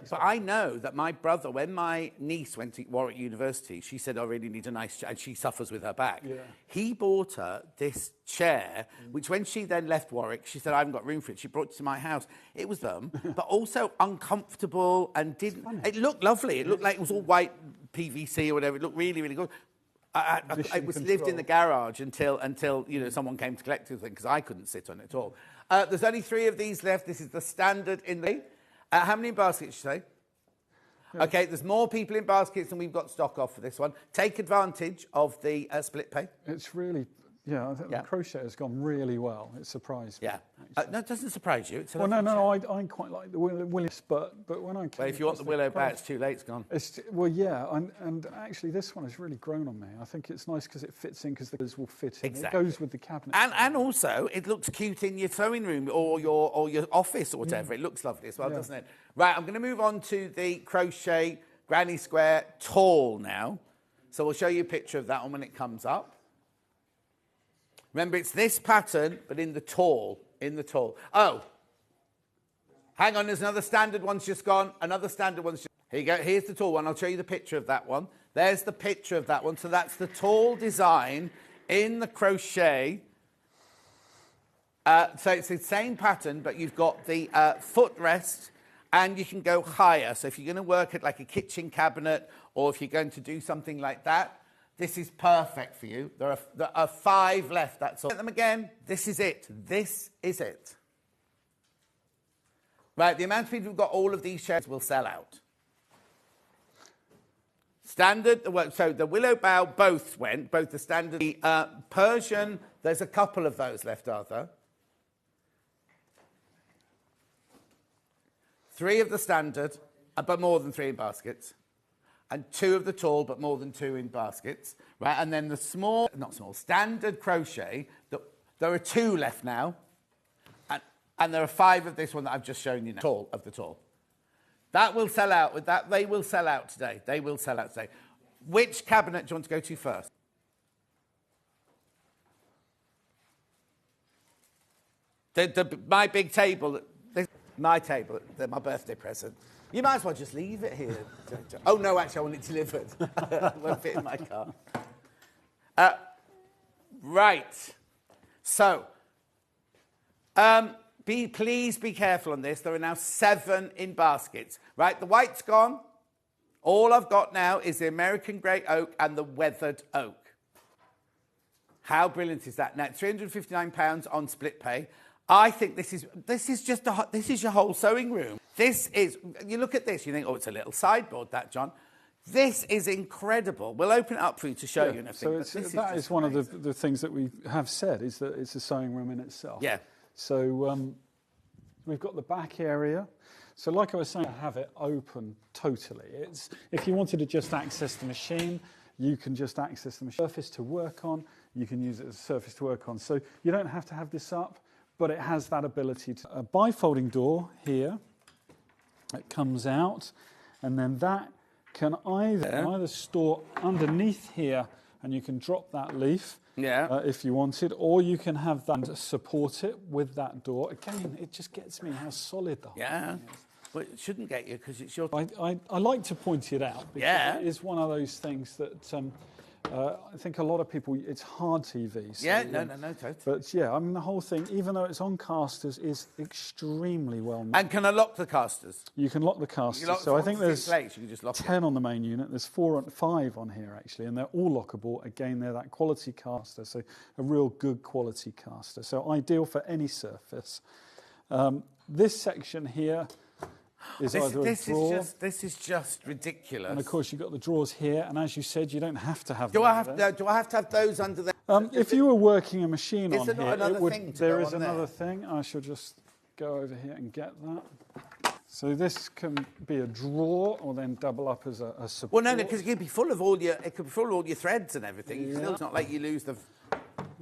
But I know that my brother, when my niece went to Warwick University, she said, "I really need a nice chair," and she suffers with her back. Yeah. He bought her this chair, which when she then left Warwick, she said, "I haven't got room for it." She brought it to my house. It was but also uncomfortable and didn't. It looked lovely. It looked like it was all white PVC or whatever. It looked really, really good. It was lived in the garage until someone came to collect the thing because I couldn't sit on it at all. There's only 3 of these left. This is the standard in the... how many baskets, you say? Yeah. OK, there's more people in baskets than we've got stock of for this one. Take advantage of the split pay. It's really... Yeah, I think the crochet has gone really well. It surprised me. Yeah. No, it doesn't surprise you. It's no, I quite like the Willis, but when I came... Well, if you want the willow back, it's too late, it's gone. And actually this one has really grown on me. I think it's nice because it fits in, because the colours will fit in. Exactly. It goes with the cabinet. And also, it looks cute in your sewing room or your office or whatever. It looks lovely as well, doesn't it? Right, I'm going to move on to the crochet granny square tall now. So we'll show you a picture of that one when it comes up. Remember, it's this pattern, but in the tall. Oh, hang on, there's another standard one's just gone. Another standard one's just... Here you go, here's the tall one. I'll show you the picture of that one. There's the picture of that one. So that's the tall design in the crochet. So it's the same pattern, but you've got the footrest, and you can go higher. So if you're going to work at like a kitchen cabinet, or if you're going to do something like that, this is perfect for you. There are 5 left, that's all. Get them again. This is it. This is it. Right, the amount of people who've got all of these chairs will sell out. Standard, so the willow bough both the standard. The Persian, there's a couple of those left, Arthur. 3 of the standard, but more than 3 in baskets. And 2 of the tall, but more than 2 in baskets, right? And then the standard crochet, there are 2 left now, and there are 5 of this one that I've just shown you now, tall. That will sell out, they will sell out today. Which cabinet do you want to go to first? My big table, my table, my birthday present. You might as well just leave it here. Oh, no, actually, I want it delivered. It won't fit in my car. Right. So, please be careful on this. There are now 7 in baskets. Right, the white's gone. All I've got now is the American grey oak and the weathered oak. How brilliant is that? Now, £359 on split pay. I think this is your whole sewing room. This is, you look at this, you think, oh, it's a little sideboard, that, John. This is incredible. We'll open it up for you to show you and everything. So that is one of the things that we have said, is that it's a sewing room in itself. Yeah. So we've got the back area. So like I was saying, have it open totally. It's, if you wanted to just access the machine, you can just access the machine. Surface to work on, you can use it as a surface to work on. So you don't have to have this up, but it has that ability to... A bifolding door here, it comes out, and then that can either store underneath here, and you can drop that leaf if you wanted, or you can have that support it with that door. Again, it just gets me how solid the whole thing is. Well, it shouldn't get you because it's your... I like to point it out because it is one of those things that I think a lot of people, it's hard TV. So, no, totally. But yeah, I mean, the whole thing, even though it's on casters, is extremely well made. And can I lock the casters? You can lock the casters. So I think there's 10 on the main unit. There's 5 on here, actually, and they're all lockable. Again, they're that quality caster, so a real good quality caster. So ideal for any surface. This section here... This is just ridiculous. And of course, you've got the drawers here, and as you said, you don't have to have. Do I have to have those under there? If you were working a machine on here, there is another thing. I shall just go over here and get that. So this can be a drawer, or then double up as a support. Well, no, because it could be full of all your threads and everything. Yeah. It's not like you lose the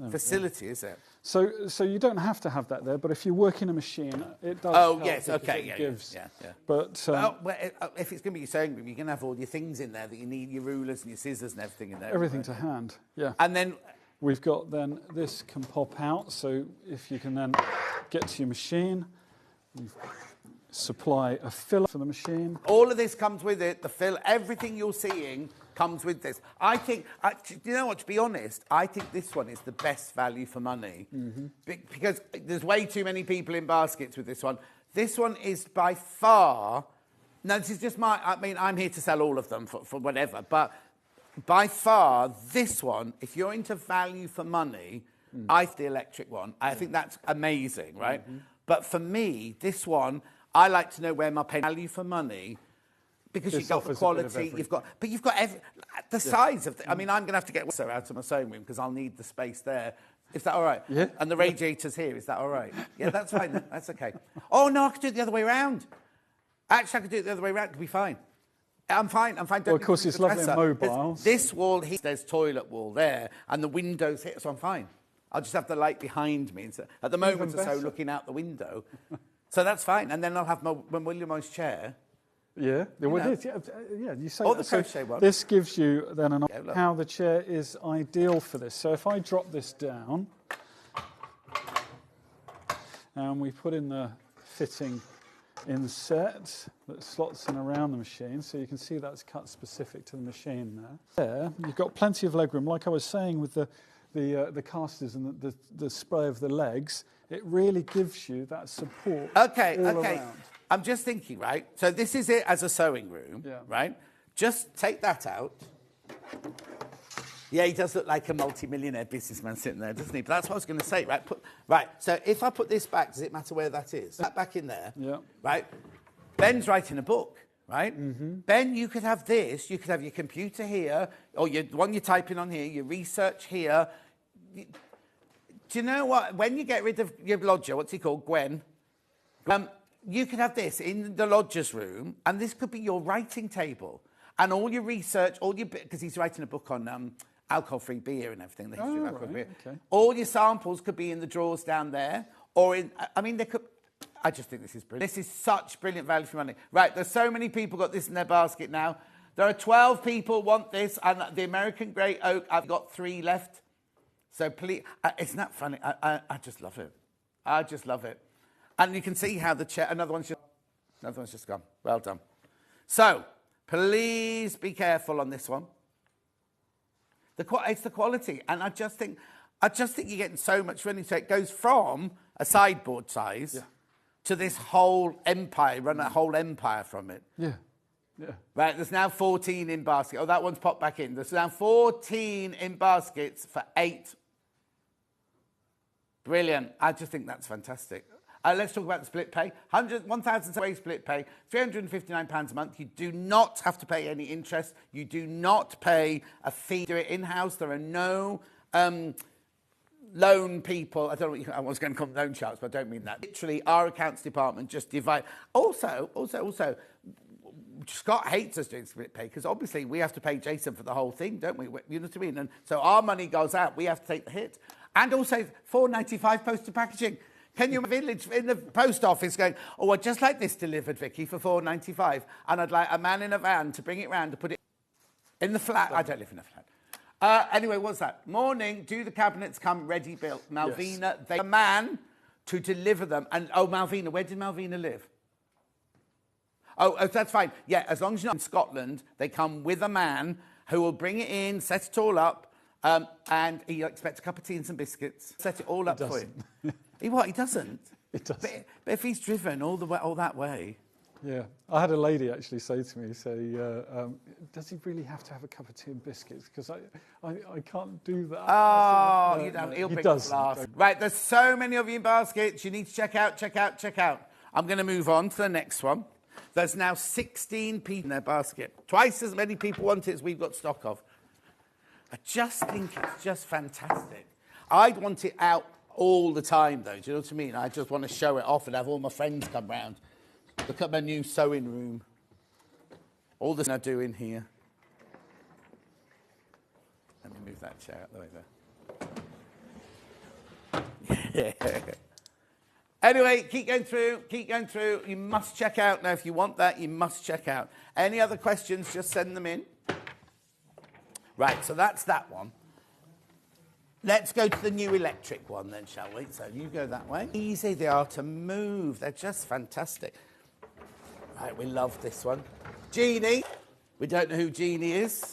facility, is it? So you don't have to have that there, but if you work in a machine, it does. Oh, yes, okay, yeah. But if it's going to be your sewing room, you're going to have all your things in there that you need, your rulers and your scissors and everything in there. Everything to hand, yeah. And then we've got this can pop out, so if you can then get to your machine, you supply a filler for the machine. All of this comes with it. The fill, everything you're seeing comes with this. I think, you know what, to be honest, I think this one is the best value for money because there's way too many people in baskets with this one. This one is by far, now this is just I'm here to sell all of them for whatever, but by far, this one, if you're into value for money, I think the electric one, I think that's amazing, right? But for me, this one, I like to know where my value for money, because you've got the quality, you've got the size of I mean, I'm going to have to get Oliso out of my sewing room because I'll need the space there. Is that all right? Yeah. And the radiator's here. Is that all right? Yeah, that's fine. That's okay. Oh, no, I could do it the other way around. Actually, I could do it the other way around. It'd be fine. I'm fine. Don't well, of course, it's lovely and mobile. This wall here, there's toilet wall there, and the window's here, so I'm fine. I'll just have the light behind me. At the moment or so, looking out the window. So that's fine. And then I'll have my William-O's chair. Yeah, you say or that. the crochet one. This gives you then an idea how the chair is ideal for this. So if I drop this down and we put in the fitting inset that slots in around the machine, so you can see that's cut specific to the machine there. You've got plenty of legroom. Like I was saying with the casters and the spray of the legs, it really gives you that support. Okay. Around. I'm just thinking, right? So this is it as a sewing room, right? Just take that out. Yeah, he does look like a multi-millionaire businessman sitting there, doesn't he? But that's what I was going to say, right? Right, so if I put this back, does it matter where that is? That back in there, right? Ben's writing a book, right? Ben, you could have this. You could have your computer here, or the one you're typing on here, your research here. Do you know what? When you get rid of your lodger, what's he called? Gwen. You could have this in the lodger's room, and this could be your writing table. And all your research, because he's writing a book on alcohol-free beer and everything, the history of alcohol-free beer. Okay. All your samples could be in the drawers down there, they could... I just think this is brilliant. This is such brilliant value for money. Right, there's so many people got this in their basket now. There are 12 people want this, and the American Grey Oak, I've got 3 left. So please, isn't that funny? I just love it. I just love it. And you can see how the chair... Another one's just gone. Well done. So, please be careful on this one. It's the quality. And I just think you're getting so much running. So it goes from a sideboard size to this whole empire, run a whole empire from it. Yeah. Yeah. Right, there's now 14 in basket. Oh, that one's popped back in. There's now 14 in baskets for 8. Brilliant. I just think that's fantastic. Let's talk about the split pay. 1,000 away split pay, £359 a month. You do not have to pay any interest. You do not pay a fee. Do it in-house. There are no loan people. I don't know what I was going to call them loan sharks, but I don't mean that. Literally, our accounts department just divide. Also, Scott hates us doing split pay because obviously we have to pay Jason for the whole thing, don't we? You know what I mean? And so our money goes out. We have to take the hit. And also £4.95 postal packaging. Can you imagine in the post office going, oh, I'd just like this delivered, Vicky, for £4.95, and I'd like a man in a van to bring it round to put it in the flat. I don't live in a flat. Anyway, what's that? Morning, do the cabinets come ready built? Malvina, yes. They a man to deliver them. And, oh, Malvina, where did Malvina live? Oh, that's fine. Yeah, as long as you're not in Scotland, they come with a man who will bring it in, set it all up, and he expects a cup of tea and some biscuits. Set it all up for you. He doesn't. It doesn't. But if he's driven all that way. Yeah. I had a lady actually say to me, does he really have to have a cup of tea and biscuits? Because I can't do that. Oh, you don't. He'll bring glass. Right, there's so many of you in baskets. You need to check out. I'm going to move on to the next one. There's now 16 people in their basket. Twice as many people want it as we've got stock of. I just think it's just fantastic. I'd want it out all the time, though. Do you know what I mean? I just want to show it off and have all my friends come round. Look at my new sewing room. All this I do in here. Let me move that chair out the way there. Yeah. Anyway, keep going through. You must check out. Now, if you want that, you must check out. Any other questions, just send them in. Right, so that's that one. Let's go to the new electric one then, shall we? So you go that way. Easy they are to move. They're just fantastic. Right, we love this one. Jeannie. We don't know who Jeannie is.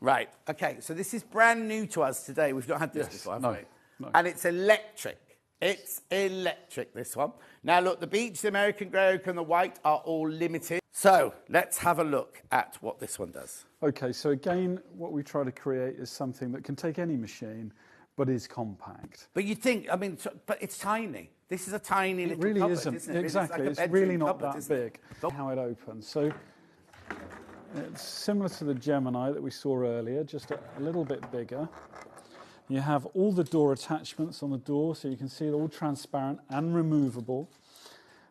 Right, okay, so this is brand new to us today. We've not had this before, have we? No. And it's electric. It's electric, this one. Now, look, the beach, the American grey oak and the white are all limited. So let's have a look at what this one does. Okay, so again, what we try to create is something that can take any machine, but is compact. But you think, but it's tiny. This is a tiny little cupboard, really isn't it? Exactly, it's really not that big. How it opens. So it's similar to the Gemini that we saw earlier, just a little bit bigger. You have all the door attachments on the door, so you can see it all transparent and removable.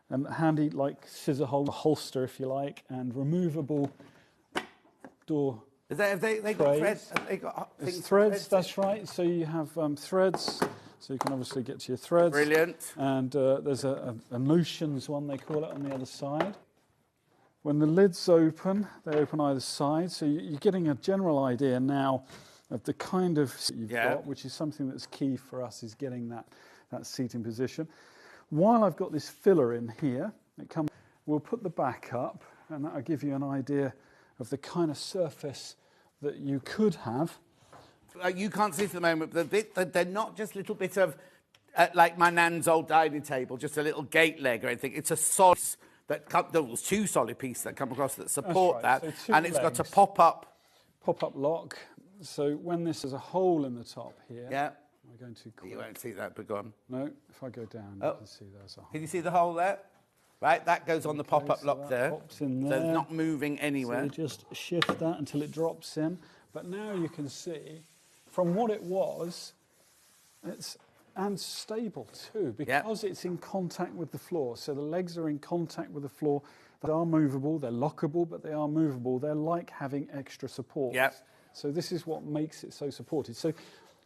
And handy, like scissor holster, if you like, and removable door. Have they got threads? Have they got threads, that's right. So you have threads, so you can obviously get to your threads. Brilliant. And there's a notions one, they call it, on the other side. When the lids open, they open either side, so you're getting a general idea now of the kind of seat you've got, which is something that's key for us, is getting that seating position. While I've got this filler in here, we'll put the back up, and that'll give you an idea of the kind of surface that you could have. You can't see it at the moment, but they're not just little bits of, like my nan's old dining table, just a little gate leg or anything. It's a solid there's 2 solid pieces that come across that support that, so and it's got a pop-up lock. So when this has a hole in the top here, we're going to. You won't see that, but go on. No, if I go down, you can see there's a hole. Can you see the hole there? Right, that goes on the pop-up lock there. Pops in there. So it's not moving anywhere. So you just shift that until it drops in. But now you can see, from what it was, it's stable too, because it's in contact with the floor. So the legs are in contact with the floor. They are movable, they're lockable, but they are movable. They're like having extra support. So this is what makes it so supported. So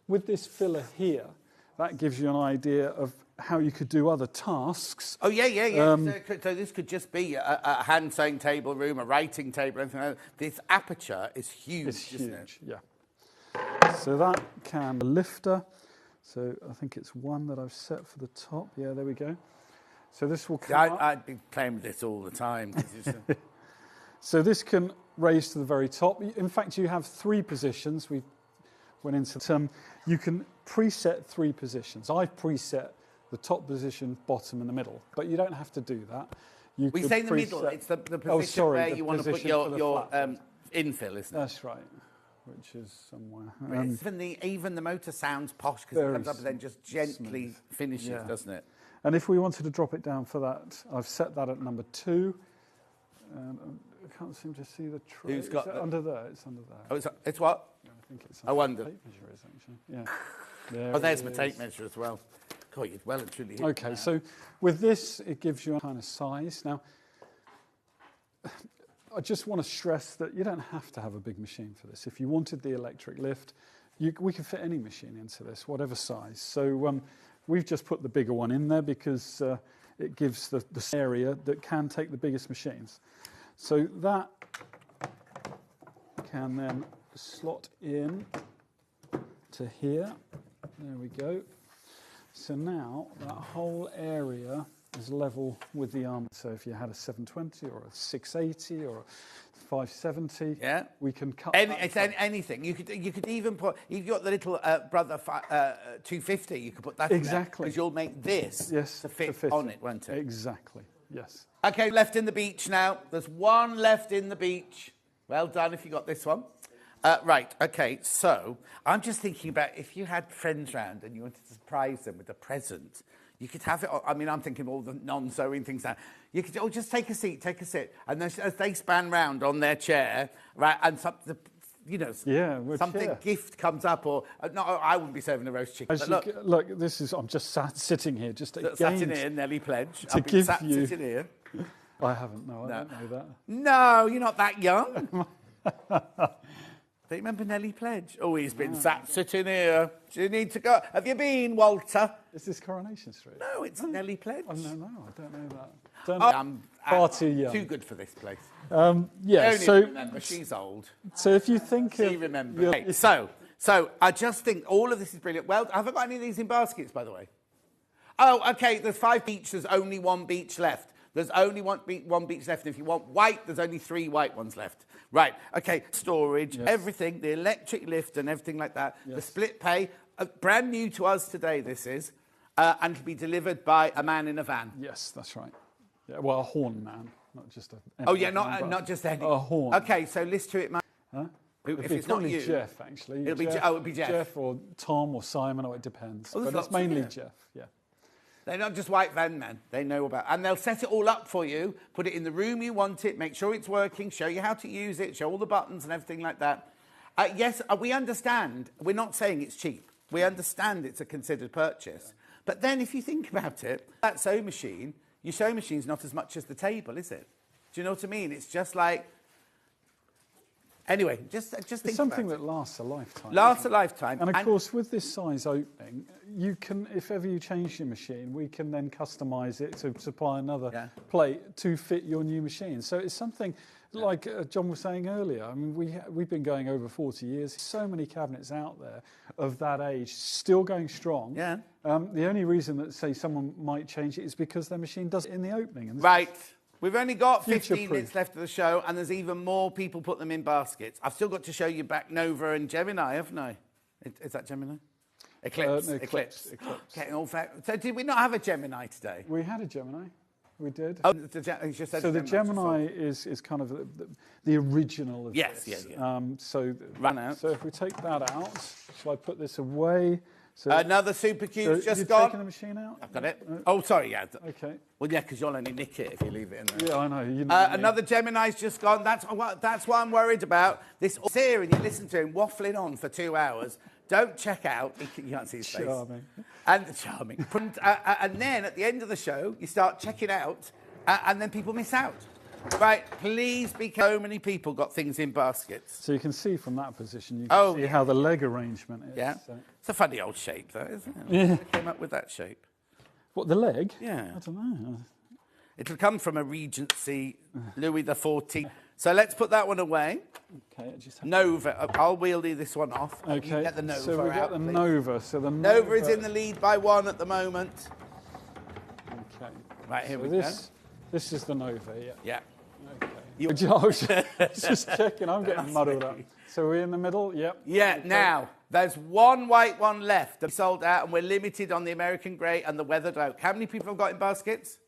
with this filler here, that gives you an idea of how you could do other tasks. Oh, yeah. So this could just be a hand sewing table room, a writing table, anything like that. This aperture is huge, isn't it? Yeah. So that can lifter. So I think it's 1 that I've set for the top. Yeah, there we go. So this will come up. I'd be playing with this all the time. So this can raise to the very top. In fact, you have 3 positions. We went into you can preset 3 positions. I've preset the top position, bottom, and the middle, but you don't have to do that. you We could say in the middle. preset- It's the position oh, sorry, where the you want to put position your for the your flat. infill, isn't it? That's right, which is somewhere. Even the motor sounds posh because it very comes up and then just gently smooth. finishes, Yeah. doesn't it? And if we wanted to drop it down for that, I've set that at number 2. I can't seem to see the tray. Who's got Is it the- under there? It's under there. Oh, it's what? I think it's. I wonder. The tape measure is actually. Yeah. Oh, there's it my is. tape measure as well. God, you'd well and truly hit Okay, that. so with this, it gives you a kind of size. Now, I just want to stress that you don't have to have a big machine for this. If you wanted the electric lift, we can fit any machine into this, whatever size. So we've just put the bigger one in there because it gives the area that can take the biggest machines. So that can then slot in to here. There we go. So now that whole area is level with the arm. So if you had a 720 or a 680 or a 570, yeah, we can cut. Anything. You could even put. You've got the little brother 250. You could put that exactly because you'll make this to fit on it, won't it? Exactly. Yes. Okay, left in the beach now. There's one left in the beach. Well done if you got this one. Right, okay, so I'm just thinking about if you had friends round and you wanted to surprise them with a present, you could have it, I mean, I'm thinking all the non-sewing things now. You could, just take a seat, and then as they span round on their chair, right, and something, something gift comes up, or, no, I wouldn't be serving a roast chicken, but look, this is, I'm just sitting here, just sat in here, Nelly Pledge. To give you... sitting here. I haven't, no, I don't know that. No, you're not that young. Do you remember Nelly Pledge? Oh, he's been sitting here. Do you need to go? Have you been, Walter? Is this Coronation Street? No, it's Nelly Pledge. Oh, no, I don't know that. I'm far too young. Too good for this place. Yeah, so... remember, she's old. So if you think she remembers. Okay, so I just think all of this is brilliant. Well, have I got any of these in baskets, by the way? Oh, OK, there's 5 beach. There's only 1 beach left. There's only one beach left. And if you want white, there's only 3 white ones left. Right, OK, storage, everything, the electric lift and everything like that. The split pay, brand new to us today, this is, and to be delivered by a man in a van. Yes, that's right. Yeah, well, a horn man, not just a... Oh, yeah, not just any. A horn. OK, so list to it, mate. Huh? If it's not you... Jeff, actually. It'll be Jeff. Jeff or Tom or Simon, or it depends. Oh, but it's mainly Jeff, yeah. They're not just white van men. They know about... And they'll set it all up for you, put it in the room you want it, make sure it's working, show you how to use it, show all the buttons and everything like that. Yes, we understand. We're not saying it's cheap. We understand it's a considered purchase. But then if you think about it, that sewing machine, your sewing machine's not as much as the table, is it? Do you know what I mean? It's just like... Anyway, just think it's something that lasts a lifetime. Lasts a lifetime. And of course, with this size opening, you can, if ever you change your machine, we can then customise it to supply another plate to fit your new machine. So it's something like John was saying earlier. I mean, we've been going over 40 years. So many cabinets out there of that age still going strong. Yeah. The only reason that, say, someone might change it is because their machine does it in the opening. And right. We've only got 15 minutes left of the show, and there's even more people put them in baskets. I've still got to show you back Nova and Gemini, haven't I? Is that Gemini? Eclipse. No, Eclipse. Eclipse. Getting all so did we not have a Gemini today? We had a Gemini. We did. Oh, you just said so the Gemini is kind of the original of this. Yes. So run out. So if we take that out, shall I put this away? So, another Super Cube's just you've gone. Taken the machine out? I've got it. Oh, sorry, yeah. Okay. Well, yeah, because you'll only nick it if you leave it in there. Yeah, I know. You know another Gemini's just gone. That's what I'm worried about. This here, and you listen to him waffling on for 2 hours. Don't check out. You can't see his face. Charming. Charming. And then at the end of the show, you start checking out, and then people miss out. Right, please, because so many people got things in baskets. So you can see from that position, you can see how the leg arrangement is. Yeah. So. It's a funny old shape, though, isn't it? Yeah. Who came up with that shape? What, the leg? Yeah. I don't know. It'll come from a Regency Louis XIV. So let's put that one away. Okay. Nova. I'll wheel this one off. Okay. You get the Nova so we've got the please. Nova. So the Nova is in the lead by 1 at the moment. Okay. Right, here so we go. This is the Nova, yeah. Yeah. Okay. I was just checking. I'm getting muddled up. So we're in the middle? Yep. Yeah, okay. Now, there's one white one left that sold out, and we're limited on the American grey and the weathered oak. How many people have got in baskets?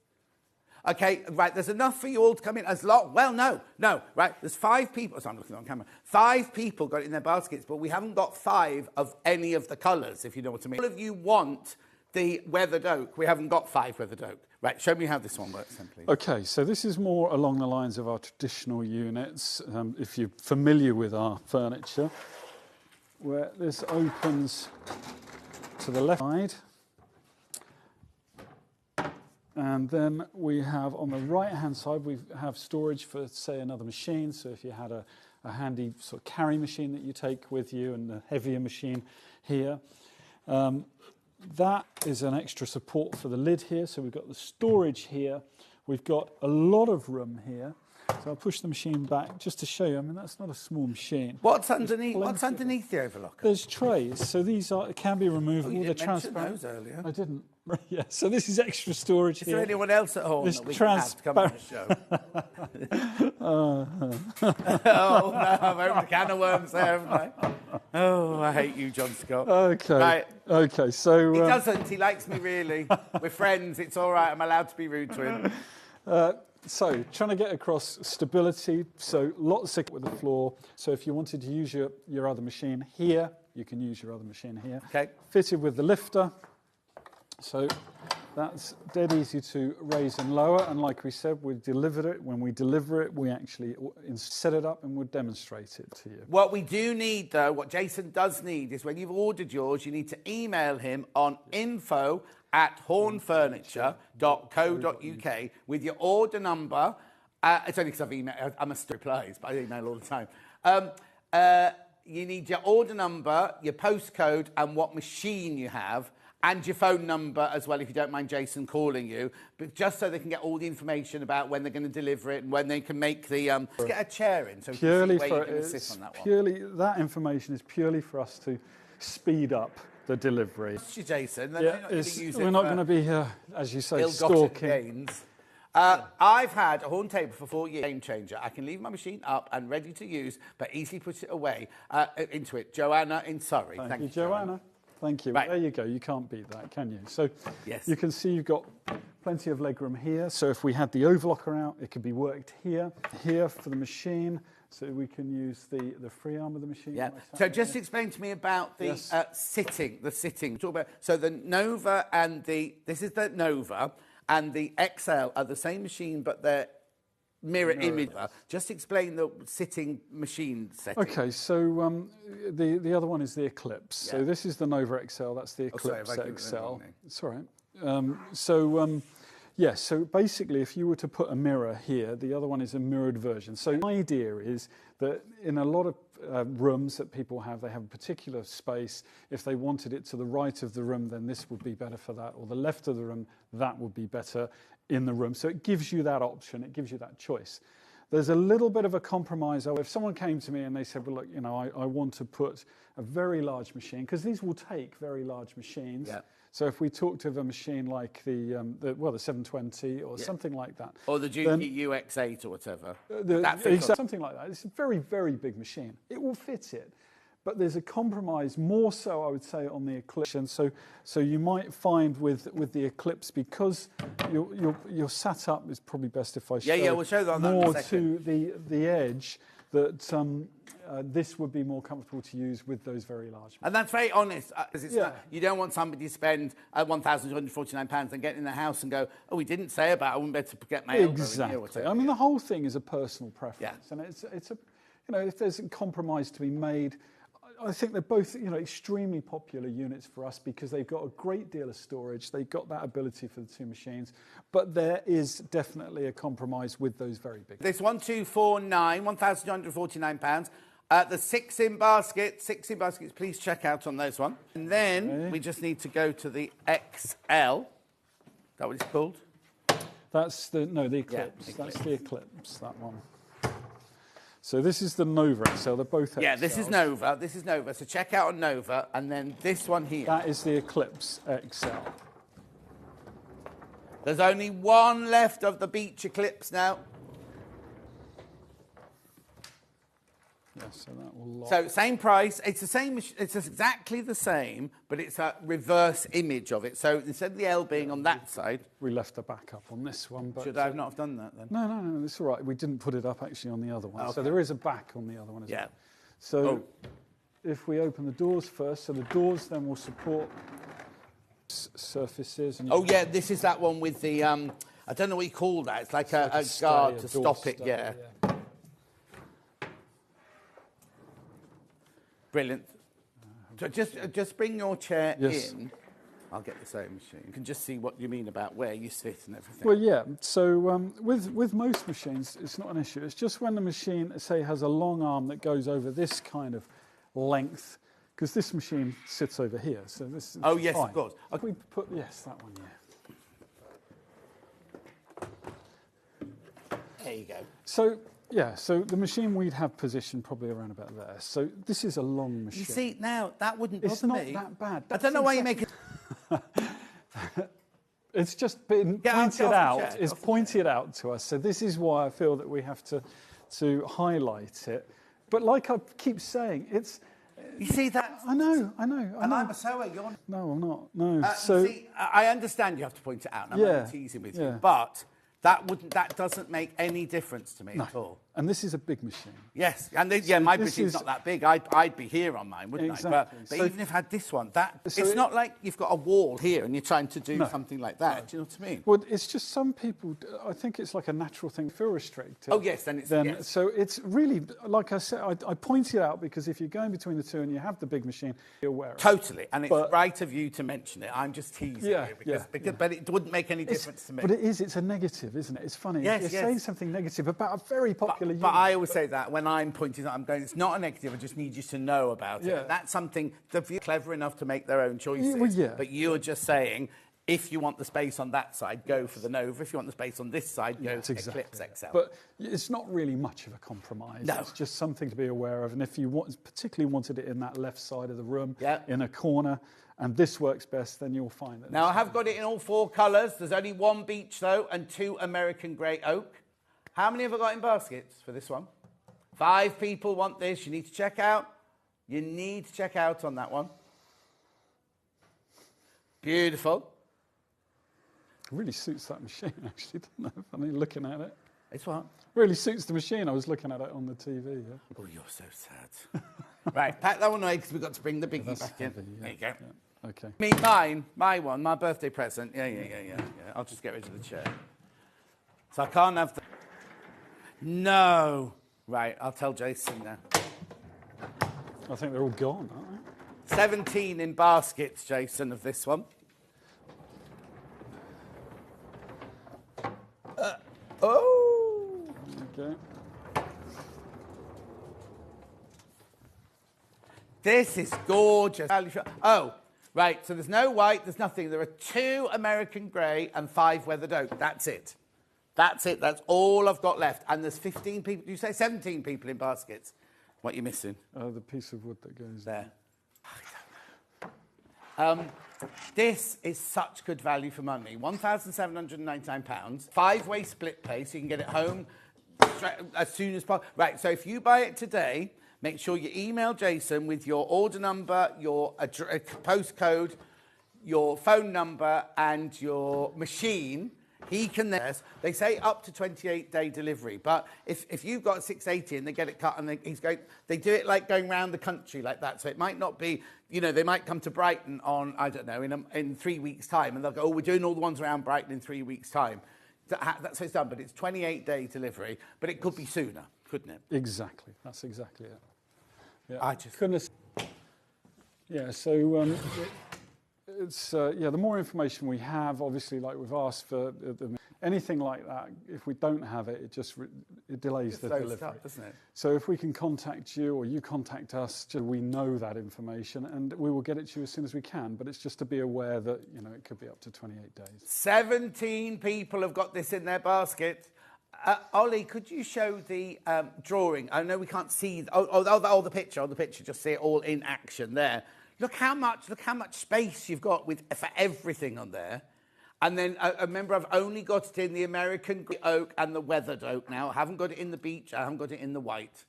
Okay, right, there's enough for you all to come in as long. Well, no, right, there's 5 people. So I'm looking on camera. 5 people got it in their baskets, but we haven't got 5 of any of the colours, if you know what I mean. All of you want the weathered oak. We haven't got 5 weathered oak. Right, show me how this one works then, please. Okay, so this is more along the lines of our traditional units, if you're familiar with our furniture, where this opens to the left side. And then we have on the right-hand side, we have storage for, say, another machine. So if you had a handy sort of carry machine that you take with you and a heavier machine here. That is an extra support for the lid here. So we've got the storage here. We've got a lot of room here. So I'll push the machine back just to show you. I mean, that's not a small machine. What's underneath? What's underneath the overlocker? There's trays. So these can be removable. You They're didn't mention transparent. those earlier. I didn't. Yeah. So this is extra storage Is here. there anyone else at home This that we can have to come on the show? Oh no, I've opened a can of worms there, haven't I? Oh, I hate you, John Scott. Okay. Right. Okay. So He doesn't. He likes me, really. We're friends. It's all right. I'm allowed to be rude to him. So trying to get across stability. So lots of with the floor. So if you wanted to use your other machine here, you can use your other machine here. Okay. Fitted with the lifter. So that's dead easy to raise and lower. And like we said, we delivered it. When we deliver it, we actually set it up and we'll demonstrate it to you. What we do need, though, what Jason does need is when you've ordered yours, you need to email him on info@hornfurniture.co.uk with your order number. It's only because I'm a replies, but I email all the time. You need your order number, your postcode, and what machine you have, and your phone number as well, if you don't mind Jason calling you, but just so they can get all the information about when they're going to deliver it and when they can make the... Let's get a chair in so we can see where you're going to sit on that one. That information is purely for us to speed up the delivery. Jason, we're not going to be here, as you say, stalking. Gains. I've had a horn table for 4 years. Game changer. I can leave my machine up and ready to use, but easily put it away into it. Joanna in Surrey. Thank you, Joanna. Thank you. Right. There you go. You can't beat that, can you? So yes. You can see you've got plenty of legroom here. So if we had the overlocker out, it could be worked here for the machine. So we can use the free arm of the machine. Yeah. So just explain to me about the sitting. The sitting. Talk about so the Nova and this is the Nova and the XL are the same machine, but they're mirror image. Just explain the sitting machine setting. Okay, so the other one is the Eclipse. Yeah. So this is the Nova XL. That's the Eclipse XL. It's all right. So basically, if you were to put a mirror here, the other one is a mirrored version. So the idea is that in a lot of rooms that people have, they have a particular space. If they wanted it to the right of the room, then this would be better for that, or the left of the room, that would be better in the room. So it gives you that option, it gives you that choice. There's a little bit of a compromise. If someone came to me and they said, well, look, I want to put a very large machine, because these will take very large machines. Yeah. So if we talked of a machine like the 720 or something like that. Or the Juki UX8 or whatever. Something like that. It's a very, very big machine. It will fit it. But there's a compromise, more so, I would say, on the Eclipse. And so you might find with the Eclipse, because your setup is probably best if I show we'll show that on more that in a second. to the edge, that this would be more comfortable to use with those very large. And that's very honest, because you don't want somebody to spend £1,249 and get in the house and go, oh, we didn't say about it, I wouldn't be able to get my elbow in here or whatever. I mean, the whole thing is a personal preference, Yeah. and it's a, if there's a compromise to be made. I think they're both, extremely popular units for us because they've got a great deal of storage. They've got that ability for the two machines, but there is definitely a compromise with those very big. This 1249, £1,249. The 6-in baskets, please check out on those one. And then we just need to go to the XL. Is that what it's called? That's the Eclipse. Yeah, That's the Eclipse, that one. So this is the Nova XL. They're both XLs. Yeah, this is Nova. So check out on Nova, and then this one here. That is the Eclipse XL. There's only one left of the Beach Eclipse now. Yeah, so that will lock. So same price. It's the same. It's exactly the same, but it's a reverse image of it. So instead of the L being on that side, we left a backup on this one. But should I not have done that then? No, it's all right. We didn't put it up actually on the other one. Okay. So there is a back on the other one as Yeah. well. So if we open the doors first, so the doors then will support surfaces. And this is that one with the, I don't know what you call that. It's like a guard to stop it, yeah. Brilliant. So just bring your chair in. I'll get the sewing machine. You can just see what you mean about where you sit and everything. Well, yeah. So with most machines, it's not an issue. It's just when the machine, say, has a long arm that goes over this kind of length, because this machine sits over here. So this is yes, fine. of course. We put that one, There you go. So so the machine we'd have positioned probably around about there. So this is a long machine. You see, now that wouldn't bother It's not me. that bad. I don't know why you make it. It's just been pointed out. It's pointed out to us. So this is why I feel that we have to highlight it. But like I keep saying, it's. You see that? I know. And I'm a sewer. You're. No, I'm not. No. You see, I understand you have to point it out. And I'm not teasing with you, but that doesn't make any difference to me at all. And this is a big machine. Yes, and my machine's not that big. I'd be here on mine, wouldn't Exactly. I? But even if I had this one, it's not like you've got a wall here and you're trying to do something like that. No. Do you know what I mean? Well, it's just some people. I think it's like a natural thing. Feel restricted. Oh yes, yes. So it's really, like I said, I point it out because if you're going between the two and you have the big machine, you're aware of it. Totally, and it's right of you to mention it. I'm just teasing you because but it wouldn't make any difference to me. But it is. It's a negative, isn't it? It's funny. You're saying something negative about a very popular unit. But I always say that when I'm pointing out, I'm going, it's not a negative, I just need you to know about it. And that's something, if you're clever enough to make their own choices, but you're just saying, if you want the space on that side, go for the Nova. If you want the space on this side, go for Eclipse XL. But it's not really much of a compromise. No. It's just something to be aware of. And if you particularly wanted it in that left side of the room, in a corner, and this works best, then you'll find it. Now, I have got it in all 4 colours. There's only 1 beech, though, and 2 American grey oak. How many have I got in baskets for this one? 5 people want this. You need to check out. You need to check out on that one. Beautiful. It really suits that machine, actually, doesn't it? Funny looking at it. It's what? Really suits the machine. I was looking at it on the TV, Oh, you're so sad. Right, pack that one away because we've got to bring the biggie back in. There you go. Yeah. Okay. My one, my birthday present. Yeah. I'll just get rid of the chair. So I can't have the... No. Right, I'll tell Jason now. I think they're all gone, aren't they? 17 in baskets, Jason, of this one. Okay. This is gorgeous. Oh, right, so there's no white, there's nothing. There are 2 American grey and 5 weathered oak. That's it. That's it. That's all I've got left. And there's 15 people. You say 17 people in baskets. What are you missing? The piece of wood that goes there. I don't know. This is such good value for money. £1,799. 5-way split pay, so you can get it home as soon as possible. Right, so if you buy it today, make sure you email Jason with your order number, your postcode, your phone number, and your machine. He can then, they say up to 28-day delivery, but if you've got 680 and they get it cut and they do it like going around the country like that, so it might not be, they might come to Brighton on, I don't know, in 3 weeks' time, and they'll go, oh, we're doing all the ones around Brighton in 3 weeks' time. That's how it's done, but it's 28-day delivery, but it could be sooner, couldn't it? Exactly, that's exactly it. Yeah. I just... Goodness. Yeah, so... It's the more information we have, obviously, like we've asked for anything like that. If we don't have it, it delays the delivery, stuff, doesn't it? So if we can contact you or you contact us, we know that information and we will get it to you as soon as we can. But it's just to be aware that it could be up to 28 days. 17 people have got this in their basket. Ollie, could you show the drawing? I know we can't see the picture. Just see it all in action there. Look how much space you've got for everything on there. And then, remember, I've only got it in the American oak and the weathered oak now. I haven't got it in the beech. I haven't got it in the white.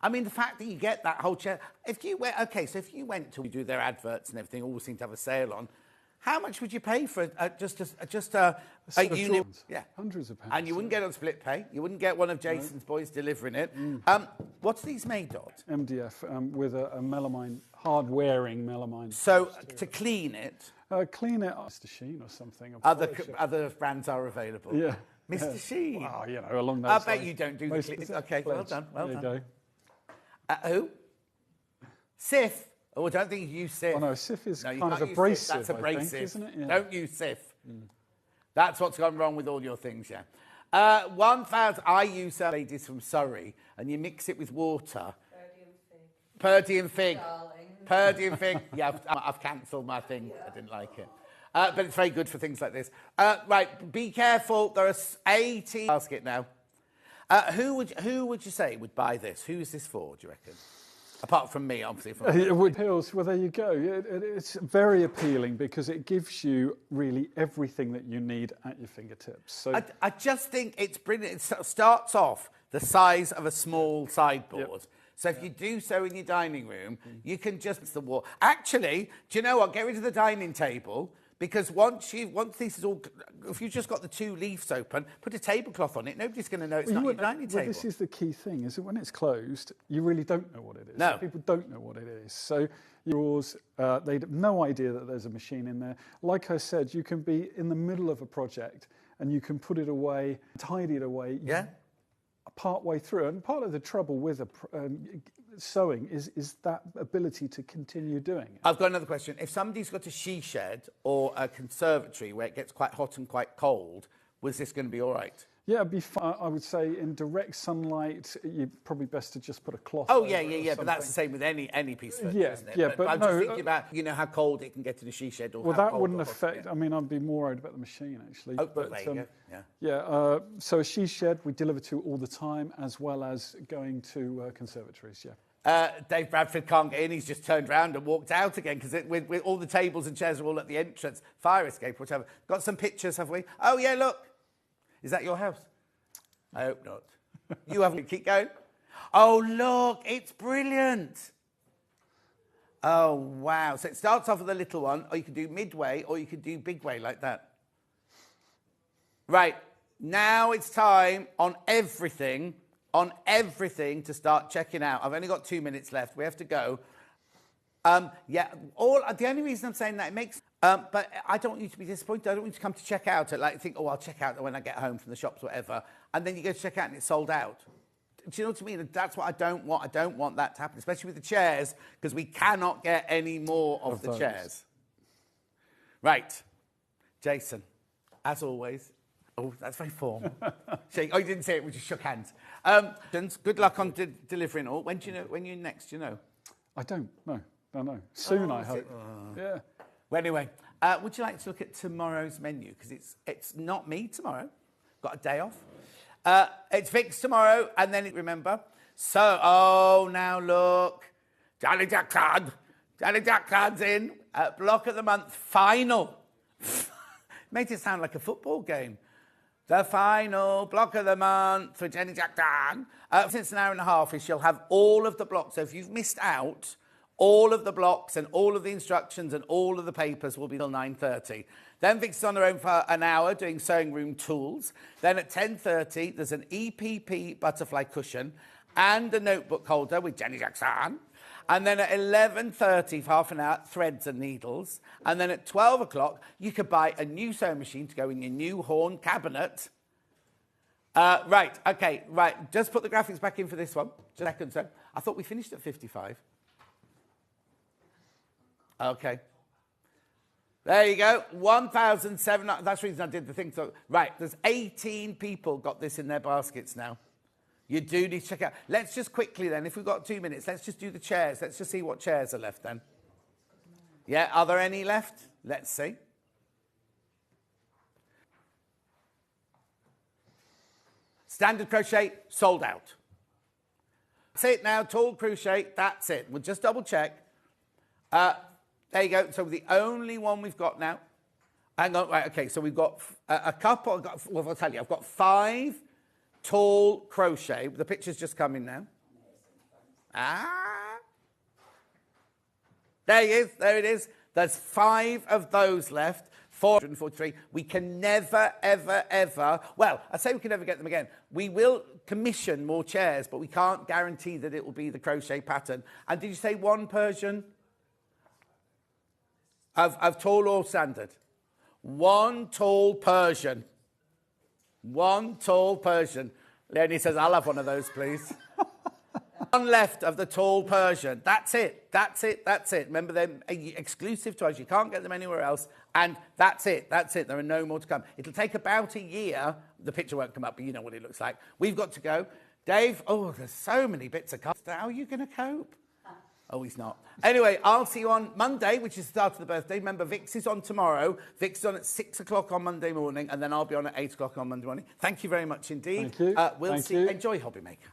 I mean, the fact that you get that whole chair. If you went to do their adverts and everything, all seem to have a sale on. How much would you pay for just a unit? Yeah, hundreds of pounds. And you wouldn't get on split pay. You wouldn't get one of Jason's boys delivering it. What's these made of? MDF with a melamine, hard-wearing melamine. So to clean it, Mr. Sheen or something. other brands are available. Yeah, Mr. Sheen. Well, along those I lines. bet you don't do the clean. Okay, well done. Well there done. You go. Who? Sif. Oh, I don't think you use Sif. Oh no, Sif is you kind of can't use abrasive. Sif. That's abrasive, I think, isn't it? Yeah. Don't use Sif. That's what's gone wrong with all your things, yeah. 1,000. I use ladies from Surrey, and you mix it with water. Purdy and fig. Purdy and fig. Yeah, I've cancelled my thing. I didn't like it. But it's very good for things like this. Right, be careful. There are 80 basket now. Who would you say would buy this? Who is this for, do you reckon? Apart from me, obviously. It would appeals. Well, there you go. It's very appealing because it gives you really everything that you need at your fingertips. So I just think it's brilliant. It starts off the size of a small sideboard. Yep. So if you do so in your dining room, you can just the wall. Actually, do you know what? Get rid of the dining table. Because once this is all, if you've just got the 2 leaves open, put a tablecloth on it. Nobody's going to know it's not your dining table. This is the key thing: is that when it's closed, you really don't know what it is. No, people don't know what it is. So yours, they have no idea that there's a machine in there. Like I said, you can be in the middle of a project and you can put it away, tidy it away. Yeah. Part way through, and part of the trouble with sewing is that ability to continue doing it. I've got another question. If somebody's got a she shed or a conservatory where it gets quite hot and quite cold, was this going to be all right? Yeah, it'd be fine. I would say in direct sunlight, you're probably best to just put a cloth. Oh, over yeah, it or yeah. But that's the something. same with any piece of furniture, Yeah, isn't it? yeah, but I'm no, just thinking about, how cold it can get in a she shed. Or well, how that cold wouldn't or hot affect. I mean, I'd be more worried about the machine actually. Oh, but there you go. Yeah. Yeah. So a she shed we deliver to all the time, as well as going to conservatories. Yeah. Dave Bradford can't get in. He's just turned around and walked out again because with all the tables and chairs are all at the entrance, fire escape, whatever. Got some pictures, have we? Oh yeah, look. Is that your house? I hope not. You haven't. Keep going. Oh look, it's brilliant. Oh wow. So it starts off with a little one, or you can do midway, or you can do big way like that. Right. Now it's time on everything to start checking out. I've only got 2 minutes left. We have to go. The only reason I'm saying that, it makes... but I don't want you to be disappointed. I don't want you to come to check out and think, I'll check out when I get home from the shops, whatever. And then you go to check out and it's sold out. Do you know what I mean? That's what I don't want. I don't want that to happen, especially with the chairs, because we cannot get any more of the chairs. Right. Jason, as always... Oh, that's very formal. You didn't say it, we just shook hands. Good luck on delivering all. When you next, do you know? I don't know. No. Soon, I hope. Yeah. Well, anyway, would you like to look at tomorrow's menu? Because it's not me tomorrow. Got a day off. It's fixed tomorrow, and then remember. So, now look. Johnny Jack Card's in. Block of the month, final. Made it sound like a football game. The final block of the month for Jenny Jack Dan. Since an hour and a half, she'll have all of the blocks. So if you've missed out, all of the blocks and all of the instructions and all of the papers will be till 9:30. Then Vic's on her own for an hour doing sewing room tools. Then at 10:30, there's an EPP butterfly cushion and a notebook holder with Jenny Jackson. And then at 11:30, for half an hour, threads and needles. And then at 12 o'clock, you could buy a new sewing machine to go in your new horn cabinet. Right. Just put the graphics back in for this one. Just a second, so I thought we finished at 55. Okay. There you go. 1,700. That's the reason I did the thing. So, right, there's 18 people got this in their baskets now. You do need to check out. Let's just quickly then, if we've got 2 minutes, let's just do the chairs. Let's just see what chairs are left then. Yeah, are there any left? Let's see. Standard crochet, sold out. That's it now, tall crochet, that's it. We'll just double check. There you go. So the only one we've got now. Hang on, right, okay, so we've got a couple. I'll tell you, I've got 5 tall crochet. The picture's just coming now. There he is. There it is. There's 5 of those left. 443. We can never, ever, ever... Well, I say we can never get them again. We will commission more chairs, but we can't guarantee that it will be the crochet pattern. And did you say 1 Persian? Of tall or standard? 1 tall Persian. 1 tall Persian. Leonie says, I'll have one of those, please. 1 left of the tall Persian. That's it. That's it. That's it. Remember, they're exclusive to us. You can't get them anywhere else. And that's it. That's it. There are no more to come. It'll take about a year. The picture won't come up, but you know what it looks like. We've got to go. Dave, oh, there's so many bits of custard. How are you going to cope? Oh, he's not. Anyway, I'll see you on Monday, which is the start of the birthday. Remember, Vix is on tomorrow. Vix is on at 6 o'clock on Monday morning, and then I'll be on at 8 o'clock on Monday morning. Thank you very much indeed. Thank you. We'll Thank see you. Enjoy Hobby Maker.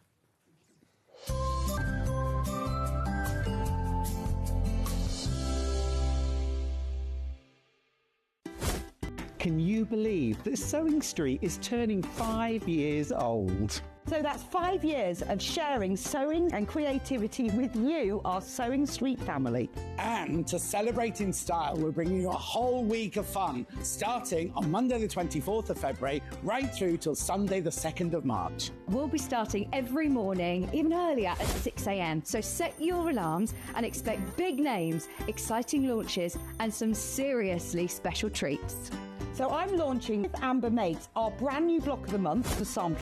Can you believe that Sewing Street is turning 5 years old? So that's 5 years of sharing sewing and creativity with you, our Sewing Street family. And to celebrate in style, we're bringing you a whole week of fun, starting on Monday the 24th of February, right through till Sunday the 2nd of March. We'll be starting every morning, even earlier at 6 a.m. So set your alarms and expect big names, exciting launches, and some seriously special treats. So I'm launching with Amber Makes, our brand new block of the month for sample